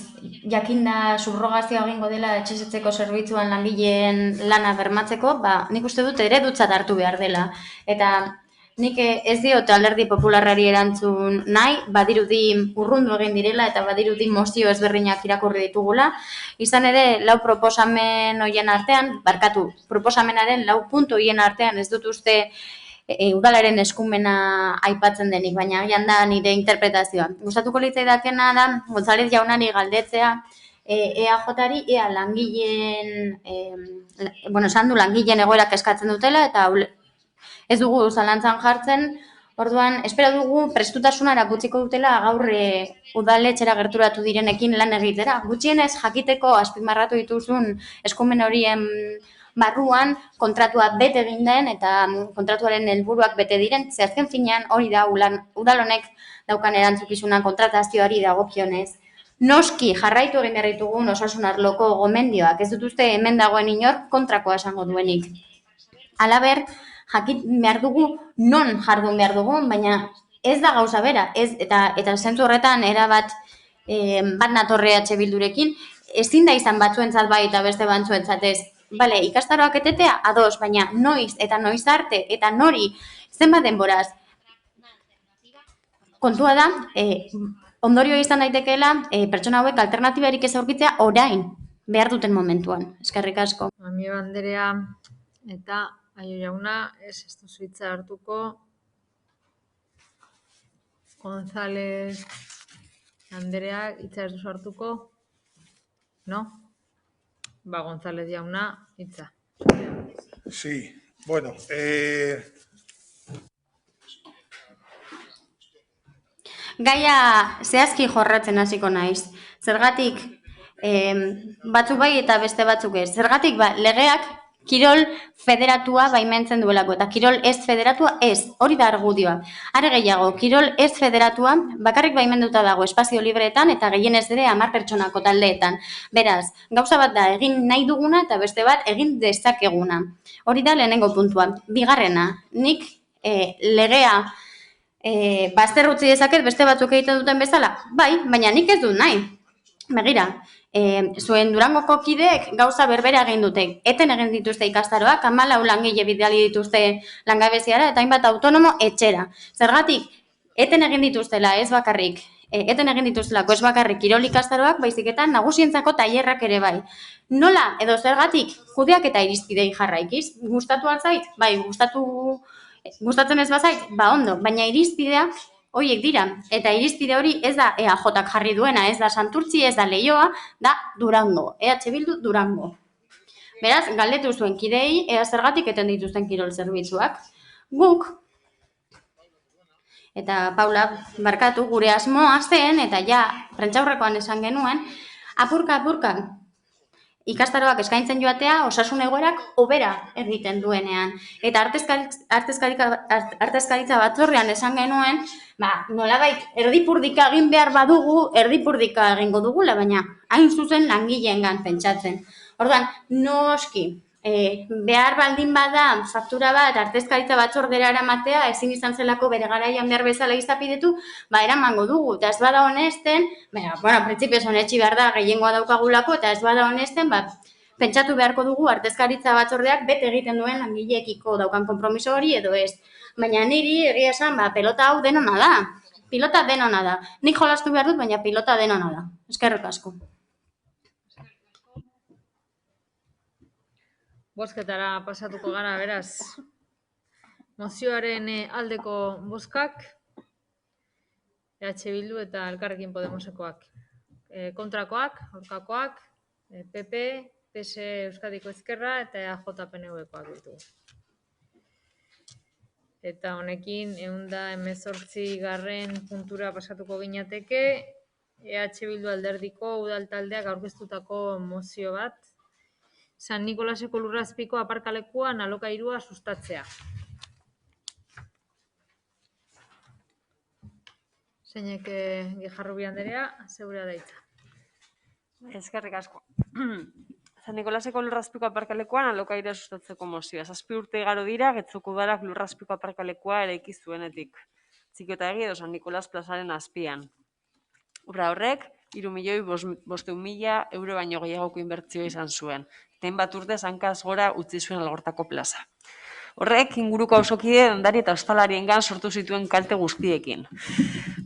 Jakinda subrogazioa egingo dela etxezetzeko zerbitzuan langileen lana bermatzeko, nik uste dut eredutzat hartu behar dela. Eta Nik ez diot alderdi popularrari erantzun nahi, badirudi urrundu egin direla eta badirudi mozio ezberdinak irakurri ditugula. Izan ere, 4 proposamen hoien artean, proposamenaren 4 puntu hoien artean ez dut uste udalaren eskumena aipatzen denik, baina agian da nire interpretazioa. Gustatuko litzaidakena da, González jaunari galdetzea, EAJ-ari ea langileen, esan du langileen egoerak eskatzen dutela eta ez dugu zalantzan jartzen, orduan, espero dugu prestutasuna erakutsiko dutela gaur udaletxera gerturatu direnekin lan egitera. Gutxienez jakiteko azpimarratu dituzun eskumen horien barruan kontratua bete egin den eta kontratuaren helburuak bete diren, ze azken finean hori da udal honek daukan erantzukizuna kontratazioari dagokionez. Noski jarraitu egin behar ditugun osasun arloko gomendioak, ez dut uste hemen dagoen inor kontrakoa esango duenik. Halaber, jakit behar dugu non jardun behar dugun, baina ez da gauza bera, eta zentzu horretan erabat bat natorre EH Bildurekin, ezin da izan batzuentzat bai eta beste batzuentzat ez. Bale, ikastaroak etetea, ados, baina noiz eta noiz arte eta nori zenbat denboraz. Kontua da, ondorio izan daitekeela, pertsona hauek alternatibarik ez aurkitzea orain behar duten momentuan. Eskerrik asko. Amio Anderea eta Aio jauna, ez duzu hitza hartuko. González Anderea, hitza ez duzu hartuko? No? Ba, González jauna, hitza. Sí, bueno, Gaia zehazki jorratzen hasiko naiz. Zergatik batzuk bai eta beste batzuk ez. Zergatik legeak kirol federatua baimentzen duelako eta kirol ez federatua ez. Hori da argudioa. Are gehiago, kirol ez federatua bakarrik baimenduta dago espazio libreetan eta gehienez ere 10 pertsonako taldeetan. Beraz, gauza bat da egin nahi duguna eta beste bat egin dezakeguna. Hori da lehenengo puntua. Bigarrena, nik legea bazterrutzi dezaket beste batzuk egiten duten bezala? Bai, baina nik ez dut nahi. Begira, zuen Durangoko kideek gauza berbera egin dute. Eten egin dituzte ikastaroak, 14 langile bidali dituzte langabeziara eta hainbat autonomo etxera. Zergatik, eten egin dituztela ez bakarrik, ez bakarrik kirol ikastaroak, baizik eta nagusientzako tailerrak ere bai. Nola edo zergatik kudeak eta irizpidei jarraikiz? Gustatu altzait? Bai, gustatzen ez bazait? Ba ondo, baina irizpideak horiek dira, eta irizpide hori ez da EAJak jarri duena, ez da Santurtzi, ez da Leioa, da Durango, EH Bildu Durango. Beraz, galdetu zuen kidei, ea zergatik eten dituzten kirol zerbitzuak. Guk, eta Paula, barkatu, gure asmoa zen, eta ja, prentsaurrekoan esan genuen, apurka, ikastaroak eskaintzen joatea osasun egoerak hobera egiten duenean. Eta artezkaritza batzorrean esan genuen, nolabait erdipurdika egin behar badugu, erdipurdika egingo dugula, baina hain zuzen langileengan pentsatzen. Orduan, noski, behar baldin bada faktura bat artezkaritza batzordera eramatea, ezin izan zelako bere garaian behar bezala izapidetu, eramango dugu, eta ez bada honesten, printzipioz honetxi behar da gehiengoa daukagulako, eta ez bada honesten, pentsatu beharko dugu artezkaritza batzordeak bete egiten duen langileekiko daukan konpromiso hori edo ez. Baina niri egia esan, pelota hau denona da. Pilota denona da. Nik jolastu behar dut, baina pilota denona da. Eskerrik asko. Bozketara pasatuko gara, beraz. Mozioaren aldeko bozkak, EH Bildu eta Elkarrekin Podemosekoak. Kontrakoak, aurkakoak, PP, PS Euskadiko Ezkerra eta EAJ-PNV-koak ditu. Eta honekin, 118. puntura pasatuko ginateke, EH Bildu alderdiko udal taldeak aurkeztutako mozio bat, San Nikolaseko lurrazpiko aparkalekuan alokairua sustatzea. Zeinek Gijarrubi Anderea, zeurea daitza. Eskerrik asko. San Nikolaseko lurrazpiko aparkalekuan alokairua sustatzeko mozioa. 7 urte igaro dira, Getxoko Udarak lurrazpiko aparkalekua eraiki zuenetik. Txikiotegi edo San Nikolas plazaren azpian. Obra horrek, 3.500.000 euro baino gehiagoko inbertsioa izan zuen. Ten bat urte hankaz gora utzi zuen Algortako plaza. Horrek inguruko auzokide, dendari eta ostalariengan sortu zituen kalte guztiekin.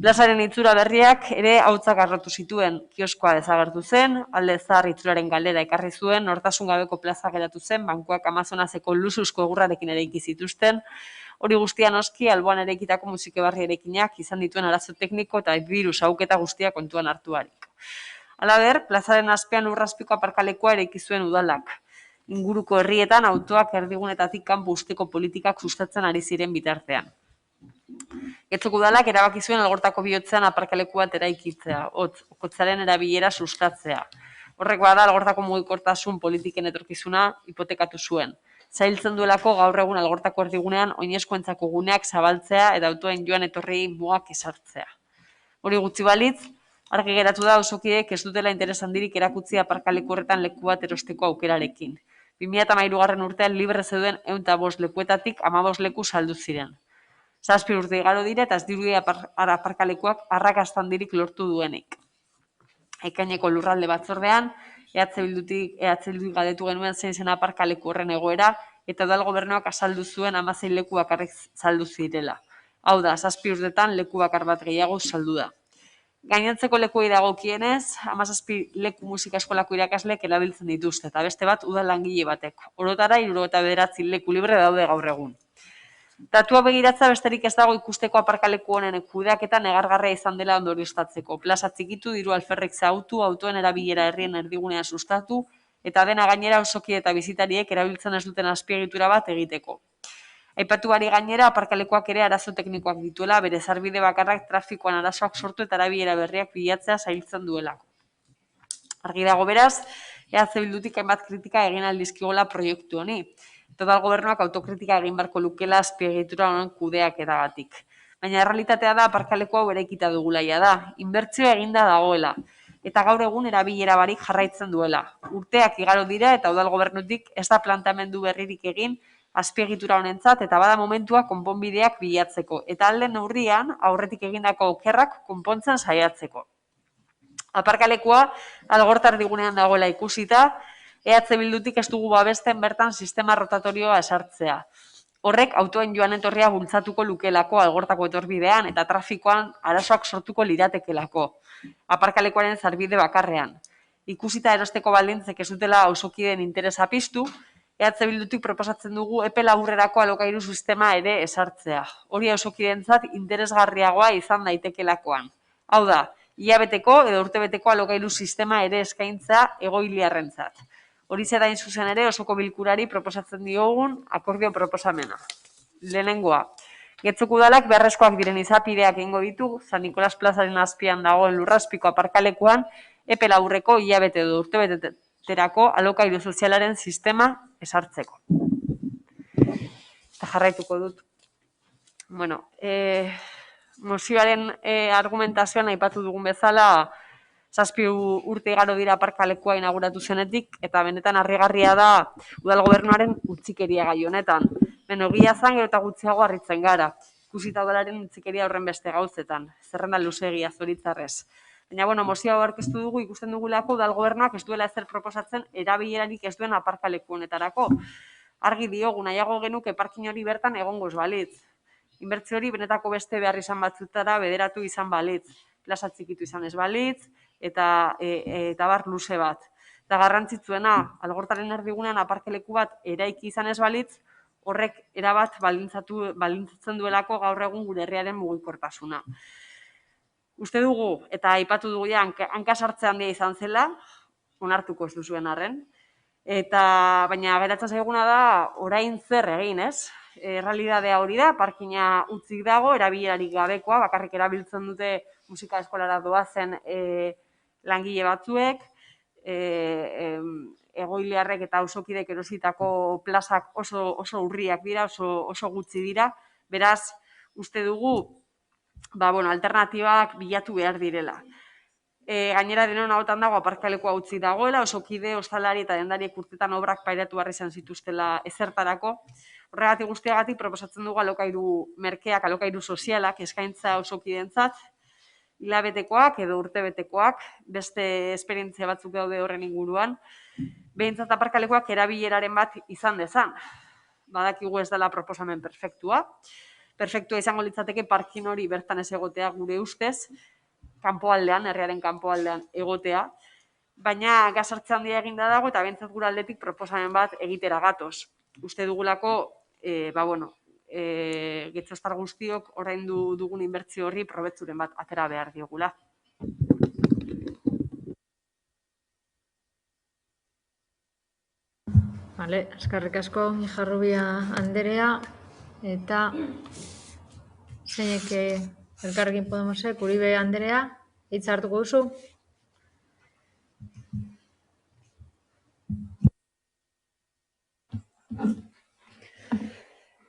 Plazaren itxura berriak ere hautsak harrotu zituen, kioskoa desagertu zen, alde zahar itxuraren galdera ekarri zuen, nortasun gabeko plaza geratu zen, bankuak Amazonaseko lusuzko egurrarekin eraiki zituzten, hori guztia noski alboan eraikitako musikebarri eraikinak izan dituen arazo tekniko eta birus auketa guztia kontuan hartuarik. Halaber, plazaren azpian lurrazpiko aparkalekua eraiki zuen udalak. Inguruko herrietan autoak erdigunetatik kanpo usteko politikak sustatzen ari ziren bitartean. Getxoko udalak erabaki zuen Algortako bihotzean aparkaleku bat eraikitzea, okotzaren erabilera sustatzea. Horrek bada Algortako mugikortasun politiken etorkizuna hipotekatu zuen. Zailtzen duelako gaur egun Algortako erdigunean oinezkoentzako guneak zabaltzea eta autoen joan etorri mugak ezartzea. Hori gutxi balitz, argi geratu da auzokideek ez dutela interes handirik erakutsi aparkaleku horretan leku bat erosteko aukerarekin. 2013 urtean libre zeuden 105 lekuetatik 15 leku saldu ziren. 7 urte igaro dira eta ez dirudi aparkalekuak arrakasta handirik lortu duenik. Ekaineko lurralde batzordean, EH Bildutik galdetu genuen zein zen aparkaleku horren egoera eta udal gobernuak azaldu zuen 16 leku bakarrik saldu zirela. Hau da, 7 urtetan leku bakar bat gehiago saldu da. Gainontzeko lekuei dagokienez, 17 leku musika eskolako irakasleek erabiltzen dituzte eta beste bat udal langile batek. Orotara 79 leku libre daude gaur egun. Datua begiratza besterik ez dago ikusteko aparkaleku honen kudeaketa negargarria izan dela ondorioztatzeko. Plaza txikitu, diru alferrik zautu, autoen erabilera herrien erdigunean sustatu, eta dena gainera auzokide eta bizitariek erabiltzen ez duten azpiegitura bat egiteko. Aipatu bari gainera, aparkalekuak ere arazo teknikoak dituela, bere sarbide bakarrak trafikoan arazoak sortu eta erabilera berriak bilatzea zailtzen duelako. Argi dago beraz, EH Bildutik hainbat kritika egin aldizkigola proiektu honi. Udal gobernuak autokritika egin beharko lukela azpiegitura honen kudeaketagatik. Baina errealitatea da aparkaleku hau eraikita dugulaia da, inbertsioa eginda dagoela, eta gaur egun erabilera barik jarraitzen duela. Urteak igaro dira eta udal gobernutik ez da planteamendu berririk egin azpiegitura honentzat eta bada momentua konponbideak bilatzeko, eta alde neurrian aurretik egindako okerrak konpontzen saiatzeko. Aparkalekua Algorta erdigunean dagoela ikusita, EH Bildutik ez dugu babesten bertan sistema rotatorioa esartzea. Horrek autoen joan etorria bultzatuko lukelako Algortako etorbidean eta trafikoan arazoak sortuko liratekelako. Aparkalekuaren sarbide bakarrean. Ikusita erosteko baldintzek ez dutela auzokideen interesa piztu, EH Bildutik proposatzen dugu epe laburrerako alokairu sistema ere esartzea. Hori auzokideentzat interesgarriagoa izan daitekelakoan. Hau da, hilabeteko edo urtebeteko alokairu sistema ere eskaintza egoiliarrentzat. Hori zera zuzen ere osoko bilkurari proposatzen diogun akordio proposamena. Lehenengoa, Getxoko udalak beharrezkoak diren izapideak egingo ditu, San Nikolas plazaren azpian dagoen lurrazpiko aparkalekuan, epe laburreko hilabete edo urtebeterako alokairu sozialaren sistema esartzeko. Eta jarraituko dut. Bueno, mozioaren argumentazioan aipatu dugun bezala, 7 urte igaro dira aparkalekua inauguratu zenetik, eta benetan harrigarria da udal gobernuaren utzikeria gai honetan. Egia zan, gero eta gutxiago harritzen gara. Ikusita udalaren utzikeria horren beste gauzetan. Zerrenda luzegia zoritzarrez. Baina, mozioa aurkeztu dugu, ikusten dugulako udal gobernuak ez duela ezer proposatzen erabilerarik ez duen aparkaleku honetarako. Argi diogu, nahiago genuke parkin hori bertan egongo ez balitz. Inbertsio hori benetako beste behar izan batzutara bederatu izan balitz. Plaza txikitu izan ez balitz, eta bar luze bat. Eta garrantzitsuena, Algortaren erdigunean aparkaleku bat eraiki izan ez balitz, horrek erabat baldintzatzen duelako gaur egun gure herriaren mugikortasuna. Uste dugu, eta aipatu dugu ja, hanka sartze handia izan zela, onartuko ez duzuen arren, baina geratzen zaiguna da, orain zer egin, ez? Errealitatea hori da, parkina utzik dago, erabilerarik gabekoa, bakarrik erabiltzen dute musika eskolara doazen langile batzuek, egoiliarrek eta auzokidek erositako plazak oso urriak dira, oso gutxi dira, beraz, uste dugu, alternatibak bilatu behar direla. Gainera denon hautan dago aparkalekua utzi dagoela, auzokide, ostalari eta dendariek urtetan obrak pairatu behar izan zituztela ezertarako. Horregatik guztiagatik proposatzen dugu alokairu merkeak, alokairu sozialak eskaintza auzokideentzat, hilabetekoak edo urtebetekoak, beste esperientzia batzuk daude horren inguruan, behintzat aparkalekuak erabileraren bat izan dezan. badakigu ez dela proposamen perfektua. Perfektua izango litzateke parkin hori bertan ez egotea gure ustez, kanpoaldean, herriaren kanpoaldean egotea, baina gazartze handia eginda dago eta behintzat gure aldetik proposamen bat egitera gatoz. Uste dugulako, Getxoztar guztiok oraindu dugun inbertsio horri probetzuren bat atera behar diogula. Vale, eskerrik asko Ijarrubia anderea eta zeinek Elkarrekin Podemosek Uribe anderea hitza hartuko duzu.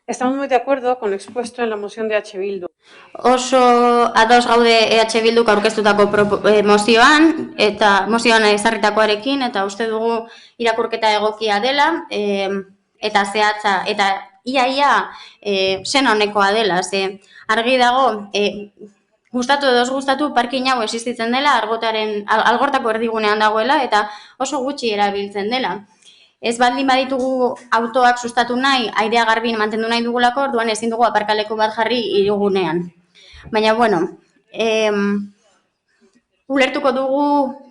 Estamos muy de acuerdo con lo expuesto en la moción de H. Bildu. Oso ados gaude EH Bilduk aurkeztutako mozioan eta mozioan ezarritakoarekin eta uste dugu irakurketa egokia dela eta zehatza eta ia zen honekoa dela. Ze argi dago gustatu edo ez gustatu parkin hau existitzen dela Algortako erdigunean dagoela eta oso gutxi erabiltzen dela. Ez baldin baditugu autoak sustatu nahi, airea garbin mantendu nahi dugulako, orduan ezin dugu aparkaleku bat jarri hirigunean. Baina, bueno, ulertuko dugu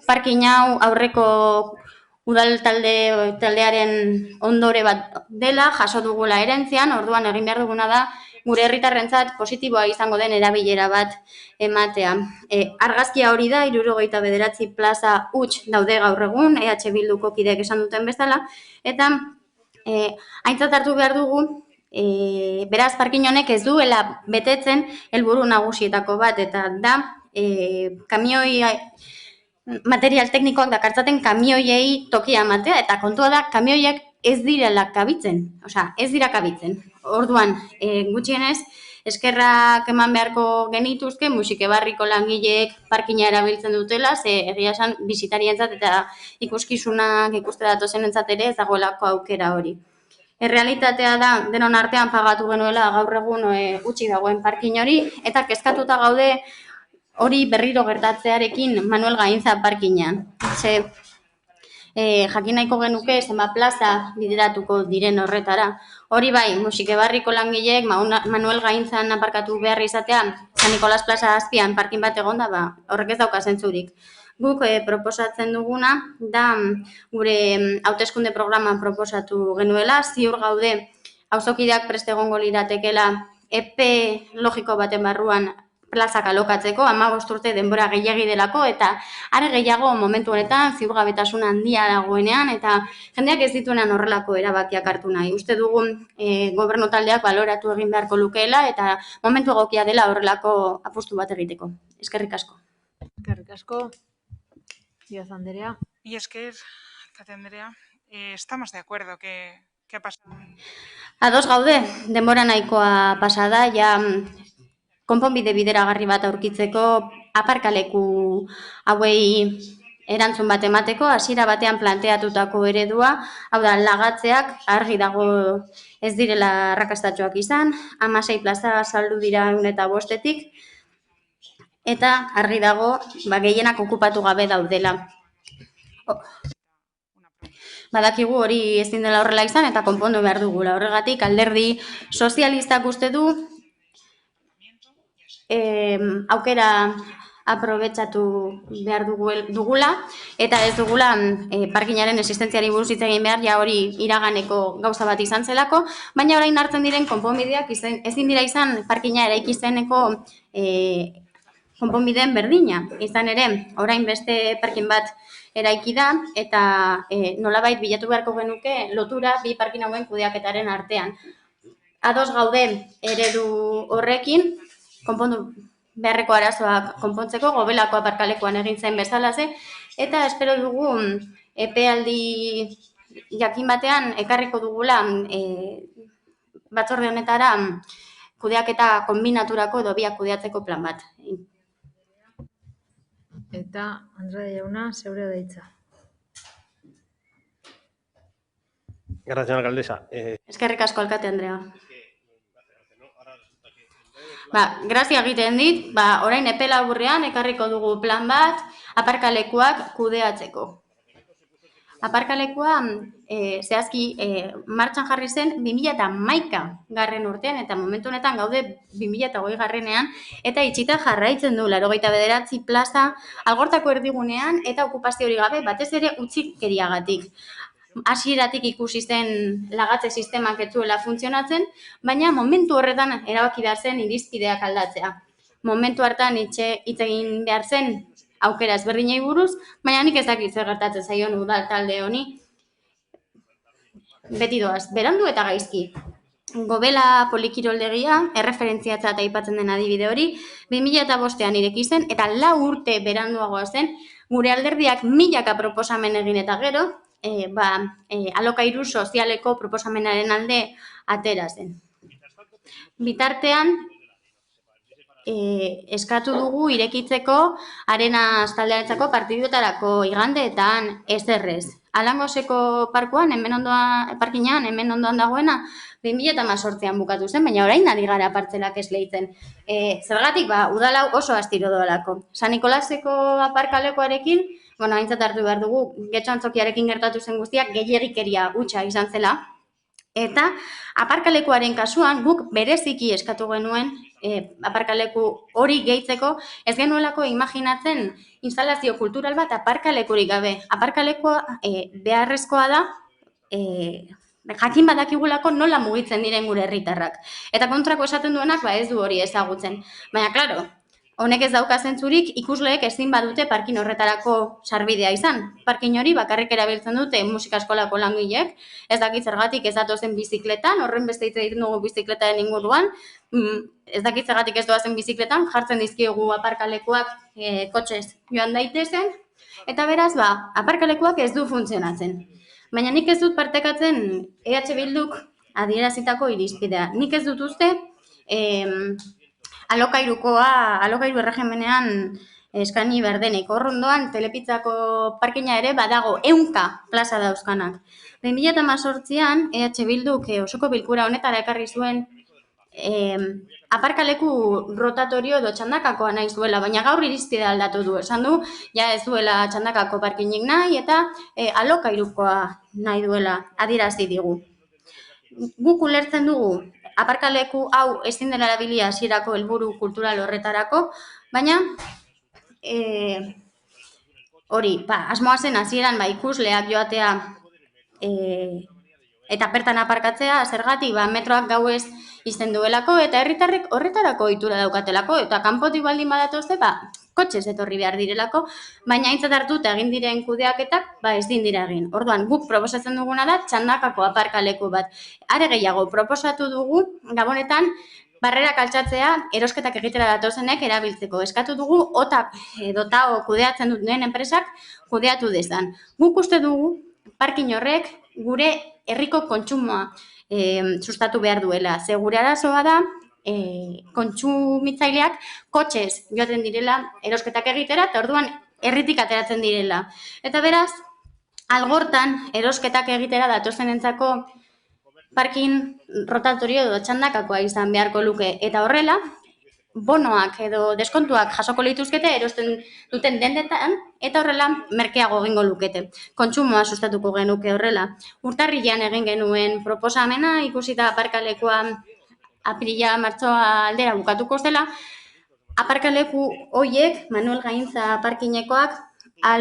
parkin hau aurreko udal taldearen ondore bat dela, jaso dugula erentzian, orduan egin behar duguna da, gure herritarrentzat positiboa izango den erabilera bat ematea. Argazkia hori da, 69 plaza huts daude gaur egun, EH Bilduko kideek esan duten bezala, eta aintzat hartu behar dugu, beraz parkin honek ez duela betetzen helburu nagusietako bat, eta da kamioi material teknikoak dakartzaten kamioiei tokia ematea, eta kontua da kamioiek ez direla kabitzen, ez dira kabitzen. Orduan, gutxienez, eskerrak eman beharko genituzke, Musikebarriko langileek parkina erabiltzen dutela, ze egia esan bisitarientzat eta ikuskizunak ikuste datozenentzat ere ez dagoelako aukera hori. Errealitatea da, denon artean pagatu genuela gaur egun utzi dagoen parkin hori, eta kezkatuta gaude hori berriro gertatzearekin Manuel Gaintza parkinean. Jakin nahiko genuke zenbat plaza bideratuko diren horretara. Hori bai, Musikebarriko langileek Manuel Gaintzan aparkatu behar izatea, San Nikolas plaza azpian parkin bat egonda, horrek ez dauka zentzurik. Guk proposatzen duguna da gure hauteskunde programan proposatu genuela, ziur gaude auzokideak prest egongo liratekela epe logiko baten barruan plazak alokatzeko, 15 urte denbora gehiagi delako, eta are gehiago momentu honetan ziurgabetasun handia dagoenean, eta jendeak ez dituenan horrelako erabakiak hartu nahi. Uste dugun gobernu taldeak baloratu egin beharko lukeela, eta momentu egokia dela horrelako apustu bat egiteko. Eskerrik asko. Eskerrik asko. Díaz anderea. Y es que, Kate Andrea, estamos de acuerdo. ¿Qué ha pasado? Ados gaude, denbora nahikoa pasada, ja konponbide bideragarri bat aurkitzeko aparkaleku hauei erantzun bat emateko, hasiera batean planteatutako eredua, hau da, lagatzeak argi dago ez direla arrakastatxoak izan, 16 plaza saldu dira 105-etik, eta argi dago gehienak okupatu gabe daudela. Badakigu hori ezin dela horrela izan eta konpondu behar dugula. Horregatik alderdi sozialistak uste du aukera aprobetxatu behar dugula eta ez dugula parkinaren existentziari buruz hitz egin behar, ja hori iraganeko gauza bat izan zelako, baina orain hartzen diren konponbideak ezin dira izan parkina eraiki zeneko konponbideen berdina. Izan ere, orain beste parkin bat eraiki da eta nolabait bilatu beharko genuke lotura bi parkin hauen kudeaketaren artean. Ados gaude eredu horrekin, konpondu beharreko arazoak konpontzeko, Gobelako aparkalekuan egin zen bezalaze, eta espero dugu epealdi jakin batean ekarriko dugula batzorde honetara kudeaketa kombinaturako edo biak kudeatzeko plan bat. Eta Andrea jauna, zeure deitza. Gracias, señora alcaldesa. Eskerrik asko, alkate Andrea. Grazia egiten dit, orain epe laburrean ekarriko dugu plan bat aparkalekuak kudeatzeko. aparkalekua zehazki martxan jarri zen 2011 garren urtean, eta momentu honetan gaude 2020 garrenean, eta itxita jarraitzen du 89 plaza Algortako erdigunean eta okupazio hori gabe batez ere utzikeriagatik. Hasieratik ikusi zen lagatze sistemak ez zuela funtzionatzen, baina momentu horretan erabaki behar zen irizpideak aldatzea. Momentu hartan hitz egin behar zen aukera ezberdinei buruz, baina nik ez dakit zer gertatzen zaion udal talde honi. Beti doaz, berandu eta gaizki. Gobela polikiroldegia, erreferentziatzat aipatzen den adibide hori, 2005an ireki zen, eta 4 urte beranduagoa zen, gure alderdiak milaka proposamen egin eta gero, alokairu sozialeko proposamenaren alde atera zen. Bitartean, eskatu dugu irekitzeko Arenas taldearentzako partiduetarako igandeetan ezerrez. Alangoseko parkinean hemen ondoan dagoena 2018an bukatu zen, baina orain ari gara partzelak esleitzen. Zergatik, udala oso astiro doalako. San Nikolaseko aparkalekuarekin, aintzat hartu behar dugu, Getxo Antzokiarekin gertatu zen guztiak gehiegikeria hutsa izan zela, eta aparkalekuaren kasuan guk bereziki eskatu genuen aparkaleku hori gehitzeko, ez genuelako imaginatzen instalazio kultural bat aparkalekurik gabe. Aparkalekua beharrezkoa da, jakin badakigulako nola mugitzen diren gure herritarrak. Eta kontrako esaten duenak ez du hori ezagutzen. Baina, klaro, honek ez dauka zentzurik ikusleek ezin badute parkin horretarako sarbidea izan. Parkin hori bakarrik erabiltzen dute musika eskolako langileek, ez dakit zergatik ez datozen bizikletan, horren beste hitz egiten dugu bizikletaren inguruan, ez dakit zergatik ez doazen bizikletan, jartzen dizkiogu aparkalekuak kotxez joan daitezen, eta beraz, aparkalekuak ez du funtzionatzen. Baina nik ez dut partekatzen EH Bilduk adierazitako irizpidea. Nik ez dut uste alokairu erregimenean eskaini berdenik. Horrondoan, Telepitzako parkina ere badago 100 plaza dauzkanak. 2018an EH Bilduk osoko bilkura honetara ekarri zuen aparkaleku rotatorio edo txandakakoa nahi zuela, baina gaur irizpidea aldatu du. Esan du, ez duela txandakako parkinik nahi eta alokairukoa nahi duela adierazi digu. Guk ulertzen dugu aparkaleku hau ezin dela erabilia hasierako helburu kultural horretarako, baina hori, asmoa zen hasieran ikusleak joatea eta bertan aparkatzea, zergatik metroak gauez izten duelako, eta herritarrek horretarako ohitura daukatelako, eta kanpotik baldin badatozte, kotxez etorri behar direlako, baina aintzat hartu eta egin diren kudeaketak, ez din dira egin. Orduan, guk proposatzen duguna da txandakako aparkaleku bat. Are gehiago, proposatu dugu, gabonetan, barrerak altxatzea erosketak egitera datozenek erabiltzeko. Eskatu dugu, otak edo tao kudeatzen duten enpresak kudeatu dezan. Guk uste dugu, parkin horrek gure herriko kontsumoa sustatu behar duela. Ze gure arazoa da, kontsumitzaileak kotxez joaten direla erosketak egitera, eta orduan herritik ateratzen direla. Eta beraz, Algortan erosketak egitera datozenentzako parkin rotatorio edo txandakakoa izan beharko luke. Eta horrela, bonoak edo deskontuak jasoko lituzkete erosten duten dendetan, eta horrela merkeago egingo lukete. Kontsumoa sustatuko genuke horrela. Urtarrilean egin genuen proposamena, ikusita aparkalekua apirila martxoa aldera bukatuko zela, aparkaleku hoiek, Manuel Gaintza parkinekoak,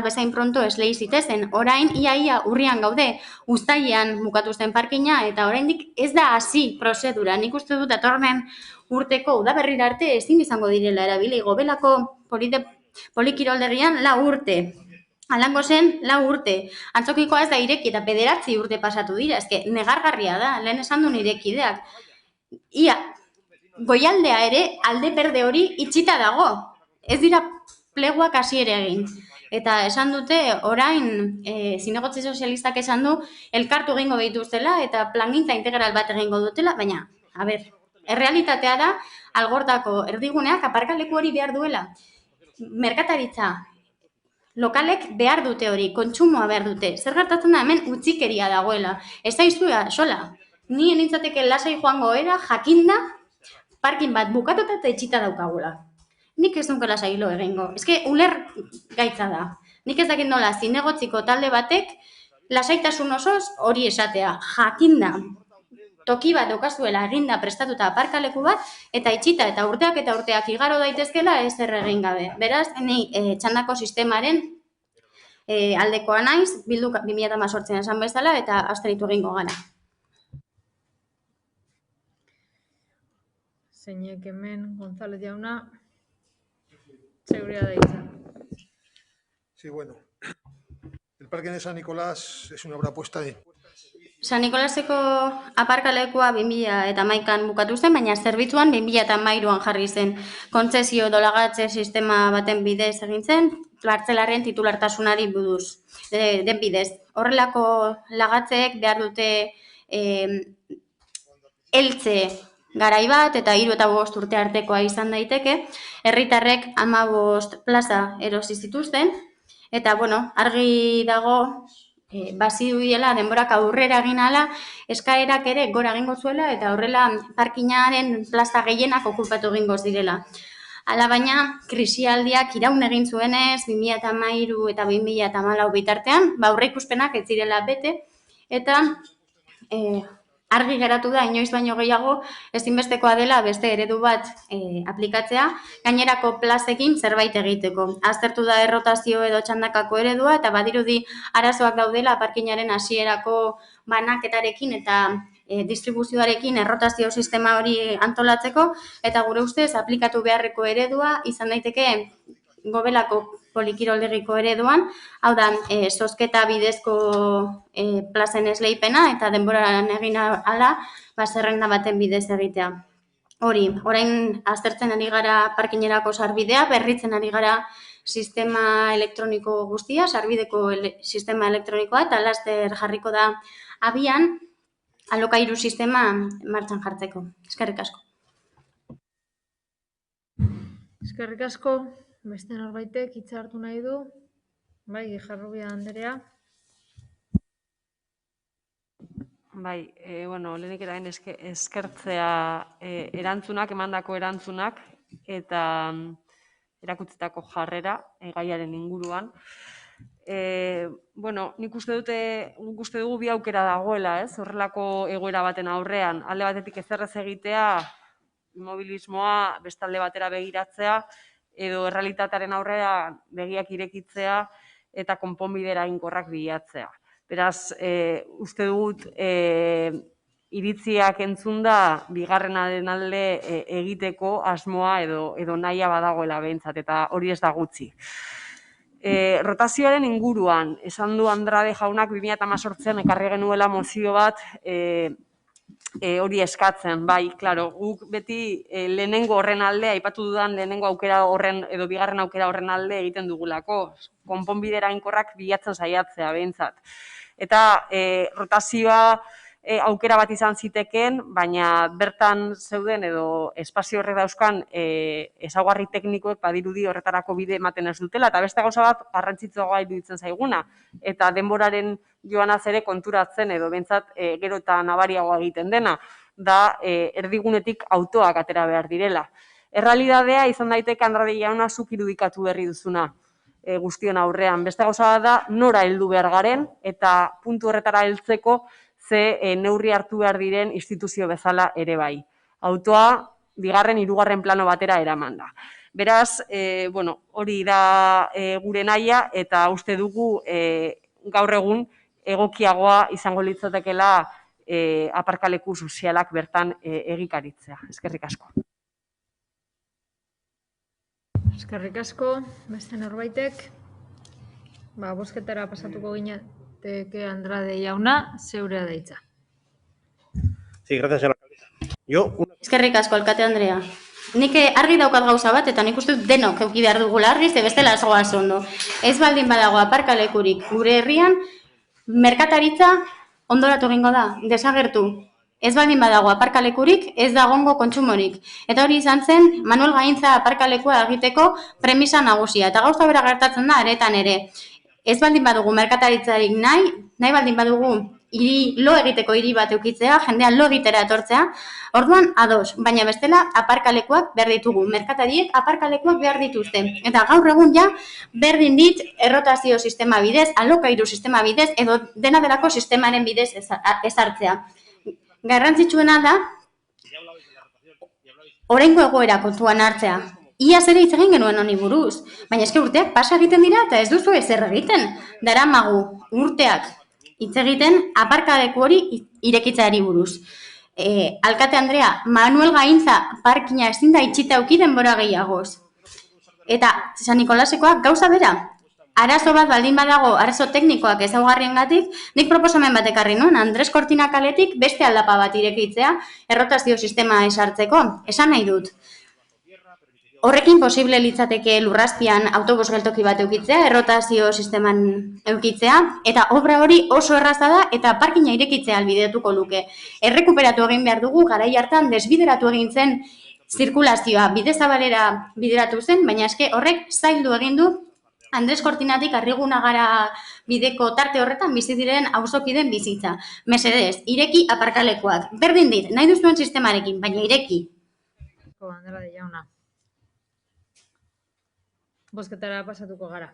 bezain pronto eslei zitezen. Orain, ia urrian gaude, uztailean bukatu zen parkina, eta oraindik ez da hasi prozedura. Nik uste dut atorren urteko udaberrira arte ezin izango direla erabili. Gobelako polikiroldegian 4 urte. Alango zen 4 urte. Antzokikoa ez da ireki eta 9 urte pasatu dira. Eske negargarria da, lehen esan duen irekideak. Ia, goialdea ere alde berde hori itxita dago. Ez dira pleguak hasi ere egin. Eta esan dute, orain, zinegotzi sozialistak esan du, elkartu egingo dituztela eta plangintza integral bat egingo dutela, baina, errealitatea da, Algortako erdiguneak aparkaleku hori behar duela. Merkataritza, lokalek behar dute hori, kontsumoa behar dute. Zer gertatzen da hemen utzikeria dagoela. Ez daizua, sola. Ni enintzateke lasai joango era, jakinda, parkin bat bukatuta eta etxita daukagula. Nik ez dunke lasai lo egingo. Ez que uler gaitza da. Nik ez dakit nola zinegotziko talde batek lasaitasun osoz hori esatea, jakinda toki bat daukazuela eginda prestatuta aparkaleku bat, eta itxita eta urteak igaro daitezkela ez egin gabe. Beraz, ni txandako sistemaren aldekoa naiz, Bilduk 2018 esan bezala, eta abstenitu egingo gara. Zeinek hemen, González jauna, zeurea da hitza. Sí, bueno. El Parque de San Nicolás es una obra puesta de... San Nikolaseko aparkalekua 2011an bukatu zen, baina zerbitzuan 2013an jarri zen. Kontzesio dolagatze sistema baten bidez egin zen, partzelaren titulartasunari buruz, den bidez. Horrelako lagatzeek behar dute heltze garai bat eta 3 eta 5 urte artekoa izan daiteke. Herritarrek 15 plaza erosi zituzten, eta bueno, argi dago bazirudiela denborak aurrera egin ala, eskaerak ere gora egingo zuela eta horrela parkinaren plaza gehienak okupatu egingo zirela. Hala baina, krisialdiak iraun egin zuenez, 2013 eta 2014 bitartean, aurreikuspenak ez zirela bete, eta argi geratu da, inoiz baino gehiago, ezinbestekoa dela beste eredu bat aplikatzea, gainerako plazekin zerbait egiteko. Aztertu da errotazio edo txandakako eredua, eta badirudi arazoak daudela parkinaren hasierako banaketarekin eta distribuzioarekin errotazio sistema hori antolatzeko, eta gure ustez aplikatu beharreko eredua izan daiteke Gobelako polikiroldegiko ereduan, hau da, zozketa bidezko plazen esleipena eta denboran egin ala, zerrenda baten bidez egitea. Hori, orain aztertzen ari gara parkinerako sarbidea, berritzen ari gara sistema elektroniko guztia, sarbideko sistema elektronikoa, eta laster jarriko da abian, alokairu sistema martxan jartzeko. Eskerrik asko. Eskerrik asko. Beste norbaitek hitza hartu nahi du? Bai, Gijarrubia Anderea. Bai, lehenik eta eskertzea emandako erantzunak eta erakutsitako jarrera gaiaren inguruan. Nik uste dugu bi aukera dagoela, horrelako egoera baten aurrean. Alde batetik ezerrez egitea, immobilismoa beste alde batera begiratzea, edo errealitatearen aurrera begiak irekitzea eta konponbide eraginkorrak bilatzea. Beraz, uste dugut iritziak entzunda bigarrenaren alde egiteko asmoa edo nahia badagoela behintzat, eta hori ez da gutxi. Rotazioaren inguruan, esan du Andrade jaunak 2018an ekarri genuela mozio bat hori eskatzen, bai, klaro, guk beti lehenengo horren alde, aipatu dudan lehenengo aukera horren edo bigarren aukera horren alde egiten dugulako, konponbide eraginkorrak bilatzen saiatzea behintzat. Eta rotazioa aukera bat izan zitekeen, baina bertan zeuden edo espazio horrek dauzkan ezaugarri teknikoek badirudi horretarako bide ematen ez dutela, eta beste gauza bat garrantzitsuagoa iruditzen zaiguna, eta denboraren joanaz ere konturatzen edo behintzat gero eta nabariagoa egiten dena, da erdigunetik autoak atera behar direla. Errealitatea izan daiteke Andrade jauna zuk irudikatu berri duzuna guztion aurrean. Beste gauza da nora heldu behar garen eta puntu horretara heltzeko ze neurri hartu behar diren instituzio bezala ere bai. Autoa bigarren, hirugarren plano batera eraman da. Beraz, hori da gure nahia eta uste dugu gaur egun egokiagoa izango litzatekeela aparkaleku sozialak bertan egikaritzea. Eskerrik asko. Eskerrik asko, beste norbaitek. Bozketara pasatuko ginateke Andrade jauna, zeurea da hitza. Sí, gracias, señora alcaldesa. Eskerrik asko, alkate Andrea. Nik argi daukat gauza bat, eta nik uste denok eduki behar dugula argi, ze bestela ez goaz ondo. Ez baldin badago aparkalekurik gure herrian, merkataritza ondoratu egingo da, desagertu. Ez baldin badago aparkalekurik, ez da egongo kontsumorik. Eta hori izan zen, Manuel Gaintza aparkalekua egiteko premisa nagusia. Eta gauza bera gertatzen da, aretan ere. Ez baldin badugu merkataritzarik nahi baldin badugu lo egiteko hiri bat eukitzea, jendean lo egitera etortzea, orduan ados, baina bestela aparkalekuak behar ditugu, merkatariek aparkalekuak behar dituzte. Eta gaur egun ja berdin dit errotazio sistema bidez, alokairu sistema bidez, edo dena delako sistemaren bidez ezartzea. Garrantzitsuena da, oraingo egoera kontuan hartzea. Iaz ere hitz egin genuen honi buruz, baina eske urteak pasa egiten dira eta ez duzu ezer egiten. Daramagu urteak hitz egiten aparkaleku hori irekitzeari buruz. Alkate Andrea, Manuel Gaintza parkina ezin da itxita eduki denbora gehiagoz. Eta San Nikolasekoak gauza bera. Arazo bat baldin badago, arazo teknikoak ezaugarriengatik, nik proposamen bat ekarri nuen, Andres Cortina kaletik beste aldapa bat irekitzea errotazio sistema esartzeko. Esan nahi dut. Horrekin posible litzateke Lurrazpian autobus geltoki bat eukitzea, errotazio sisteman eukitzea, eta obra hori oso erraza da eta parkina irekitzea albidetuko luke. Errekuperatu egin behar dugu, garai hartan desbideratu egin zen zirkulazioa, bidezabalera bideratu zen, baina eske horrek zaildu egin du Andres Cortinatik Arrigunagara bideko tarte horretan bizi diren auzokideen bizitza. Mesedez, ireki aparkalekuak. Berdin dit, nahi duzuen sistemarekin, baina ireki. Andela de jauna. Bozketara pasatuko gara.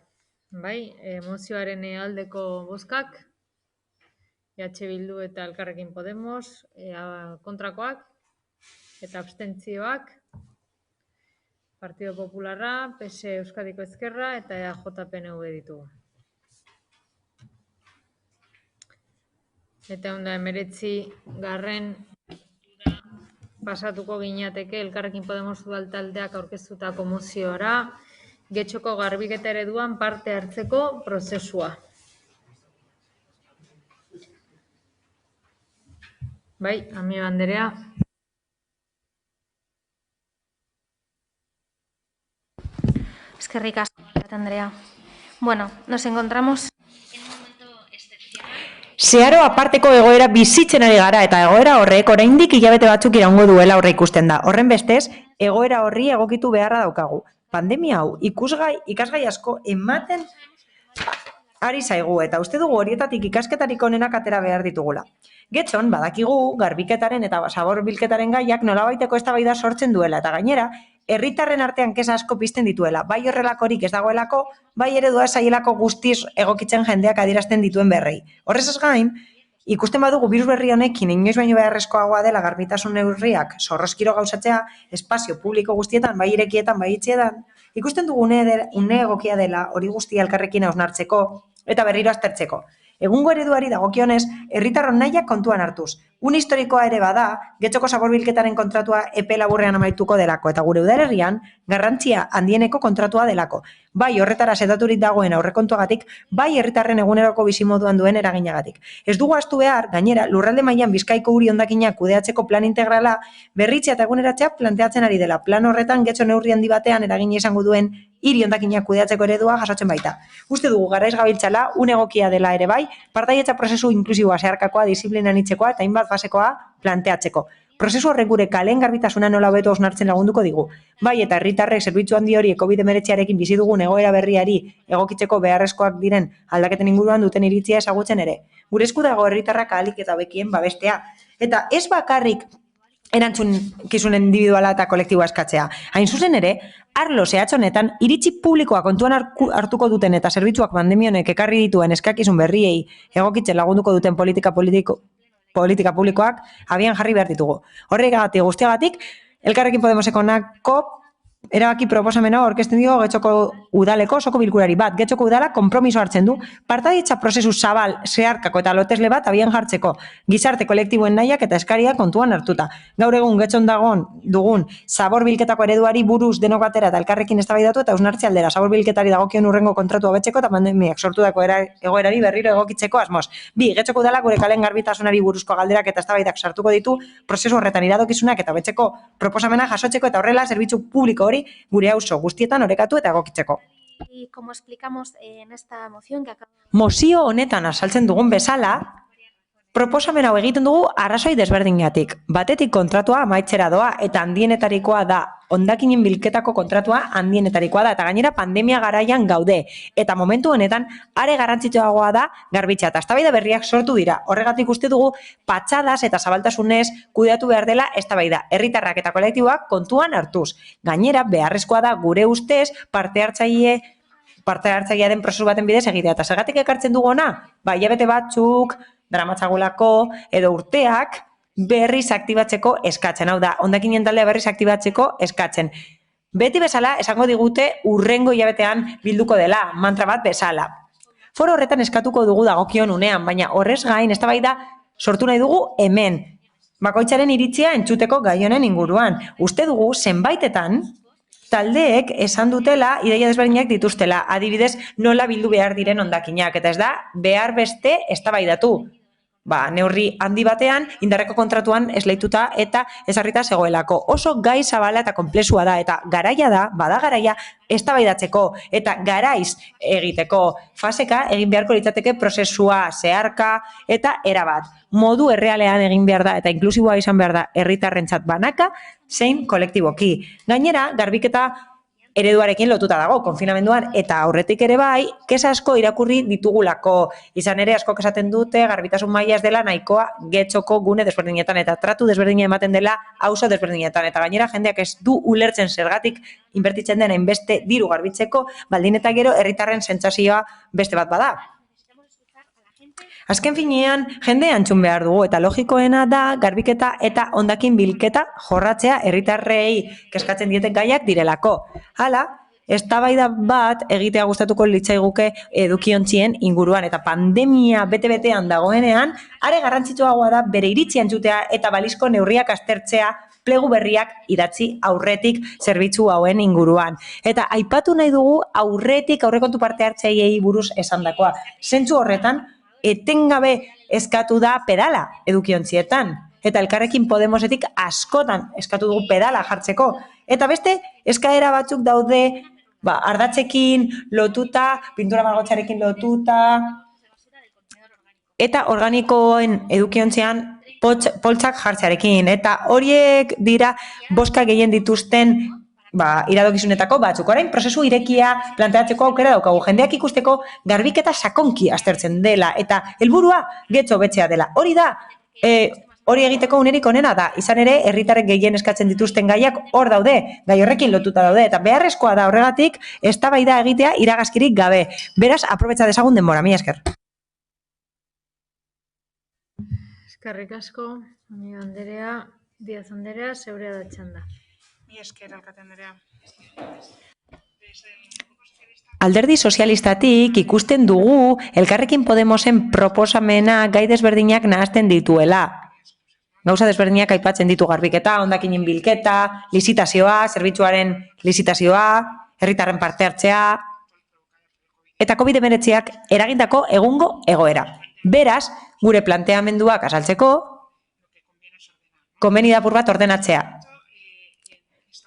Bai, mozioaren aldeko bozkak, Bildu eta Elkarrekin Podemos, kontrakoak eta abstentzioak, Partido Popularra, PS Euskadiko Ezkerra eta EAJ-PNV ditugu. Eta 19. Pasatuko ginateke Elkarrekin Podemos udal taldeak aurkeztutako moziora, Getxoko garbiketa ereduan parte hartzeko prozesua. Bai, Amiga Anderea. Eskerrik asko, Andrea. Bueno, nos encontramos Zeharo aparteko egoera bizitzen ari gara eta egoera horrek oraindik hilabete batzuk iraungo duela aurre ikusten da. Horren bestez, egoera horri egokitu beharra daukagu. Pandemia hau ikasgai asko ematen ari zaigu eta uste dugu horietatik ikasketarik onenak atera behar ditugula. Getxon, badakigu, garbiketaren eta zaborbilketaren gaiak nolabaiteko eztabaida sortzen duela eta gainera, herritarren artean kesa asko pizten dituela, bai horrelakorik ez dagoelako, bai eredua zaielako guztiz egokitzen jendeak adierazten dituen berrei. Horrez gain, ikusten badugu birus berri honekin inoiz baino beharrezkoagoa dela garbitasun neurriak zorrozkiro gauzatzea, espazio publiko guztietan, bai irekietan, bai itxietan, ikusten dugu une egokia dela hori guztia elkarrekin hausnartzeko eta berriro aztertzeko. Egungo ereduari dagokionez, herritarron nahiak kontuan hartuz. Un historikoa ere bada, Getxoko zaborbilketaren kontratua epe laburrean amaituko delako eta gure udalerrian garrantzia handieneko kontratua delako. Bai horretara setaturik dagoen aurrekontuagatik, bai herritarren eguneroko bizimoduan duen eraginagatik. Ez dugu ahaztu behar, gainera, lurralde mailan Bizkaiko uri hondakinak kudeatzeko plan integrala berritzea eta eguneratzea planteatzen ari dela. Plan horretan Getxo neurri handi batean eragina izango duen hiri hondakinak kudeatzeko eredua jasotzen baita. Uste dugu garaiz gabiltzala, un egokia dela ere bai, partaietza prozesu inklusiboa zeharkakoa, disiplina anitzekoa eta hainbat fasekoa planteatzeko. Prozesu horrek gure kaleen garbitasuna nola hobeto hausnartzen lagunduko digu. Bai eta herritarrek zerbitzu handi hori COVID-19arekin bizi dugun egoera berriari egokitzeko beharrezkoak diren aldaketen inguruan duten iritzia ezagutzen ere. Gure esku dago herritarrak ahalik eta hobekien babestea. Eta ez bakarrik erantzukizun individuala eta kolektiboa eskatzea. Hain zuzen ere, arlo zehatz honetan iritzi publikoa kontuan hartuko duten eta zerbitzuak pandemia honek ekarri dituen eskakizun berriei egokitzen lagunduko duten politika publikoak abian jarri behar ditugu. Horregatik guztiagatik, Elkarrekin Podemoseko erabaki proposamena aurkezten dio Getxoko udaleko osoko bilkurari bat. Getxoko udala konpromiso hartzen du, partaidetza prozesu zabal, zeharkako eta lotesle bat abian jartzeko, gizarte kolektiboen nahiak eta eskariak kontuan hartuta. Gaur egun Getxon dugun zaborbilketako ereduari buruz denok batera eta elkarrekin eztabaidatu eta hausnartze aldera zaborbilketari dagokion urrengo kontratua betzeko eta pandemiak sortutako egoerari berriro egokitzeko asmoz. Bi, Getxoko udala gure kalen garbitasunari buruzko galderak eta eztabaidak sartuko ditu prozesu horretan iradokizunak eta betzeko proposamena jasotzeko eta horrela zerbitzu publiko hori gure auzo guztietan orekatu eta egokitzeko. Como explicamos en esta moción que Mozio honetan azaltzen dugun bezala, Proposamen hau egiten dugu arrazoi desberdinatik. Batetik kontratua amaitzera doa eta handienetarikoa da. Hondakinen bilketako kontratua handienetarikoa da eta gainera pandemia garaian gaude. Eta momentu honetan are garrantzitsuagoa da garbitzea eta eztabaida berriak sortu dira. Horregatik uste dugu patxadas eta zabaltasunez kudeatu behar dela eztabaida herritarrak eta kolektiboak kontuan hartuz. Gainera beharrezkoa da gure ustez parte hartzailea den prozesu baten bidez egitea. Eta zergatik ekartzen dugu ona? Hilabete batzuk dramatzagulako edo urteak berriz aktibatzeko eskatzen. Hau da, hondakinen taldea berriz aktibatzeko eskatzen. Beti bezala, esango digute urrengo hilabetean bilduko dela, mantra bat bezala. Foro horretan eskatuko dugu dagokion unean, baina horrez gain eztabaida sortu nahi dugu hemen. Bakoitzaren iritzia entzuteko gai honen inguruan. Uste dugu zenbaitetan taldeek esan dutela ideia desberdinak dituztela, adibidez nola bildu behar diren hondakinak, eta ez da behar beste eztabaidatu. Neurri handi batean, indarreko kontratuan esleituta eta ezarrita zegoelako. Oso gai zabala eta konplexua da, eta garaia da, bada garaia, eztabaidatzeko eta garaiz egiteko faseka egin beharko litzateke prozesua zeharka eta erabat. Modu errealean egin behar da eta inklusiboa izan behar da herritarrentzat banaka, zein kolektiboki. Gainera, garbiketa ereduarekin lotuta dago, konfinamenduan, eta aurretik ere bai, kesa asko irakurri ditugulako. Izan ere, asko esaten dute, garbitasun maila ez dela nahikoa getxoko gune desberdinetan, eta tratu desberdina ematen dela auzo desberdinetan. Eta gainera, jendeak ez du ulertzen zergatik inbertitzen dena inbeste diru garbitzeko, baldin eta gero herritarren sentsazioa beste bat bada. Azken finean, jende antzun behar dugu eta logikoena da garbiketa eta hondakin bilketa jorratzea herritarrei kezkatzen dieten gaiak direlako. Hala, eztabaida bat egitea gustatuko litzaiguke edukiontzien inguruan eta pandemia bete-betean dagoenean, are garrantzitsuagoa da bere iritzia entzutea eta balizko neurriak aztertzea plegu berriak idatzi aurretik zerbitzu hauen inguruan. Eta aipatu nahi dugu aurretik aurrekontu parte hartzaileei buruz esandakoa. Zentzu horretan, etengabe eskatu da pedala edukiontzietan. Eta Elkarrekin Podemosetik askotan eskatu dugu pedala jartzeko. Eta beste, eskaera batzuk daude ardatzekin lotuta, pintura margotxarekin lotuta, eta organikoen edukiontzean poltsak jartzearekin. Eta horiek dira boska gehien dituzten iradokizunetako batzuk. Orain, prozesu irekia planteatzeko aukera daukagu. Jendeak ikusteko garbiketa sakonki aztertzen dela eta helburua getxo betzea dela. Hori da, hori egiteko unerik onena da. Izan ere, herritarrek gehien eskatzen dituzten gaiak hor daude, gai horrekin lotuta daude. Eta beharrezkoa da horregatik, eztabaida egitea iragazkirik gabe. Beraz, aprobetxa dezagun denbora. Mila esker. Eskerrik asko, Andrea, Díaz Andrea, zeurea da txanda. Esker, alkate Andrea. Alderdi sozialistatik ikusten dugu Elkarrekin Podemosen proposamena gai desberdinak nahazten dituela. Gauza desberdinak aipatzen ditu garbiketa, hondakinen bilketa, lizitazioa, zerbitzuaren lizitazioa, herritarren parte hartzea, eta COVID-19ak eragindako egungo egoera. Beraz, gure planteamenduak azaltzeko, konbenidapur bat ordenatzea.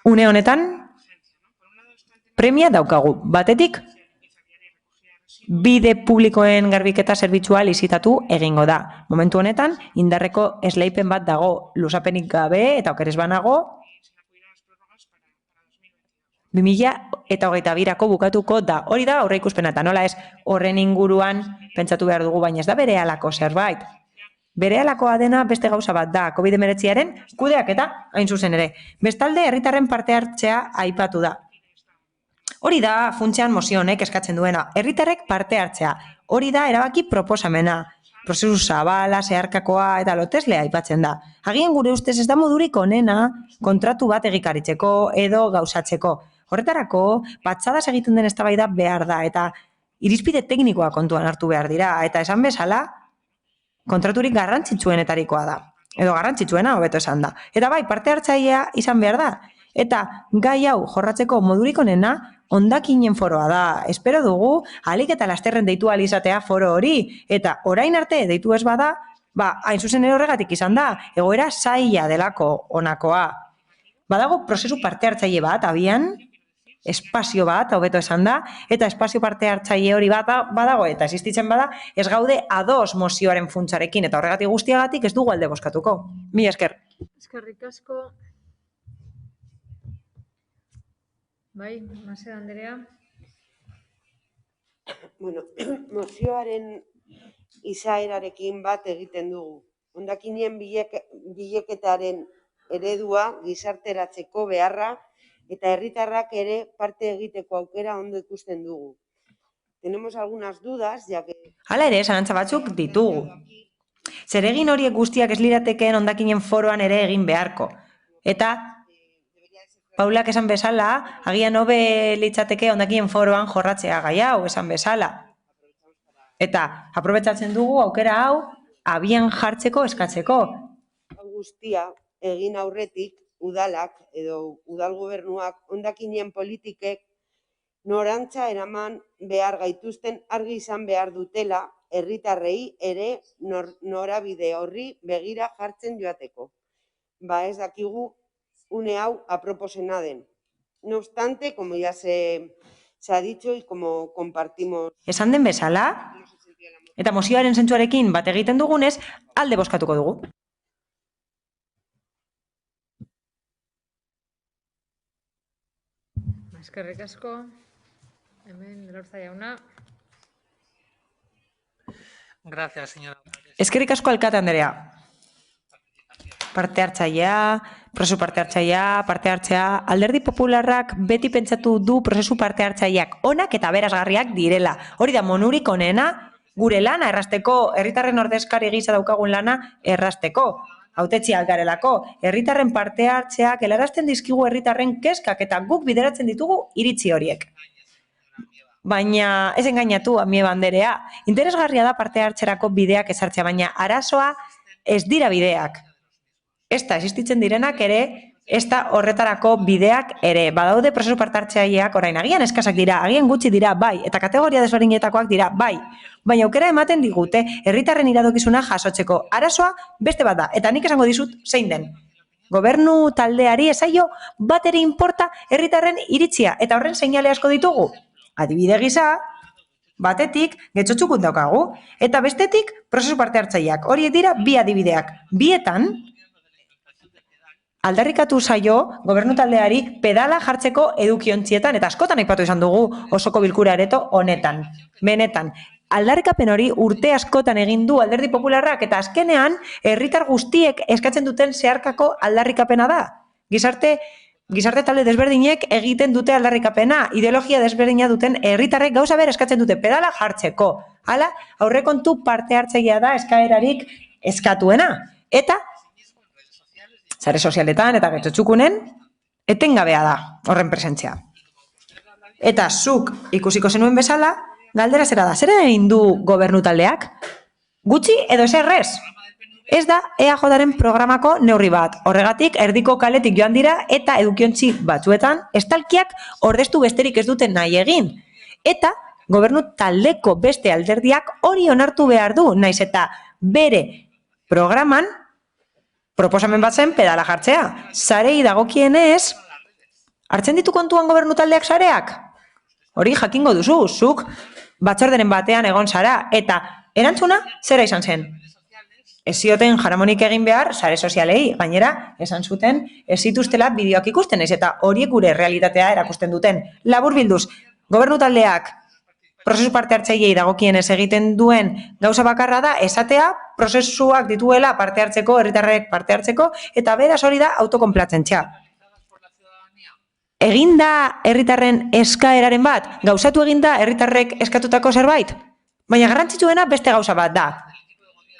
Une honetan, premia daukagu. Batetik, bide publikoen garbiketa zerbitzua lizitatu egingo da. Momentu honetan, indarreko esleipen bat dago luzapenik gabe eta okerez banago, 2022ko bukatuko da. Hori da aurreikuspena eta nola ez horren inguruan pentsatu behar dugu, baina ez da berehalako zerbait. Berealakoa dena beste gauza bat da, COVID-19aren kudeaketa hain zuzen ere. Bestalde, herritarren parte hartzea aipatu da. Hori da funtsean mozio honek eskatzen duena, herritarrek parte hartzea. Hori da erabaki proposamena. Prozesu zabala, zeharkakoa eta loteslea aipatzen da. Agian gure ustez ez da modurik onena kontratu bat egikaritzeko edo gauzatzeko. Horretarako, patxadas egiten den eztabaida behar da eta irizpide teknikoa kontuan hartu behar dira. Eta esan bezala, kontraturik garrantzitsuenetarikoa da. Edo garrantzitsuena, hobeto esan da. Eta bai, parte hartzailea izan behar da. Eta gai hau jorratzeko modurik onena, hondakinen foroa da. Espero dugu, ahalik eta lasterren deitu ahal izatea foro hori. Eta orain arte deitu ez bada, hain zuzen ere horregatik izan da, egoera zaila delako honakoa. Badago prozesu parte hartzaile bat, abian, espazio bat, hobeto esan da, eta espazio parte hartzaile hori bat badago, eta existitzen bada, ez gaude ados mozioaren funtsarekin, eta horregatik guztiagatik ez dugu alde bozkatuko. Mila esker. Eskerrik asko. Bai, Maseda Andrea. Bueno, mozioaren izaerarekin bat egiten dugu. Hondakinen bileketaren eredua gizarteratzeko beharra eta herritarrak ere parte egiteko aukera ondo ikusten dugu. Tenemos algunas dudas, ya que... Hala ere, zalantza batzuk ditugu. Zeregin horiek guztiak ez liratekeen hondakinen foroan ere egin beharko. Eta Paulak esan bezala, agian hobe litzateke hondakinen foroan jorratzea gai hau esan bezala. Eta aprobetxatzen dugu aukera hau abian jartzeko eskatzeko. Hau guztia egin aurretik udalak edo udal gobernuak hondakinen politikek norantza eraman behar gaituzten argi izan behar dutela herritarrei ere norabide horri begira jartzen joateko. Ba ez dakigu une hau aproposena den. No obstante, como ya se ha dicho y como compartimos... Esan den bezala, eta mozioaren zentzuarekin bat egiten dugunez, alde bozkatuko dugu. Eskerrik asko. Hemen, Elorza jauna. Gracias, señora. Eskerrik asko alkate Andrea. Parte hartzailea, prozesu parte hartzea, Alderdi Popularrak beti pentsatu du prozesu parte hartzaileak onak eta aberasgarriak direla. Hori da monurik onena, gure lana errasteko, herritarren ordezkari gisa daukagun lana errasteko. Hautetxiak garelako, herritarren parte hartzeak helarazten dizkigu herritarren kezkak eta guk bideratzen ditugu iritzi horiek. Baina ez engainatu, Amie Banderea, interesgarria da parte hartzerako bideak ezartzea, baina arazoa ez dira bideak. Ez da, existitzen direnak ere, ez da horretarako bideak ere. Badaude prozesu parte hartzaileak orain, agian eskasak dira, agian gutxi dira, bai, eta kategoria desberdinetakoak dira, bai. Baina aukera ematen digute, herritarren iradokizuna jasotzeko. Arazoa beste bat da, eta nik esango dizut zein den. Gobernu taldeari esaio bat ere inporta herritarren iritzia, eta horren seinale asko ditugu. Adibide gisa, batetik getxotxukut daukagu, eta bestetik prozesu parte hartzaileak. Horiek dira bi adibideak. Bietan, aldarrikatu zaio gobernu taldeari pedala jartzeko edukiontzietan, eta askotan aipatu izan dugu osoko bilkura areto honetan. Benetan, aldarrikapen hori urte askotan egin du Alderdi Popularrak, eta azkenean herritar guztiek eskatzen duten zeharkako aldarrikapena da. Gizarte talde desberdinek egiten dute aldarrikapena, ideologia desberdina duten herritarrek gauza bera eskatzen dute pedala jartzeko. Hala, aurrekontu parte hartzailea da eskaerarik eskatuena. Eta sare sozialetan eta getxotxukunen etengabea da horren presentzia. Eta zuk ikusiko zenuen bezala, galdera zera da, zer egin du gobernu taldeak? Gutxi edo eserrez? Ez da EAJaren programako neurri bat. Horregatik, erdiko kaletik joan dira eta edukiontzi batzuetan estalkiak ordeztu besterik ez duten nahi egin. Eta gobernu taldeko beste alderdiak hori onartu behar du, naiz eta bere programan proposamen bat zen pedala jartzea. Sarei dagokienez, hartzen ditu kontuan gobernu taldeak sareak? Hori jakingo duzu, zuk batzorderen batean egon zara, eta erantzuna zera izan zen. Ez zioten jaramonik egin behar sare sozialei, gainera, esan zuten, ez zituztela bideoak ikusten, ez eta horiek gure realitatea erakusten duten. Laburbilduz, gobernu taldeak prozesu parte hartzailei dagokienez egiten duen gauza bakarra da, esatea prozesuak dituela parte hartzeko, herritarrek parte hartzeko, eta beraz hori da autokonplatzentza. Egin da herritarren eskaeraren bat, gauzatu egin da herritarrek eskatutako zerbait, baina garrantzitsuena beste gauza bat da.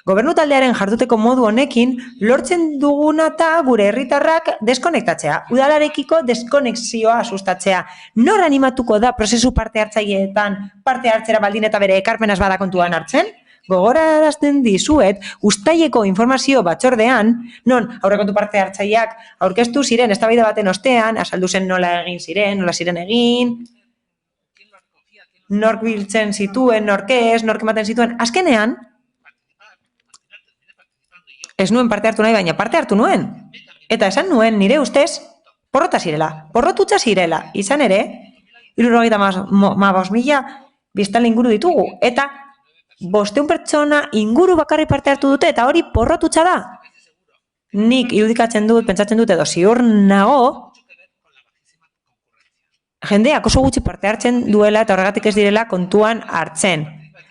Gobernu taldearen jarduteko modu honekin, lortzen duguna eta gure herritarrak deskonektatzea, udalarekiko deskonexioa sustatzea. Nor animatuko da prozesu parte hartzaileetan parte hartzera baldin eta bere ekarpenaz bada kontuan hartzen? Gogorarazten dizuet, uztaileko informazio batzordean, non aurrekontu parte hartzaileak aurkeztu ziren eztabaida baten ostean, azaldu zen nola egin ziren, nola ziren egin, nork biltzen zituen, nork ez, nork ematen zituen, azkenean, ez nuen parte hartu nahi, baina parte hartu nuen. Eta esan nuen, nire ustez, porrota zirela, porrotutza zirela. Izan ere, 65.000 biztanle inguru ditugu, eta 500 pertsona inguru bakarrik parte hartu dute, eta hori porrotutza da. Nik irudikatzen dut, pentsatzen dut, edo ziur nago, jendeak oso gutxi parte hartzen duela eta horregatik ez direla kontuan hartzen.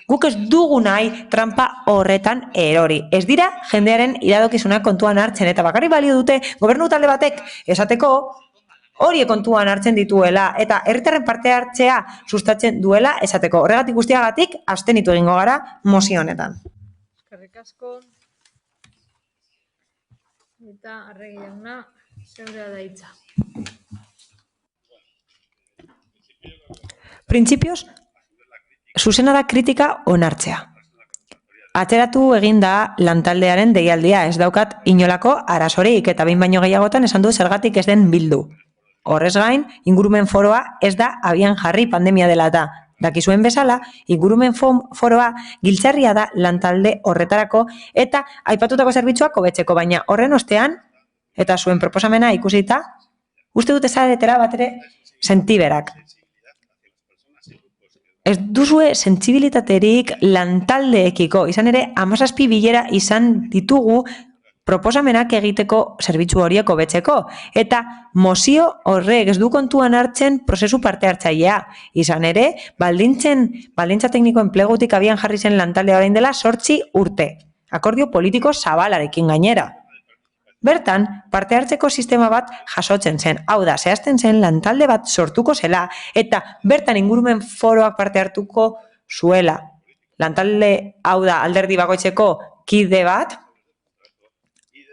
Guk ez dugu nahi trampa horretan erori. Ez dira jendearen iradokizunak kontuan hartzen eta bakarrik balio dute gobernu talde batek esateko hori kontuan hartzen dituela eta herritarren parte hartzea sustatzen duela esateko. Horregatik guztiagatik abstenitu egingo gara mozio honetan. Eskerrik asko. Eta Arregi jauna, zeurea da hitza. Printzipioz, zuzena da kritika onartzea. Atzeratu egin da lantaldearen deialdia, ez daukat inolako arazorik eta behin baino gehiagotan esan du zergatik ez den bildu. Horrez gain, ingurumen foroa ez da abian jarri pandemia dela eta. Dakizuen bezala, ingurumen foroa giltzarria da lantalde horretarako eta aipatutako zerbitzuak hobetzeko, baina horren ostean, eta zuen proposamena ikusita, uste dut ezaretera bat ere sentiberak. Ez duzue sentsibilitaterik lantaldeekiko, izan ere 17 bilera izan ditugu proposamenak egiteko zerbitzu horiek hobetzeko, eta mozio horrek ez du kontuan hartzen prozesu parte hartzailea. Izan ere, baldintza tekniko enplegutik abian jarri zen lantaldea orain dela 8 urte, akordio politiko zabalarekin gainera. Bertan, parte hartzeko sistema bat jasotzen zen, hau da, zehazten zen lantalde bat sortuko zela, eta bertan ingurumen foroak parte hartuko zuela. Lantalde, hau da, alderdi bakoitzeko kide bat,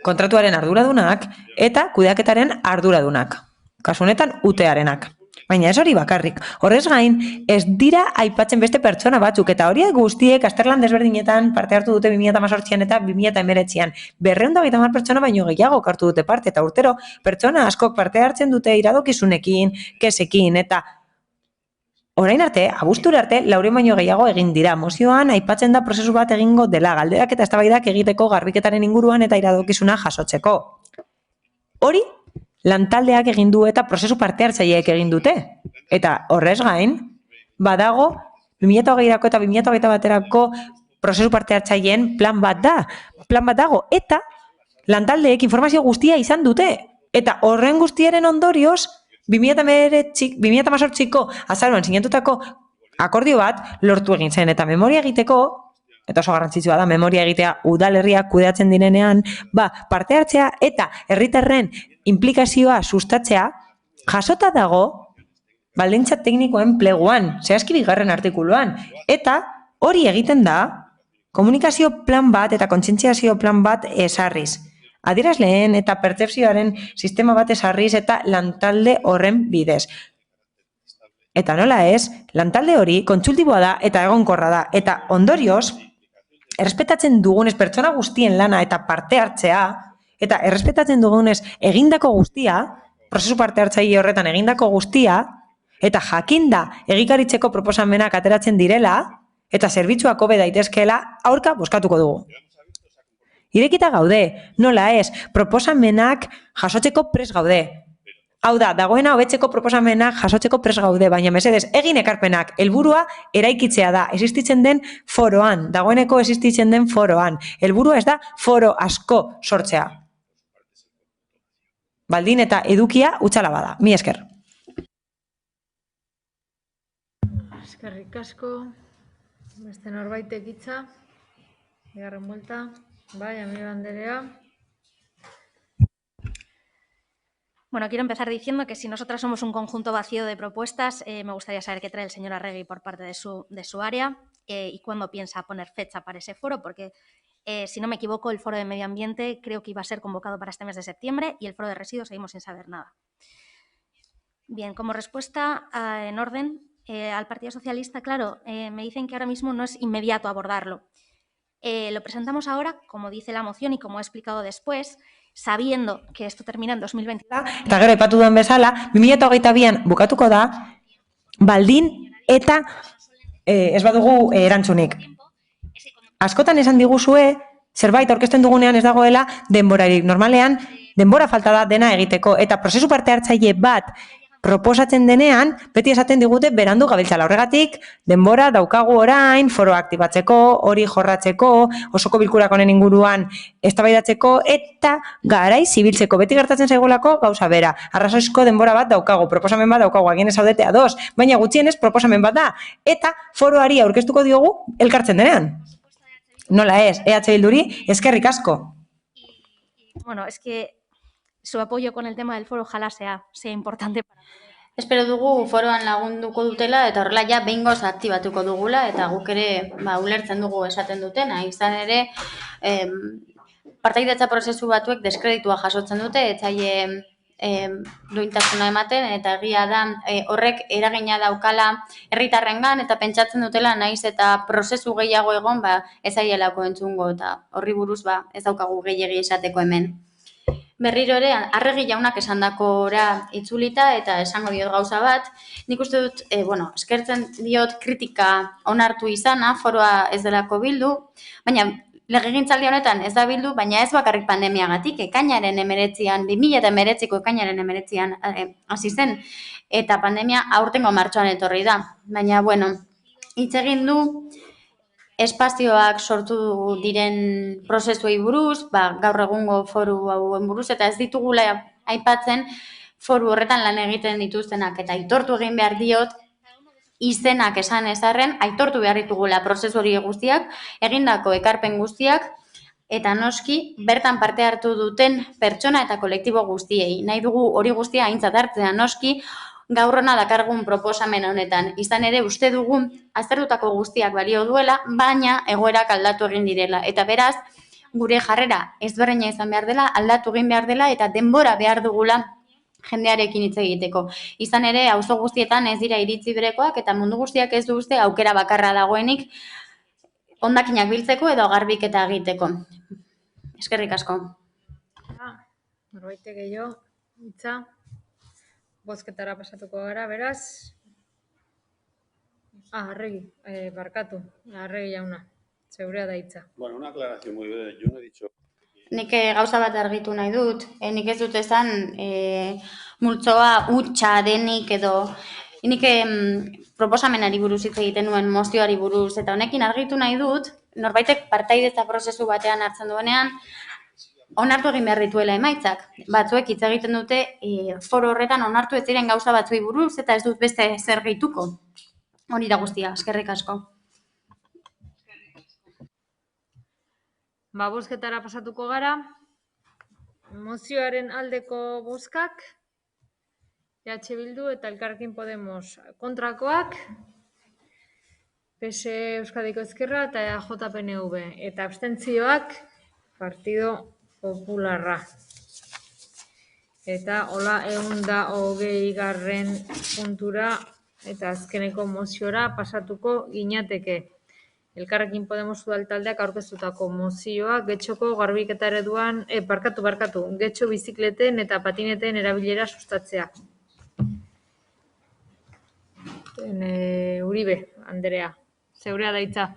kontratuaren arduradunak eta kudeaketaren arduradunak. Kasu honetan, UTEarenak. Baina ez hori bakarrik. Horrez gain, ez dira aipatzen beste pertsona batzuk, eta horiek guztiek azterlan desberdinetan parte hartu dute 2018an eta 2019an. 250 pertsona baino gehiago hartu dute parte, eta urtero pertsona askok parte hartzen dute iradokizunekin, kesekin, eta orain arte, abuztura arte, 400 baino gehiago egin dira. Mozioan aipatzen da prozesu bat egingo dela, galderak eta eztabaidak egiteko garbiketaren inguruan eta iradokizuna jasotzeko. Hori, lantaldeak egin du eta prozesu parte hartzaileek egin dute. Eta horrez gain, badago 2020erako eta 2021erako prozesu parte hartzaileen plan bat da. Plan bat dago eta lantaldeek informazio guztia izan dute. Eta horren guztiaren ondorioz 2018ko azaroan sinatutako akordio bat lortu egin zen eta memoria egiteko, eta oso garrantzitsua da memoria egitea udalerriak kudeatzen direnean, parte hartzea eta herritarren implikazioa sustatzea jasota dago baldintza teknikoen pleguan, zehazki 2. artikuluan, eta hori egiten da komunikazio plan bat eta kontzientziazio plan bat ezarriz. Adierazleen eta pertzepzioaren sistema bat ezarriz eta lantalde horren bidez. Eta nola ez, lantalde hori kontsultiboa da eta egonkorra da, eta ondorioz, errespetatzen dugunez pertsona guztien lana eta parte hartzea, eta errespetatzen dugunez egindako guztia, prozesu parte hartzaile horretan egindako guztia, eta jakinda egikaritzeko proposamenak ateratzen direla, eta zerbitzuak hobe daitezkeela aurka bozkatuko dugu. Irekita gaude, nola ez, proposamenak jasotzeko prest gaude. Hau da, dagoena hobetzeko proposamenak jasotzeko prest gaude, baina mesedez, egin ekarpenak, helburua eraikitzea da, existitzen den foroan, dagoeneko existitzen den foroan. Helburua ez da foro asko sortzea. Baldin eta edukia utxala bada. Mi esker. Eskerrik asko. Beste norbaitek hitza. Bigarren buelta. Bai, amiga Anderea. Bueno, quiero empezar diciendo que si nosotras somos un conjunto vacío de propuestas, me gustaría saber qué trae el señor Arregui por parte de su área y cuándo piensa poner fecha para ese foro, porque si no me equivoco, el foro de medio ambiente creo que iba a ser convocado para este mes de septiembre y el foro de residuos seguimos sin saber nada. Bien, como respuesta en orden al Partido Socialista, claro, me dicen que ahora mismo no es inmediato abordarlo. Lo presentamos ahora, como dice la moción y como he explicado después, sabiendo que esto termina en 2020. Eta gero epatu duen bezala, 2022an bukatuko da, baldin eta ez badugu erantzunik. Askotan esan diguzue, zerbait aurkezten dugunean ez dagoela denborarik. Normalean, denbora falta da dena egiteko. Eta prozesu parte hartzaile bat proposatzen denean, beti esaten digute berandu gabiltzala. Horregatik, denbora daukagu orain, foroa aktibatzeko, hori jorratzeko, osoko bilkurak honen inguruan eztabaidatzeko eta garai zibiltzeko. Beti gertatzen zaigulako gauza bera. Arrazoizko denbora bat daukagu, proposamen bat daukagu, agian ez zaudete ados, baina gutxienez proposamen bat da. Eta foroari aurkeztuko diogu elkartzen denean. Nola ez, EH Bilduri, eskerrik asko. Bueno, es que su apoyo con el tema del foro ojalá sea importante para... Espero dugu foroan lagunduko dutela eta horrela ja behingoz aktibatuko dugula eta guk ere ulertzen dugu esaten dutena. Izan ere, partaidetza prozesu batuek deskreditua jasotzen dute, etzaile duintasuna ematen eta egia da horrek eragina daukala herritarrengan eta pentsatzen dutela naiz eta prozesu gehiago egon ez aielako entzungo eta horri buruz ez daukagu gehiegi esateko hemen. Berriro ere, Arregi jaunak esandakora itzulita eta esango diot gauza bat, nik uste dut, eskertzen diot kritika onartu izana, foroa ez delako bildu, baina legegintzaldi honetan ez da bildu, baina ez bakarrik pandemiagatik, ekainaren 2019ko ekainaren 19 hasi zen, eta pandemia aurtengo martxoan etorri da. Baina, hitz egin du, espazioak sortu diren prozesuei buruz, gaur egungo foru hauen buruz, eta ez ditugula aipatzen foru horretan lan egiten dituztenak, eta aitortu egin behar diot, izenak esan ezarren, aitortu behar ditugula prozesu hori guztiak, egindako ekarpen guztiak, eta noski, bertan parte hartu duten pertsona eta kolektibo guztiei. Nahi dugu hori guztia aintzat hartzea noski, gaur hona dakargun proposamen honetan. Izan ere, uste dugu aztertutako guztiak balio duela, baina egoerak aldatu egin direla. Eta beraz, gure jarrera ezberdina izan behar dela, aldatu egin behar dela, eta denbora behar dugula jendearekin hitz egiteko. Izan ere, auzo guztietan ez dira iritzi berekoak, eta mundu guztiak ez du uste aukera bakarra dagoenik hondakinak biltzeko edo garbiketa egiteko. Eskerrik asko. Norbaitek gehiago, hitza. Bozketara pasatuko gara, beraz. Arregi, barkatu, Arregi jauna, zeurea da hitza. Bueno, una aclaración muy breve, yo no he dicho... Nik gauza bat argitu nahi dut, nik ez dut esan multzoa hutsa denik edo... Nik proposamenari buruz hitz egiten nuen, mozioari buruz, eta honekin argitu nahi dut, norbaitek partaidetza prozesu batean hartzen duenean, onartu egin behar dituela emaitzak. Batzuek hitz egiten dute foro horretan onartu ez diren gauza batzuei buruz eta ez dut beste zer gehituko. Hori da guztia, eskerrik asko. Bozketara pasatuko gara. Mozioaren aldeko bozkak, EH Bildu eta Elkarrekin Podemos kontrakoak, PS Euskadiko Ezkerra eta JPNV. Eta abstentzioak Partido Popularra. Eta hola 120. puntura eta azkeneko moziora pasatuko ginateke. Elkarrekin Podemos udal taldeak aurkeztutako mozioa Getxoko garbiketa ereduan, Getxo bizikleten eta patineten erabilera sustatzea. Uribe, Anderea, zeurea da hitza.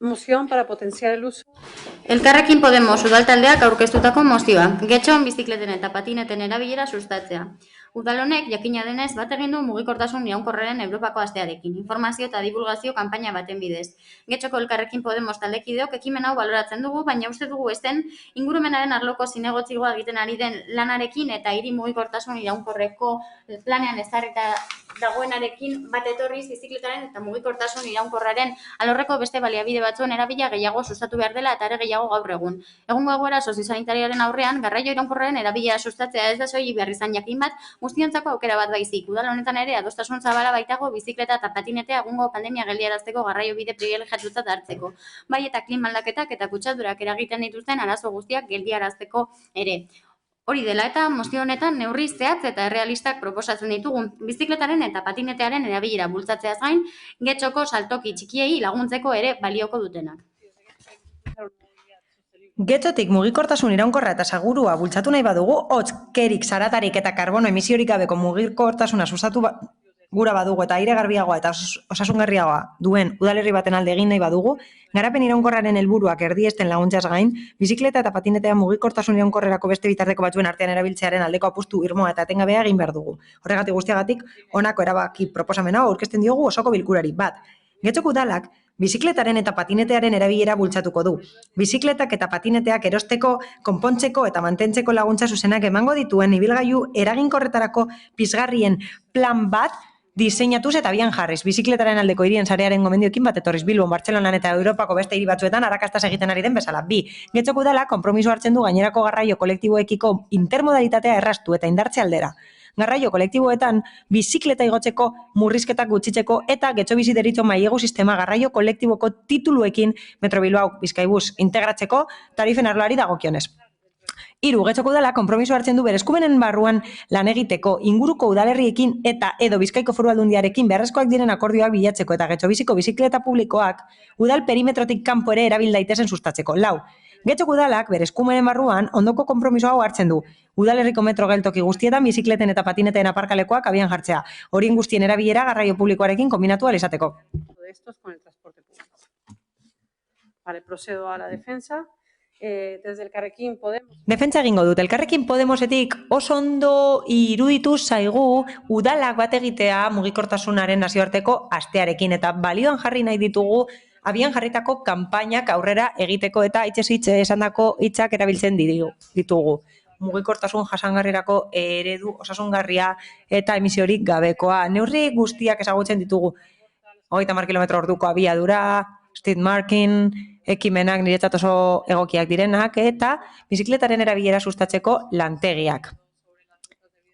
Moción para potenciar el uso. Elkarrekin Podemos udal taldeak aurkeztutako mozioa Getxon bizikleten eta patineten erabilera sustatzea. Udal honek jakina denez bat egin du mugikortasun iraunkorraren Europako astearekin, informazio eta divulgazio kanpaina baten bidez. Getxoko Elkarrekin Podemos taldekideok ekimen hau baloratzen dugu, baina uste dugu ezen ingurumenaren arloko zinegotzigoa egiten ari den lanarekin eta hiri mugikortasun iraunkorreko planean ezarrita dagoenarekin bat etorriz bizikletaren eta mugikortasun iraunkorraren alorreko beste baliabide batzuen erabila gehiago sustatu behar dela eta are gehiago gaur egun. Egungo egoera soziosanitariaren aurrean, garraio iraunkorraren erabilera sustatzea ez da soilik behar izan jakin bat, guztiontzako aukera bat baizik. Udal honetan ere adostasun zabala baitago bizikleta eta patinetea egungo pandemia geldiarazteko garraio bide pribilegiatutzat hartzeko. Bai eta klima aldaketak eta kutsadurak eragiten dituzten arazo guztiak geldiarazteko ere. Hori dela eta mozio honetan neurri zehatz eta errealistak proposatzen ditugu. Bizikletaren eta patinetearen erabilera bultzatzeaz gain, Getxoko saltoki txikiei laguntzeko ere balioko dutenak. Getxotik mugikortasun iraunkorra eta segurua bultzatu nahi badugu, hotz, kerik, zaratarik eta karbono emisiorik gabeko mugikortasuna sustatu gura badugu eta aire garbiagoa eta osasungarriagoa duen udalerri baten alde egin nahi badugu, garapen iraunkorraren helburuak erdiesten laguntzaz gain, bizikleta eta patinetea mugikortasun iraunkorrerako beste bitarteko batzuen artean erabiltzearen aldeko apustu irmoa eta etengabea egin behar dugu. Horregatik guztiagatik, honako erabaki proposamena aurkezten diogu osoko bilkurari bat. Getxoko udalak, bizikletaren eta patinetearen erabilera bultzatuko du. Bizikletak eta patineteak erosteko, konpontzeko eta mantentzeko laguntza zuzenak emango dituen ibilgailu eraginkorretarako pizgarrien plan bat diseinatuz eta abian jarriz. Bizikletaren aldeko hirien sarearen gomendioekin bat etorriz Bilbon, Bartzelonan eta Europako beste hiri batzuetan arrakastaz egiten ari den bezala. 2. Getxoko udalak konpromiso hartzen du gainerako garraio kolektiboekiko intermodalitatea erraztu eta indartze aldera. Garraio kolektiboetan bizikleta igotzeko, murrizketak gutxitzeko eta getxo bizi deritzo mailegu sistema garraio kolektiboko tituluekin Metro Bilbao Bizkaibus integratzeko tarifen arloari dagokionez. 3. Getxoko udala konpromiso hartzen du bere eskumenen barruan lan egiteko inguruko udalerriekin eta edo Bizkaiko Foru Aldundiarekin beharrezkoak diren akordioak bilatzeko eta getxo biziko bizikleta publikoak udal perimetrotik kanpo ere erabil daitezen sustatzeko. 4. Getxoko udalak bere eskumenen barruan ondoko konpromiso hau hartzen du. Udalerriko metro geltoki guztietan bizikleten eta patineteen aparkalekoak abian jartzea. Horien guztien erabilera garraio publikoarekin kombinatu ahal izateko. De estos con el transporte público. Vale, procedo a la defensa. Desde Elkarrekin Podemos. Defentsa egingo dut. Elkarrekin Podemosetik oso ondo iruditu zaigu udalak bat egitea mugikortasunaren nazioarteko astearekin eta balioan jarri nahi ditugu abian jarritako kanpainak aurrera egiteko eta hitzez esandako hitzak erabiltzen ditugu. Mugikortasun jasangarrirako eredu osasungarria eta emisiorik gabekoa. Neurri guztiak ezagutzen ditugu. 30 km/h abiadura, street marking, ekimenak niretzat oso egokiak direnak eta bizikletaren erabilera sustatzeko lantegiak.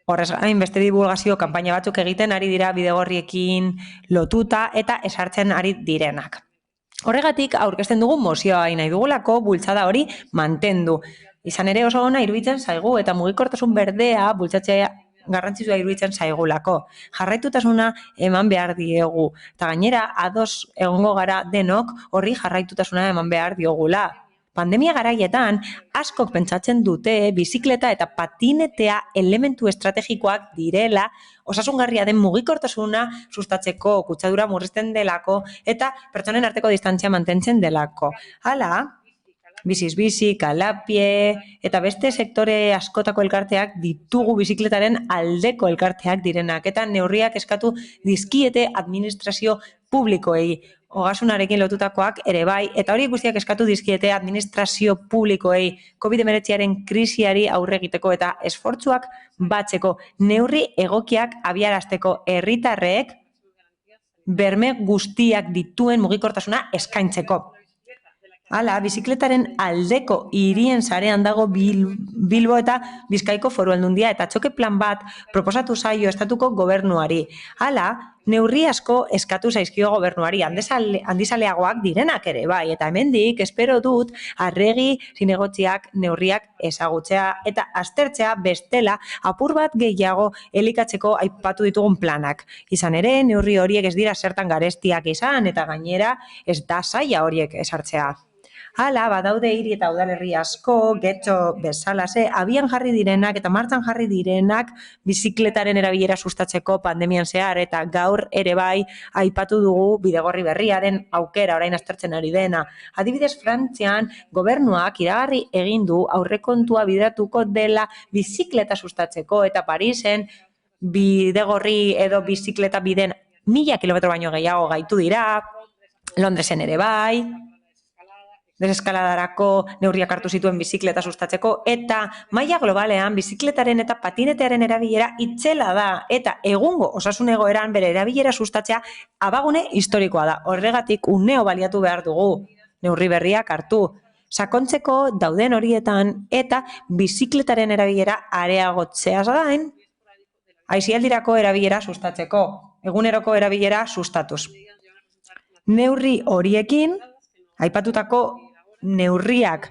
Horrez gain, beste divulgazio kanpaina batzuk egiten ari dira bidegorriekin lotuta eta esartzen ari direnak. Horregatik aurkezten dugu mozioa nahi dugulako bultzada hori mantendu. Izan ere oso ona iruditzen zaigu eta mugikortasun berdea bultzatzea garrantzitsua iruditzen zaigulako. Jarraitutasuna eman behar diegu. Eta gainera, ados egongo gara denok horri jarraitutasuna eman behar diogula. Pandemia garaietan, askok pentsatzen dute bizikleta eta patinetea elementu estrategikoak direla, osasungarria den mugikortasuna sustatzeko, kutsadura murrizten delako eta pertsonen arteko distantzia mantentzen delako. Hala, Biziz bizi, Kalapie eta beste sektore askotako elkarteak ditugu bizikletaren aldeko elkarteak direnak eta neurriak eskatu dizkiete administrazio publikoei. Ogasunarekin lotutakoak ere bai, eta hori guztiak eskatu dizkiete administrazio publikoei COVID-19 krisiari aurre egiteko eta esfortzuak batzeko neurri egokiak abiarazteko herritarrek berme guztiak dituen mugikortasuna eskaintzeko. Hala, bizikletaren aldeko hirien sarean dago Bilbo eta Bizkaiko Foru Aldundia eta txoke plan bat proposatu zaio estatuko gobernuari. Hala, neurri asko eskatu zaizkio gobernuari, handizaleagoak direnak ere bai, eta hemendik espero dut arregi zinegotziak neurriak ezagutzea eta aztertzea bestela apur bat gehiago elikatzeko aipatu ditugun planak. Izan ere, neurri horiek ez dira zertan garestiak izan eta gainera ez da zaila horiek esartzea. Hala, badaude hiri eta udalerri asko, getxo bezalase, abian jarri direnak eta martxan jarri direnak bizikletaren erabilera sustatzeko pandemian zehar eta gaur ere bai aipatu dugu bidegorri berriaren aukera orain aztertzen ari dena. Adibidez, Frantzian gobernuak iragarri egin du aurrekontua bideratuko dela bizikleta sustatzeko eta Parisen bidegorri edo bizikleta biden 1000 kilometro baino gehiago gaitu dira, Londresen ere bai, deseskaladarako neurriak hartu zituen bizikleta sustatzeko eta maila globalean bizikletaren eta patinetearen erabilera itzela da eta egungo osasun egoeran bere erabilera sustatzea abagune historikoa da. Horregatik uneo baliatu behar dugu neurri berriak hartu. Sakontzeko dauden horietan eta bizikletaren erabilera areagotzeaz gain, aisialdirako erabilera sustatzeko, eguneroko erabilera sustatuz. Neurri horiekin, aipatutako neurriak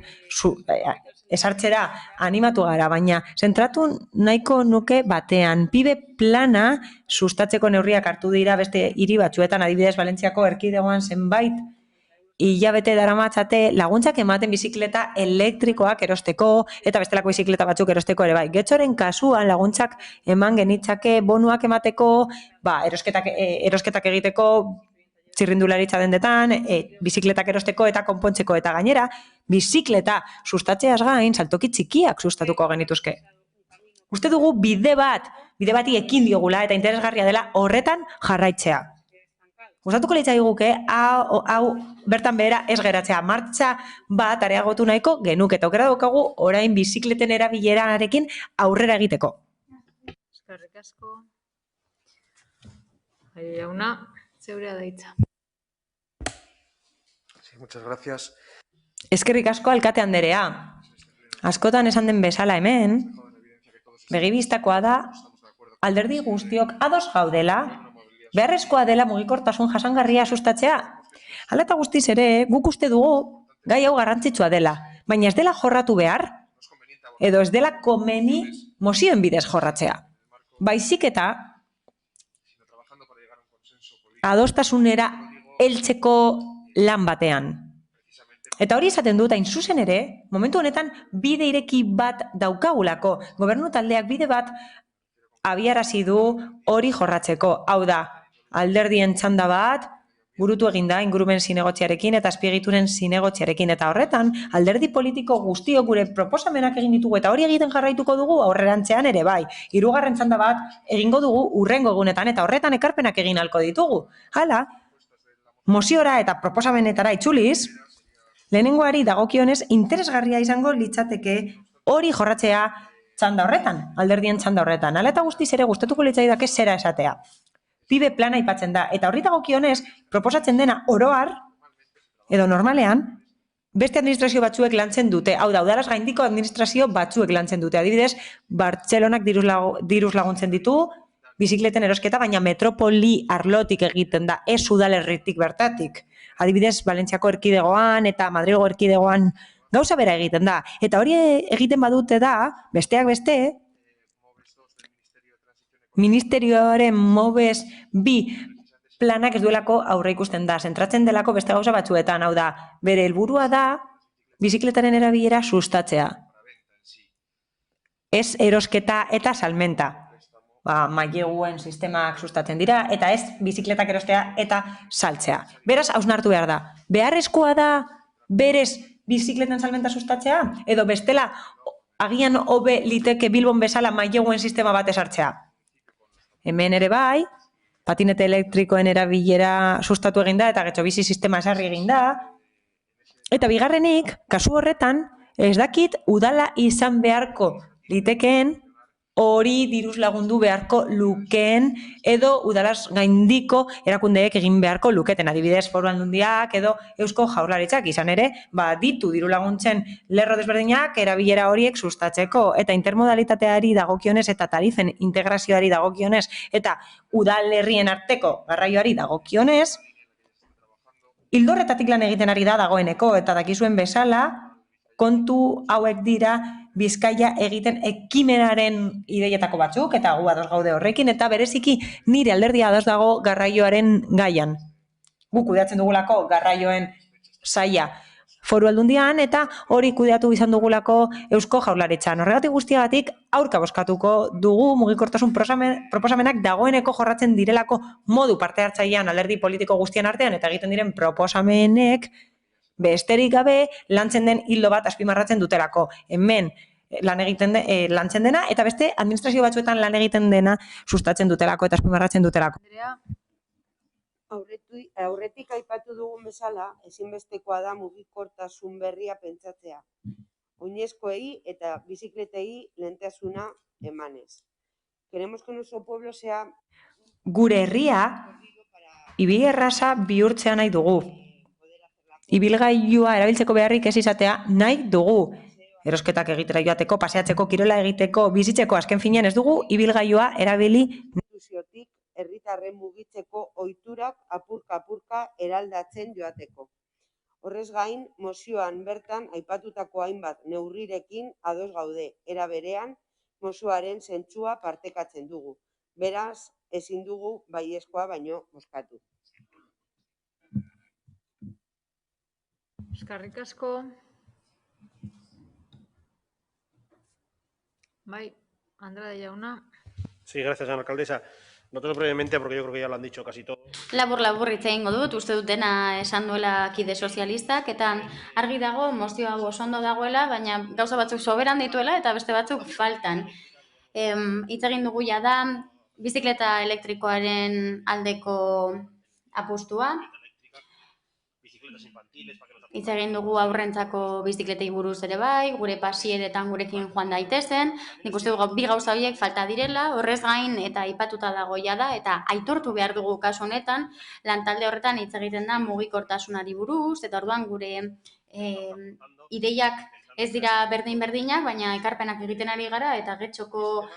esartzera animatu gara, baina zentratu nahiko nuke batean. Pibe plana sustatzeko neurriak hartu dira beste hiri batzuetan, adibidez Valentziako erkidegoan zenbait hilabete daramatzate laguntzak ematen bizikleta elektrikoak erosteko eta bestelako bizikleta batzuk erosteko ere bai. Getxoren kasuan laguntzak eman genitzake bonuak emateko, erosketak egiteko txirrindularitza dendetan, bizikletak erosteko eta konpontzeko eta gainera, bizikleta sustatzeaz gain saltoki txikiak sustatuko genituzke. Uste dugu bide bati ekin diogula eta interesgarria dela horretan jarraitzea. Gustatuko litzaiguke hau bertan behera ez geratzea, martxa bat areagotu nahiko genuke eta aukera daukagu orain bizikleten erabilerarekin aurrera egiteko. Eskerrik asko. Jauna, zeurea da hitza. Sí, muchas gracias. Eskerrik asko alkate anderea. Askotan esan den bezala hemen, begibistakoa da alderdi guztiok ados gaudela, beharrezkoa dela mugikortasun jasangarria sustatzea. Hala eta guztiz ere, guk uste dugu gai hau garrantzitsua dela, baina ez dela jorratu behar, edo ez dela komeni mozioen bidez jorratzea. Baizik eta adostasunera heltzeko lan batean. Eta hori esaten dut, hain zuzen ere, momentu honetan bide ireki bat daukagulako, gobernu taldeak bide bat abiarazi du hori jorratzeko. Hau da, alderdien txanda bat, burutu eginda ingurumen zinegotziarekin eta azpiegituren zinegotziarekin. Eta horretan, alderdi politiko guztiok gure proposamenak egin ditugu eta hori egiten jarraituko dugu aurrerantzean ere bai. 3. txanda bat egingo dugu hurrengo egunetan eta horretan ekarpenak egin halko ditugu. Hala, moziora eta proposamenetara itzuliz, lehenengoari dagokionez interesgarria izango litzateke hori jorratzea txanda horretan, alderdien txanda horretan. Hala eta guztiz ere gustatuko litzaidake zera esatea. Pibe plana aipatzen da, eta horri dagokionez proposatzen dena oroar, edo normalean, beste administrazio batzuek lantzen dute. Hau da, udalaz gaindiko administrazio batzuek lantzen dute. Adibidez, Bartzelonak diruz laguntzen ditu, bizikleten erosketa, baina metropoli arlotik egiten da, ez udalerritik bertatik. Adibidez, Valentziako erkidegoan eta Madrilgo erkidegoan gauza bera egiten da. Eta hori egiten badute da, besteak beste, Ministerioaren MOVES 2 planak ez duelako aurre ikusten da, zentratzen delako beste gauza batzuetan, hau da, bere helburua da, bizikletaren erabilera sustatzea. Ez erosketa eta salmenta. Maileguen sistemak sustatzen dira, eta ez bizikletak erostea eta saltzea. Beraz, hausnartu behar da. Beharrezkoa da, berez bizikleten salmenta sustatzea, edo bestela, agian hobe liteke Bilbon bezala maileguen sistema bat esartzea. Hemen ere bai, patinete elektrikoen erabilera sustatu eginda eta getxobizi sistema esarri eginda. Eta bigarrenik, kasu horretan, ez dakit udala izan beharko litekeen, hori diruz lagundu beharko lukeen edo udalaz gaindiko erakundeek egin beharko luketen, adibidez Foru Aldundiak edo Eusko Jaurlaritzak izan ere, ditu diru laguntzen lerro desberdinak erabilera horiek sustatzeko eta intermodalitateari dagokionez eta tarifen integrazioari dagokionez eta udalerrien arteko garraioari dagokionez, hildorretatik lan egiten ari da dagoeneko eta dakizuen bezala, kontu hauek dira Bizkaia egiten ekimenaren ideietako batzuk, eta gu ados gaude horrekin, eta bereziki nire alderdia ados dago garraioaren gaian. Gu kudeatzen dugulako garraioen saila Foru Aldundian, eta hori kudeatu izan dugulako Eusko Jaurlaritzan. Horregatik guztiagatik aurka bozkatuko dugu mugikortasun proposamenak dagoeneko jorratzen direlako modu parte hartzailean alderdi politiko guztien artean, eta egiten diren proposamenek besterik gabe lantzen den hildo bat azpimarratzen dutelako. Hemen lantzen dena eta beste administrazio batzuetan lan egiten dena sustatzen dutelako eta azpimarratzen dutelako. Aurretik aipatu dugun bezala, ezinbestekoa da mugikortasun berria pentsatzea. Oinezkoei eta bizikletei lehentasuna emanez. Queremos que nuestro pueblo sea... Gure herria ibil erraza bihurtzea nahi dugu. Ibilgailua erabiltzeko beharrik ez izatea nahi dugu. Erosketak egitera joateko, paseatzeko, kirola egiteko, bizitzeko, azken finean ez dugu ibilgailua erabili. Instituziotik herritarren mugitzeko ohiturak apurka-apurka eraldatzen joateko. Horrez gain, mozioan bertan aipatutako hainbat neurrirekin ados gaude. Era berean, mozioaren zentzua partekatzen dugu. Beraz, ezin dugu baiezkoa baino bozkatu. Eskerrik asko. Bai, Andrade jauna. Sí, gracias, señora alcaldesa. Nosotros brevemente, porque yo creo que ya lo han dicho casi todo. Labur hitz egingo dut, uste dut dena esan duela kide sozialistak, eta argi dago mozio hau oso ondo dagoela, baina gauza batzuk soberan dituela eta beste batzuk faltan. Hitz egin dugu da bizikleta elektrikoaren aldeko apustua. Hitz egin dugu aurrentzako bizikletei buruz ere bai, gure pasieretan gurekin joan daitezen. Nik uste dugu bi gauza horiek falta direla, horrez gain eta aipatuta dagoia da, eta aitortu behar dugu kasu honetan, lantalde horretan hitz egiten da mugikortasunari buruz, eta orduan gure ideiak ez dira berdin-berdinak, baina ekarpenak egiten ari gara, eta getxoko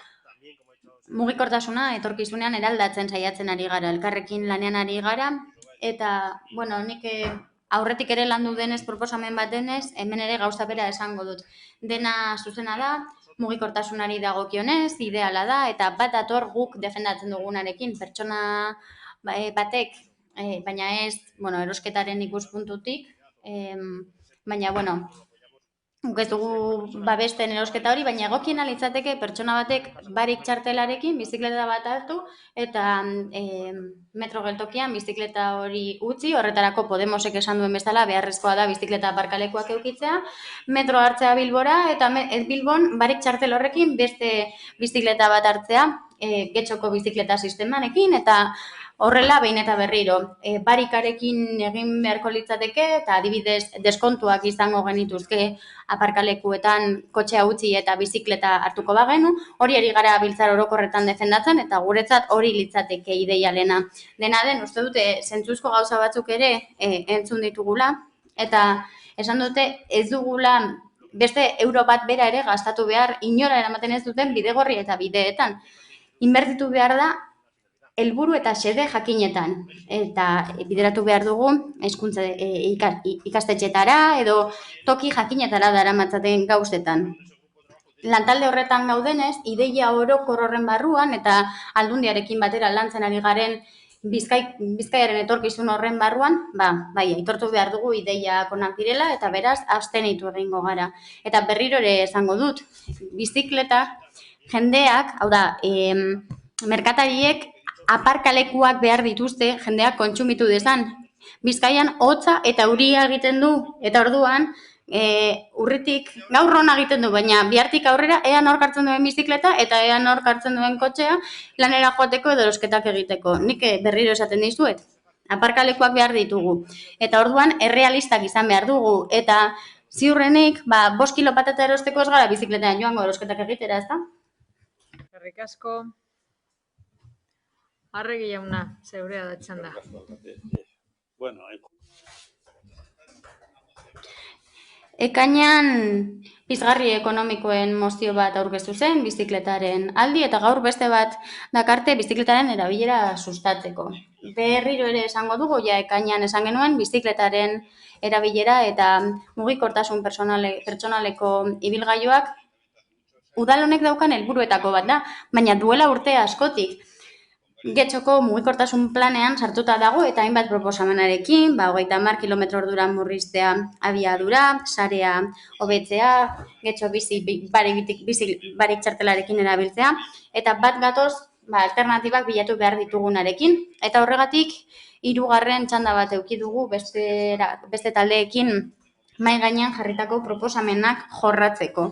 mugikortasuna etorkizunean eraldatzen saiatzen ari gara, elkarrekin lanean ari gara, eta, bueno, nik aurretik ere landu denez proposamen bat denez, hemen ere gauza bera esango dut. Dena zuzena da, mugikortasunari dagokionez, ideala da, eta bat dator guk defendatzen dugunarekin, pertsona batek, baina ez, erosketaren ikuspuntutik, baina, guk ez dugu babesten erosketa hori, baina egokiena litzateke pertsona batek barik txartelarekin bizikleta bat hartu eta metro geltokian bizikleta hori utzi, horretarako Podemosek esan duen bezala beharrezkoa da bizikleta aparkalekuak eukitzea, metro hartzea Bilbora eta Bilbon barik txartel horrekin beste bizikleta bat hartzea getxoko bizikleta sistemanekin eta horrela behin eta berriro. Barikarekin egin beharko litzateke eta adibidez deskontuak izango genituzke aparkalekuetan kotxea utzi eta bizikleta hartuko bagenu, hori ari gara biltzar orokorretan defendatzen eta guretzat hori litzateke ideialena. Dena den, uste dute, zentzuzko gauza batzuk ere entzun ditugula eta esan dute ez dugula beste euro bat bera ere gastatu behar inora eramaten ez duten bidegorri eta bideetan. Inbertitu behar da helburu eta xede jakinetan, eta bideratu behar dugu hezkuntza ikastetxetara edo toki jakinetara daramatzaten gauzetan. Lantalde horretan gaudenez, ideia orokor horren barruan eta aldundiarekin batera lantzen ari garen Bizkaiaren etorkizun horren barruan, bai, aitortu behar dugu ideiak onak direla eta beraz abstenitu egingo gara. Eta berriro ere esango dut, bizikleta jendeak, hau da, merkatariek aparkalekuak behar dituzte jendeak kontsumitu dezan. Bizkaian hotza eta euria egiten du, eta orduan urritik gaur hona egiten du, baina bihartik aurrera ea nork hartzen duen bizikleta eta ea nork hartzen duen kotxea lanera joateko edo erosketak egiteko. Nik berriro esaten dizuet, aparkalekuak behar ditugu. Eta orduan errealistak izan behar dugu, eta ziurrenik 5 kilo patata erosteko ez gara bizikletean joango erosketak egitera, ez da? Eskerrik asko. Arregi jauna, zeurea da txanda. Ekainean pizgarri ekonomikoen mozio bat aurkeztu zen bizikletaren aldi eta gaur beste bat dakarte bizikletaren erabilera sustatzeko. Berriro ere esango dugu, ekainean esan genuen bizikletaren erabilera eta mugikortasun pertsonaleko ibilgailuak udal honek daukan helburuetako bat da, baina duela urte askotik. Getxoko mugikortasun planean sartuta dago eta hainbat proposamenarekin, 30 km/h murriztea abiadura, sarea hobetzea, getxo bizi barik txartelarekin erabiltzea, eta bat gatoz alternatibak bilatu behar ditugunarekin. Eta horregatik, 3. txanda bat eduki dugu beste taldeekin mahai gainean jarritako proposamenak jorratzeko.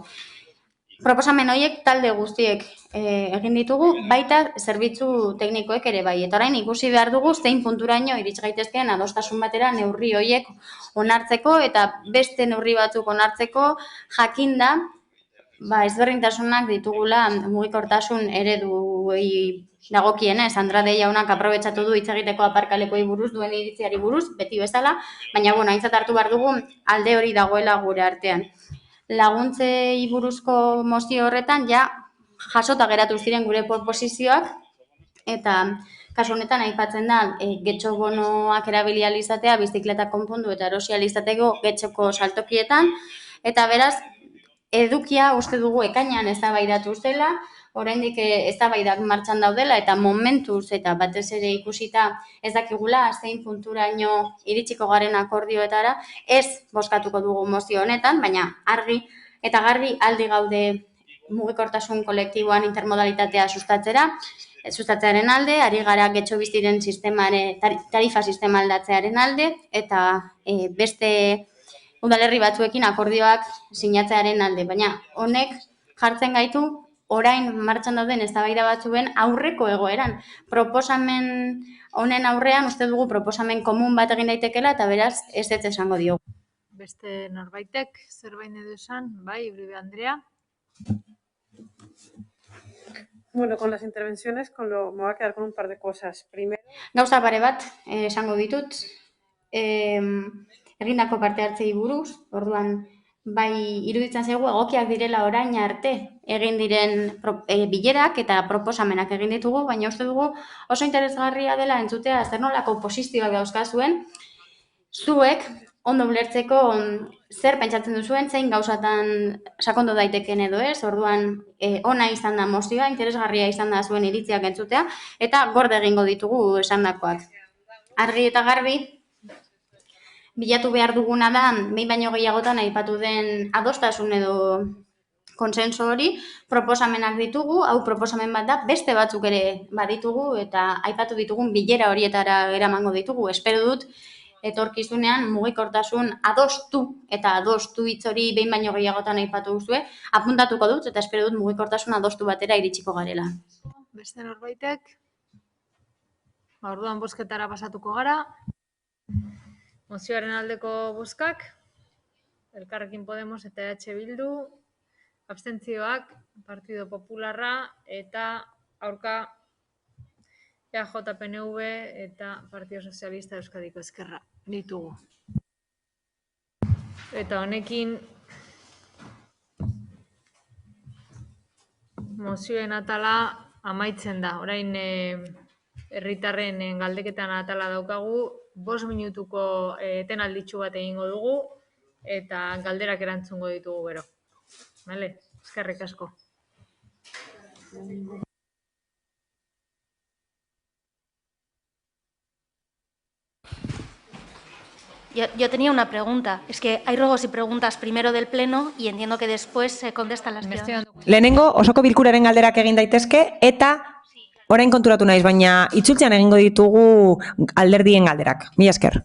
Proposamen horiek talde guztiek egin ditugu, baita zerbitzu teknikoek ere bai. Eta orain ikusi behar dugu zein punturaino irits gaitezkeen adostasun batera neurri horiek onartzeko eta beste neurri batzuk onartzeko jakinda ezberdintasunak ditugula mugikortasun ereduei dagokienez. Andrade jaunak aprobetxatu du hitz egiteko aparkalekuei buruz duen iritziari buruz, beti bezala, baina aintzat hartu behar dugu alde hori dagoela gure artean. Laguntzei buruzko mozio horretan jasota geratu ziren gure posizioak eta kasu honetan aipatzen da getxo bonoak erabili ahal izatea bizikleta konpondu eta erosi ahal izateko getxoko saltokietan eta beraz edukia uste dugu ekainean eztabaidatu zela, oraindik eztabaidak martxan daudela eta momentuz eta batez ere ikusita ez dakigula zein punturaino iritsiko garen akordioetara, ez bozkatuko dugu mozio honetan, baina argi eta garbi aldi gaude mugikortasun kolektiboan intermodalitatea sustatzearen alde, ari gara getxo biziren tarifa sistema aldatzearen alde, eta beste udalerri batzuekin akordioak sinatzearen alde. Baina honek jartzen gaitu orain martxan dauden eztabaida batzuen aurreko egoeran. Proposamen honen aurrean uste dugu proposamen komun bat egin daitekeela eta beraz ez esango diogu. Beste norbaitek zerbait edo esan, bai, Uribe Andrea. Bueno, con las intervenciones me voy a quedar con un par de cosas. Primero, Gauza pare bat esango ditut, egindako parte hartzei buruz, orduan bai iruditzen zaigu egokiak direla orain arte egin diren bilerak eta proposamenak egin ditugu, baina uste dugu oso interesgarria dela entzutea zer nolako posizioak dauzkazuen, zuek ondo ulertzeko zer pentsatzen duzuen, zein gauzatan sakondu daiteken edo ez, orduan ona izan da mozioa, interesgarria izan da zuen iritziak entzutea, eta gorde egingo ditugu esandakoak. Argi eta garbi, bilatu behar duguna da, behin baino gehiagotan aipatu den adostasun edo konsenso hori, proposamenak ditugu, hau proposamen bat da, beste batzuk ere baditugu, eta aipatu ditugun bilera horietara eramango ditugu. Espero dut, etorkizunean mugikortasun adostu hitz hori behin baino gehiagotan aipatu duzue, apuntatuko dut eta espero dut mugikortasun adostu batera iritsiko garela. Beste norbaitek? Orduan bozketara pasatuko gara. Mozioaren aldeko bozkak, Elkarrekin Podemos eta EH Bildu, abstentzioak, Partido Popularra eta aurka EAJ, PNV eta Partido Sozialista Euskadiko Ezkerra ditugu. Eta honekin mozioen atala amaitzen da. Orain herritarren galdeketan atala daukagu, 5 minutuko etenalditxu bat egingo dugu eta galderak erantzungo ditugu gero. Vale? Eskerrik asko. Yo tenía una pregunta. Es que hay ruegos y preguntas primero del Pleno y entiendo que después se contestan las ciudadanas. Lehenengo, osoko bilkuraren galderak egin daitezke, eta orain konturatu naiz, baina itzultzean egingo ditugu alderdien galderak. Mila esker.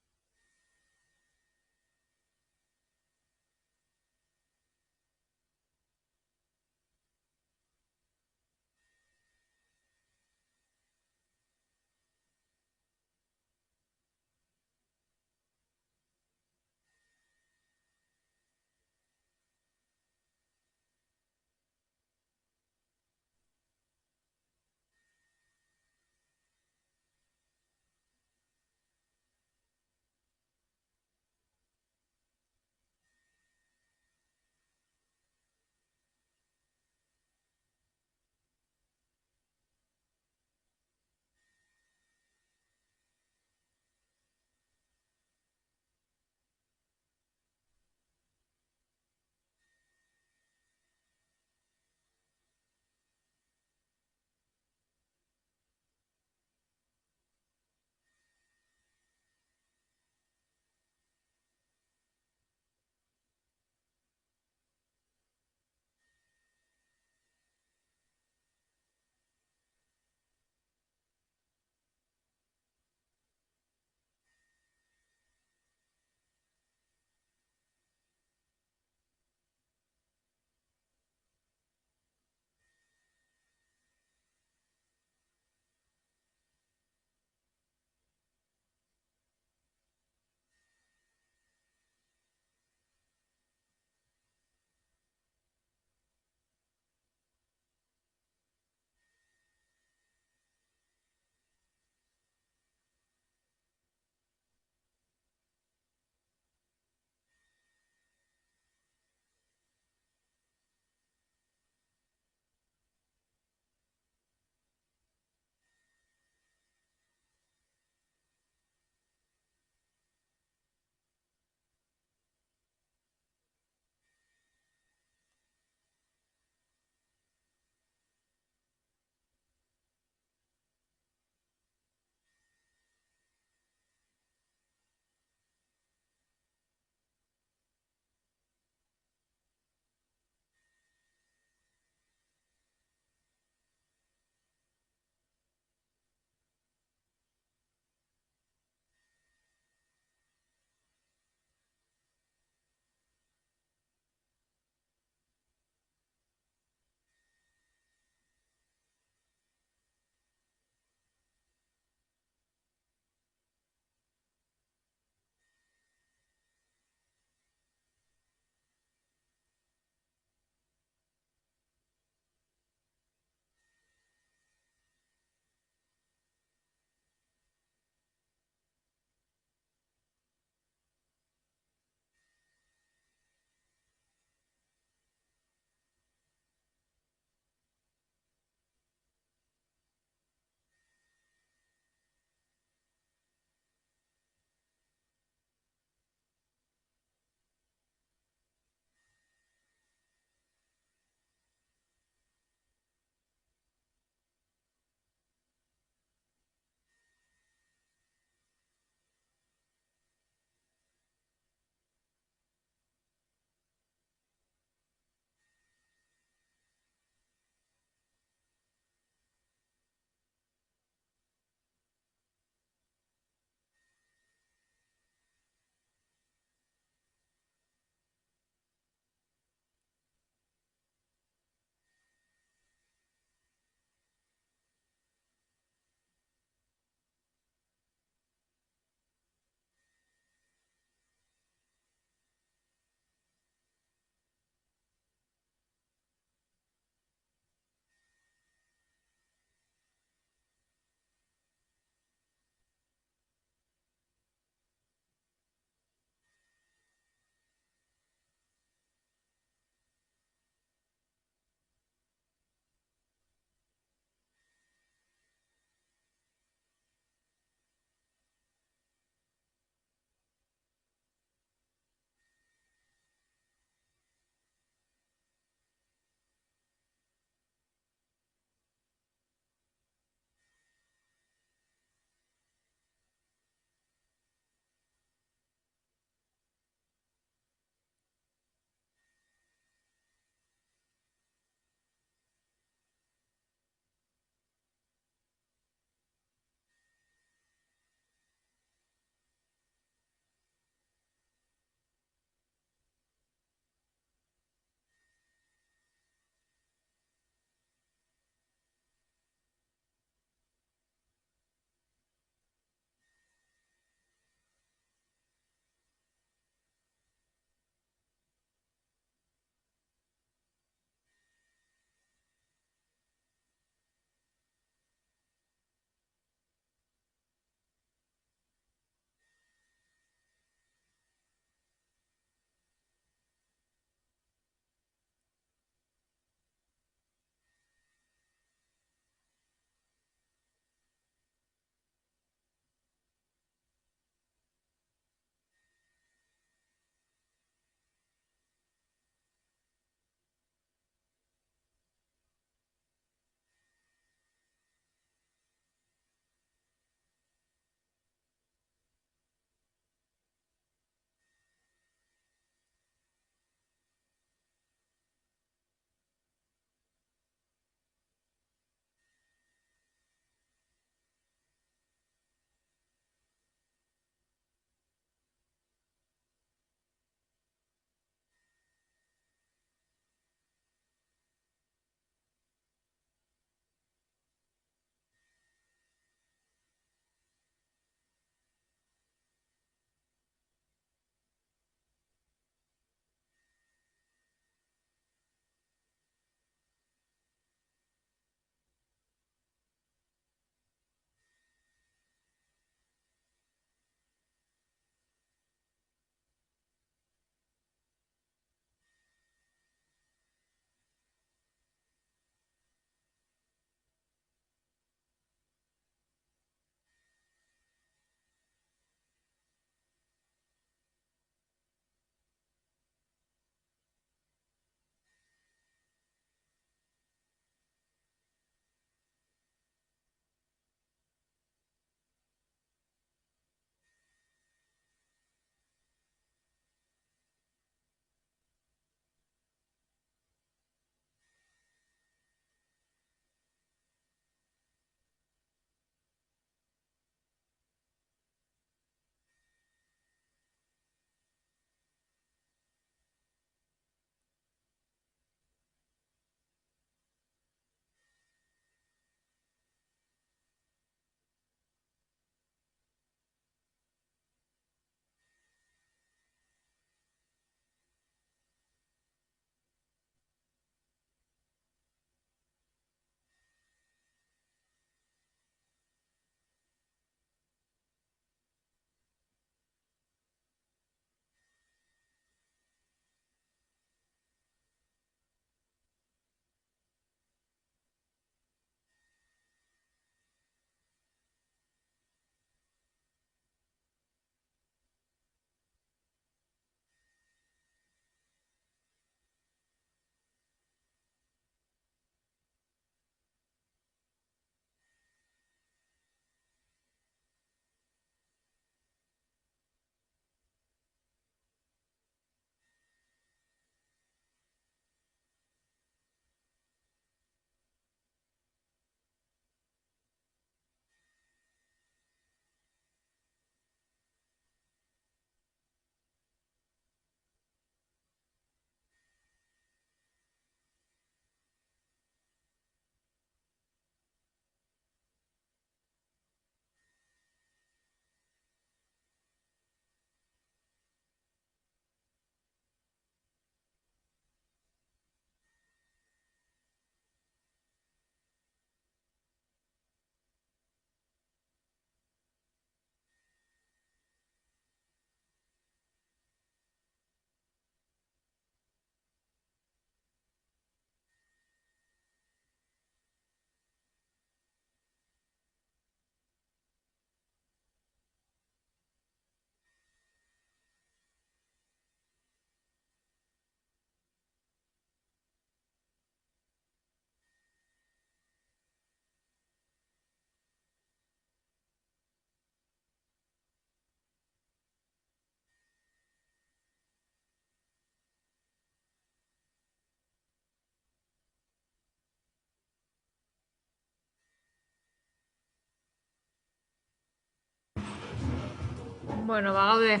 Bueno, gaude.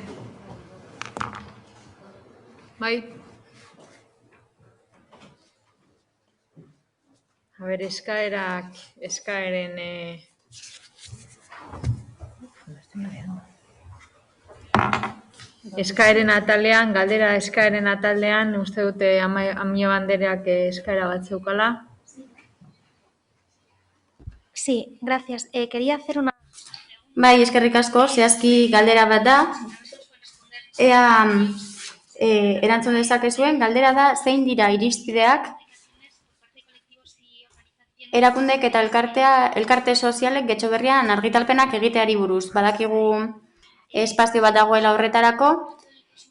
Bai. A ber, eskaeren... Eskaeren atalean, galdera eskaeren atalean, uste dute Amio Banderak eskaera bat zeukala. Sí, gracias. Quería hacer una... Bai, eskerrik asko, zehazki galdera bat da. Ea erantzun dezakezuen, galdera da zein dira irizpideak erakundek eta elkarte sozialek Getxoberrian argitalpenak egiteari buruz. Badakigu espazio bat dagoela horretarako,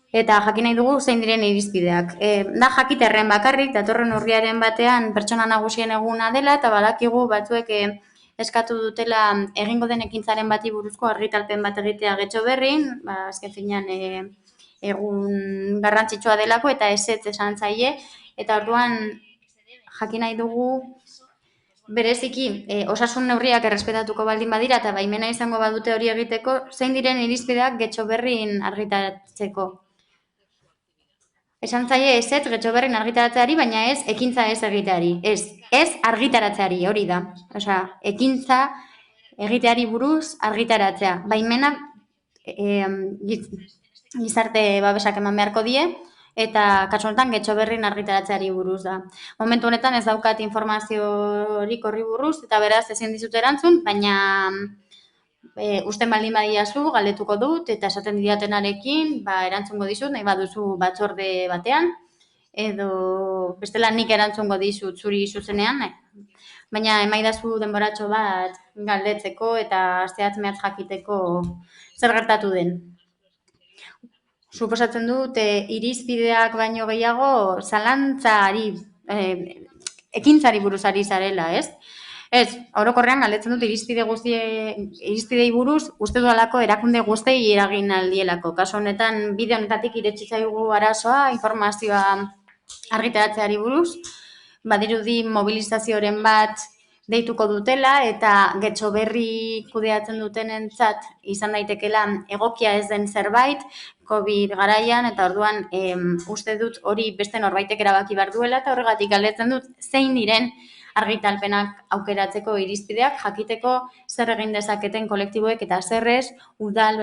eta jakin nahi dugu zein diren irizpideak. Da jakiterren bakarrik, datorren urriaren batean pertsona nagusien eguna dela, eta badakigu batzuek eskatu dutela egingo den ekintzaren bati buruzko argitalpen bat egitea Getxoberrin, azken finean egun garrantzitsua delako, eta ezetz esan zaie, eta orduan jakin nahi dugu bereziki osasun neurriak errespetatuko baldin badira eta baimena izango badute hori egiteko, zein diren irizpideak Getxoberrin argitaratzeko. Esan zaie ezetz Getxoberrin argitaratzeari, baina ez ekintza ez egiteari. Ez argitaratzeari, hori da. Osea, ekintza egiteari buruz argitaratzea. Baimena gizarte babesak eman beharko die, eta kasu honetan Getxoberrin argitaratzeari buruz da. Momentu honetan ez daukat informaziorik horri buruz, eta beraz ezin dizut erantzun, baina usten baldin badiazu, galdetuko dut, eta esaten didatenarekin, erantzungo dizut, nahi baduzu batzorde batean, edo bestela nik erantzungo dizut zuri zuzenean, baina emaidazu denboratxo bat galdetzeko eta zehatz mehatz jakiteko zer gertatu den. Suposatzen dut, irizpideak baino gehiago zalantzari, ekintzari buruzari zarela, ez? Ez, orokorrean galdetzen dut irizpidei buruz, uste dualako erakunde guztei eragin aldielako. Kasu honetan, bide honetatik iretsi zaigu arazoa, informazioa argitaratzeari buruz, badirudi mobilizazioren bat deituko dutela, eta Getxoberri kudeatzen dutenentzat izan daitekela egokia ez den zerbait, COVID garaian, eta orduan uste dut hori beste norbaitek erabaki behar duela, eta horregatik galdetzen dut zein diren argitalpenak aukeratzeko irizpideak, jakiteko zer egin dezaketen kolektiboek eta zerrez udal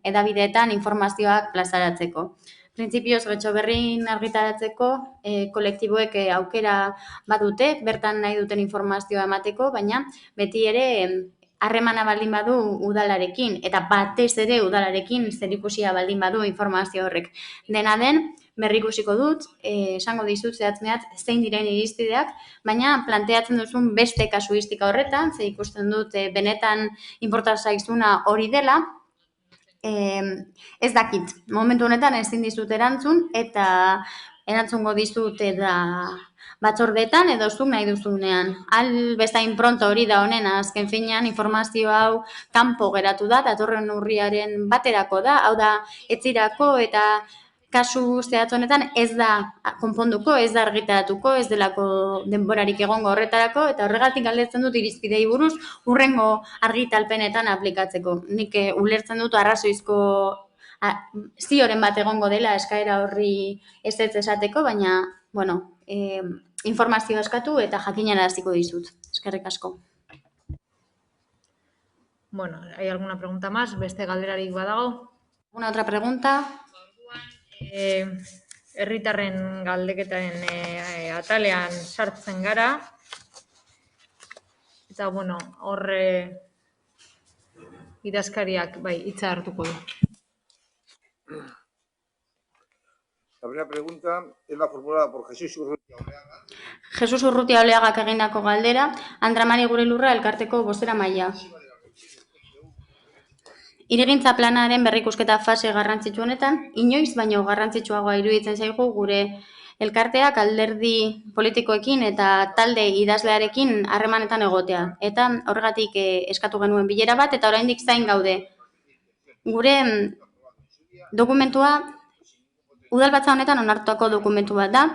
edabideetan informazioak plazaratzeko. Printzipioz Getxoberrin argitaratzeko kolektiboek aukera badute, bertan nahi duten informazioa emateko, baina beti ere harremana baldin badu udalarekin, eta batez ere udalarekin zerikusia baldin badu informazio horrek. Dena den, berrikusiko dut, esango dizut zehatz-mehatz zein diren irizpideak, baina planteatzen duzun beste kasuistika horretan, ze ikusten dut benetan inporta zaizuna hori dela, ez dakit, momentu honetan ezin dizut erantzun, eta erantzungo dizut eta batzordeetan edo zuk nahi duzunean. Bezain pronto hori da honena, azken finean informazio hau kanpo geratu da, datorren urriaren baterako da, hau da etzirako eta kasu zehatz honetan ez da konponduko, ez da argitaratuko, ez delako denborarik egongo horretarako, eta horregatik galdetzen dut irizpidei buruz hurrengo argitalpenetan aplikatzeko. Nik ulertzen dut arrazoizko zioren bat egongo dela eskaera horri ezetz esateko, baina, bueno, informazio eskatu eta jakinaraziko dizut. Eskerrik asko. Bueno, ¿hay alguna pregunta más? Beste galderarik badago? ¿Alguna otra pregunta? Herritarren galdeketaren atalean sartzen gara. Eta, bueno, horre idazkariak hitza hartuko du. La primera pregunta es la formulada por Jesús Urrutia Oleaga. Jesús Urrutia Oleagak egindako galdera, Andra Mari Gure Lurra elkarteko bozeramailea. Hirigintza planaren berrikusketa fase garrantzitsu honetan, inoiz baino garrantzitsuagoa iruditzen zaigu gure elkarteak alderdi politikoekin eta talde idazlearekin harremanetan egotea. Eta horregatik eskatu genuen bilera bat eta oraindik zain gaude. Gure dokumentua udalbatza honetan onartutako dokumentu bat da,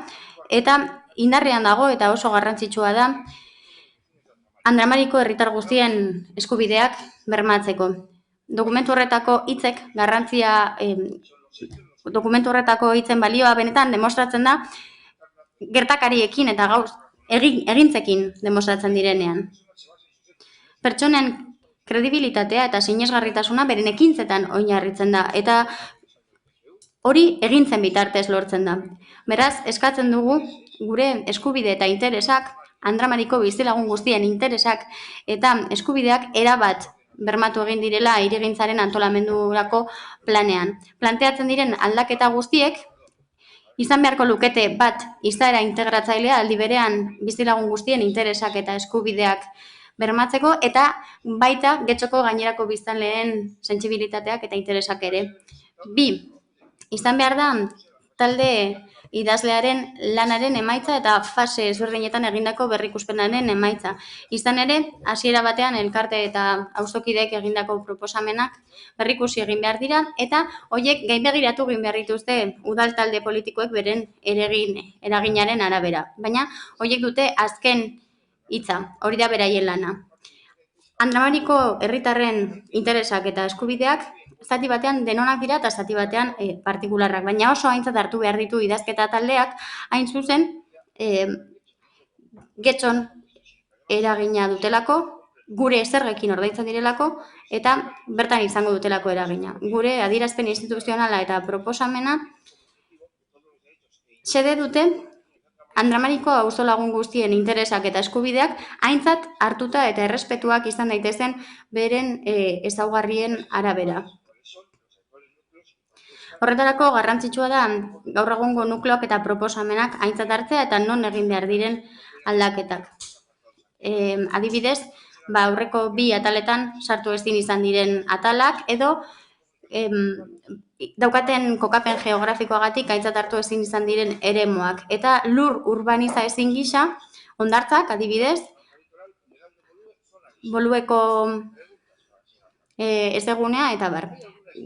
eta indarrean dago eta oso garrantzitsua da Andramariko herritar guztien eskubideak bermatzeko. dokumentu horretako hitzek garrantzia, dokumentu horretako hitzen balioa benetan demostratzen da gertakariekin eta egintzekin demostratzen direnean. Pertsonen kredibilitatea eta sinesgarritasuna beren ekintzetan oinarritzen da eta hori egintzen bitartez lortzen da. Beraz, eskatzen dugu gure eskubide eta interesak, Andramariko bizilagun guztien interesak eta eskubideak erabat bermatu egin direla hirigintzaren antolamendurako planean. Planteatzen diren aldaketa guztiek izan beharko lukete bat izaera integratzailea aldi berean bizilagun guztien interesak eta eskubideak bermatzeko eta baita Getxoko gainerako biztanleen sentsibilitateak eta interesak ere. 2. Izan behar da talde idazlearen lanaren emaitza eta fase ezberdinetan egindako berrikuspenaren emaitza. Izan ere, hasiera batean elkarte eta auzokideek egindako proposamenak berrikusi egin behar dira eta horiek gainbegiratu egin behar dituzte udal talde politikoek beren eraginaren arabera. Baina horiek dute azken hitza, hori da beraien lana. Andramariko herritarren interesak eta eskubideak zati batean denonak dira eta zati batean partikularrak, baina oso aintzat hartu behar ditu idazketa taldeak, hain zuzen Getxon eragina dutelako, gure zergekin ordaintzen direlako eta bertan izango dutelako eragina. Gure adierazpen instituzionala eta proposamena xede dute Andramariko auzolagun guztien interesak eta eskubideak aintzat hartuta eta errespetuak izan daitezen beren ezaugarrien arabera. Horretarako garrantzitsua da gaur egungo nukleoak eta proposamenak aintzat hartzea eta non egin behar diren aldaketak. Adibidez, aurreko 2 ataletan sartu ezin izan diren atalak edo daukaten kokapen geografikoagatik aintzat hartu ezin izan diren eremuak eta lur urbaniza ezin gisa, hondartzak adibidez, Bolueko ezegunea eta bar.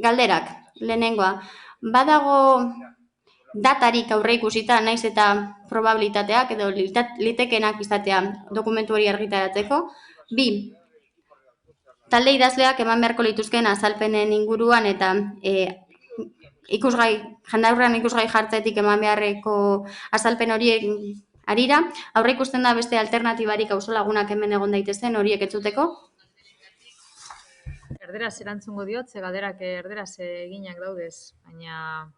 Galderak, lehenengoa, badago datarik aurreikusita naiz eta probabilitateak edo litekenak izatea dokumentu hori argitaratzeko. 2. Talde idazleak eman beharko lituzken azalpenen inguruan eta jendaurrean ikusgai jartzetik eman beharreko azalpen horiek arira, aurreikusten da beste alternatibarik auzolagunak hemen egon daitezen horiek entzuteko. Erderaz erantzungo diot, ze galderak erderaz eginak daudez, baina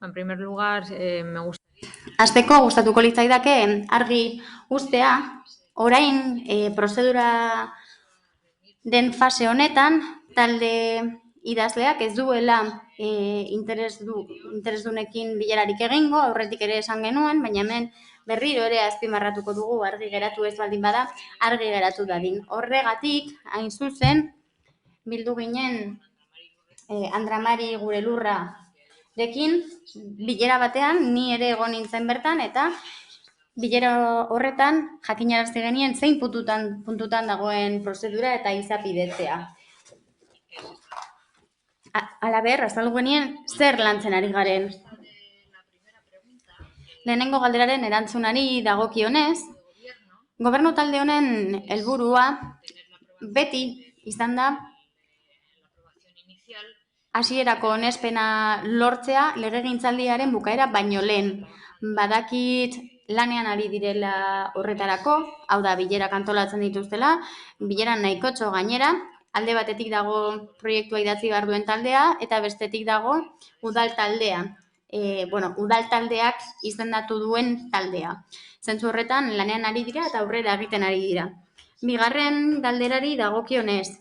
en primer lugar me gustaría. Hasteko gustatuko litzaidake argi uztea, orain prozedura den fase honetan talde idazleak ez duela interesdunekin bilerarik egingo, aurretik ere esan genuen, baina hemen berriro ere azpimarratuko dugu argi geratu ez baldin bada, argi geratu dadin. Horregatik, hain zuzen, bildu ginen Andramari gure lurrarekin bilera batean, ni ere egon nintzen bertan eta bilera horretan jakinarazte genien zein puntutan dagoen prozedura eta izapidetzea. Halaber, azaldu genien zer lantzen ari garen. Lehenengo galderaren erantzunari dagokionez, gobernu talde honen helburua beti izan da hasierako onespena lortzea legegintzaldiaren bukaera baino lehen. Badakit lanean ari direla horretarako, hau da bilerak antolatzen dituztela, bileran nahikotxo gainera, alde batetik dago proiektua idatzi behar duen taldea eta bestetik dago udal taldea. Udal taldeak izendatu duen taldea. Zentzu horretan lanean ari dira eta aurrera egiten ari dira. Bigarren galderari dagokionez.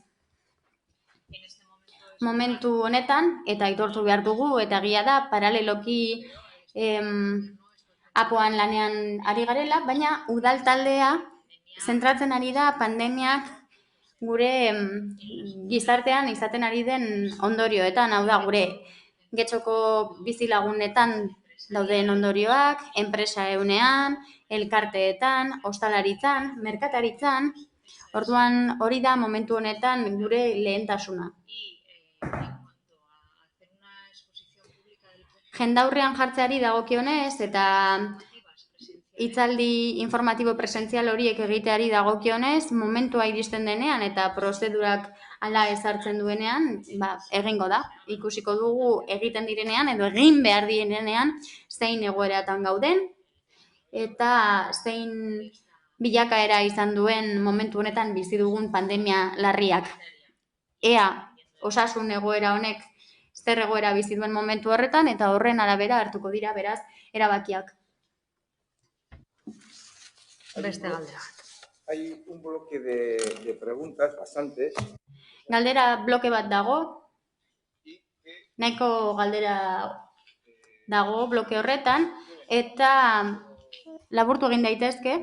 Momentu honetan, eta aitortu behar dugu, eta egia da, paraleloki apoan lanean ari garela, baina udal taldea zentratzen ari da pandemiak gure gizartean izaten ari den ondorioetan, hau da, gure Getxoko bizilagunetan dauden ondorioak, enpresa ehunean, elkarteetan, ostalaritzan, merkataritzan, orduan hori da momentu honetan gure lehentasuna. Jendaurrean jartzeari dagokionez eta hitzaldi informatibo presentzial horiek egiteari dagokionez, momentua iristen denean eta prozedurak ala ezartzen duenean, egingo da. Ikusiko dugu egiten direnean edo egin behar direnean zein egoeratan gauden eta zein bilakaera izan duen momentu honetan bizi dugun pandemia larriak. Ea osasun egoera honek zer egoera bizi duen momentu horretan eta horren arabera hartuko dira beraz erabakiak. Beste galdera. Hay un bloque de preguntas, bastantes. Galdera bloke bat dago. Nahiko galdera dago bloke horretan eta laburtu egin daitezke.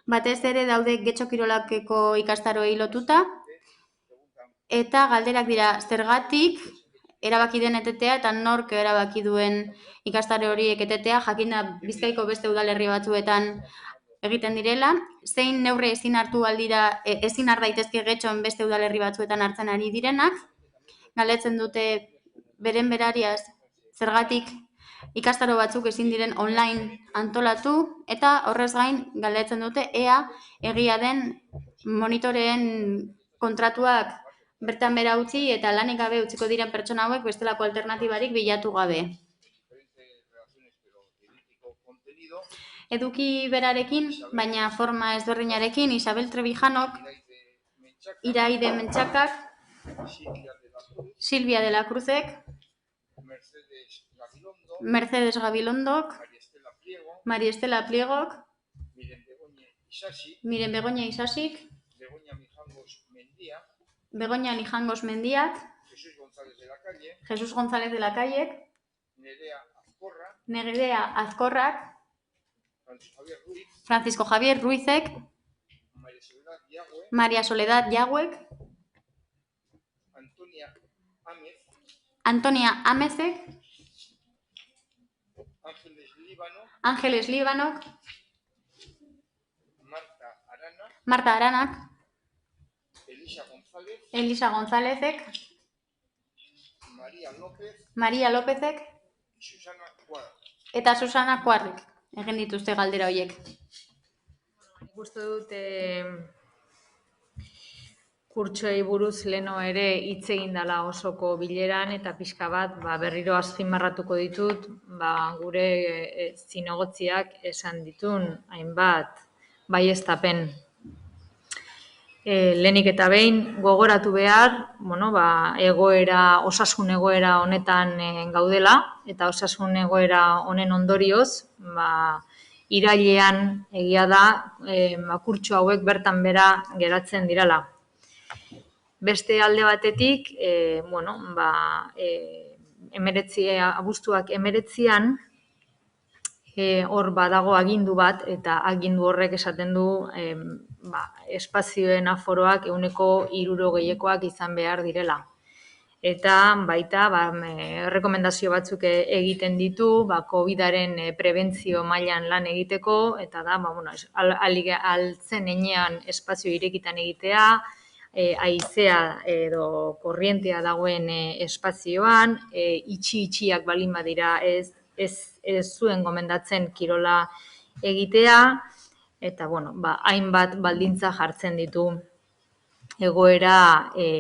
Batez ere daude Getxo Kirolakeko ikastaroei lotuta eta galderak dira zergatik erabaki den etetea eta nork erabaki duen ikastaro horiek etetea, jakinda Bizkaiko beste udalerri batzuetan egiten direla, zein neurri ezin har daitezke Getxon beste udalerri batzuetan hartzen ari direnak, galdetzen dute beren berariaz zergatik ikastaro batzuk ezin diren online antolatu eta horrez gain galdetzen dute ea egia den monitoreen kontratuak bertan bera utzi eta lanik gabe utziko diren pertsona hauek bestelako alternatibarik bilatu gabe. Eduki berarekin, baina forma ezberdinarekin, Isabel Trevijanok, Iraide Mentxakak, Silvia de la Cruzek, Mercedes Gabilondok, María Estela Pliegok, Miren Begoña Isasik, Begoña Lijangos Mendiak, Jesús González de la Calle, Nerea Azkorrak, Francisco Javier Ruizek, María Soledad Yagüek, Antonia Amezek, Ángeles Líbanok, Marta Aranak, Elisa Gonzálezek, María Lópezek eta Susana Kuarrik. Egin dituzte galdera horiek. Nik uste dut kurtsoei buruz leno ere hitz egin dela osoko bileran eta pixka bat berriro azpimarratuko ditut gure zinegotziak esan ditun hainbat baieztapen. Lehenik eta behin gogoratu behar, osasun egoera honetan gaudela eta osasun egoera honen ondorioz, irailean egia da kurtso hauek bertan bera geratzen direla. Beste alde batetik, abuztuak 19an hor badago agindu bat eta agindu horrek esaten du espazioen aforoak 60%koak izan behar direla. Eta baita rekomendazio batzuk egiten ditu COVID-aren prebentzio mailan lan egiteko eta da altzen enean espazio irekitan egitea, haizea edo korrientea dagoen espazioan, itxiak balin badira ez zuen gomendatzen kirola egitea, eta hainbat baldintza jartzen ditu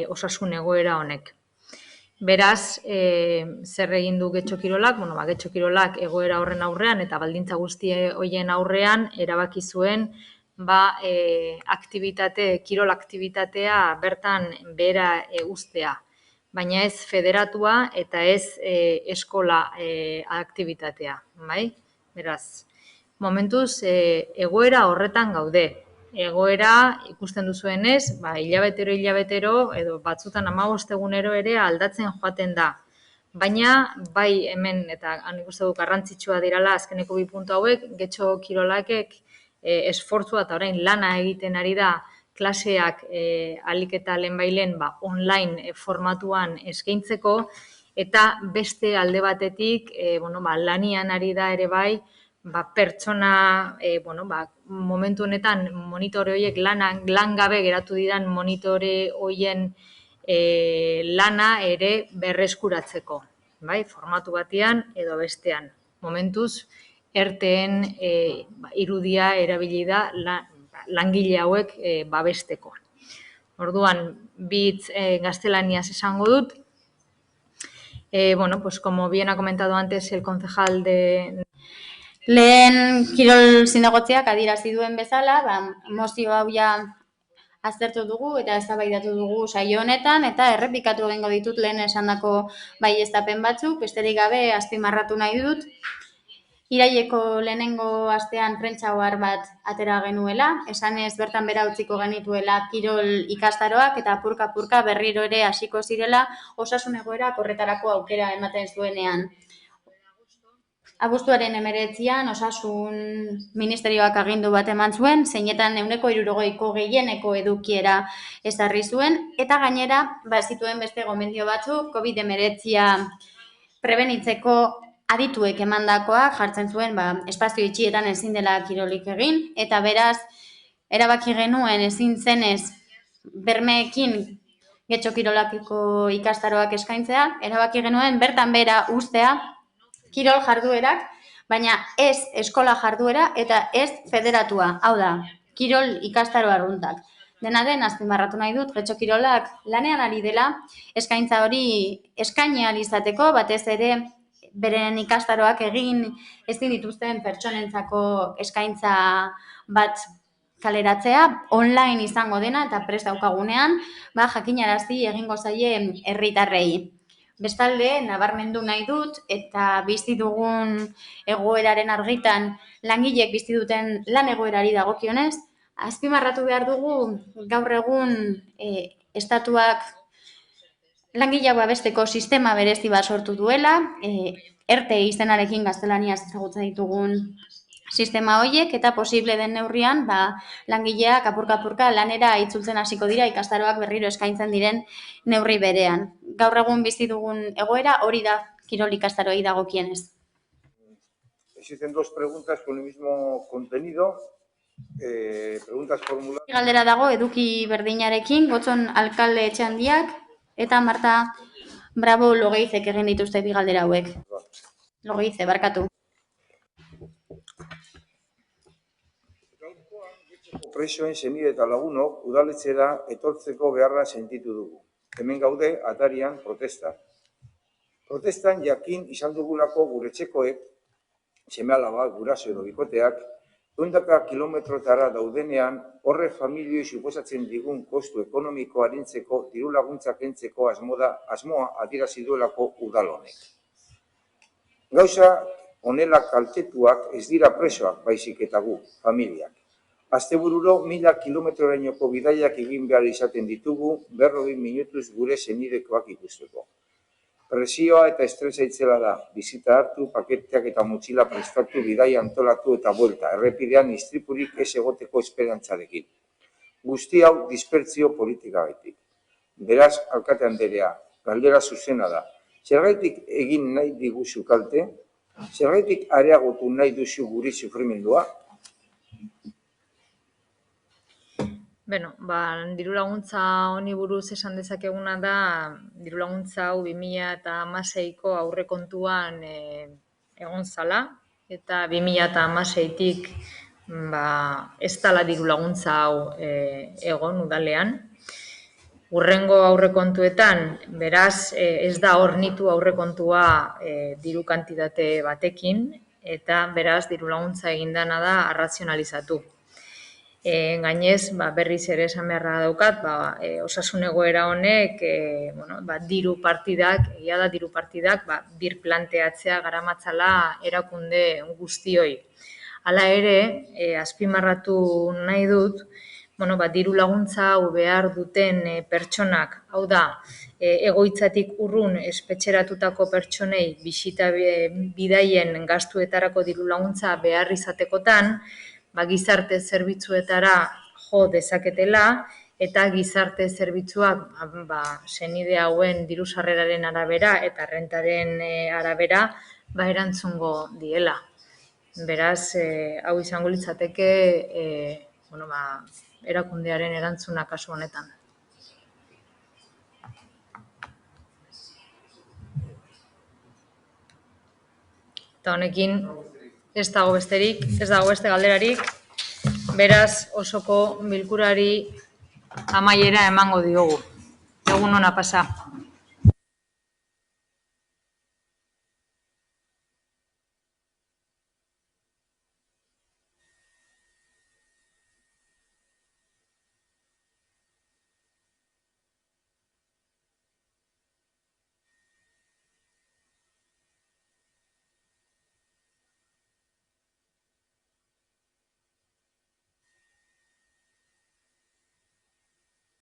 osasun egoera honek. Beraz, zer egin du Getxo Kirolak? Getxo Kirolak egoera horren aurrean eta baldintza guzti horien aurrean erabaki zuen kirol aktibitatea bertan behera uztea. Baina ez federatua eta ez eskola aktibitatea. Beraz, momentuz egoera horretan gaude. Egoera ikusten duzuenez, hilabetero, edo batzutan 15 egunero ere aldatzen joaten da. Baina, bai hemen, eta nik uste dut garrantzitsua dirala azkeneko 2 puntu hauek, Getxo Kirolakek esfortzua eta orain lana egiten ari da klaseak ahalik eta lehenbailen online formatuan eskaintzeko, eta beste alde batetik lanian ari da ere bai, pertsona, momentu honetan monitore horiek lan gabe geratu diran monitore horien lana ere berreskuratzeko, formatu batean edo bestean. Momentuz, erteen irudia erabili da langile hauek babesteko. Orduan, bi hitz gaztelaniaz esango dut. Bueno, pues como bien ha comentado antes el concejal de... Lehen kirol zinegotziak adierazi duen bezala, mozio hau ja aztertu dugu eta eztabaidatu dugu saio honetan eta errepikatu egingo ditut lehen esandako baieztapen batzuk, besterik gabe azpimarratu nahi dut. Iraileko lehenengo astean prentsa ohar bat atera genuela, esanez bertan bera utziko genituela kirol ikastaroak eta apurka-apurka berriro ere hasiko zirela osasun egoera horretarako aukera ematen zuenean. Abuztuaren 19an osasun ministerioak agindu bat eman zuen, zeinetan 60%ko gehieneko edukiera ezarri zuen, eta gainera zituen beste gomendio batzuk COVID-19 prebenitzeko adituek emandakoak jartzen zuen espazio itxietan ezin dela kirolik egin, eta beraz erabaki genuen ezin zenez bermeekin getxo kirolakiko ikastaroak eskaintzea, erabaki genuen bertan bera ustea kirol jarduerak, baina ez eskola jarduera eta ez federatua, hau da, kirol ikastaro arruntak. Dena den, azpimarratu nahi dut, getxo kirolak lanean ari dela, eskaintza hori eskaini ahal izateko, batez ere beren ikastaroak egin ezin dituzten pertsonentzako eskaintza bat kaleratzea, online izango dena eta prest daukagunean, jakinarazi egingo zaie herritarrei. Bestalde, nabarmendu nahi dut eta bizi dugun egoeraren argitan langileek bizi duten lan egoerari dagokionez, azpimarratu behar dugu gaur egun estatuak langileak babesteko sistema berezi bat sortu duela, ERTE izenarekin gaztelaniaz ezagutzen ditugun sistema horiek eta posible den neurrian langileak apurka-apurka lanera itzultzen hasiko dira ikastaroak berriro eskaintzen diren neurri berean. Gaur egun bizi dugun egoera hori da kirol ikastaroei dagokienez. Existen dos preguntas con el mismo contenido. Preguntas formuladas. Galdera dago eduki berdinarekin, Gotzon alkalde Etxehandiak eta Marta Bravo Logeizek egin dituzte bi galdera hauek. Logeize, barkatu. Presoen senide eta lagunok udaletxera etortzeko beharra sentitu dugu. Hemen gaude atarian protesta. Protestan jakin izan dugulako gure etxekoek, seme-alabak, guraso edo bikoteak, 100 kilometrotara daudenean horre familioi suposatzen digun kostu ekonomiko arintzeko diru laguntzak kentzeko asmoa adierazi duelako udal honek. Gauza honela kaltetuak ez dira presoak baizik eta gu, familiak. Astebururo 1000 kilometrorainoko bidaiak egin behar izaten ditugu 40 minutuz gure senidekoak ikusteko. Presioa eta estresa itzela da, bizita hartu, paketeak eta motxila prestatu, bidai antolatu eta buelta, errepidean istripurik ez egoteko esperantzarekin. Guzti hau dispertsio politikagaitik. Beraz, alkate anderea, galdera zuzena da. Zergaitik egin nahi diguzu kalte? Zergaitik areagotu nahi duzu guri sufrimendua? Bueno, diru laguntza honi buruz esan dezakeguna da, diru laguntza hau 2016ko aurrekontuan egon zala, eta 2016tik ez dala diru laguntza hau egon udalean. Hurrengo aurrekontuetan, beraz, ez da hornitu aurrekontua diru kantitate batekin, eta beraz, diru laguntza egindana da arrazionalizatu. Gainez, berriz ere esan beharra daukat, osasun egoera honek diru partidak, egia da diru partidak, bir planteatzea garamatzala erakunde guztioi. Hala ere, azpimarratu nahi dut, diru laguntza hau behar duten pertsonak, hau da, egoitzatik urrun espetxeratutako pertsonei bisita bidaien gastuetarako diru laguntza behar izatekotan, gizarte zerbitzuetara jo dezaketela eta gizarte zerbitzuak senide hauen diru sarreraren arabera eta rentaren arabera erantzungo diela. Beraz, hau izango litzateke erakundearen erantzuna kasu honetan. Eta honekin Ez dago besterik, ez dago beste galderarik. Beraz, osoko bilkurari amaiera emango diogu. Egun ona pasa.